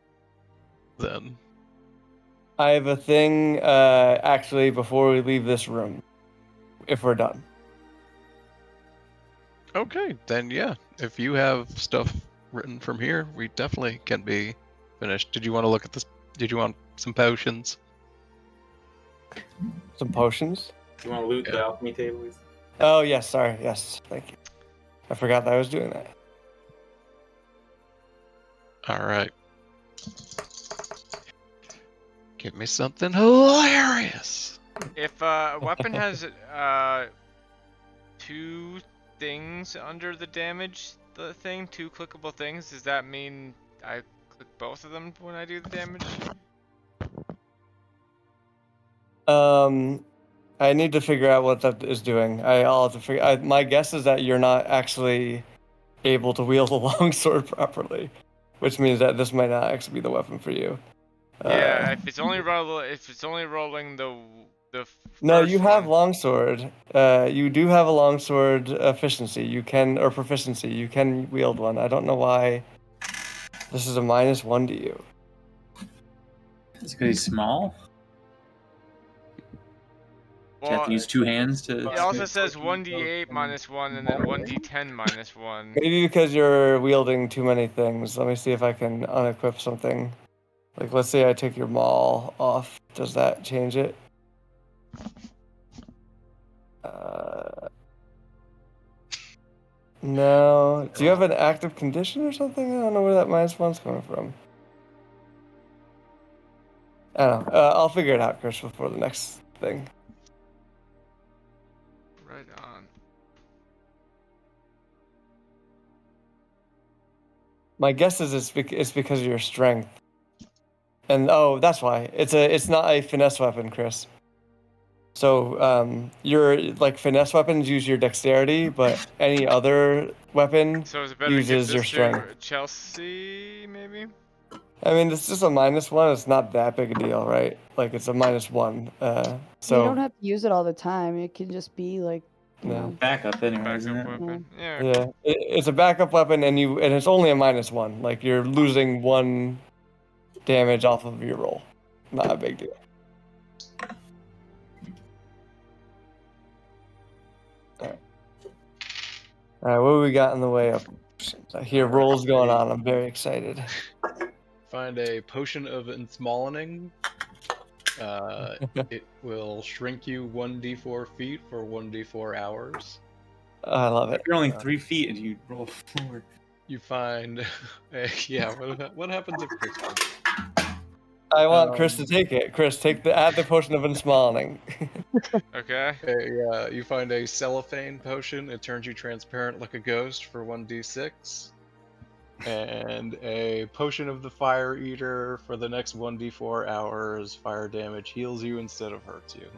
S3: then.
S2: I have a thing actually before we leave this room, if we're done.
S3: Okay, then yeah. If you have stuff written from here, we definitely can be finished. Did you want to look at this? Did you want some potions?
S2: Some potions?
S5: Do you want to loot the alchemy table?
S2: Oh, yes, sorry. Yes, thank you. I forgot that I was doing that.
S3: All right. Give me something hilarious.
S4: If a weapon has 2 things under the damage thing, 2 clickable things, does that mean I click both of them when I do the damage?
S2: I need to figure out what that is doing. I'll have to figure. My guess is that you're not actually able to wield a longsword properly, which means that this might not actually be the weapon for you.
S4: Yeah, if it's only rolling the
S2: No, you
S4: first
S2: have
S4: one.
S2: longsword. You do have a longsword efficiency. You can, or proficiency. You can wield one. I don't know why this is a -1 to you.
S5: It's because he's small. Do you have
S4: Well,
S5: to use two hands to?
S4: it also says 1d8 -1 and then 1d10 -1.
S2: Maybe because you're wielding too many things. Let me see if I can unequip something. Like, let's say I take your maul off. Does that change it? No. Do you have an active condition or something? I don't know where that -1's coming from. I don't know. I'll figure it out, Chris, before the next thing.
S4: Right on.
S2: My guess is it's because of your strength. And oh, that's why. It's not a finesse weapon, Chris. So your like finesse weapons use your dexterity, but any other weapon
S4: So is it better to give
S2: uses your
S4: this
S2: strength.
S4: to Chelsea, maybe?
S2: I mean, it's just a -1. It's not that big a deal, right? Like it's a -1.
S1: You don't have to use it all the time. It can just be like, you
S2: No.
S1: know.
S5: Backup anyway, isn't
S4: Backup
S5: it?
S4: weapon. Yeah.
S2: Yeah, it's a backup weapon, and it's only a -1. Like you're losing 1 damage off of your roll. Not a big deal. All right, what do we got in the way of? I hear rolls going on. I'm very excited.
S3: Find a potion of ensmallening. It will shrink you 1d4 feet for 1d4 hours.
S2: I love
S5: If
S2: it.
S5: you're only 3 feet and you roll forward.
S3: You find, yeah. What happens if Chris?
S2: I want Chris to take it. Chris, add the potion of ensmallening.
S4: Okay.
S3: You find a cellophane potion. It turns you transparent like a ghost for 1d6. And a potion of the fire eater for the next 1d4 hours. Fire damage heals you instead of hurts you.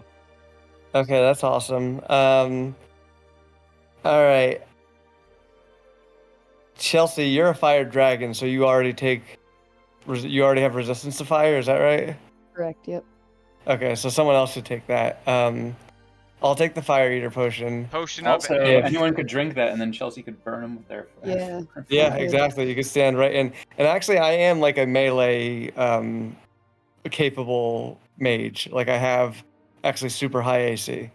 S2: Okay, that's awesome. All right. Chelsea, you're a fire dragon, so you already have resistance to fire. Is that right?
S1: Correct. Yep.
S2: Okay, so someone else should take that. I'll take the fire eater potion.
S4: Potion of
S5: Also,
S2: If-
S5: anyone could drink that, and then Chelsea could burn them with their.
S1: Yeah.
S2: Yeah,
S1: Okay.
S2: exactly. You can stand right in. And actually, I am like a melee capable mage. Like I have actually super high AC.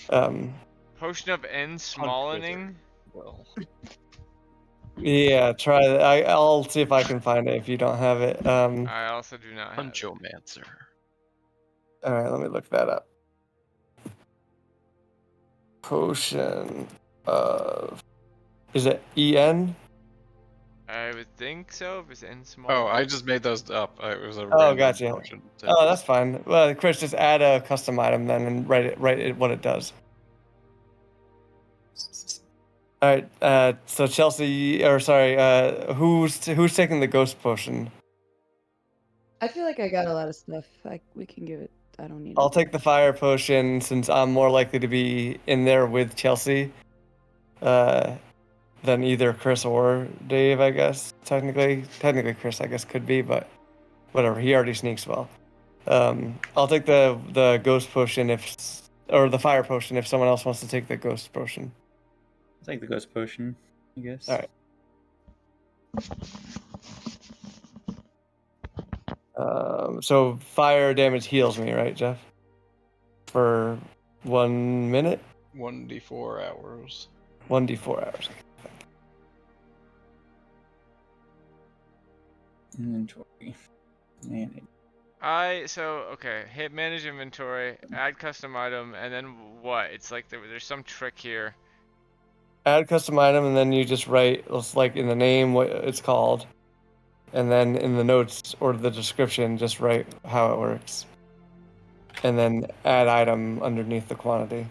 S4: Potion of ensmallening.
S3: Well,
S2: Yeah, try that. I'll see if I can find it if you don't have it.
S4: I also do not have it.
S3: Punchomancer.
S2: All right, let me look that up. Potion of. Is it EN?
S4: I would think so if it's ensmallening.
S3: Oh, I just made those up. It was a
S2: Oh,
S3: random
S2: gotcha.
S3: potion.
S2: Oh, that's fine. Well, Chris, just add a custom item then and write it what it does. All right. So Chelsea, or sorry, who's taking the ghost potion?
S1: I feel like I got a lot of stuff. We can give it. I don't need
S2: I'll
S1: it.
S2: take the fire potion since I'm more likely to be in there with Chelsea than either Chris or Dave, I guess. Technically Chris, I guess, could be, but whatever. He already sneaks well. I'll take the ghost potion or the fire potion if someone else wants to take the ghost potion.
S5: I'll take the ghost potion, I guess.
S2: All right. So fire damage heals me, right, Jeff? For 1 minute?
S3: 1d4 hours.
S2: 1d4 hours.
S5: Inventory. Manage.
S4: Okay, hit manage inventory, add custom item, and then what? It's like there's some trick here.
S2: Add custom item, and then you just write, it's like in the name, what it's called. And then in the notes or the description, just write how it works. And then add item underneath the quantity.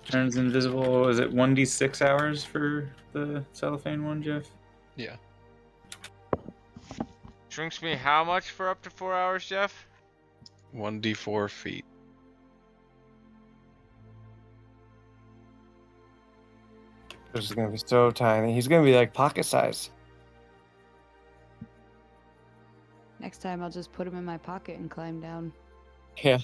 S5: Turns invisible. Is it 1d6 hours for the cellophane one, Jeff?
S3: Yeah.
S4: Shrinks me how much for up to 4 hours, Jeff?
S3: 1d4 feet.
S2: This is gonna be so tiny. He's gonna be like pocket size.
S1: Next time I'll just put him in my pocket and climb down.
S2: Yeah.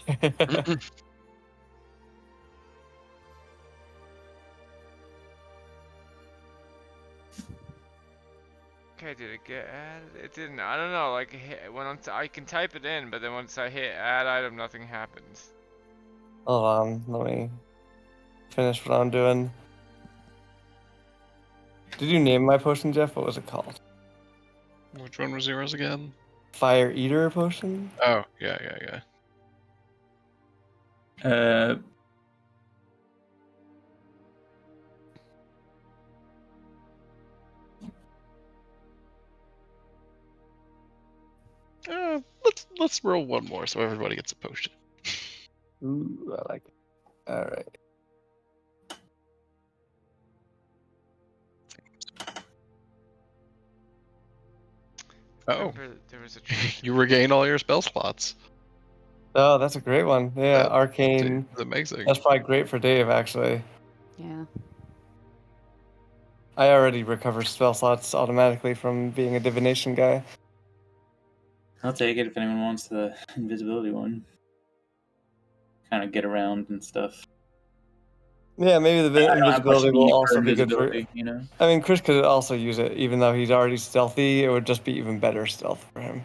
S4: Okay, did it get added? It didn't. I don't know. Like I can type it in, but then once I hit add item, nothing happens.
S2: Hold on, let me finish what I'm doing. Did you name my potion, Jeff? What was it called?
S3: Which one was yours again?
S2: Fire Eater potion?
S3: Oh, yeah. Let's roll one more so everybody gets a potion.
S2: Ooh, I like it. All right.
S3: Oh,
S4: Remember, there was a trick.
S3: you regain all your spell slots.
S2: Oh, that's a great one. Yeah, Arcane.
S3: It's amazing.
S2: That's probably great for Dave, actually.
S1: Yeah.
S2: I already recover spell slots automatically from being a divination guy.
S5: I'll take it if anyone wants the invisibility one. Kind of get around and stuff.
S2: Yeah, maybe the
S5: I don't have much
S2: invisibility
S5: need
S2: will
S5: for
S2: also be good for.
S5: invisibility, you know.
S2: I mean, Chris could also use it, even though he's already stealthy. It would just be even better stealth for him.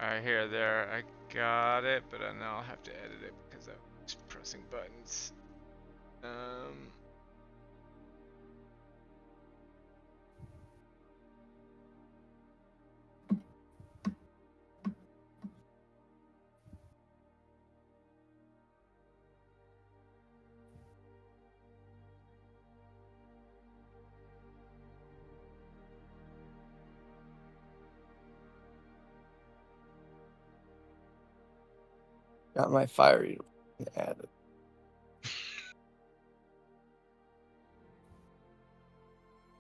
S4: Alright, there. I got it, but now I'll have to edit it because I was pressing buttons.
S2: Got my Fire Eater added.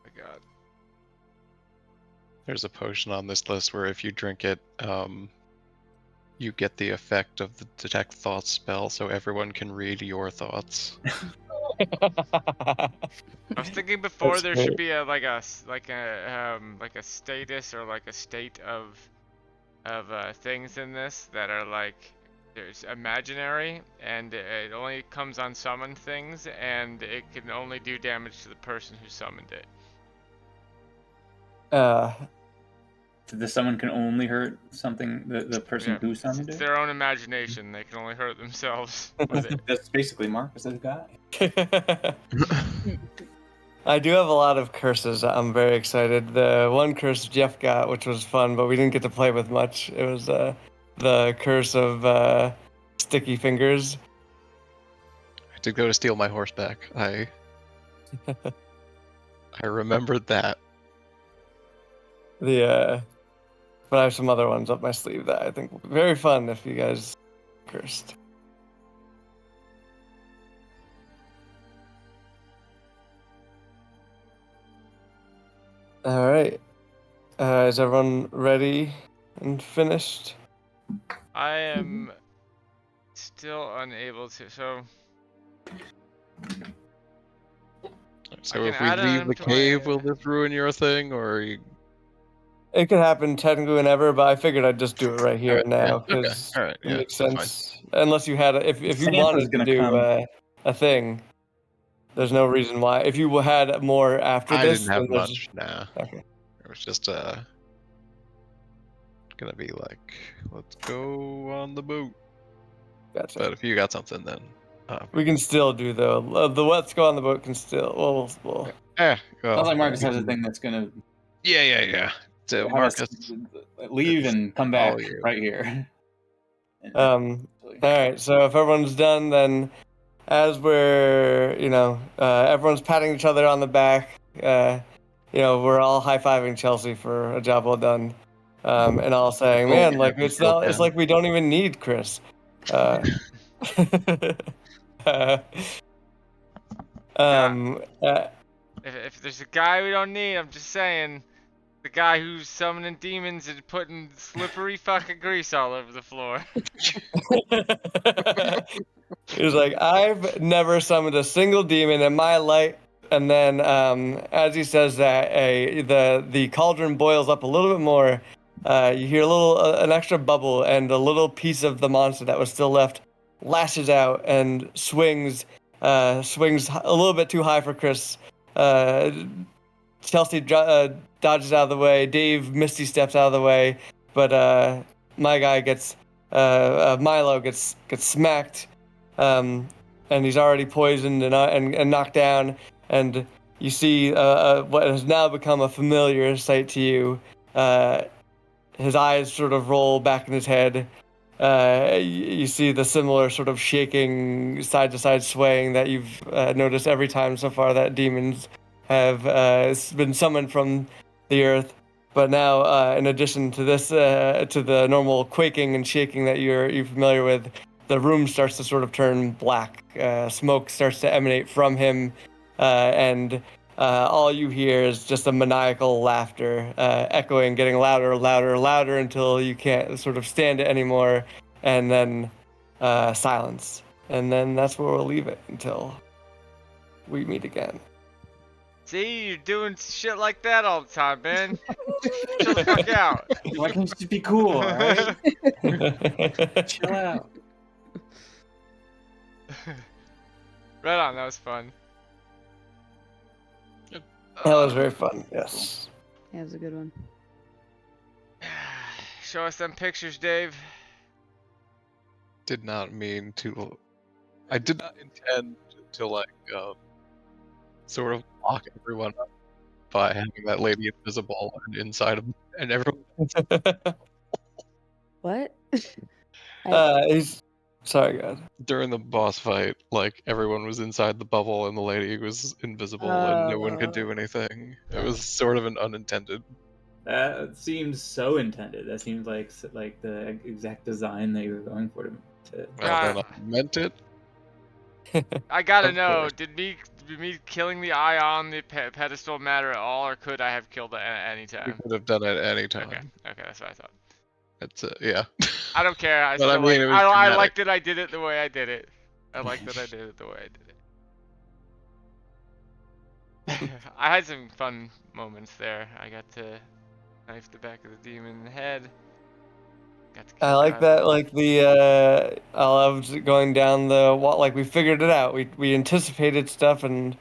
S4: My God.
S3: There's a potion on this list where if you drink it, you get the effect of the detect thoughts spell, so everyone can read your thoughts.
S4: I was thinking before
S2: That's
S4: there
S2: great.
S4: should be a like a status or like a state of things in this that are like there's imaginary and it only comes on summoned things and it can only do damage to the person who summoned it.
S5: The summon can only hurt something the person
S4: Yeah,
S5: who summoned
S4: it's
S5: it.
S4: their own imagination. They can only hurt themselves with it.
S5: That's basically Marcus's guy.
S2: I do have a lot of curses. I'm very excited. The one curse Jeff got, which was fun, but we didn't get to play with much. It was the curse of sticky fingers.
S3: I did go to steal my horse back. I remembered that.
S2: But I have some other ones up my sleeve that I think will be very fun if you guys cursed. All right. Is everyone ready and finished?
S4: I am still unable to. So
S3: So
S4: can
S3: if we
S4: add
S3: leave
S4: them
S3: the
S4: to
S3: cave,
S4: my-
S3: will this ruin your thing, or you...
S2: It could happen technically whenever, but I figured I'd just do it right here and now
S3: Okay,
S2: because
S3: all right,
S2: it
S3: yeah,
S2: makes
S3: that's fine.
S2: sense. Unless you had, if you
S5: Santa's
S2: wanted to
S5: gonna
S2: do
S5: come.
S2: a thing, there's no reason why. If you had more after
S3: I
S2: this,
S3: didn't have
S2: then there's
S3: much, nah.
S2: okay.
S3: It was just gonna be like, let's go on the boat.
S2: Gotcha.
S3: But if you got something, then
S2: We can still do the let's go on the boat can still. Well,
S3: well,
S5: Sounds like Marcus
S3: we
S5: has a
S3: can-
S5: thing that's gonna
S3: Yeah. So
S5: have us
S3: Marcus,
S5: leave
S3: it's
S5: and come
S3: all
S5: back
S3: you.
S5: right here.
S2: All right. So if everyone's done, then as we're everyone's patting each other on the back, we're all high fiving Chelsea for a job well done, and all saying,
S3: Oh,
S2: man,
S3: yeah,
S2: like
S3: we
S2: it's
S3: still
S2: not. It's
S3: can.
S2: like we don't even need Chris. Uh, um,
S4: If there's a guy we don't need, I'm just saying, The guy who's summoning demons and putting slippery fucking grease all over the floor.
S2: He's like, I've never summoned a single demon in my life. And then, as he says that, the cauldron boils up a little bit more. You hear an extra bubble, and a little piece of the monster that was still left lashes out and swings a little bit too high for Chris. Chelsea dodges out of the way. Dave misty steps out of the way, but my guy Milo gets smacked, and he's already poisoned and knocked down. And you see what has now become a familiar sight to you. His eyes sort of roll back in his head. You see the similar sort of shaking, side to side swaying that you've noticed every time so far that demons have been summoned from the earth. But now, in addition to this, to the normal quaking and shaking that you're familiar with, the room starts to sort of turn black. Smoke starts to emanate from him, and all you hear is just a maniacal laughter, echoing, getting louder, louder, louder until you can't sort of stand it anymore, and then silence. And then that's where we'll leave it until we meet again.
S4: See, you're doing shit like that all the time, man. Chill the fuck out.
S5: Why can't you just be cool, alright? Chill out.
S4: Right on, that was fun.
S2: That was very fun, yes.
S1: Yeah, it was a good one.
S4: Show us them pictures, Dave.
S3: Did not mean to. I did not intend to like sort of lock everyone up by having that lady invisible and inside of and everyone.
S1: What?
S2: He's sorry, God.
S3: During the boss fight, like everyone was inside the bubble and the lady was invisible and no one could do anything. It was sort of an unintended.
S5: That seems so intended. That seems like the exact design that you were going for.
S3: Well, then I meant it.
S4: I gotta
S2: Of
S4: know,
S2: course.
S4: did me killing the eye on the pedestal matter at all, or could I have killed it at any
S3: You
S4: time?
S3: could have done it any time.
S4: Okay, that's what I thought.
S3: It's yeah.
S4: I don't care. I
S3: But
S4: still
S3: I mean, it was
S4: I
S3: dramatic.
S4: like that I did it the way I did it. I like that I did it the way I did it. I had some fun moments there. I got to knife the back of the demon in the head. Got to
S2: I
S4: kill
S2: like
S4: guys.
S2: that, like I loved going down the wall. Like we figured it out. We anticipated stuff, and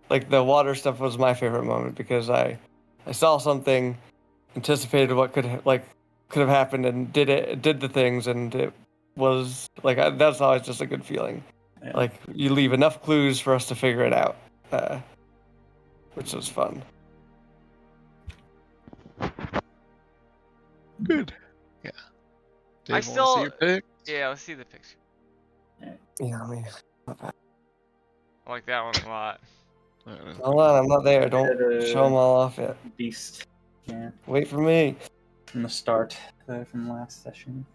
S2: like the water stuff was my favorite moment because I saw something, anticipated what could have happened, and did the things, and it was like that's always just a good feeling.
S5: Yeah.
S2: Like you leave enough clues for us to figure it out, which was fun.
S3: Good. Yeah. Dave,
S4: I
S3: wanna see
S4: still-
S3: your pic?
S4: Yeah, let's see the picture.
S2: Yeah, I mean,
S4: I like that one a lot.
S2: hold on, I'm not there. Don't show them all off yet.
S5: Beast. Yeah,
S2: Wait for me.
S5: from the start from last session.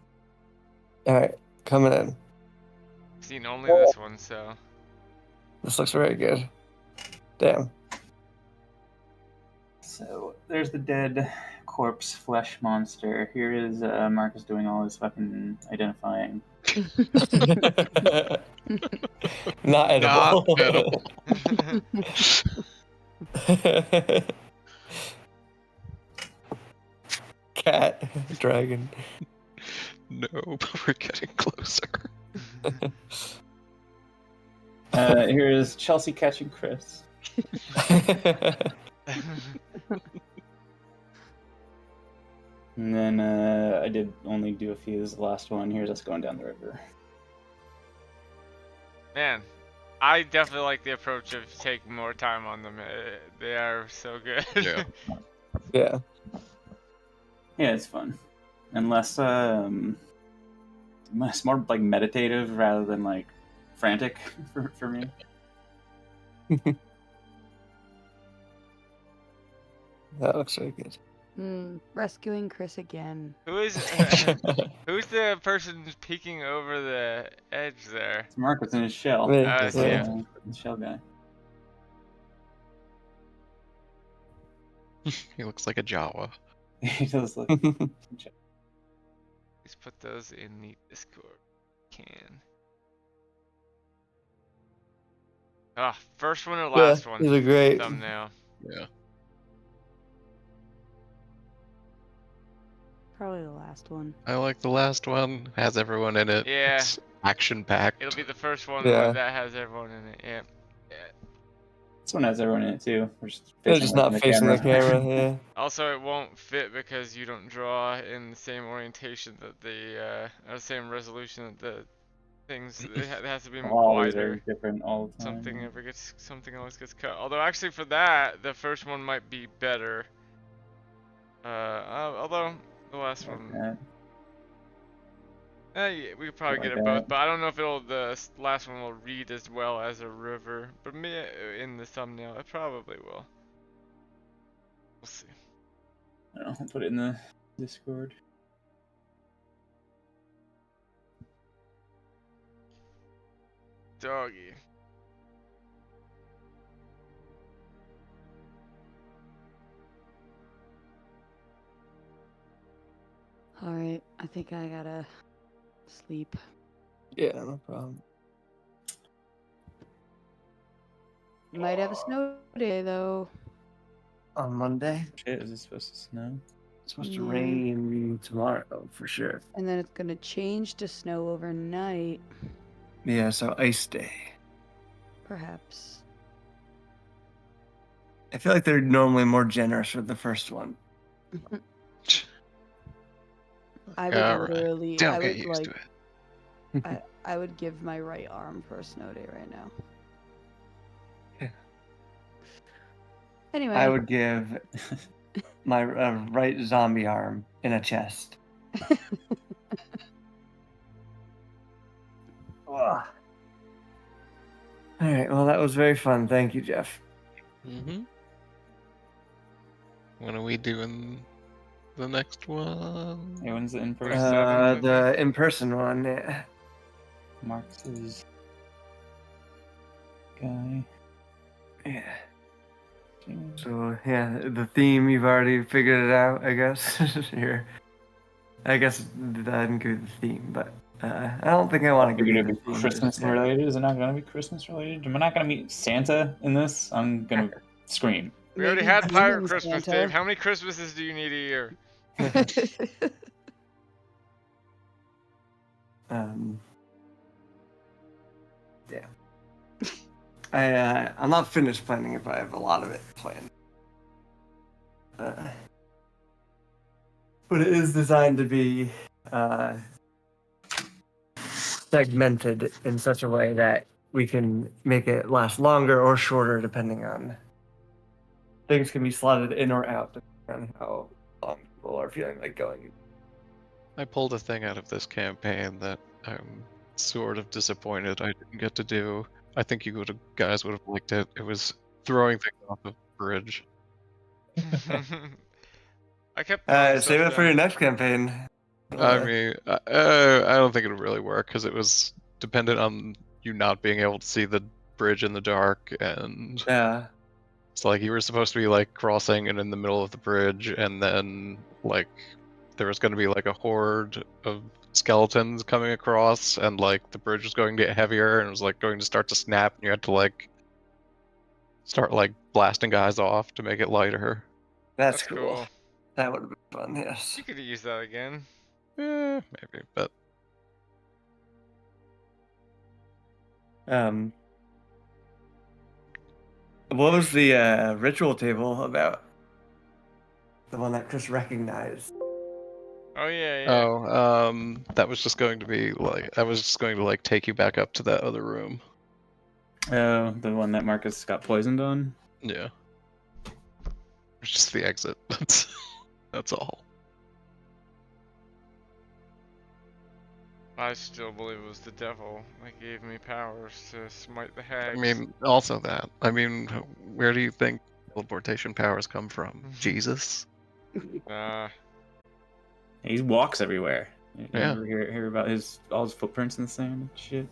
S2: All right, coming in.
S4: I've seen only this one, so.
S2: This looks very good. Damn.
S5: So there's the dead corpse flesh monster. Here is Marcus doing all his fucking identifying.
S2: Not edible.
S3: Not edible.
S2: Cat, dragon.
S3: No, but we're getting closer.
S5: Here is Chelsea catching Chris. And then I did only do a few as the last one. Here's us going down the river.
S4: Man, I definitely like the approach of taking more time on them. They are so good.
S3: Yeah.
S2: Yeah.
S5: Yeah, it's fun. Unless it's more like meditative rather than like frantic for me.
S2: That looks really good.
S1: Rescuing Chris again.
S4: Who's the person peeking over the edge there?
S5: It's Marcus in his shell.
S2: Me,
S4: I see
S2: yeah.
S4: him.
S5: The shell guy.
S3: He looks like a Jawa.
S5: He does look.
S4: Please put those in the Discord. Can. Ah, first one or last one?
S2: these are great.
S4: Thumbnail.
S3: Yeah.
S1: Probably the last one.
S3: I like the last one. Has everyone in it.
S4: Yeah.
S3: It's action packed.
S4: It'll be the first one
S2: Yeah.
S4: that has everyone in it. Yeah.
S5: This one has everyone in it too. We're just
S2: They're
S5: facing
S2: just
S5: away
S2: not
S5: from
S2: facing the camera. Yeah.
S4: Also, it won't fit because you don't draw in the same orientation that the or the same resolution that the things. It has to be
S5: All these
S4: wider.
S5: are different all the time.
S4: Something always gets cut. Although actually for that, the first one might be better. Although the last
S5: Like
S4: one.
S5: that.
S4: Yeah, we could probably
S5: Something
S4: get
S5: like
S4: it both,
S5: that.
S4: but I don't know if the last one will read as well as a river. But me in the thumbnail, it probably will. We'll see.
S5: I don't know, I'll put it in the Discord.
S4: Doggy.
S1: All right, I think I gotta sleep.
S2: Yeah, no problem.
S1: Might have a snow day though.
S2: On Monday,
S5: Shit, is it supposed to snow?
S2: it's supposed to
S1: Yeah.
S2: rain tomorrow for sure.
S1: And then it's gonna change to snow overnight,
S2: Yeah, so ice day.
S1: perhaps.
S2: I feel like they're normally more generous with the first one.
S1: I would
S3: Alright.
S1: literally,
S3: Don't
S1: I
S3: get
S1: would
S3: used
S1: like,
S3: to it.
S1: I would give my right arm for a snow day right now.
S2: Yeah.
S1: Anyway,
S2: I would give my right zombie arm in a chest. Ugh. All right, well, that was very fun. Thank you, Jeff.
S3: Mm-hmm. When are we doing the next one?
S5: Hey, when's the in-person?
S4: 27th, I
S2: The in-person one, yeah.
S5: Marx's guy.
S2: Yeah. So, yeah, the theme, you've already figured it out, I guess. Here. I guess I didn't give you the theme, but I don't think I want to
S5: Are
S2: give
S5: you
S2: you
S5: gonna
S2: the
S5: be
S2: theme.
S5: Christmas
S2: just yet.
S5: related? Is it not gonna be Christmas related? Am I not gonna meet Santa in this? I'm gonna scream.
S4: We already
S1: maybe
S4: had Pirate
S1: Demon
S4: Christmas,
S1: Santa.
S4: Dave. How many Christmases do you need a year?
S2: Yeah. I'm not finished planning it, but I have a lot of it planned. But it is designed to be segmented in such a way that we can make it last longer or shorter depending on things can be slotted in or out depending on how long people are feeling like going.
S3: I pulled a thing out of this campaign that I'm sort of disappointed I didn't get to do. I think you guys would have liked it. It was throwing things off a bridge.
S4: I kept throwing
S2: Save
S4: stuff
S2: it for your
S4: down.
S2: next campaign.
S3: I mean, I don't think it would really work because it was dependent on you not being able to see the bridge in the dark, and
S2: Yeah.
S3: it's like you were supposed to be like crossing and in the middle of the bridge, and then like there was going to be like a horde of skeletons coming across, and like the bridge was going to get heavier, and it was like going to start to snap, and you had to like start like blasting guys off to make it lighter.
S2: That's
S4: That's
S2: cool. That would have been fun, yes.
S4: You could use that again.
S3: Maybe, but
S2: What was the ritual table about? The one that Chris recognized.
S4: Oh yeah, yeah.
S3: that was just going to be like I was just going to like take you back up to that other room.
S5: Oh, the one that Marcus got poisoned on?
S3: Yeah. It's just the exit. That's all.
S4: I still believe it was the devil that gave me powers to smite the hags.
S3: I mean, also that. I mean, where do you think teleportation powers come from? Jesus?
S5: He walks everywhere. You
S3: Yeah.
S5: ever hear about all his footprints in the sand and shit?